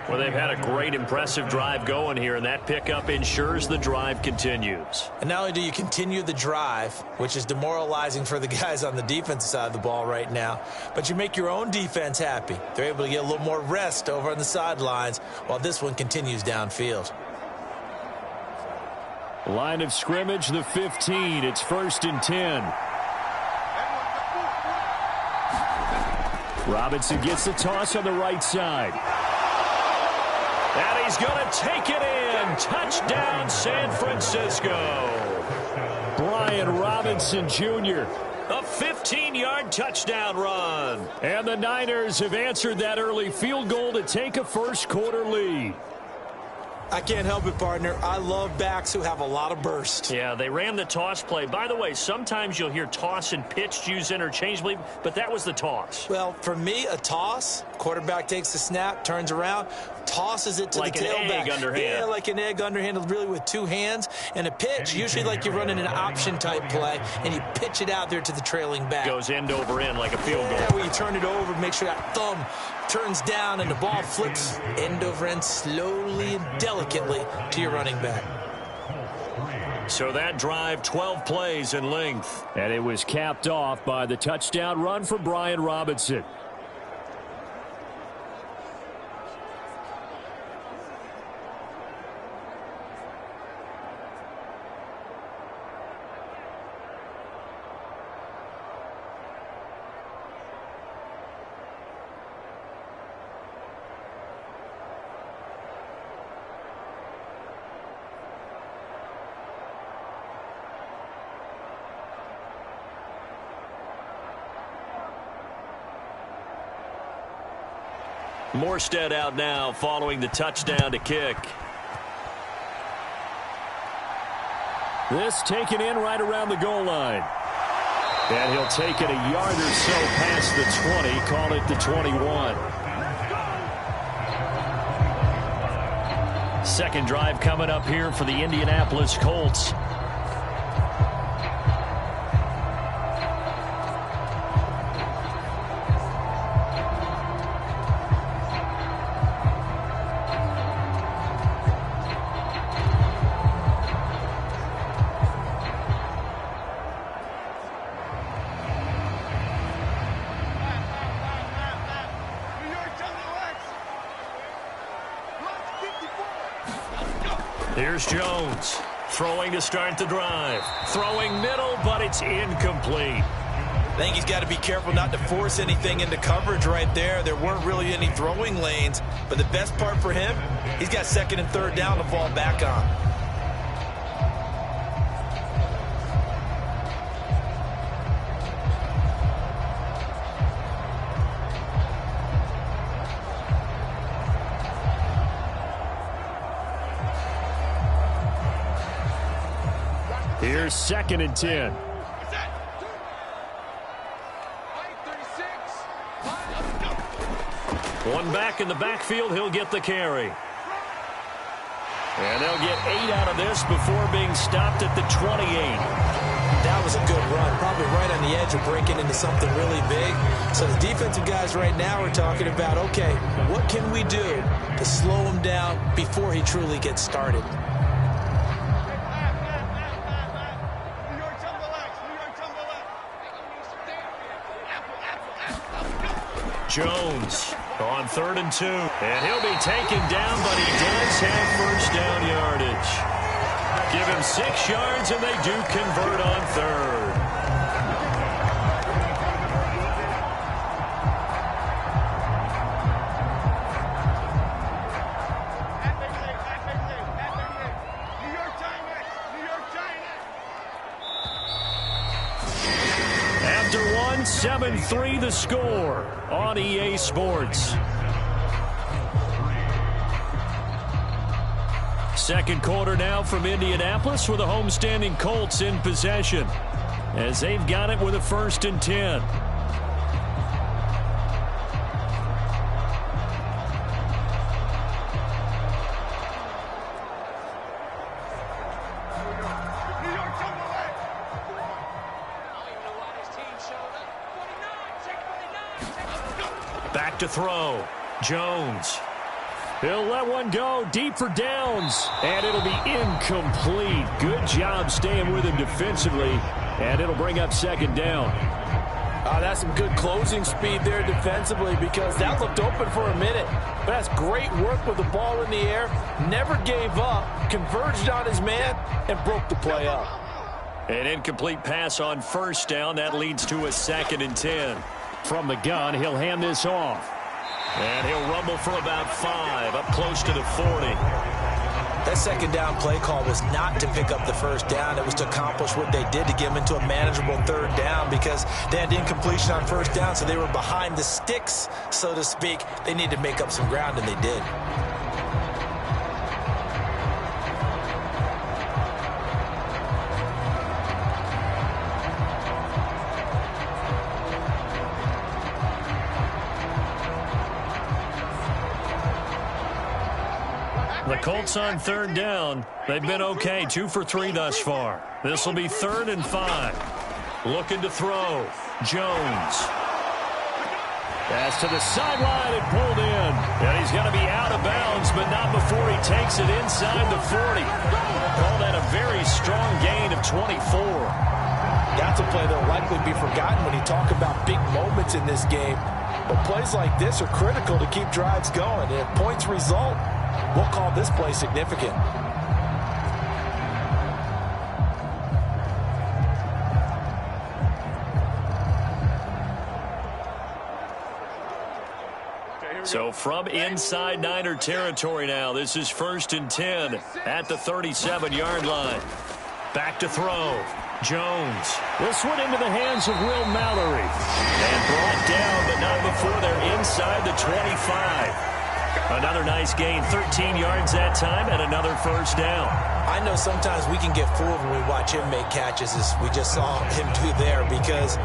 F: Well, they've had a great, impressive drive going here, and that pickup ensures the drive continues.
C: And not only do you continue the drive, which is demoralizing for the guys on the defensive side of the ball right now, but you make your own defense happy. They're able to get a little more rest over on the sidelines while this one continues downfield.
F: Line of scrimmage, the 15. It's 1st and 10. Robinson gets the toss on the right side. And he's going to take it in. Touchdown, San Francisco. Brian Robinson Jr. A 15-yard touchdown run. And the Niners have answered that early field goal to take a first quarter lead.
C: I can't help it, partner. I love backs who have a lot of burst.
F: Yeah, they ran the toss play. By the way, sometimes you'll hear toss and pitch used interchangeably, but that was the toss.
C: Well, for me, a toss, quarterback takes the snap, turns around, tosses it to
F: like
C: the tailback.
F: Like an egg underhand.
C: Yeah, like an egg underhand, really with two hands. And a pitch, usually like you're running an option-type play, and you pitch it out there to the trailing back.
F: Goes end over end like a field goal.
C: Yeah, where you turn it over, make sure that thumb turns down, and the ball flips end over end slowly and delicately to your running back.
F: So that drive, 12 plays in length.
A: And it was capped off by the touchdown run for Brian Robinson.
F: Morstead out now following the touchdown to kick.
A: This taken in right around the goal line. And he'll take it a yard or so past the 20, call it the 21.
F: Second drive coming up here for the Indianapolis Colts. Here's Jones, throwing to start the drive. Throwing middle, but it's incomplete.
C: I think he's got to be careful not to force anything into coverage right there. There weren't really any throwing lanes, but the best part for him, he's got second and third down to fall back on.
A: Here's second and 10.
F: One back in the backfield, he'll get the carry. And they'll get 8 out of this before being stopped at the 28.
C: That was a good run, probably right on the edge of breaking into something really big. So the defensive guys right now are talking about, okay, what can we do to slow him down before he truly gets started?
F: Jones on 3rd and 2. And he'll be taken down, but he does have first down yardage. Give him 6 yards, and they do convert on 3rd. After 7-3 the score on EA Sports. Second quarter now from Indianapolis with the homestanding Colts in possession as they've got it with a 1st and 10. Back to throw. Jones.
A: He'll let one go deep for Downs. And it'll be incomplete. Good job staying with him defensively. And it'll bring up 2nd down.
B: That's some good closing speed there defensively because that looked open for a minute. But that's great work with the ball in the air. Never gave up. Converged on his man and broke the play up.
F: An incomplete pass on 1st down. That leads to a 2nd and 10.
A: From the gun, he'll hand this off.
F: And he'll rumble for about 5, up close to the 40.
C: That 2nd down play call was not to pick up the 1st down. It was to accomplish what they did to get them into a manageable 3rd down because they had incompletion on 1st down, so they were behind the sticks, so to speak. They needed to make up some ground, and they did.
F: The Colts on third down. They've been okay, 2 for 3 thus far. This will be 3rd and 5. Looking to throw. Jones.
A: Pass to the sideline and pulled in. And he's going to be out of bounds, but not before he takes it inside the 40. Call that a very strong gain of 24.
B: That's a play that will likely be forgotten when you talk about big moments in this game. But plays like this are critical to keep drives going. And if points result, we'll call this play significant.
F: So from inside Niner territory now, this is 1st and 10 at the 37-yard line. Back to throw. Jones.
A: This one into the hands of Will Mallory.
F: And brought down, but not before they're inside the 25. Another nice gain, 13 yards that time, and another 1st down.
C: I know sometimes we can get fooled when we watch him make catches, as we just saw him do there, because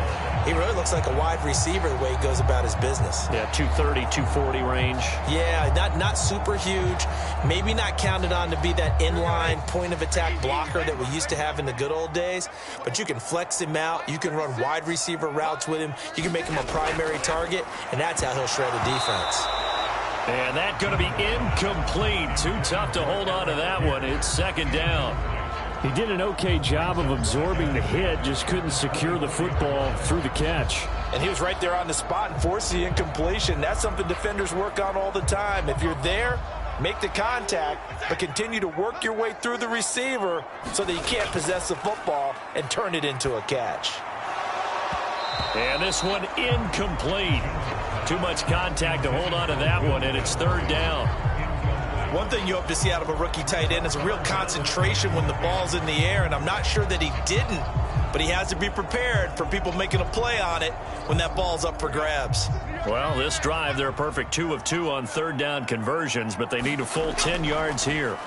C: he really looks like a wide receiver the way he goes about his business.
F: Yeah, 230, 240 range.
C: Yeah, not super huge. Maybe not counted on to be that inline point-of-attack blocker that we used to have in the good old days, but you can flex him out. You can run wide receiver routes with him. You can make him a primary target, and that's how he'll shred a defense.
F: And that's going to be incomplete. Too tough to hold on to that one. It's 2nd down.
A: He did an okay job of absorbing the hit, just couldn't secure the football through the catch.
B: And he was right there on the spot and forced the incompletion. That's something defenders work on all the time. If you're there, make the contact, but continue to work your way through the receiver so that you can't possess the football and turn it into a catch.
F: And this one incomplete. Too much contact to hold on to that one, and it's 3rd down.
C: One thing you hope to see out of a rookie tight end is a real concentration when the ball's in the air, and I'm not sure that he didn't, but he has to be prepared for people making a play on it when that ball's up for grabs.
F: Well, this drive, they're a perfect 2 of 2 on 3rd down conversions, but they need a full 10 yards here.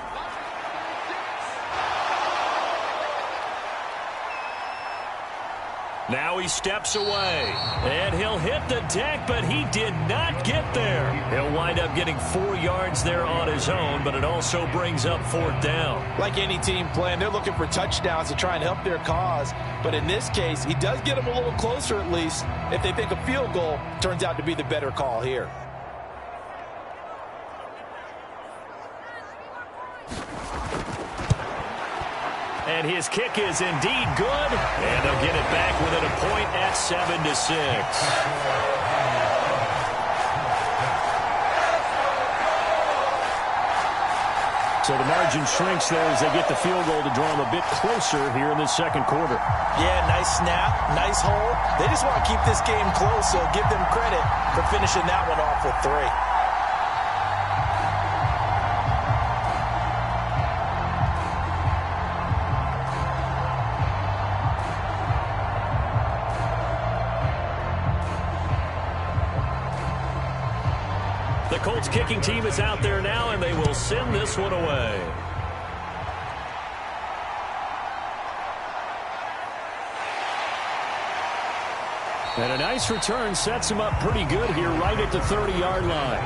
F: Now he steps away, and he'll hit the deck, but he did not get there. He'll wind up getting 4 yards there on his own, but it also brings up 4th down.
B: Like any team playing, they're looking for touchdowns to try and help their cause. But in this case, he does get them a little closer at least if they think a field goal turns out to be the better call here.
F: And his kick is indeed good. And they'll get it back within a point at 7-6.
A: So the margin shrinks there as they get the field goal to draw them a bit closer here in this 2nd quarter.
C: Yeah, nice snap, nice hole. They just want to keep this game close, so give them credit for finishing that one off with 3.
F: The Colts kicking team is out there now, and they will send this one away.
A: And a nice return sets him up pretty good here right at the 30-yard line.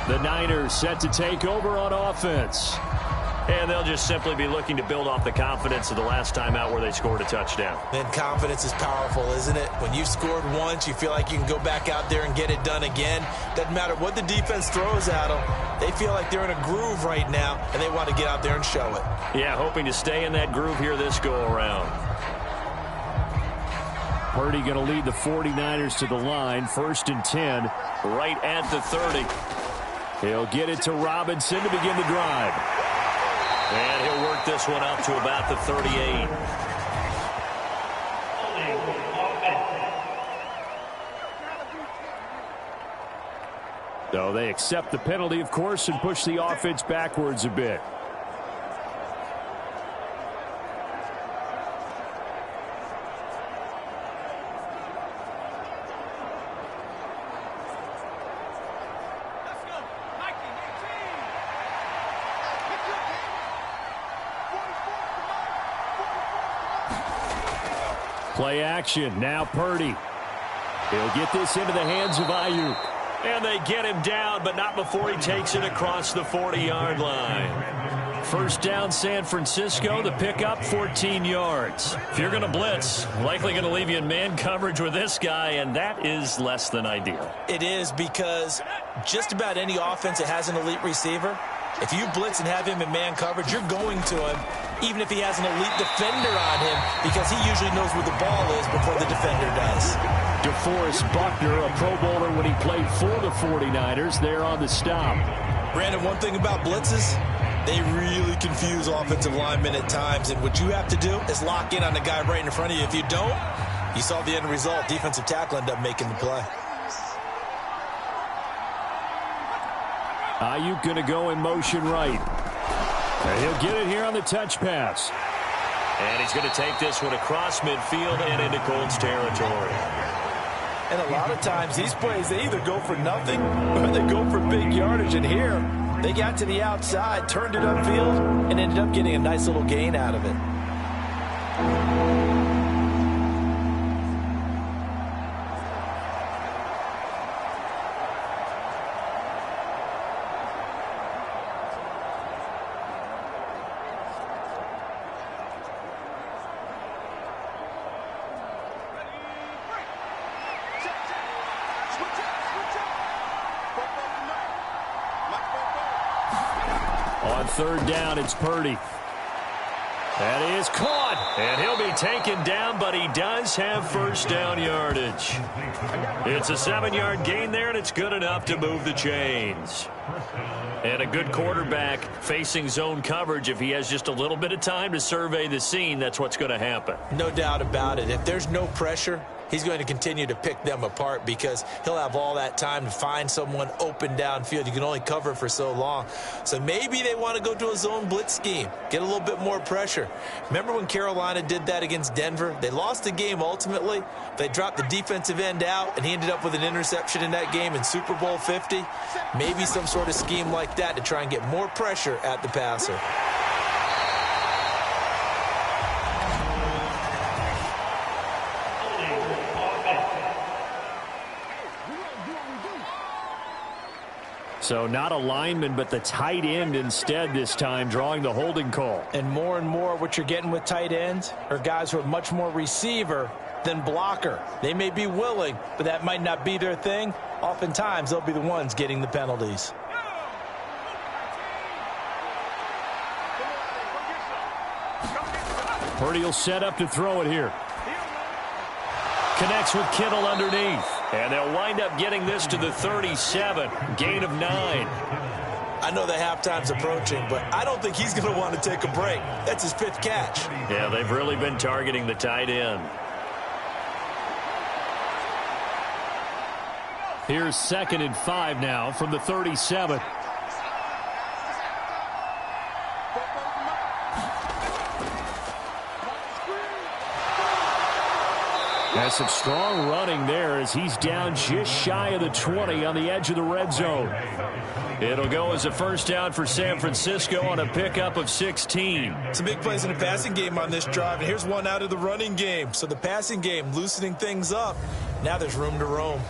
A: The Niners set to take over on offense.
F: And they'll just simply be looking to build off the confidence of the last time out where they scored a touchdown.
C: And confidence is powerful, isn't it? When you've scored once, you feel like you can go back out there and get it done again. Doesn't matter what the defense throws at them. They feel like they're in a groove right now, and they want to get out there and show it.
F: Yeah, hoping to stay in that groove here this go-around.
A: Purdy going to lead the 49ers to the line. 1st and 10,
F: right at the 30.
A: He'll get it to Robinson to begin the drive.
F: And he'll work this one out to about the 38.
A: So they accept the penalty, of course, and push the offense backwards a bit. Play action. Now Purdy. He'll get this into the hands of Ayuk.
F: And they get him down, but not before he takes it across the 40-yard line. First down, San Francisco. The pickup, 14 yards. If you're going to blitz, likely going to leave you in man coverage with this guy, and that is less than ideal.
C: It is, because just about any offense that has an elite receiver, if you blitz and have him in man coverage, you're going to him, even if he has an elite defender on him, because he usually knows where the ball is before the defender does.
F: DeForest Buckner, a Pro Bowler when he played for the 49ers, there on the stop.
C: Brandon, one thing about blitzes, they really confuse offensive linemen at times, and what you have to do is lock in on the guy right in front of you. If you don't, you saw the end result. Defensive tackle ended up making the play.
F: Ayuk going to go in motion right. And he'll get it here on the touch pass. And he's going to take this one across midfield and into Colts territory.
B: And a lot of times these plays, they either go for nothing or they go for big yardage. And here, they got to the outside, turned it upfield, and ended up getting a nice little gain out of it.
F: On third down, it's Purdy. That is caught, and he'll be taken down, but he does have first down yardage. It's a 7-yard gain there, and it's good enough to move the chains. And a good quarterback facing zone coverage, if he has just a little bit of time to survey the scene, that's what's going to happen.
C: No doubt about it. If there's no pressure, he's going to continue to pick them apart because he'll have all that time to find someone open downfield. You can only cover for so long. So maybe they want to go to a zone blitz scheme, get a little bit more pressure. Remember when Carolina did that against Denver? They lost the game ultimately. They dropped the defensive end out, and he ended up with an interception in that game in Super Bowl 50. Maybe some sort of scheme like that to try and get more pressure at the passer.
F: So not a lineman, but the tight end instead this time, drawing the holding call.
B: And more what you're getting with tight ends are guys who are much more receiver than blocker. They may be willing, but that might not be their thing. Oftentimes, they'll be the ones getting the penalties.
F: Purdy will set up to throw it here. Connects with Kittle underneath. And they'll wind up getting this to the 37. Gain of 9.
C: I know the halftime's approaching, but I don't think he's going to want to take a break. That's his 5th catch.
F: Yeah, they've really been targeting the tight end. Here's 2nd and 5 now from the 37. Has some strong running there as he's down just shy of the 20 on the edge of the red zone. It'll go as a first down for San Francisco on a pickup of 16.
C: Some big plays in the passing game on this drive, and here's one out of the running game. So the passing game loosening things up. Now there's room to roam.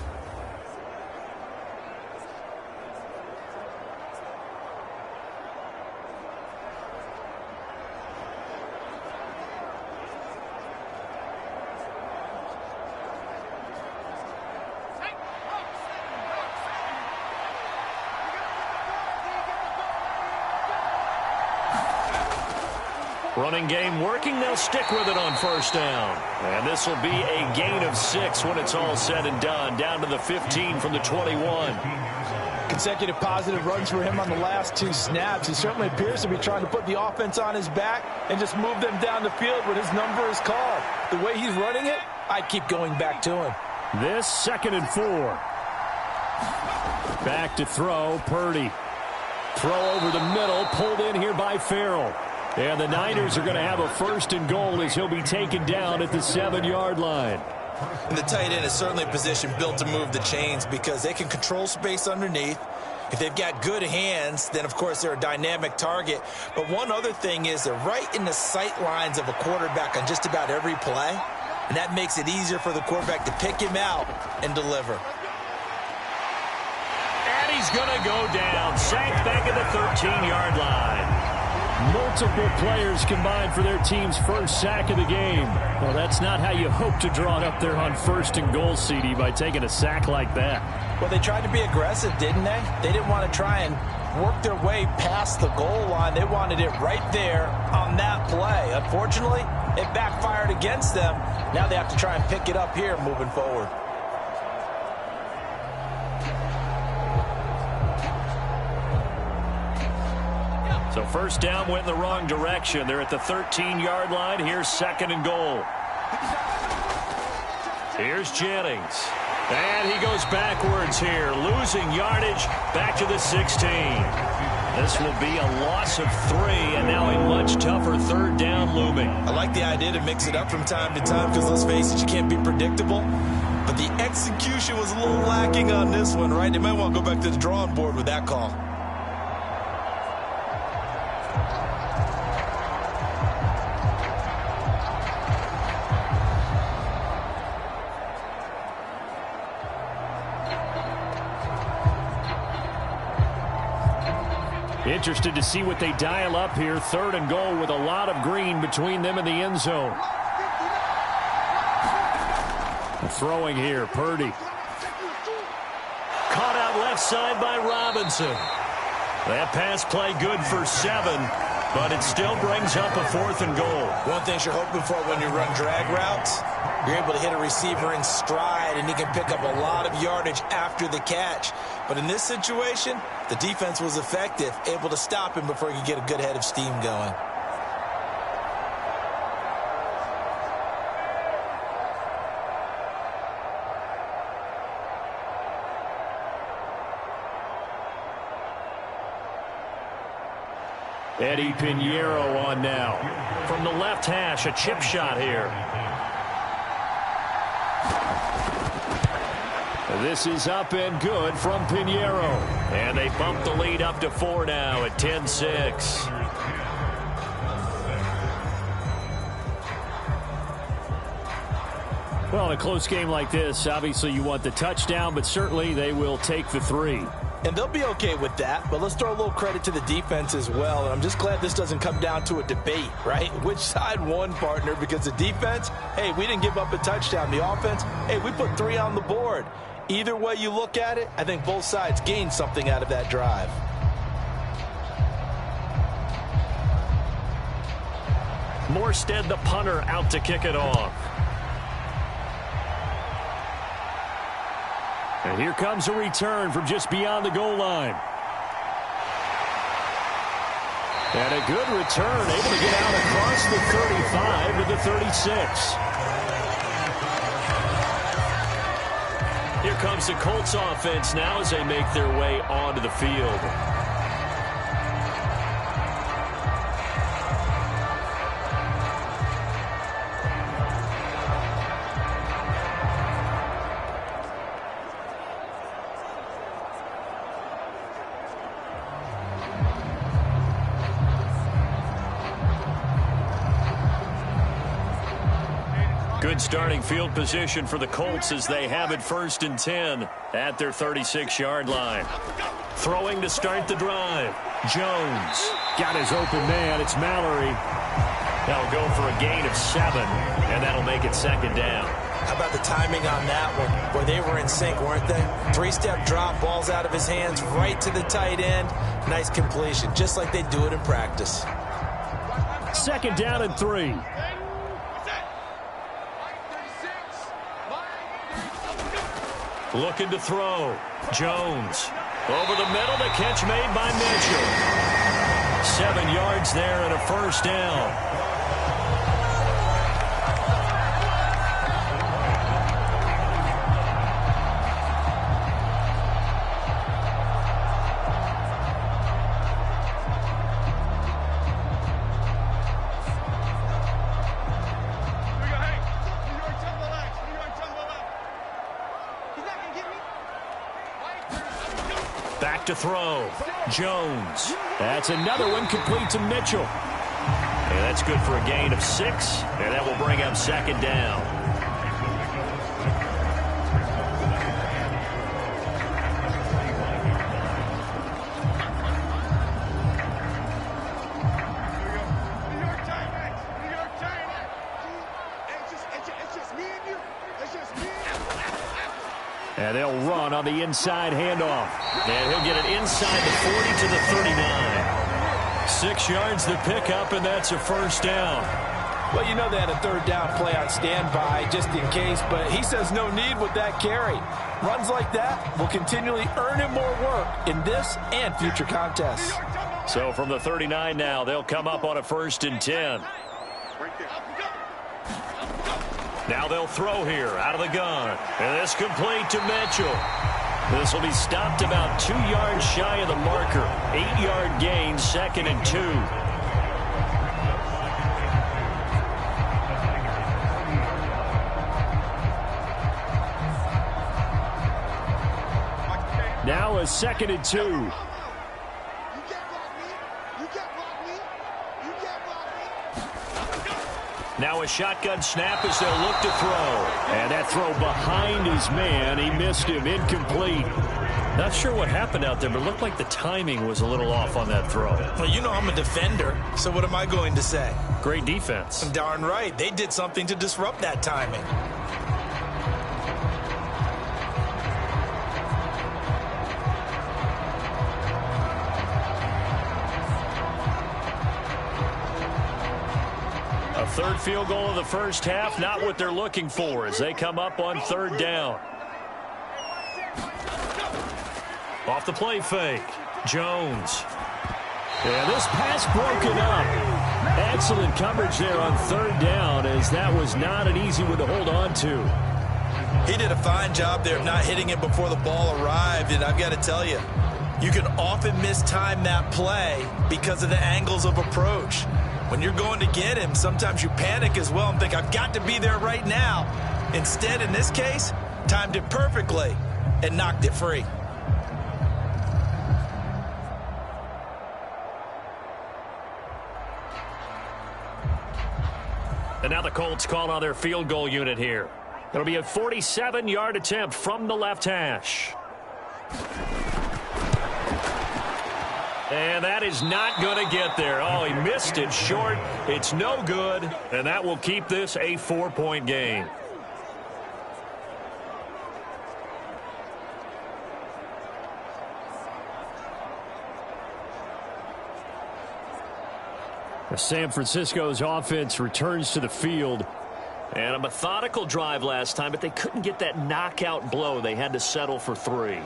F: Running game working. They'll stick with it on first down. And this will be a gain of 6 when it's all said and done. Down to the 15 from the 21.
B: Consecutive positive runs for him on the last 2 snaps. He certainly appears to be trying to put the offense on his back and just move them down the field when his number is called. The way he's running it, I'd keep going back to him.
F: This 2nd and 4. Back to throw, Purdy. Throw over the middle, pulled in here by Farrell. And the Niners are going to have a 1st and goal as he'll be taken down at the 7-yard line.
C: And the tight end is certainly a position built to move the chains because they can control space underneath. If they've got good hands, then, of course, they're a dynamic target. But one other thing is they're right in the sight lines of a quarterback on just about every play. And that makes it easier for the quarterback to pick him out and deliver.
F: And he's going to go down. Sacked back at the 13-yard line.
A: Multiple players combined for their team's first sack of the game. Well, that's not how you hope to draw it up there on 1st and goal, CD, by taking a sack like that.
B: Well, they tried to be aggressive, didn't they? They didn't want to try and work their way past the goal line. They wanted it right there on that play. Unfortunately, it backfired against them. Now they have to try and pick it up here moving forward.
F: So first down went in the wrong direction. They're at the 13-yard line. Here's 2nd and goal. Here's Jennings. And he goes backwards here, losing yardage back to the 16. This will be a loss of 3, and now a much tougher 3rd down looming.
C: I like the idea to mix it up from time to time because, let's face it, you can't be predictable. But the execution was a little lacking on this one, right? They might want to go back to the drawing board with that call.
A: Interested to see what they dial up here. 3rd and goal with a lot of green between them and the end zone. Throwing here, Purdy.
F: Caught out left side by Robinson. That pass play good for 7, but it still brings up a 4th and goal.
C: One thing you're hoping for when you run drag routes, you're able to hit a receiver in stride, and he can pick up a lot of yardage after the catch. But in this situation, the defense was effective, able to stop him before he could get a good head of steam going.
A: Eddie Pinheiro on now.
F: From the left hash, a chip shot here.
A: This is up and good from Pinheiro.
F: And they bump the lead up to 4 now at 10-6.
A: Well, in a close game like this, obviously you want the touchdown, but certainly they will take the 3.
B: And they'll be okay with that, but let's throw a little credit to the defense as well. And I'm just glad this doesn't come down to a debate, right? Which side won, partner? Because the defense, hey, we didn't give up a touchdown. The offense, hey, we put 3 on the board. Either way you look at it, I think both sides gained something out of that drive.
F: Morstead, the punter, out to kick it off.
A: And here comes a return from just beyond the goal line. And a good return, able to get out across the 35 to the 36.
F: Here comes the Colts offense now as they make their way onto the field. Good starting field position for the Colts as they have it 1st and 10 at their 36-yard line. Throwing to start the drive. Jones.
A: Got his open man. It's Mallory.
F: That'll go for a gain of 7, and that'll make it 2nd down.
C: How about the timing on that one? Boy, they were in sync, weren't they? 3-step drop, balls out of his hands, right to the tight end. Nice completion, just like they do it in practice.
A: 2nd down and 3.
F: Looking to throw. Jones. Over the middle, the catch made by Mitchell. 7 yards there and a 1st down. Back to throw. Jones.
A: That's another one complete to Mitchell.
F: And that's good for a gain of 6, and that will bring up 2nd down. And they'll run on the inside handoff. And he'll get it inside the 40 to the 39. 6 yards the pickup, and that's a first down.
B: Well, you know they had a third down play on standby just in case, but he says no need with that carry. Runs like that will continually earn him more work in this and future contests.
F: So from the 39 now, they'll come up on a 1st and 10. Now they'll throw here out of the gun. And this complete to Mitchell. This will be stopped about 2 yards shy of the marker. 8-yard gain, 2nd and 2. Now a 2nd and 2. Now a shotgun snap as they'll look to throw. And that throw behind his man. He missed him. Incomplete. Not sure what happened out there, but it looked like the timing was a little off on that throw.
C: Well, you know I'm a defender, so what am I going to say?
F: Great defense.
C: Darn right. They did something to disrupt that timing.
F: Third field goal of the first half, not what they're looking for as they come up on 3rd down. Off the play fake, Jones. And this pass broken up. Excellent coverage there on 3rd down as that was not an easy one to hold on to.
C: He did a fine job there of not hitting it before the ball arrived, and I've got to tell you, you can often mistime that play because of the angles of approach. When you're going to get him, sometimes you panic as well and think, I've got to be there right now. Instead, in this case, timed it perfectly and knocked it free.
F: And now the Colts call on their field goal unit here. It'll be a 47-yard attempt from the left hash. And that is not going to get there. Oh, he missed it short. It's no good. And that will keep this a 4-point game. San Francisco's offense returns to the field. And a methodical drive last time, but they couldn't get that knockout blow. They had to settle for 3.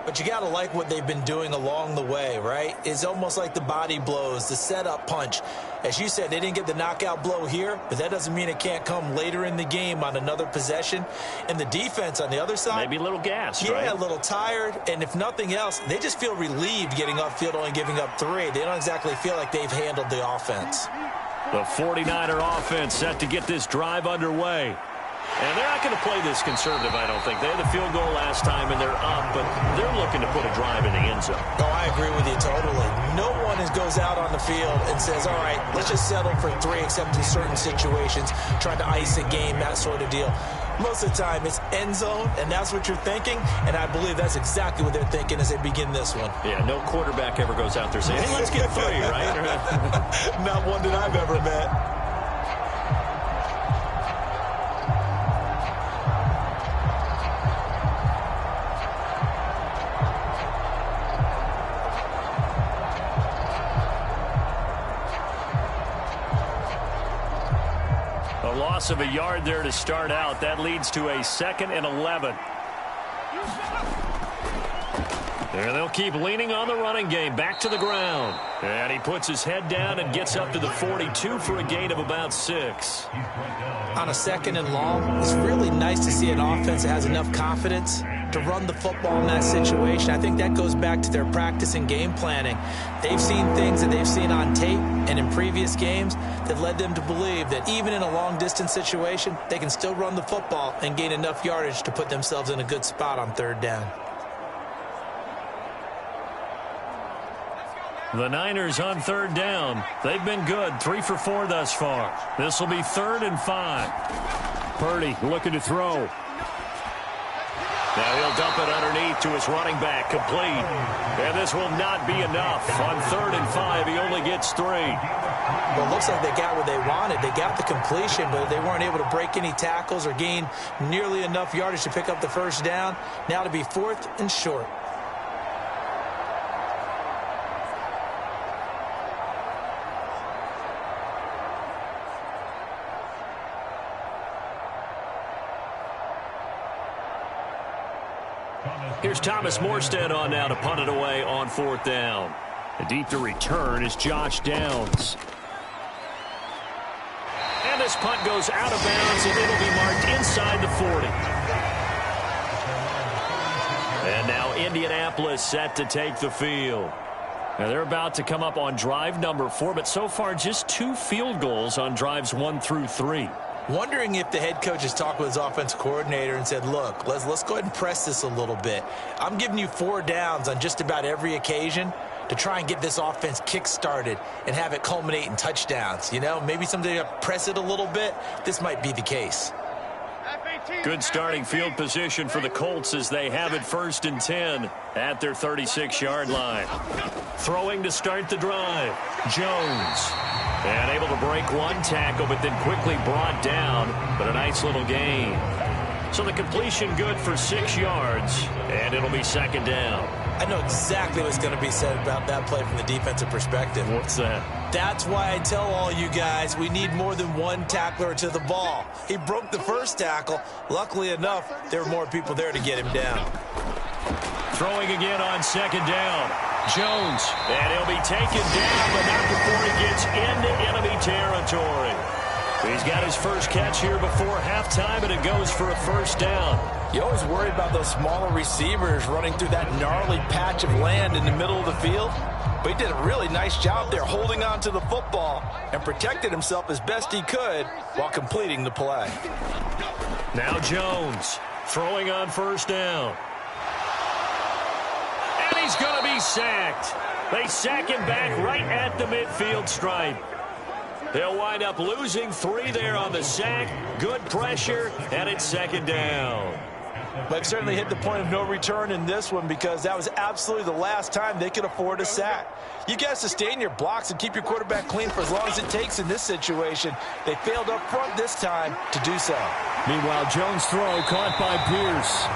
C: But you got to like what they've been doing along the way, right? It's almost like the body blows, the setup punch. As you said, they didn't get the knockout blow here, but that doesn't mean it can't come later in the game on another possession. And the defense on the other side,
F: maybe a little gassed,
C: right?
F: Yeah,
C: a little tired. And if nothing else, they just feel relieved getting upfield, only giving up 3. They don't exactly feel like they've handled the offense.
F: The 49er offense set to get this drive underway. And they're not going to play this conservative, I don't think. They had a field goal last time, and they're up, but they're looking to put a drive in the end zone.
C: Oh, I agree with you totally. No one goes out on the field and says, all right, let's just settle for 3, except in certain situations, trying to ice a game, that sort of deal. Most of the time, it's end zone, and that's what you're thinking, and I believe that's exactly what they're thinking as they begin this one.
F: Yeah, no quarterback ever goes out there saying, hey, let's get 3, right?
C: Not one that I've ever met.
F: Loss of a yard there to start out. That leads to a 2nd and 11. There they'll keep leaning on the running game. Back to the ground. And he puts his head down and gets up to the 42 for a gain of about 6.
C: On a 2nd and long, it's really nice to see an offense that has enough confidence to run the football in that situation. I think that goes back to their practice and game planning. They've seen things that they've seen on tape and in previous games that led them to believe that even in a long-distance situation, they can still run the football and gain enough yardage to put themselves in a good spot on 3rd down.
F: The Niners on 3rd down. They've been good, 3 for 4 thus far. This will be 3rd and 5. Purdy looking to throw. Now he'll dump it underneath to his running back, complete. And this will not be enough. On 3rd and 5, he only gets 3.
C: Well, it looks like they got what they wanted. They got the completion, but they weren't able to break any tackles or gain nearly enough yardage to pick up the first down. Now to be 4th and short.
F: Here's Thomas Morstead on now to punt it away on 4th down.
A: The deep to return is Josh Downs.
F: And this punt goes out of bounds, and it'll be marked inside the 40. And now Indianapolis set to take the field. Now they're about to come up on drive number 4, but so far just 2 field goals on drives 1 through 3.
C: Wondering if the head coach has talked with his offensive coordinator and said, look, let's go ahead and press this a little bit. I'm giving you 4 downs on just about every occasion to try and get this offense kick-started and have it culminate in touchdowns. You know, maybe someday press it a little bit. This might be the case.
F: Good starting field position for the Colts as they have it 1st and 10 at their 36-yard line. Throwing to start the drive, Jones. And able to break 1 tackle, but then quickly brought down, but a nice little gain. So the completion good for 6 yards, and it'll be 2nd down.
C: I know exactly what's going to be said about that play from the defensive perspective.
F: What's that?
C: That's why I tell all you guys we need more than 1 tackler to the ball. He broke the first tackle. Luckily enough, there were more people there to get him down.
F: Throwing again on 2nd down. Jones. And he'll be taken down, but not before he gets into enemy territory. He's got his first catch here before halftime, and it goes for a 1st down.
B: You always worry about those smaller receivers running through that gnarly patch of land in the middle of the field. But he did a really nice job there holding on to the football and protected himself as best he could while completing the play.
F: Now Jones throwing on 1st down. And he's going to be sacked. They sack him back right at the midfield stripe. They'll wind up losing 3 there on the sack. Good pressure, and it's 2nd down.
B: But certainly hit the point of no return in this one because that was absolutely the last time they could afford a sack. You guys sustain your blocks and keep your quarterback clean for as long as it takes in this situation. They failed up front this time to do so.
A: Meanwhile, Jones' throw caught by Pierce.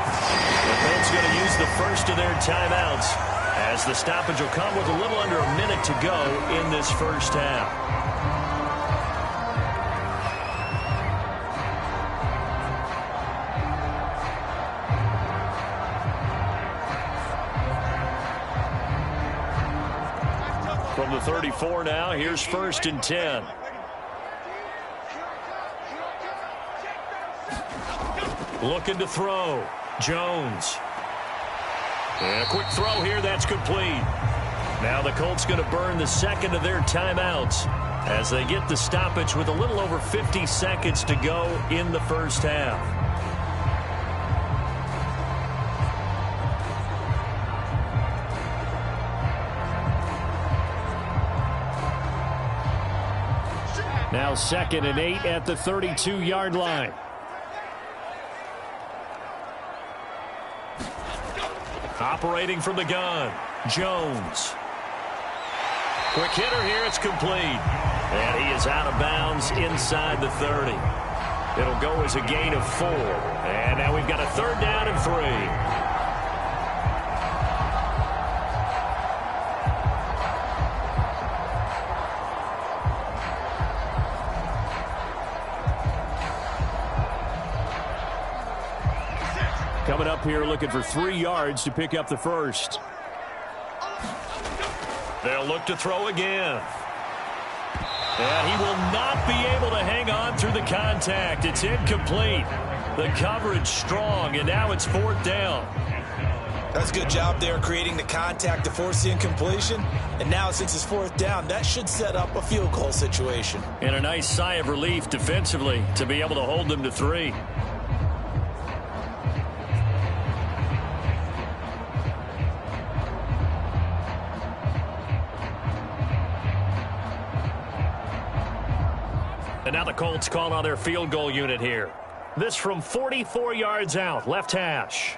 F: The Colts going to use the first of their timeouts as the stoppage will come with a little under a minute to go in this first half. From the 34 now, here's 1st and 10. Looking to throw. Jones. And a quick throw here, that's complete. Now the Colts going to burn the 2nd of their timeouts as they get the stoppage with a little over 50 seconds to go in the first half.
A: Now 2nd and 8 at the 32-yard line.
F: Operating from the gun, Jones. Quick hitter here, it's complete. And he is out of bounds inside the 30. It'll go as a gain of 4. And now we've got a 3rd down and 3.
A: Coming up here looking for 3 yards to pick up the first.
F: They'll look to throw again. And he will not be able to hang on through the contact. It's incomplete. The coverage strong, and now it's 4th down.
C: That's a good job there creating the contact to force the incompletion. And now since it's 4th down, that should set up a field goal situation.
F: And a nice sigh of relief defensively to be able to hold them to 3. And now the Colts call on their field goal unit here. This from 44 yards out, left hash.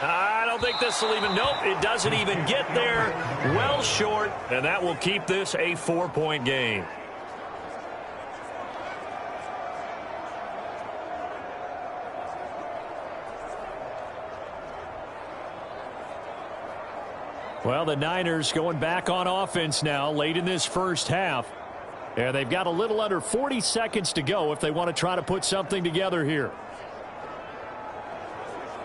F: I don't think this will even, nope, it doesn't even get there. Well short, and that will keep this a 4-point game. Well, the Niners going back on offense now late in this first half. And they've got a little under 40 seconds to go if they want to try to put something together here.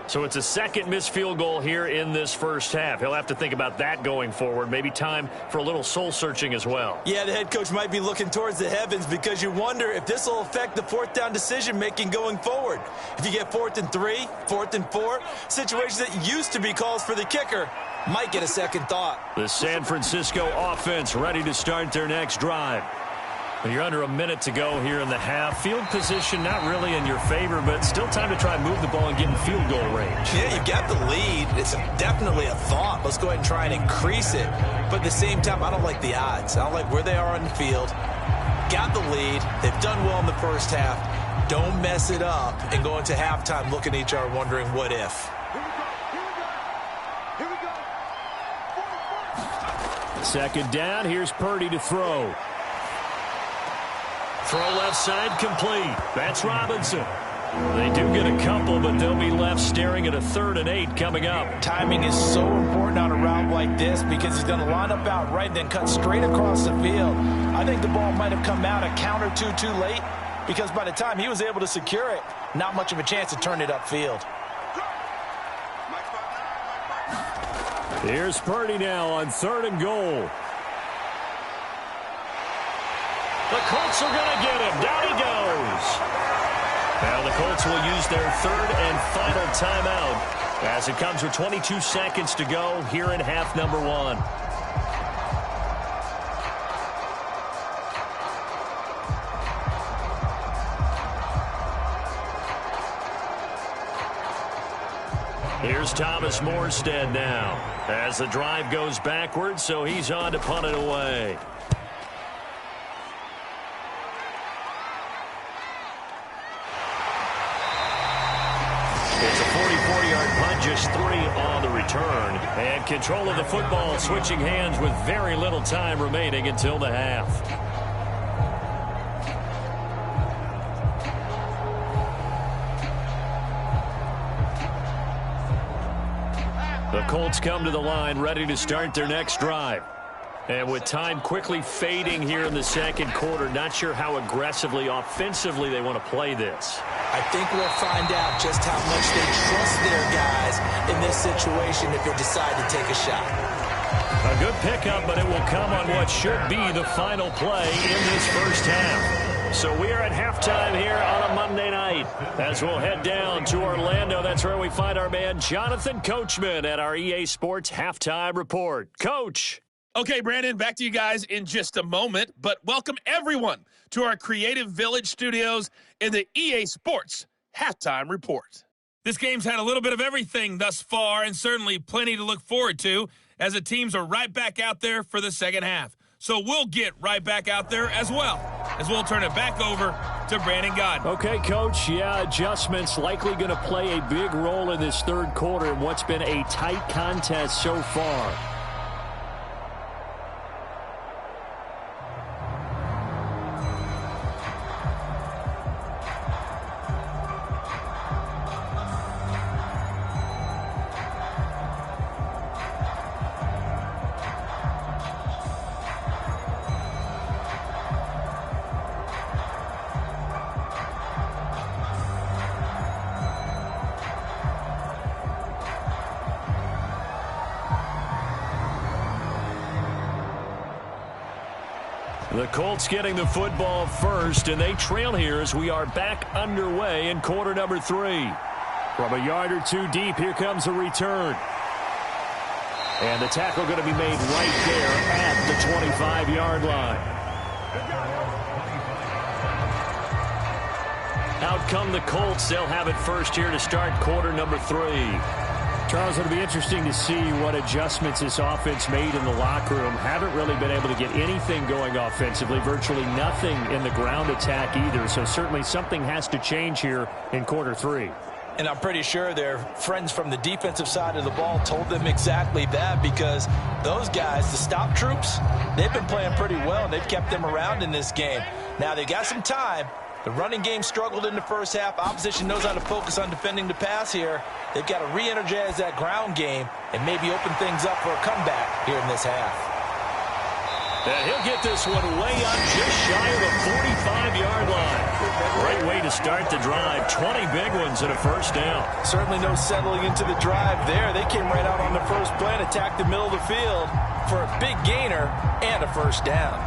F: So it's a second missed field goal here in this first half. He'll have to think about that going forward. Maybe time for a little soul searching as well.
B: Yeah, the head coach might be looking towards the heavens because you wonder if this will affect the fourth down decision making going forward. If you get 4th and 3, 4th and 4, situations that used to be calls for the kicker might get a second thought.
F: The San Francisco offense ready to start their next drive. And you're under a minute to go here in the half. Field position not really in your favor, but still time to try and move the ball and get in field goal range.
B: Yeah, you've got the lead. It's definitely a thought. Let's go ahead and try and increase it. But at the same time, I don't like the odds. I don't like where they are on the field. Got the lead. They've done well in the first half. Don't mess it up and go into halftime looking at each other wondering what if.
G: Here we go.
F: Second down. Here's Purdy to throw. Throw left side complete. That's Robinson. They do get a couple, but they'll be left staring at a 3rd and 8 coming up.
B: Timing is so important on a route like this because he's going to line up out right and then cut straight across the field. I think the ball might have come out a count or two too late because by the time he was able to secure it, not much of a chance to turn it upfield.
F: Here's Purdy now on 3rd and goal. The Colts are going to get him. Down he goes. Now the Colts will use their 3rd and final timeout as it comes with 22 seconds to go here in half number 1. Here's Thomas Morstead now as the drive goes backwards, so he's on to punt it away. It's a 44-yard punt, just 3 on the return. And control of the football switching hands with very little time remaining until the half. The Colts come to the line ready to start their next drive. And with time quickly fading here in the second quarter, not sure how aggressively, offensively they want to play this.
B: I think we'll find out just how much they trust their guys in this situation if they decide to take a shot.
F: A good pickup, but it will come on what should be the final play in this first half. So we are at halftime here on a Monday night as we'll head down to Orlando. That's where we find our man Jonathan Coachman at our EA Sports Halftime Report. Coach.
D: Okay, Brandon, back to you guys in just a moment, but welcome everyone to our Creative Village studios in the EA Sports Halftime Report. This game's had a little bit of everything thus far and certainly plenty to look forward to as the teams are right back out there for the second half. So we'll get right back out there as well as we'll turn it back over to Brandon Godden.
F: Okay, Coach, yeah, adjustments likely going to play a big role in this third quarter in what's been a tight contest so far. The Colts getting the football first, and they trail here as we are back underway in quarter number 3. From a yard or two deep, here comes a return. And the tackle going to be made right there at the 25-yard line. Out come the Colts. They'll have it first here to start quarter number 3. Charles, it'll be interesting to see what adjustments this offense made in the locker room. Haven't really been able to get anything going offensively, virtually nothing in the ground attack either. So certainly something has to change here in quarter 3.
B: And I'm pretty sure their friends from the defensive side of the ball told them exactly that, because those guys, the stop troops, they've been playing pretty well, and they've kept them around in this game. Now, they got some time. The running game struggled in the first half. Opposition knows how to focus on defending the pass here. They've got to re-energize that ground game and maybe open things up for a comeback here in this half.
F: And he'll get this one way up just shy of the 45-yard line. Great way to start the drive. 20 big ones and a first down.
B: Certainly no settling into the drive there. They came right out on the first play and attacked the middle of the field for a big gainer and a first down.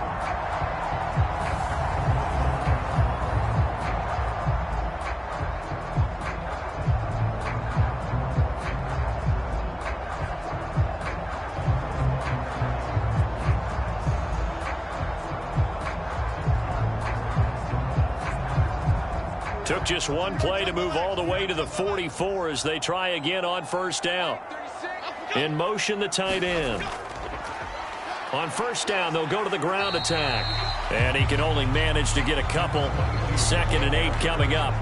F: Took just one play to move all the way to the 44 as they try again on first down. In motion, the tight end. On first down, they'll go to the ground attack. And he can only manage to get a couple. 2nd and 8 coming up.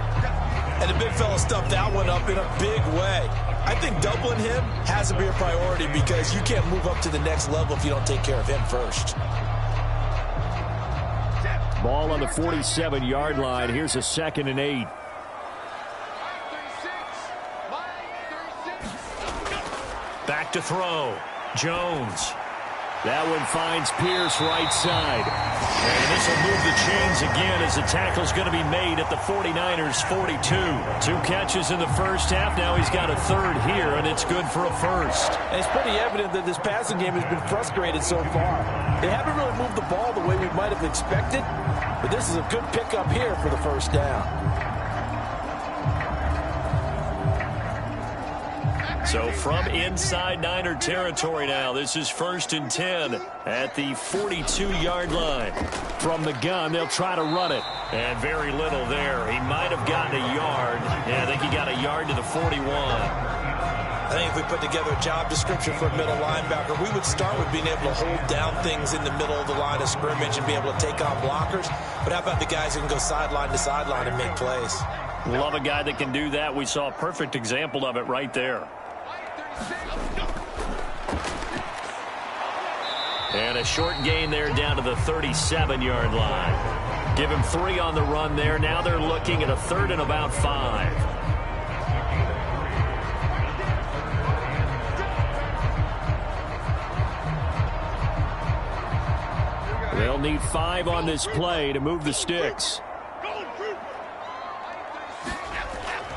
B: And the big fella stuffed that one up in a big way. I think doubling him has to be a priority, because you can't move up to the next level if you don't take care of him first.
F: Ball on the 47-yard line. Here's a 2nd and 8. Back to throw. Jones. That one finds Pierce right side. And this will move the chains again as the tackle's going to be made at the 49ers 42. 2 catches in the first half. Now he's got a third here, and it's good for a first.
B: And it's pretty evident that this passing game has been frustrated so far. They haven't really moved the ball the way we might have expected, but this is a good pickup here for the first down.
F: So from inside Niner territory now, this is 1st and 10 at the 42-yard line. From the gun, they'll try to run it. And very little there. He might have gotten a yard. Yeah, I think he got a yard to the 41.
B: I think if we put together a job description for a middle linebacker, we would start with being able to hold down things in the middle of the line of scrimmage and be able to take on blockers. But how about the guys who can go sideline to sideline and make plays?
F: Love a guy that can do that. We saw a perfect example of it right there. And a short gain there down to the 37-yard line. Give him 3 on the run there. Now they're looking at a 3rd and about 5. They'll need 5 on this play to move the sticks.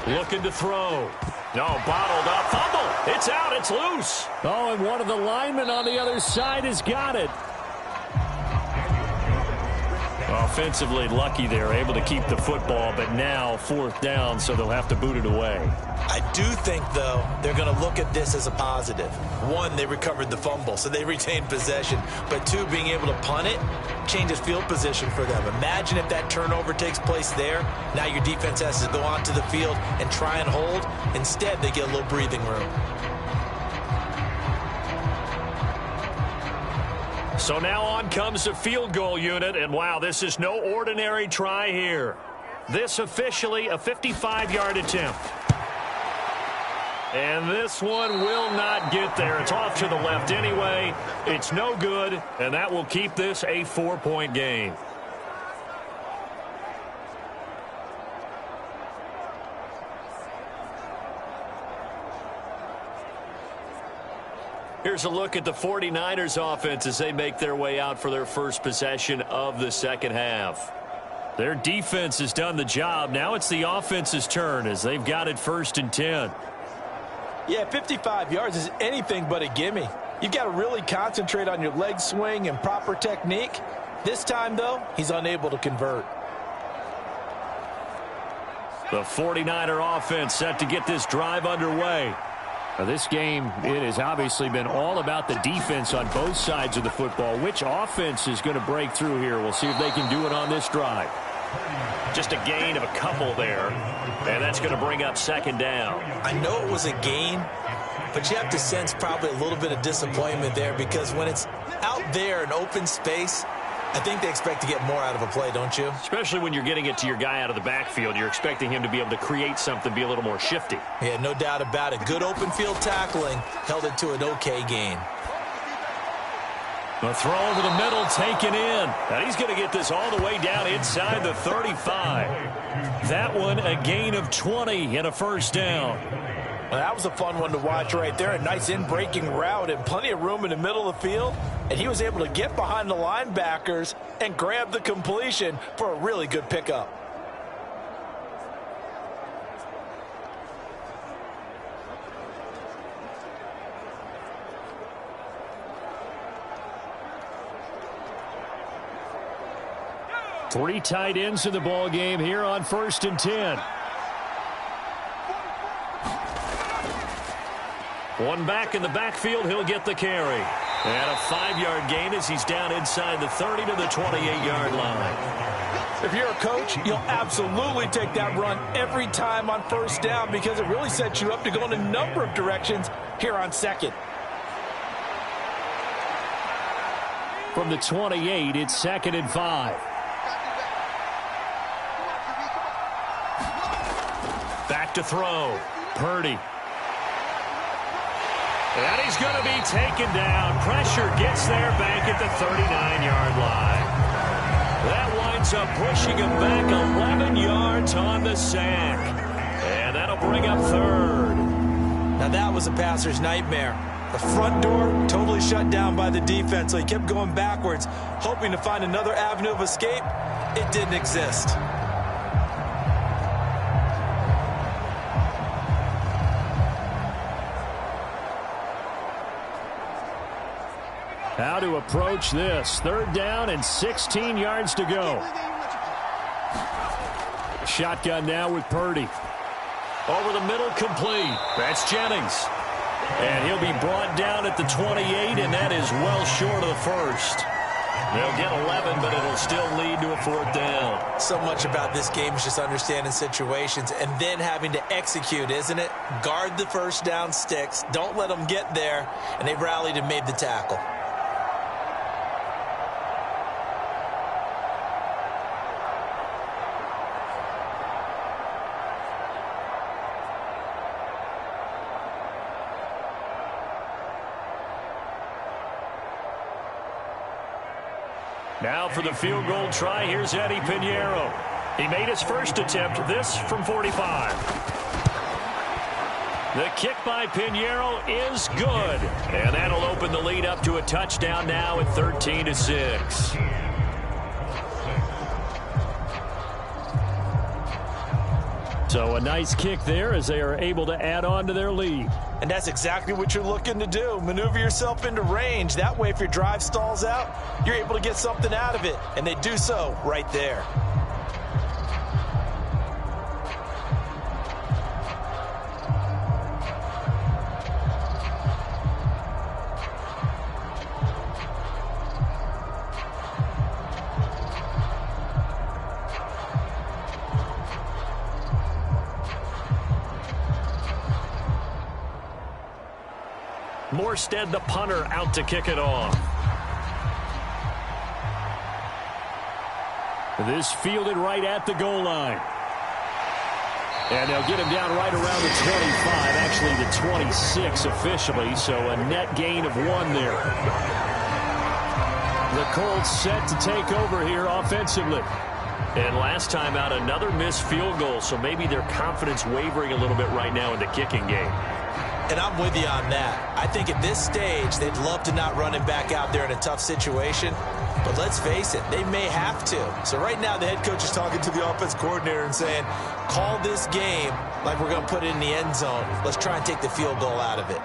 F: Looking to throw. No, bottled up. Fumble. It's out. It's loose. Oh, and one of the linemen on the other side has got it. Offensively lucky they're able to keep the football, but now 4th down, so they'll have to boot it away.
B: I do think, though, they're going to look at this as a positive. 1, they recovered the fumble, so they retained possession. But 2, being able to punt it changes field position for them. Imagine if that turnover takes place there. Now your defense has to go onto the field and try and hold. Instead, they get a little breathing room.
F: So now on comes the field goal unit, and wow, this is no ordinary try here. This officially a 55-yard attempt. And this one will not get there. It's off to the left anyway. It's no good, and that will keep this a 4-point game. Here's a look at the 49ers offense as they make their way out for their first possession of the second half. Their defense has done the job. Now it's the offense's turn as they've got it 1st and 10.
B: Yeah, 55 yards is anything but a gimme. You've got to really concentrate on your leg swing and proper technique. This time, though, he's unable to convert.
F: The 49er offense set to get this drive underway.
A: Now, this game, it has obviously been all about the defense on both sides of the football. Which offense is going to break through here? We'll see if they can do it on this drive.
F: Just a gain of a couple there, and that's going to bring up 2nd down.
B: I know it was a gain, but you have to sense probably a little bit of disappointment there, because when it's out there in open space,
C: I think they expect to get more out of a play, don't you?
F: Especially when you're getting it to your guy out of the backfield. You're expecting him to be able to create something, be a little more shifty.
C: Yeah, no doubt about it. Good open field tackling held it to an okay gain.
F: The throw over the middle taken in. And he's going to get this all the way down inside the 35. That one a gain of 20 and a first down.
B: Well, that was a fun one to watch right there. A nice in-breaking route and plenty of room in the middle of the field. And he was able to get behind the linebackers and grab the completion for a really good pickup.
F: Three tight ends in the ball game here on 1st and 10. One back in the backfield, he'll get the carry. And a 5-yard gain as he's down inside the 30 to the 28-yard line.
B: If you're a coach, you'll absolutely take that run every time on 1st down because it really sets you up to go in a number of directions here on 2nd.
F: From the 28, it's 2nd and 5. Back to throw. Purdy. And he's going to be taken down. Pressure gets there back at the 39-yard line. That winds up pushing him back 11 yards on the sack. And that'll bring up 3rd.
C: Now that was a passer's nightmare. The front door totally shut down by the defense, so he kept going backwards, hoping to find another avenue of escape. It didn't exist.
F: How to approach this. 3rd down and 16 yards to go. Shotgun now with Purdy. Over the middle, complete. That's Jennings. And he'll be brought down at the 28, and that is well short of the 1st. They'll get 11, but it'll still lead to a 4th down.
C: So much about this game is just understanding situations and then having to execute, isn't it? Guard the 1st down sticks. Don't let them get there. And they rallied and made the tackle.
F: Now for the field goal try, here's Eddie Pinheiro. He made his first attempt, this from 45. The kick by Pinheiro is good. And that'll open the lead up to a touchdown now at 13-6. So a nice kick there as they are able to add on to their lead.
B: And that's exactly what you're looking to do. Maneuver yourself into range. That way, if your drive stalls out, you're able to get something out of it. And they do so right there.
F: Morstead, the punter, out to kick it off. This fielded right at the goal line. And they'll get him down right around the 25, actually the 26 officially, so a net gain of 1 there. The Colts set to take over here offensively. And last time out, another missed field goal, so maybe their confidence wavering a little bit right now in the kicking game.
C: And I'm with you on that. I think at this stage, they'd love to not run him back out there in a tough situation. But let's face it, they may have to. So right now, the head coach is talking to the offense coordinator and saying, call this game like we're going to put it in the end zone. Let's try and take the field goal out of it.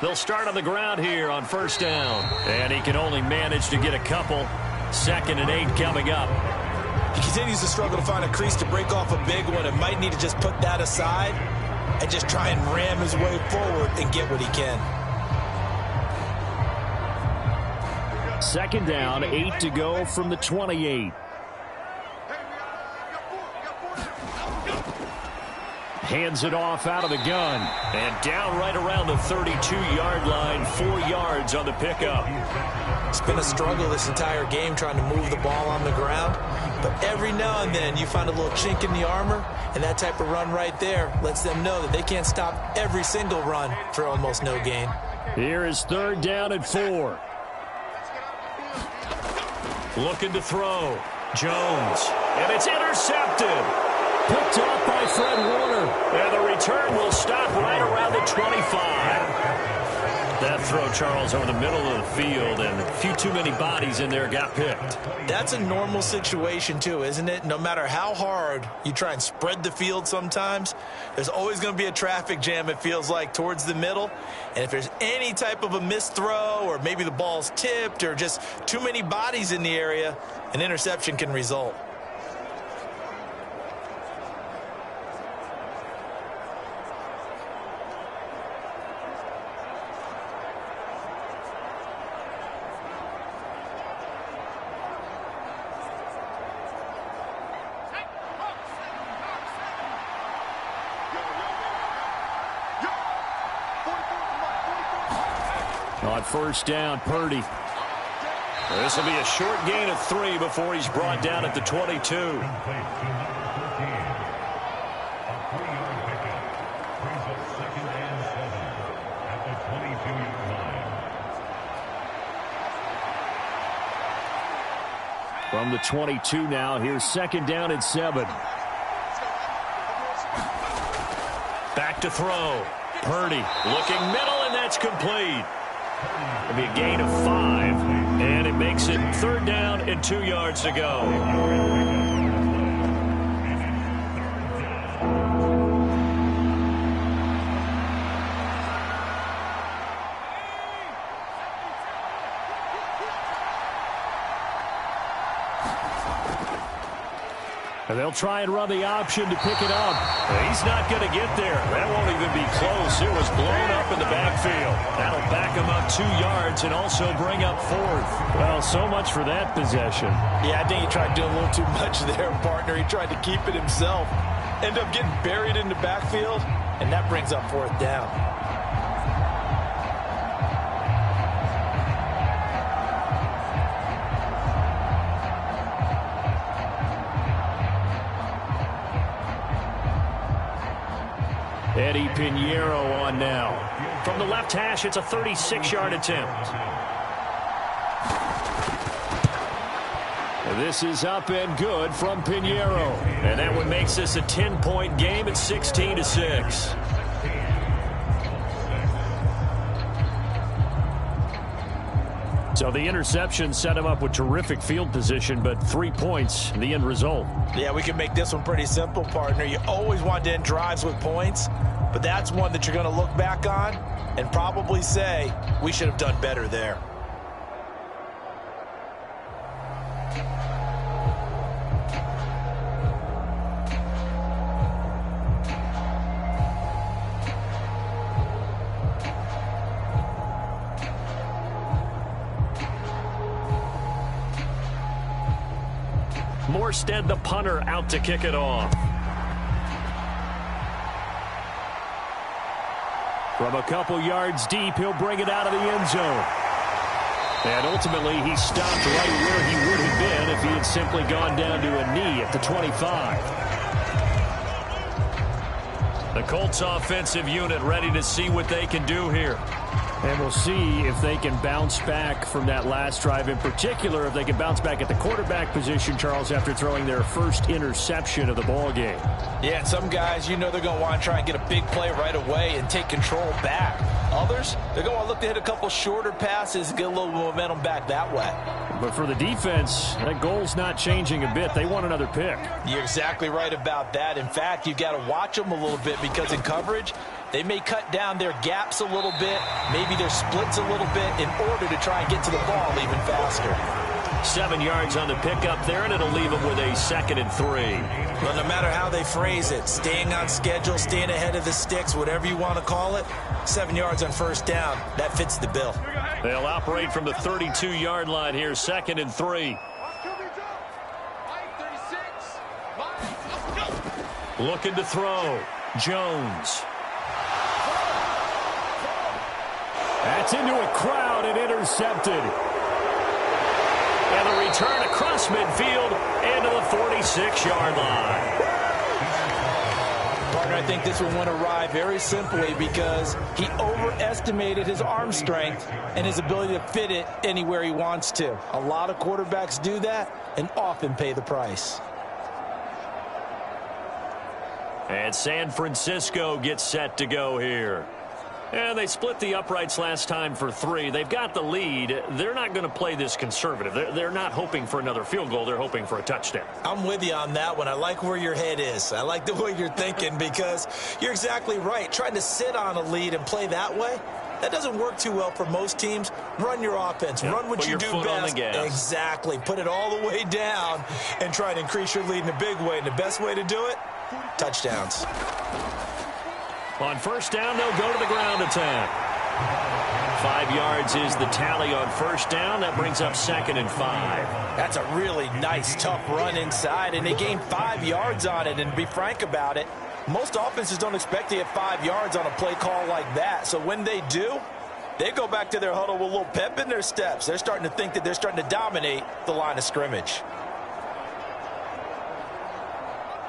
F: They'll start on the ground here on 1st down. And he can only manage to get a couple. 2nd and 8 coming up.
C: He continues to struggle to find a crease to break off a big one and might need to just put that aside and just try and ram his way forward and get what he can.
F: 2nd down, 8 to go from the 28. Hands it off out of the gun. And down right around the 32-yard line, 4 yards on the pickup.
C: It's been a struggle this entire game trying to move the ball on the ground. But every now and then you find a little chink in the armor, and that type of run right there lets them know that they can't stop every single run for almost no gain.
F: Here is 3rd down and 4. Looking to throw. Jones. And it's intercepted. Picked off by Fred Warner. And the return will stop right around the 25. That throw, Charles, over the middle of the field, and a few too many bodies in there got picked.
C: That's a normal situation, too, isn't it? No matter how hard you try and spread the field sometimes, there's always going to be a traffic jam, it feels like, towards the middle. And if there's any type of a missed throw, or maybe the ball's tipped, or just too many bodies in the area, an interception can result.
F: On 1st down, Purdy. This will be a short gain of 3 before he's brought down at the 22. From the 22 now, here's 2nd down and 7. Back to throw. Purdy looking middle, and that's complete. It'll be a gain of 5, and it makes it 3rd down and 2 yards to go. And they'll try and run the option to pick it up. He's not going to get there. That won't even be close. It was blown up in the backfield. That'll back him up 2 yards and also bring up 4th. Well, so much for that possession.
B: Yeah, I think he tried doing a little too much there, partner. He tried to keep it himself. Ended up getting buried in the backfield, and that brings up 4th down.
F: Eddie Pinheiro on now. From the left hash, it's a 36-yard attempt. This is up and good from Pinheiro. And that one makes this a 10-point game at 16-6. So the interception set him up with terrific field position, but 3 points, the end result.
B: Yeah, we can make this one pretty simple, partner. You always want to end drives with points, but that's one that you're going to look back on and probably say, we should have done better there.
F: Morstead, the punter, out to kick it off. From a couple yards deep, he'll bring it out of the end zone. And ultimately, he stopped right where he would have been if he had simply gone down to a knee at the 25. The Colts offensive unit ready to see what they can do here. And we'll see if they can bounce back from that last drive, in particular if they can bounce back at the quarterback position, Charles, after throwing their first interception of the ball game.
B: Yeah, and some guys, you know they're going to want to try and get a big play right away and take control back. Others, they're going to want to look to hit a couple shorter passes and get a little momentum back that way.
F: But for the defense, that goal's not changing a bit. They want another pick.
B: You're exactly right about that. In fact, you've got to watch them a little bit because in coverage, they may cut down their gaps a little bit, maybe their splits a little bit in order to try and get to the ball even faster.
F: 7 yards on the pickup there, and it'll leave them with a 2nd and 3.
C: Well, no matter how they phrase it, staying on schedule, staying ahead of the sticks, whatever you want to call it, 7 yards on 1st down, that fits the bill.
F: They'll operate from the 32-yard line here, 2nd and 3. Looking to throw. Jones.
A: That's into a crowd and intercepted.
F: And a return across midfield into the 46-yard line.
B: Partner, I think this one went awry very simply because he overestimated his arm strength and his ability to fit it anywhere he wants to. A lot of quarterbacks do that and often pay the price.
F: And San Francisco gets set to go here. And they split the uprights last time for 3. They've got the lead. They're not going to play this conservative. They're not hoping for another field goal. They're hoping for a touchdown.
C: I'm with you on that one. I like where your head is. I like the way you're thinking because you're exactly right. Trying to sit on a lead and play that way, that doesn't work too well for most teams. Run your offense.
F: Yeah,
C: run what you do best.
F: On the gas.
C: Exactly. Put it all the way down and try to increase your lead in a big way. And the best way to do it, touchdowns.
F: On first down, they'll go to the ground attack. 5 yards is the tally on first down. That brings up 2nd and 5.
B: That's a really nice, tough run inside, and they gained 5 yards on it. And to be frank about it, most offenses don't expect to get 5 yards on a play call like that. So when they do, they go back to their huddle with a little pep in their steps. They're starting to think that they're starting to dominate the line of scrimmage.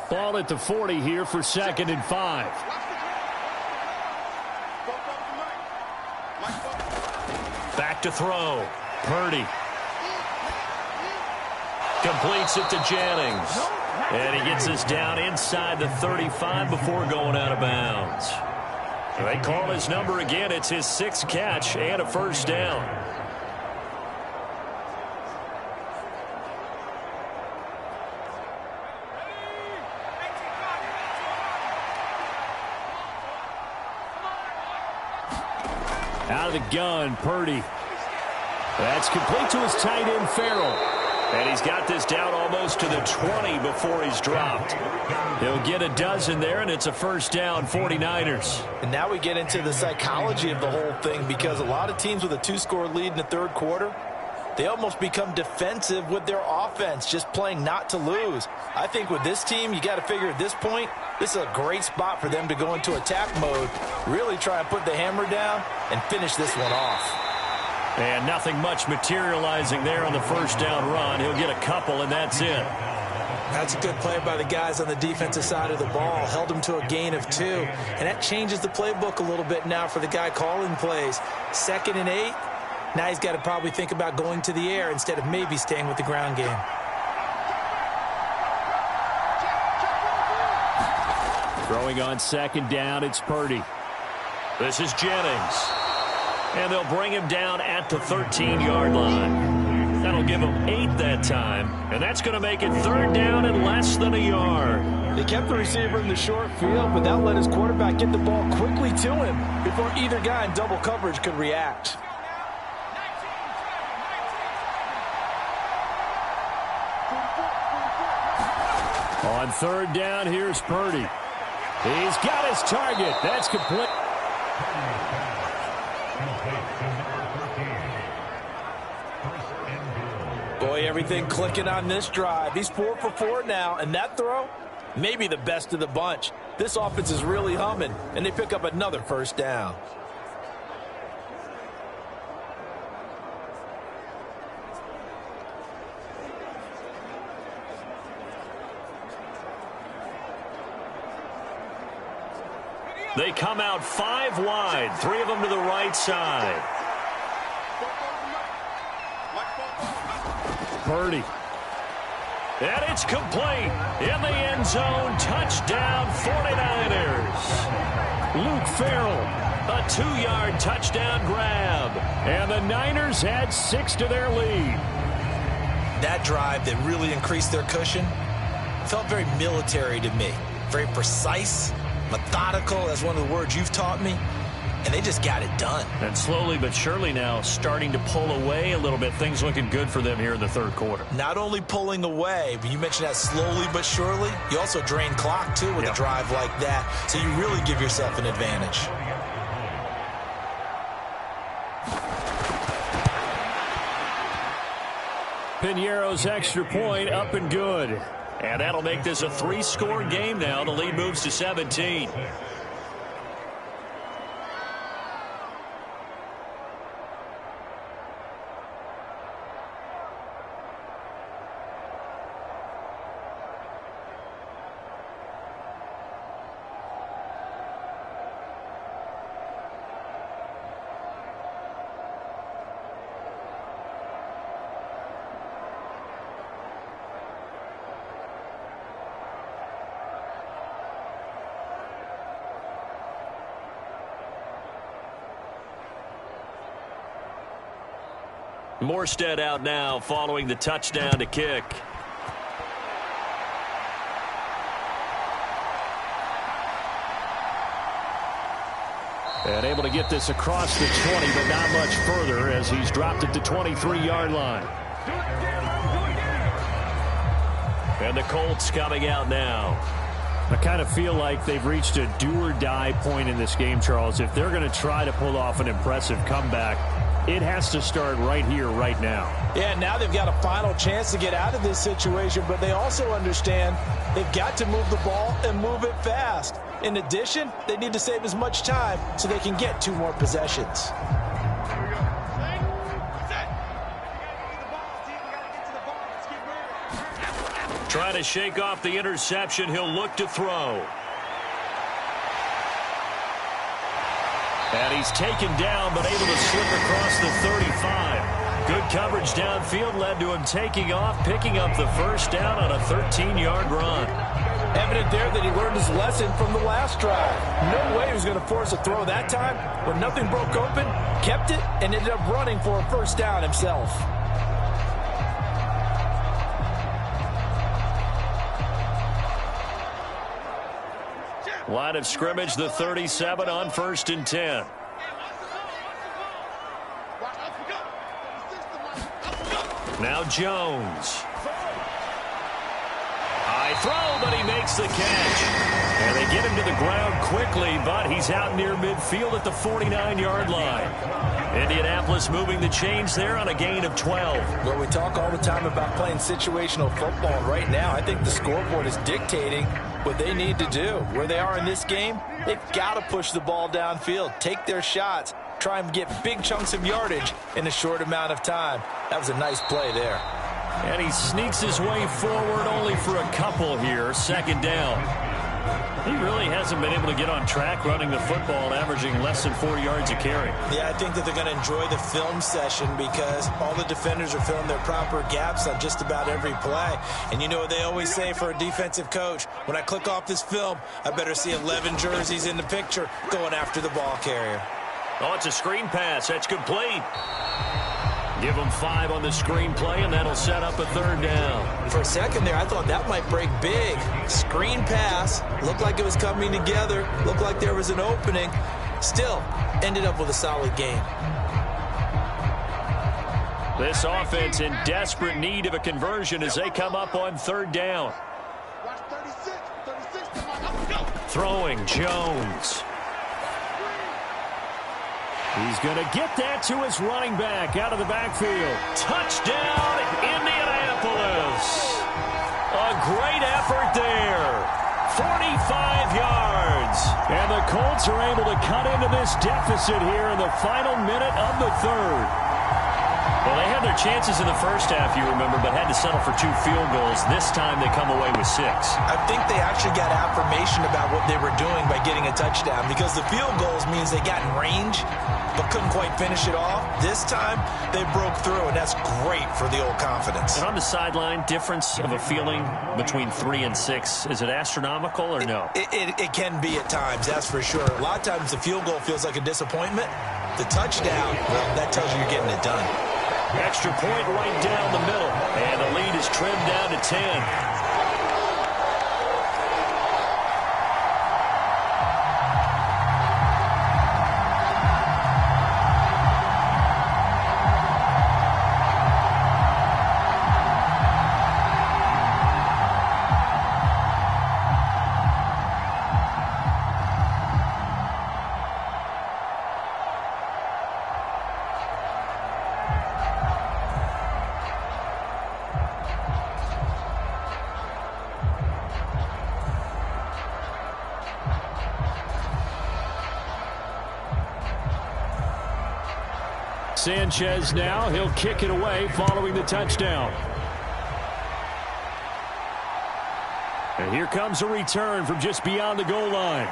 A: Ball at the 40 here for 2nd and 5.
F: Back to throw. Purdy. Completes it to Jennings. And he gets us down inside the 35 before going out of bounds. They call his number again. It's his 6th catch and a first down.
A: Out of the gun, Purdy. That's complete to his tight end, Farrell.
F: And he's got this down almost to the 20 before he's dropped.
A: He'll get a dozen there, and it's a first down, 49ers.
B: And now we get into the psychology of the whole thing because a lot of teams with a 2-score lead in the third quarter, they almost become defensive with their offense, just playing not to lose. I think with this team, you got to figure at this point, this is a great spot for them to go into attack mode, really try and put the hammer down and finish this one off.
F: And nothing much materializing there on the first down run. He'll get a couple, and that's it.
C: That's a good play by the guys on the defensive side of the ball. Held them to a gain of 2. And that changes the playbook a little bit now for the guy calling plays. 2nd and 8. Now he's got to probably think about going to the air instead of maybe staying with the ground game.
A: Throwing on 2nd down, it's Purdy.
F: This is Jennings. And they'll bring him down at the 13-yard line. That'll give him 8 that time. And that's going to make it 3rd down and less than a yard.
B: They kept the receiver in the short field, but that let his quarterback get the ball quickly to him before either guy in double coverage could react.
A: On 3rd down, here's Purdy. He's got his target. That's complete.
B: Boy, everything clicking on this drive. He's 4 for 4 now, and that throw, maybe the best of the bunch. This offense is really humming, and they pick up another first down.
F: They come out 5 wide, 3 of them to the right side.
A: Purdy.
F: And it's complete. In the end zone, touchdown 49ers.
A: Luke Farrell.
F: A 2-yard touchdown grab.
A: And the Niners add 6 to their lead.
C: That drive that really increased their cushion felt very military to me. Very precise, methodical, that's one of the words you've taught me. And they just got it done.
F: And slowly but surely now starting to pull away a little bit. Things looking good for them here in the third quarter.
C: Not only pulling away, but you mentioned that slowly but surely. You also drain clock, too, with a drive like that. So you really give yourself an advantage.
A: Piñeiro's extra point up and good.
F: And that'll make this a 3-score game now. The lead moves to 17. Morstead out now following the touchdown to kick.
A: And able to get this across the 20, but not much further as he's dropped it to 23-yard line.
F: And the Colts coming out now.
A: I kind of feel like they've reached a do-or-die point in this game, Charles. If they're going to try to pull off an impressive comeback, it has to start right here, right now.
B: Yeah, now they've got a final chance to get out of this situation, but they also understand they've got to move the ball and move it fast. In addition, they need to save as much time so they can get 2 more possessions.
F: Trying to shake off the interception. He'll look to throw. And he's taken down, but able to slip across the 35. Good coverage downfield led to him taking off, picking up the first down on a 13-yard run.
B: Evident there that he learned his lesson from the last drive. No way he was going to force a throw that time. When nothing broke open, kept it, and ended up running for a first down himself.
F: Line of scrimmage, the 37 on 1st and 10. Now Jones. High throw, but he makes the catch. And they get him to the ground quickly, but he's out near midfield at the 49-yard line. Indianapolis moving the chains there on a gain of 12.
B: Well, we talk all the time about playing situational football. Right now, I think the scoreboard is dictating what they need to do. Where they are in this game, they've got to push the ball downfield, take their shots, try and get big chunks of yardage in a short amount of time. That was a nice play there.
F: And he sneaks his way forward only for a couple here. 2nd down. He really hasn't been able to get on track running the football, averaging less than 4 yards a carry.
C: Yeah, I think that they're going to enjoy the film session because all the defenders are filling their proper gaps on just about every play. And you know what they always say for a defensive coach? When I click off this film, I better see 11 jerseys in the picture going after the ball carrier.
F: Oh, it's a screen pass. That's complete. Give them 5 on the screen play, and that'll set up a 3rd down.
C: For a second there, I thought that might break big. Screen pass. Looked like it was coming together. Looked like there was an opening. Still, ended up with a solid game.
F: This offense in desperate need of a conversion as they come up on 3rd down. Throwing Jones.
A: He's going to get that to his running back out of the backfield.
F: Touchdown, Indianapolis. A great effort there. 45 yards.
A: And the Colts are able to cut into this deficit here in the final minute of the 3rd.
F: Well, they had their chances in the first half, you remember, but had to settle for 2 field goals. This time they come away with 6.
C: I think they actually got affirmation about what they were doing by getting a touchdown because the field goals means they got in range but couldn't quite finish it off. This time they broke through, and that's great for the old confidence.
F: And on the sideline, difference of a feeling between 3 and 6, is it astronomical or no?
C: It can be at times, that's for sure. A lot of times the field goal feels like a disappointment. The touchdown, well, that tells you you're getting it done.
F: Extra point right down the middle. And the lead is trimmed down to 10. Sanchez now. He'll kick it away following the touchdown. And here comes a return from just beyond the goal line.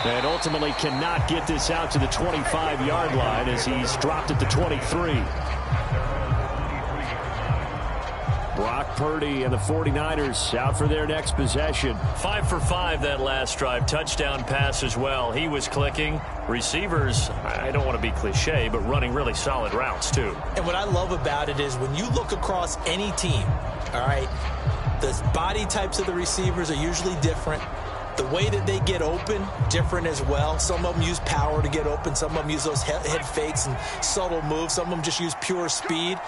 F: And ultimately cannot get this out to the 25-yard line as he's dropped at the 23. Brock Purdy and the 49ers out for their next possession.
A: 5 for 5 that last drive. Touchdown pass as well. He was clicking. Receivers, I don't want to be cliche, but running really solid routes too.
C: And what I love about it is when you look across any team, all right, the body types of the receivers are usually different. The way that they get open, different as well. Some of them use power to get open. Some of them use those head fakes and subtle moves. Some of them just use pure speed.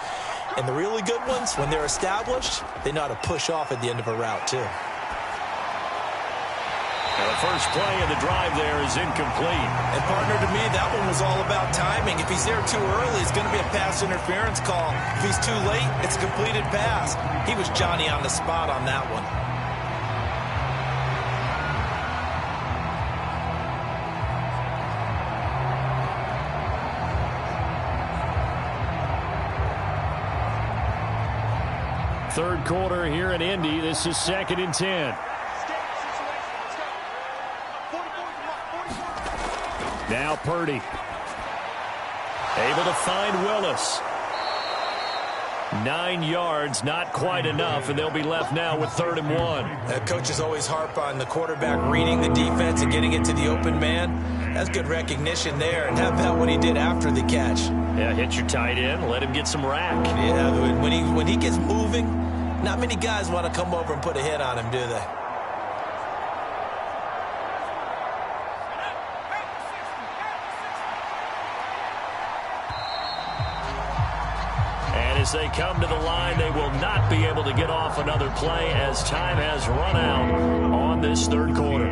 C: And the really good ones, when they're established, they know how to push off at the end of a route, too.
A: And the first play of the drive there is incomplete.
C: And, partner, to me, that one was all about timing. If he's there too early, it's going to be a pass interference call. If he's too late, it's a completed pass. He was Johnny on the spot on that one.
F: Third quarter here in Indy. This is 2nd and 10. Now Purdy. Able to find Willis. 9 yards, not quite enough, and they'll be left now with 3rd and 1.
C: Coaches always harp on the quarterback reading the defense and getting it to the open man. That's good recognition there. And how about what he did after the catch?
A: Yeah, hit your tight end, let him get some rack.
C: Yeah, when he gets moving, not many guys want to come over and put a hit on him, do they?
A: And as they come to the line, they will not be able to get off another play as time has run out on this third quarter.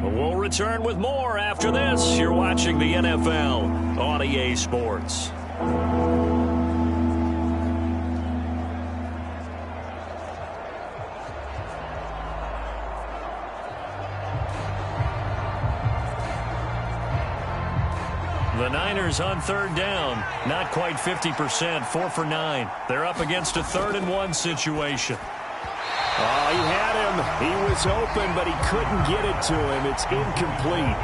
A: We'll return with more after this. You're watching the NFL on EA Sports. The Niners on 3rd down. Not quite 50%. 4 for 9. They're up against a 3rd and 1 situation.
F: Oh, he had him. He was open, but he couldn't get it to him. It's incomplete.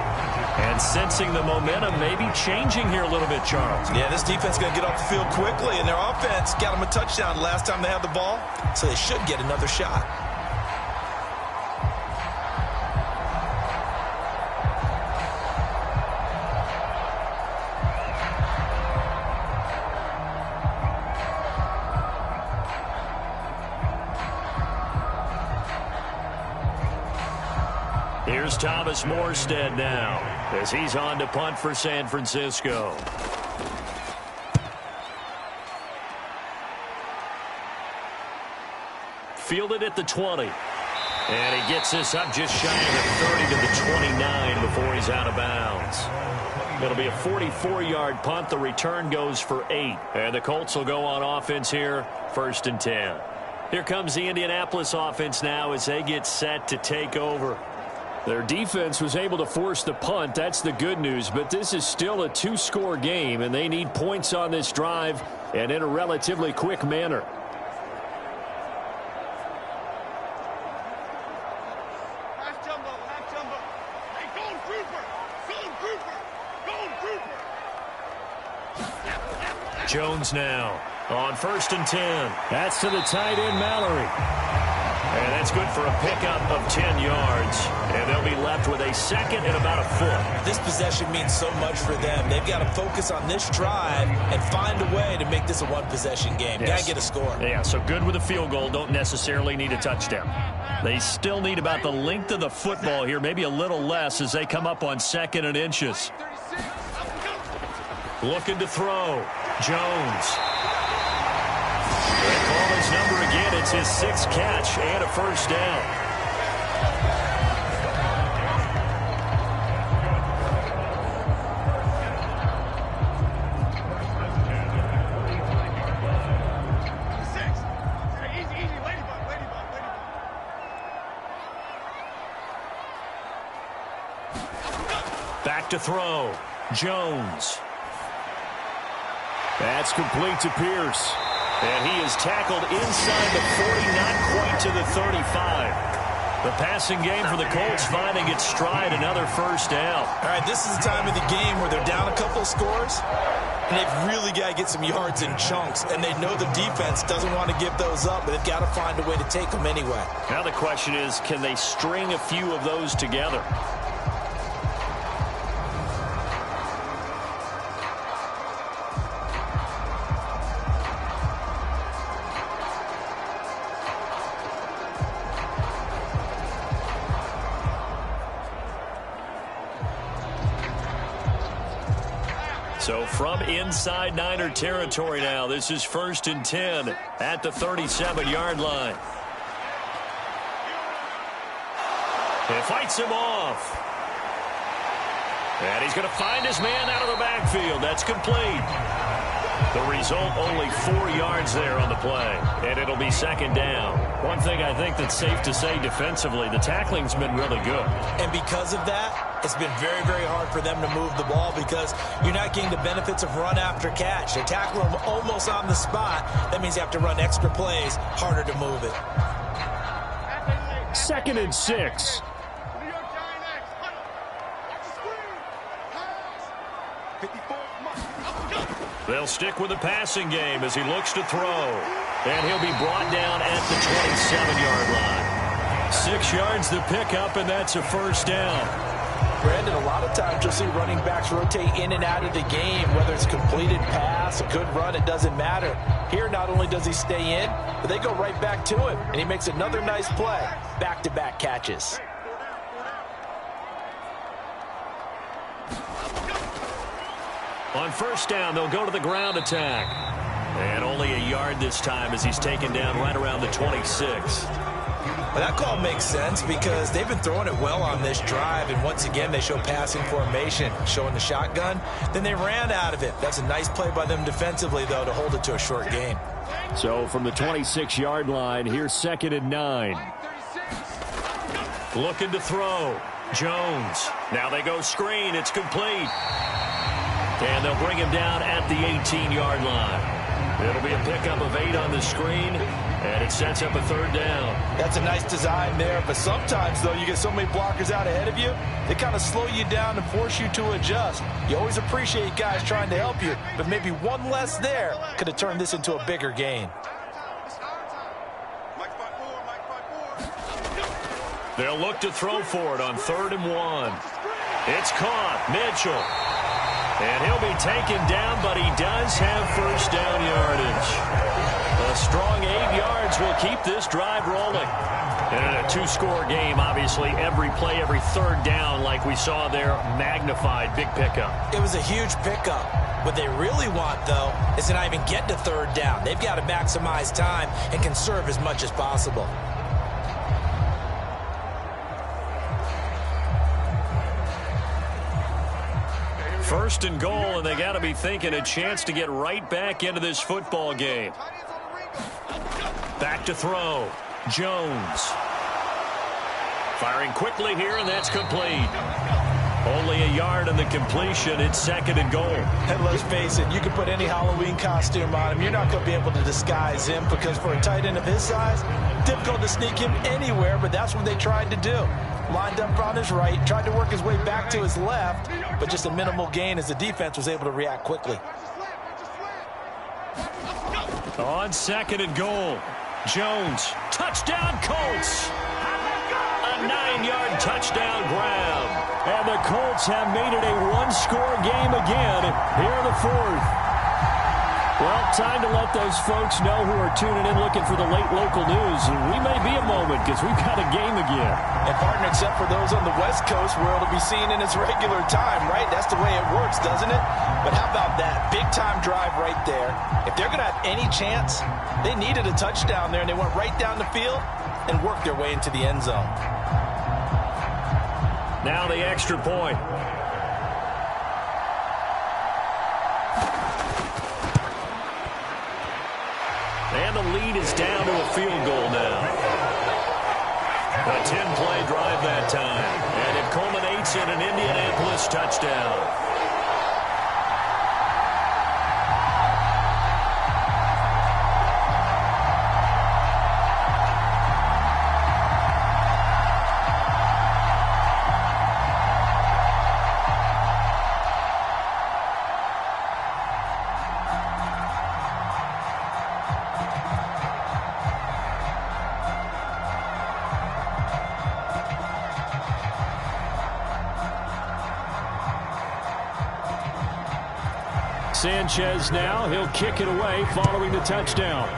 A: And sensing the momentum maybe changing here a little bit, Charles.
C: Yeah, this defense is going to get off the field quickly, and their offense got them a touchdown the last time they had the ball, so they should get another shot.
A: Here's Thomas Morstead now as he's on to punt for San Francisco. Fielded at the 20. And he gets this up just shy of the 30 to the 29 before he's out of bounds. It'll be a 44-yard punt. The return goes for 8. And the Colts will go on offense here, 1st and 10. Here comes the Indianapolis offense now as they get set to take over.
F: Their defense was able to force the punt. That's the good news. But this is still a 2-score game, and they need points on this drive and in a relatively quick manner.
A: Jones now on 1st and 10.
F: That's to the tight end, Mallory.
A: And that's good for a pickup of 10 yards. And they'll be left with a 2nd and about a foot.
C: This possession means so much for them. They've got to focus on this drive and find a way to make this a one-possession game.
A: Yes.
C: Got to get a score.
A: Yeah, so good with a field goal. Don't necessarily need a touchdown. They still need about the length of the football here, maybe a little less as they come up on 2nd and inches. Looking to throw. Jones. They call his number again. It's his 6th catch and a 1st down. Back to throw. Jones.
F: That's complete to Pierce. And he is tackled inside the 40, not quite to the 35. The passing game for the Colts finding its stride, another first down.
B: All right, this is the time of the game where they're down a couple of scores, and they've really got to get some yards in chunks, and they know the defense doesn't want to give those up, but they've got to find a way to take them anyway.
F: Now the question is, can they string a few of those together? So from inside Niner territory now, this is 1st and 10 at the 37-yard line. He fights him off. And he's going to find his man out of the backfield. That's complete. The result, only 4 yards there on the play. And it'll be 2nd down. One thing I think that's safe to say defensively, the tackling's been really good.
B: And because of that, it's been very, very hard for them to move the ball because you're not getting the benefits of run after catch. They tackle them almost on the spot. That means you have to run extra plays, harder to move it.
F: 2nd and 6. They'll stick with the passing game as he looks to throw. And he'll be brought down at the 27-yard line. 6 yards the pickup, and that's a first down.
B: Brandon, a lot of times you'll see running backs rotate in and out of the game, whether it's completed pass, a good run, it doesn't matter. Here, not only does he stay in, but they go right back to him, and he makes another nice play. Back-to-back catches.
F: On first down, they'll go to the ground attack. And only a yard this time as he's taken down right around the 26.
B: Well, that call makes sense because they've been throwing it well on this drive, and once again they show passing formation, showing the shotgun. Then they ran out of it. That's a nice play by them defensively, though, to hold it to a short gain.
F: So from the 26-yard line, here's 2nd and 9. Looking to throw. Jones. Now they go screen. It's complete. And they'll bring him down at the 18-yard line. It'll be a pickup of 8 on the screen, and it sets up a 3rd down.
B: That's a nice design there, but sometimes, though, you get so many blockers out ahead of you, they kind of slow you down and force you to adjust. You always appreciate guys trying to help you, but maybe one less there could have turned this into a bigger gain.
F: They'll look to throw for it on 3rd and 1. It's caught. Mitchell. And he'll be taken down, but he does have first down yardage. A strong 8 yards will keep this drive rolling. And in a 2-score game, obviously, every play, every 3rd down, like we saw there, magnified, big pickup.
B: It was a huge pickup. What they really want, though, is to not even get to 3rd down. They've got to maximize time and conserve as much as possible.
F: First and goal, and they got to be thinking a chance to get right back into this football game. Back to throw. Jones. Firing quickly here, and that's complete. Only a yard on the completion. It's 2nd and goal.
B: And let's face it, you can put any Halloween costume on him. You're not going to be able to disguise him because for a tight end of his size, difficult to sneak him anywhere, but that's what they tried to do. Lined up on his right, tried to work his way back to his left, but just a minimal gain as the defense was able to react quickly.
F: On 2nd and goal, Jones. Touchdown, Colts. A 9-yard touchdown grab. And the Colts have made it a 1-score game again here in the 4th. Well, time to let those folks know who are tuning in looking for the late local news. And we may be a moment because we've got a game again.
B: And, partner, except for those on the West Coast where it'll be seen in its regular time, right? That's the way it works, doesn't it? But how about that big-time drive right there? If they're going to have any chance, they needed a touchdown there, and they went right down the field and worked their way into the end zone.
F: Now the extra point. And the lead is down to a field goal now. A 10-play drive that time. And it culminates in an Indianapolis touchdown. Sanchez now. He'll kick it away following the touchdown.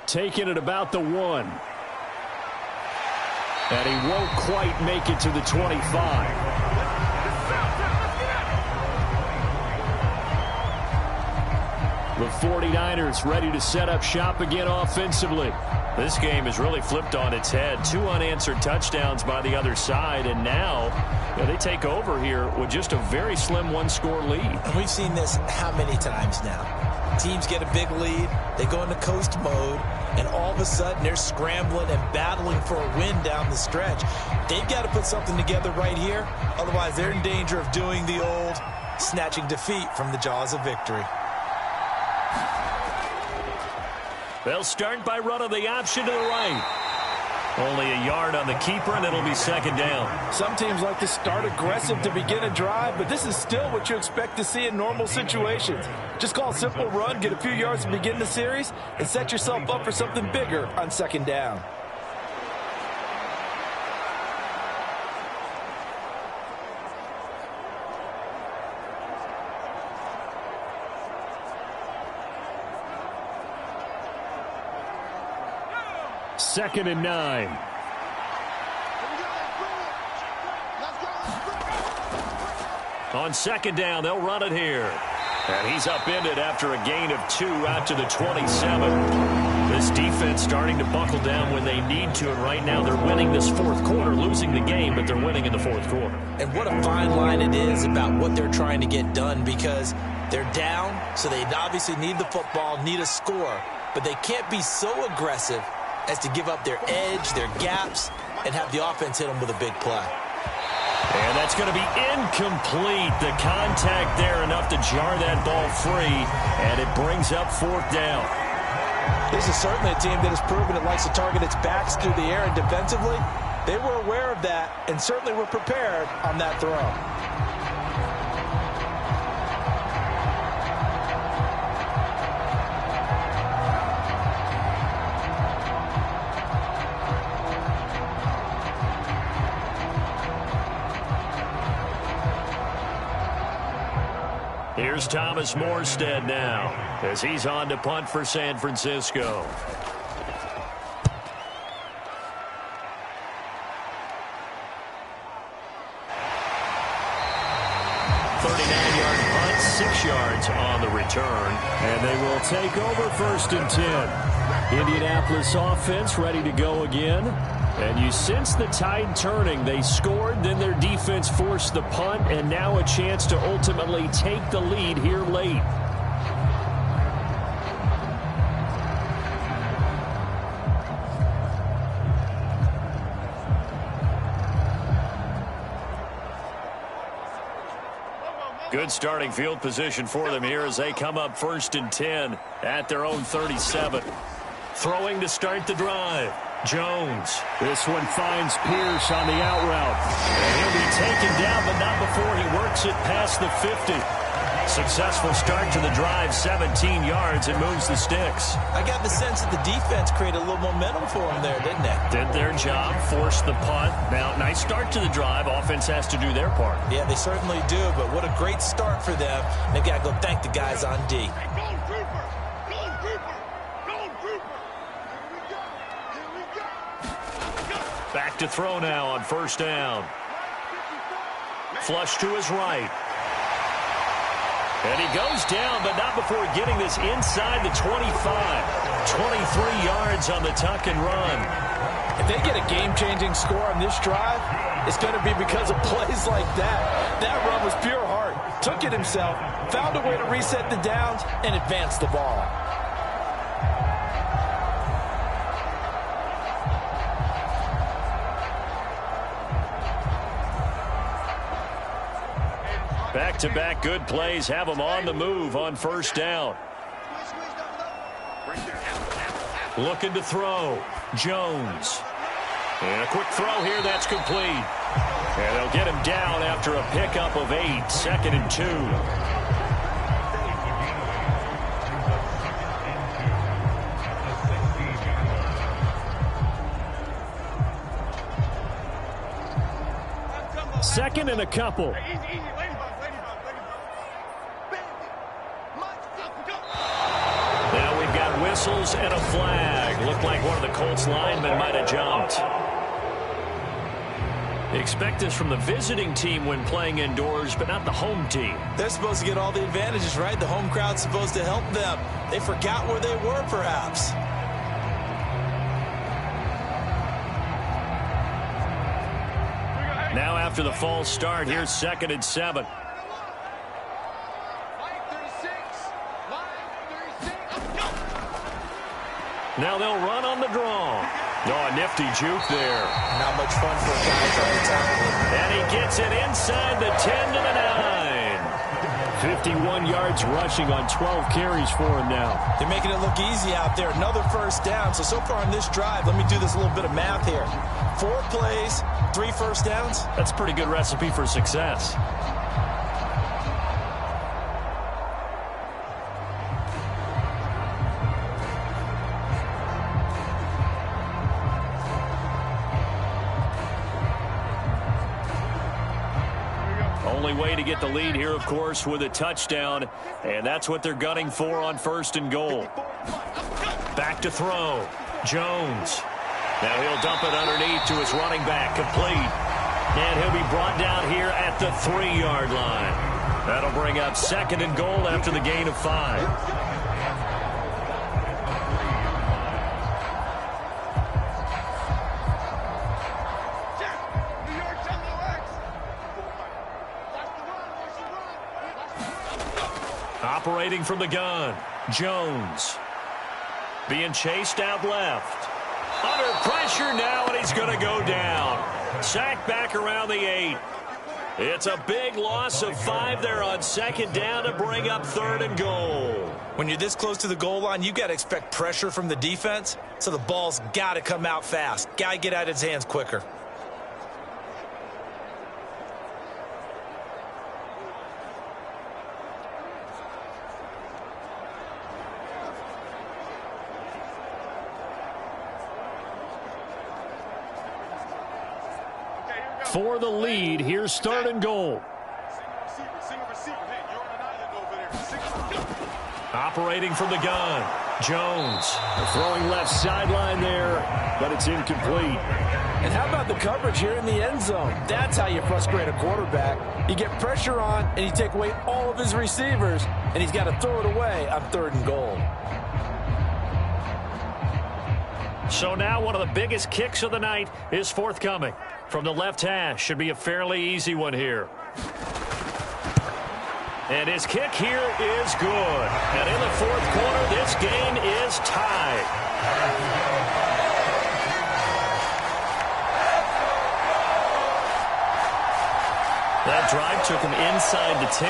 F: Taking it about the 1. And he won't quite make it to the 25. The 49ers ready to set up shop again offensively. This game is really flipped on its head. 2 unanswered touchdowns by the other side, and now they take over here with just a very slim one-score lead.
C: And we've seen this how many times now? Teams get a big lead, they go into coast mode, and all of a sudden they're scrambling and battling for a win down the stretch. They've got to put something together right here, otherwise they're in danger of doing the old snatching defeat from the jaws of victory.
F: They'll start by running the option to the right. Only a yard on the keeper, and it'll be second down.
B: Some teams like to start aggressive to begin a drive, but this is still what you expect to see in normal situations. Just call a simple run, get a few yards to begin the series, and set yourself up for something bigger on second down.
F: Second and 9. On second down, they'll run it here. And he's upended after a gain of 2 out to the 27. This defense starting to buckle down when they need to, and right now they're winning this fourth quarter, losing the game, but they're winning in the fourth quarter.
C: And what a fine line it is about what they're trying to get done, because they're down, so they obviously need the football, need a score, but they can't be so aggressive as to give up their edge, their gaps, and have the offense hit them with a big play.
F: And that's going to be incomplete. The contact there enough to jar that ball free, and it brings up fourth down.
B: This is certainly a team that has proven it likes to target its backs through the air, and defensively, they were aware of that and certainly were prepared on that throw.
F: Here's Thomas Morstead now as he's on to punt for San Francisco. .39-yard punt, 6 yards on the return. And they will take over first and 10. Indianapolis offense ready to go again. And you sense the tide turning. They scored, then their defense forced the punt, and now a chance to ultimately take the lead here late. Good starting field position for them here as they come up first and 10 at their own 37. Throwing to start the drive. Jones. This one finds Pierce on the out route. And he'll be taken down, but not before he works it past the 50. Successful start to the drive, 17 yards, and moves the sticks.
C: I got the sense that the defense created a little momentum for them there, didn't they?
F: Did their job, forced the punt. Now, nice start to the drive. Offense has to do their part.
C: Yeah, they certainly do, but what a great start for them. They've got to go thank the guys on D.
F: Back to throw now on first down. Flush to his right. And he goes down, but not before getting this inside the 25. 23 yards on the tuck and run.
B: If they get a game-changing score on this drive, it's going to be because of plays like that. That run was pure heart. Took it himself, found a way to reset the downs, and advance the ball.
F: Back-to-back good plays have them on the move on first down. Looking to throw. Jones. And a quick throw here, that's complete. And they'll get him down after a pickup of 8, 2nd and 2. Second and a couple. flag. Looked like one of the Colts linemen might have jumped. Expect this from the visiting team when playing indoors, but not the home team.
C: They're supposed to get all the advantages, right? The home crowd's supposed to help them. They forgot where they were, perhaps.
F: Now after the false start, here's 2nd and 7. Now they'll run on the draw. Oh, a nifty juke there.
C: Not much fun for a guy trying to tackle it.
F: And he gets it inside the 10 to the 9.
A: 51 yards rushing on 12 carries for him now.
C: They're making it look easy out there. Another first down. So far on this drive, let me do this little bit of math here. 4 plays, 3 first downs.
F: That's a pretty good recipe for success. Only way to get the lead here, of course, with a touchdown, and that's what they're gunning for on 1st and goal. Back to throw. Jones. Now he'll dump it underneath to his running back, complete. And he'll be brought down here at the 3-yard line. That'll bring up 2nd and goal after the gain of 5. Operating from the gun, Jones. Being chased out left. Under pressure now, and he's going to go down. Sacked back around the 8. It's a big loss of 5 there on 2nd down to bring up 3rd and goal.
C: When you're this close to the goal line, you got to expect pressure from the defense, so the ball's got to come out fast. Got to get out of his hands quicker.
A: For the lead, here's 3rd and goal.
F: Operating from the gun, Jones.
A: Throwing left sideline there, but it's incomplete.
B: And how about the coverage here in the end zone? That's how you frustrate a quarterback. You get pressure on, and you take away all of his receivers, and he's got to throw it away on 3rd and goal.
F: So now one of the biggest kicks of the night is forthcoming. From the left hash, should be a fairly easy one here. And his kick here is good. And in the 4th quarter, this game is tied. That drive took him inside the 10.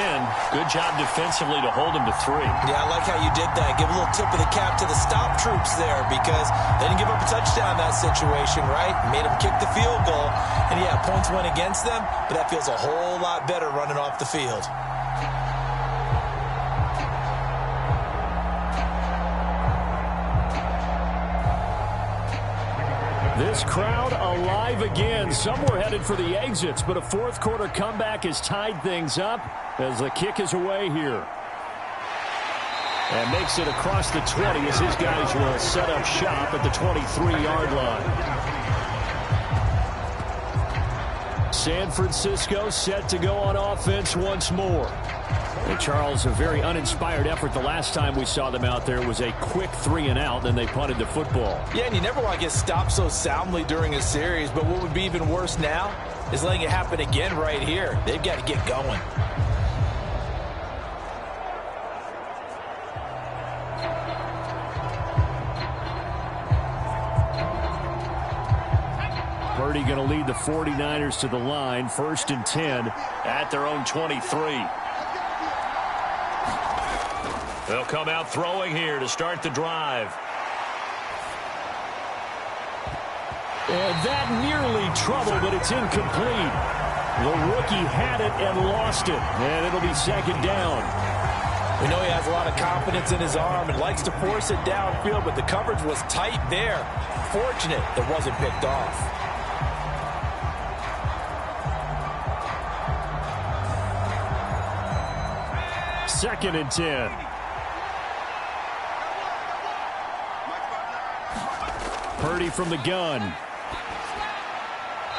F: Good job defensively to hold him to 3.
C: Yeah, I like how you did that. Give a little tip of the cap to the stop troops there because they didn't give up a touchdown in that situation, right? Made them kick the field goal. And, yeah, points went against them, but that feels a whole lot better running off the field.
A: This crowd alive again. Some were headed for the exits, but a 4th quarter comeback has tied things up as the kick is away here. And makes it across the 20 as his guys will set up shop at the 23-yard line. San Francisco set to go on offense once more. Hey, Charles, a very uninspired effort the last time we saw them out there was a quick 3-and-out, then they punted the football.
B: Yeah, and you never want to get stopped so soundly during a series, but what would be even worse now is letting it happen again right here. They've got to get going.
A: Purdy going to lead the 49ers to the line, 1st and 10 at their own 23.
F: They'll come out throwing here to start the drive.
A: And that nearly trouble, but it's incomplete. The rookie had it and lost it, and it'll be 2nd down.
B: We know he has a lot of confidence in his arm and likes to force it downfield, but the coverage was tight there. Fortunate it wasn't picked off.
A: Second and 10.
F: Purdy from the gun.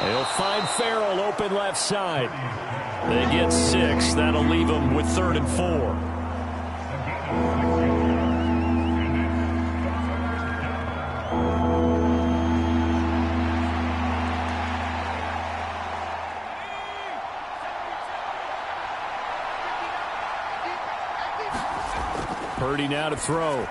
F: He'll find Farrell open left side. They get 6. That'll leave them with 3rd and 4. Purdy now to throw.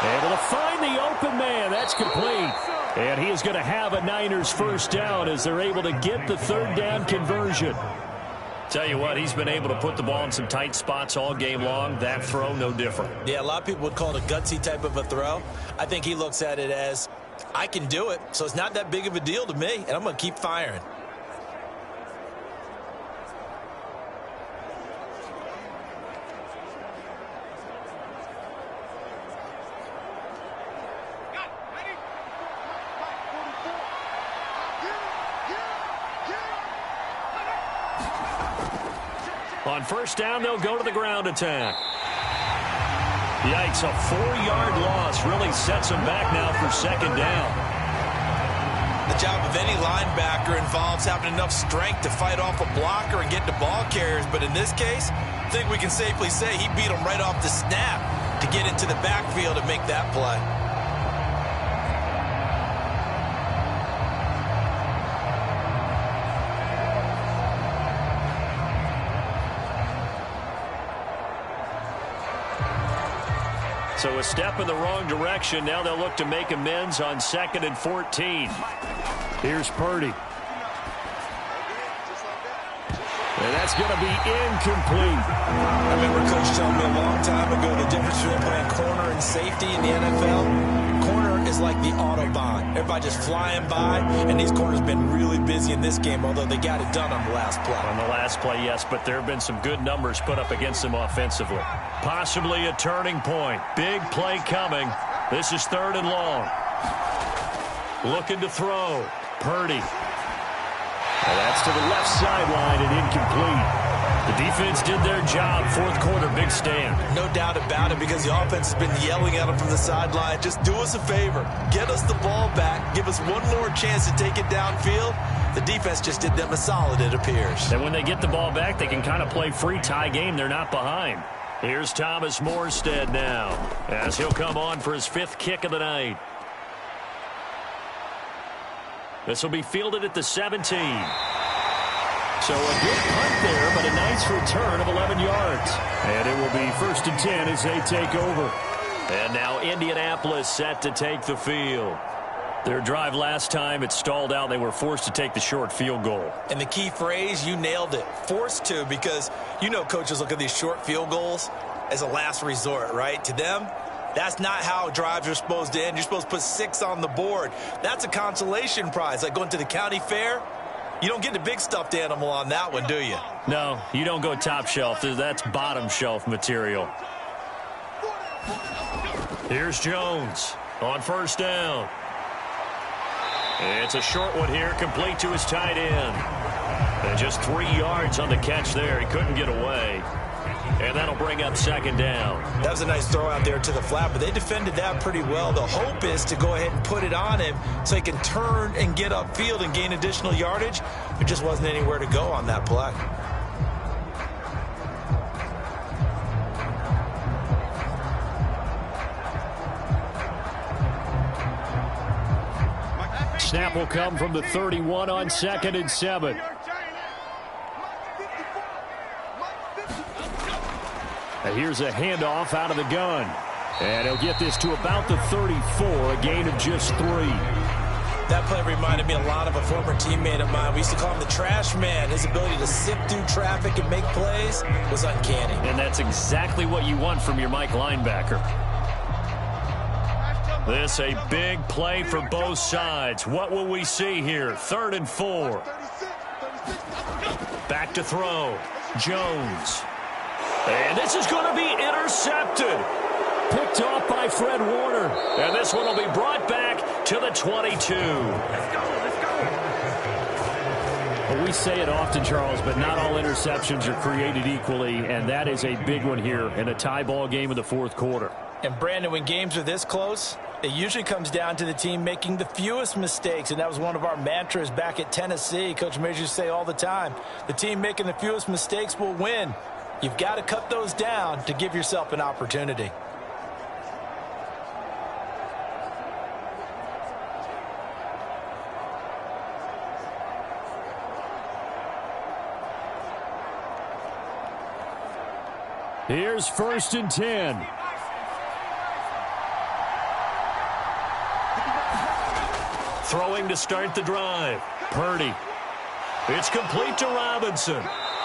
F: Able to find the open man. That's complete. And he is going to have a Niners first down as they're able to get the 3rd down conversion. Tell you what, he's been able to put the ball in some tight spots all game long. That throw, no different.
C: Yeah, a lot of people would call it a gutsy type of a throw. I think he looks at it as, I can do it, so it's not that big of a deal to me, and I'm going to keep firing.
F: On first down, they'll go to the ground attack. Yikes, a 4-yard loss really sets them back now for 2nd down.
C: The job of any linebacker involves having enough strength to fight off a blocker and get to ball carriers. But in this case, I think we can safely say he beat him right off the snap to get into the backfield and make that play.
F: So a step in the wrong direction. Now they'll look to make amends on 2nd and 14. Here's Purdy. And that's going to be incomplete.
C: I remember Coach telling me a long time ago the difference between playing corner and safety in the NFL. Corner is like the Autobahn. Everybody just flying by, and these corners have been really busy in this game, although they got it done on the last play.
F: On the last play, yes, but there have been some good numbers put up against them offensively. Possibly a turning point. Big play coming. This is 3rd and long. Looking to throw. Purdy. Well, that's to the left sideline and incomplete. The defense did their job. 4th quarter, big stand.
C: No doubt about it, because the offense has been yelling at them from the sideline. Just do us a favor. Get us the ball back. Give us one more chance to take it downfield. The defense just did them a solid, it appears.
F: And when they get the ball back, they can kind of play free tie game. They're not behind. Here's Thomas Morstead now, as he'll come on for his 5th kick of the night. This will be fielded at the 17. So a good punt there, but a nice return of 11 yards. And it will be 1st and 10 as they take over. And now Indianapolis set to take the field. Their drive last time, it stalled out. They were forced to take the short field goal.
C: And the key phrase, you nailed it. Forced to, because you know coaches look at these short field goals as a last resort, right? To them, that's not how drives are supposed to end. You're supposed to put 6 on the board. That's a consolation prize, like going to the county fair. You don't get the big stuffed animal on that one, do you?
F: No, you don't go top shelf. That's bottom shelf material. Here's Jones on first down. It's a short one here, complete to his tight end. And just 3 yards on the catch there. He couldn't get away. And that'll bring up 2nd down.
C: That was a nice throw out there to the flat, but they defended that pretty well. The hope is to go ahead and put it on him so he can turn and get upfield and gain additional yardage. There just wasn't anywhere to go on that play.
F: Snap will come from the 31 on 2nd and 7. And here's a handoff out of the gun. And he'll get this to about the 34, a gain of just 3.
C: That play reminded me a lot of a former teammate of mine. We used to call him the trash man. His ability to sift through traffic and make plays was uncanny.
F: And that's exactly what you want from your Mike linebacker. This a big play for both sides. What will we see here? 3rd and 4. Back to throw. Jones. And this is going to be intercepted. Picked off by Fred Warner. And this one will be brought back to the 22. Well, we say it often, Charles, but not all interceptions are created equally, and that is a big one here in a tie ball game in the 4th quarter.
B: And, Brandon, when games are this close, it usually comes down to the team making the fewest mistakes, and that was one of our mantras back at Tennessee. Coach Mears used to say all the time, the team making the fewest mistakes will win. You've got to cut those down to give yourself an opportunity.
F: Here's 1st and 10. Throwing to start the drive. Purdy. It's complete to Robinson.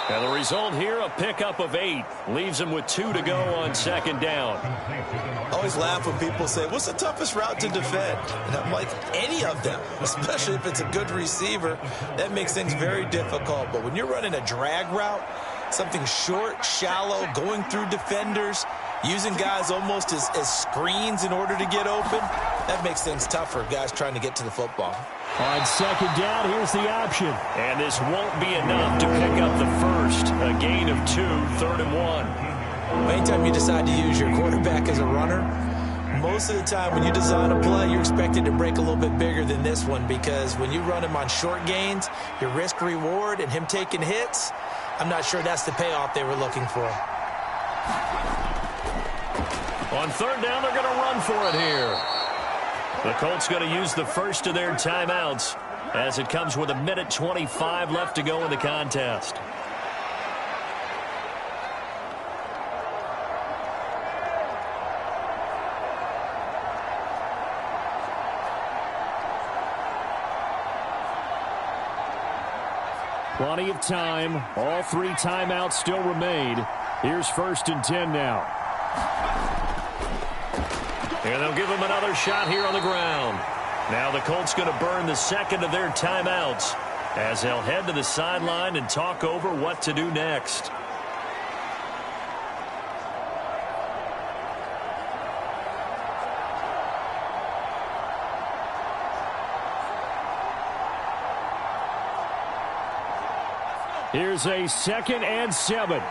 F: And the result here, a pickup of 8. Leaves him with 2 to go on 2nd down.
C: I always laugh when people say, what's the toughest route to defend? And I'm like, any of them, especially if it's a good receiver. That makes things very difficult. But when you're running a drag route, something short, shallow, going through defenders, using guys almost as screens in order to get open, that makes things tougher, guys trying to get to the football.
F: On 2nd down, here's the option. And this won't be enough to pick up the first. A gain of 2, 3rd and 1.
C: Anytime you decide to use your quarterback as a runner, most of the time when you design a play, you're expected to break a little bit bigger than this one, because when you run him on short gains, your risk-reward and him taking hits, I'm not sure that's the payoff they were looking for.
F: On 3rd down, they're going to run for it here. The Colts going to use the first of their timeouts as it comes with 1:25 left to go in the contest. Plenty of time. All 3 timeouts still remain. Here's 1st and 10 now. And they'll give him another shot here on the ground. Now the Colts going to burn the second of their timeouts as they'll head to the sideline and talk over what to do next. Here's a 2nd and 7.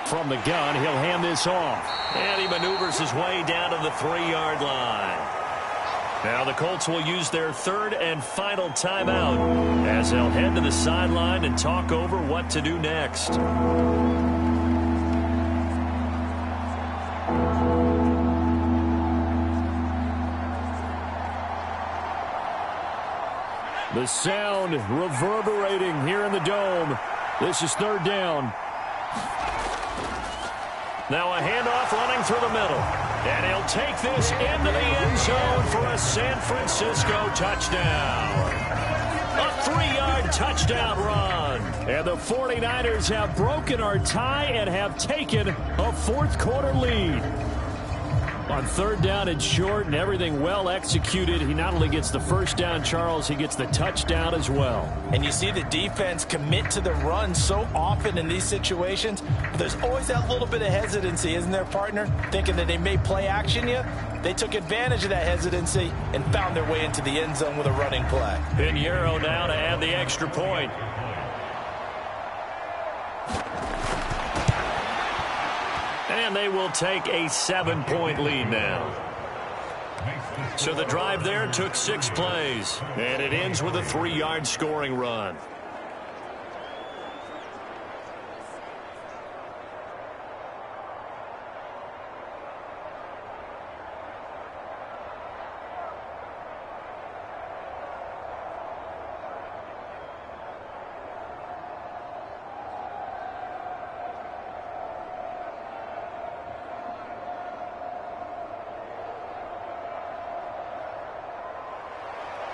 F: From the gun, he'll hand this off. And he maneuvers his way down to the 3-yard line. Now the Colts will use their 3rd and final timeout as they'll head to the sideline and talk over what to do next. The sound reverberating here in the dome. This is 3rd down. Now a handoff running through the middle. And he'll take this into the end zone for a San Francisco touchdown. A 3-yard touchdown run. And the 49ers have broken our tie and have taken a 4th quarter lead. On 3rd down and short and everything well executed, he not only gets the first down, Charles, he gets the touchdown as well.
B: And you see the defense commit to the run so often in these situations. But there's always that little bit of hesitancy, isn't there, partner? Thinking that they may play action you. They took advantage of that hesitancy and found their way into the end zone with a running play.
F: Pinheiro now to add the extra point. And they will take a 7-point lead now. So the drive there took 6 plays. And it ends with a 3-yard scoring run.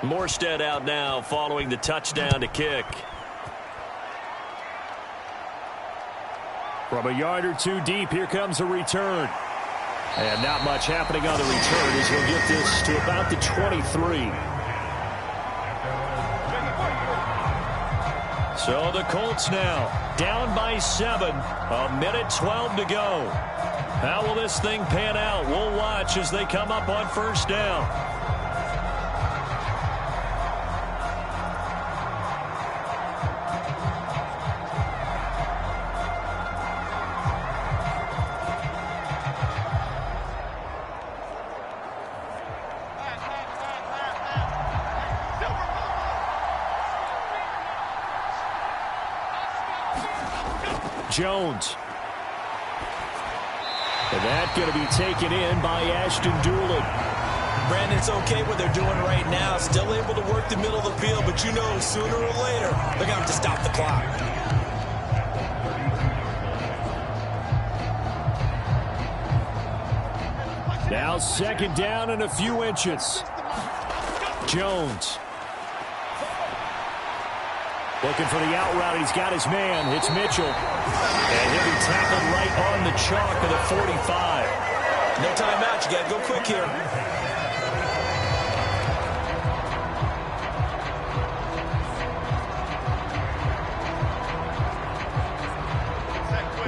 F: Morstead out now following the touchdown to kick. From a yard or 2 deep, here comes a return. And not much happening on the return as he'll get this to about the 23. So the Colts now down by 7. 1:12 to go. How will this thing pan out? We'll watch as they come up on 1st down. Jones. And that's going to be taken in by Ashton Doolin.
C: Brandon, it's okay what they're doing right now. Still able to work the middle of the field, but you know sooner or later they're going to have to stop the clock.
F: Now 2nd down and a few inches. Jones. Looking for the out route. He's got his man. It's Mitchell. And he'll be tackled right on the chalk of the 45.
C: No timeout. You got to go quick here.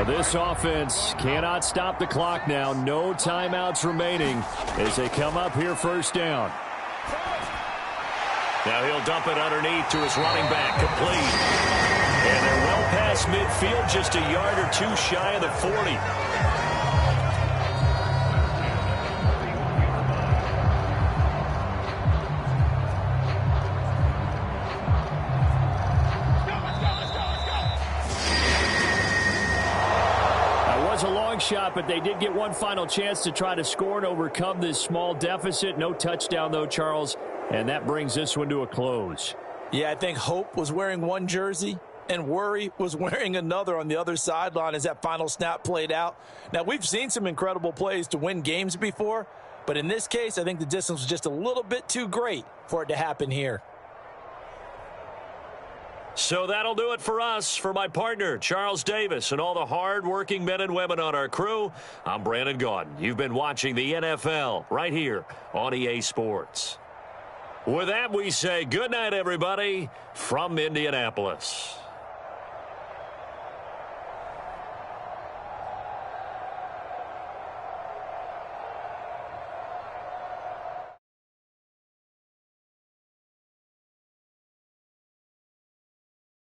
F: This offense cannot stop the clock now. No timeouts remaining as they come up here 1st down. Now he'll dump it underneath to his running back, complete. And they're well past midfield, just a yard or two shy of the 40. A long shot, but they did get one final chance to try to score and overcome this small deficit. No touchdown, though, Charles, and that brings this one to a close.
B: Yeah, I think Hope was wearing one jersey and Worry was wearing another on the other sideline as that final snap played out. Now, we've seen some incredible plays to win games before, but in this case, I think the distance was just a little bit too great for it to happen here.
F: So that'll do it for us. For my partner, Charles Davis, and all the hard-working men and women on our crew, I'm Brandon Gaudin. You've been watching the NFL right here on EA Sports. With that, we say good night, everybody, from Indianapolis.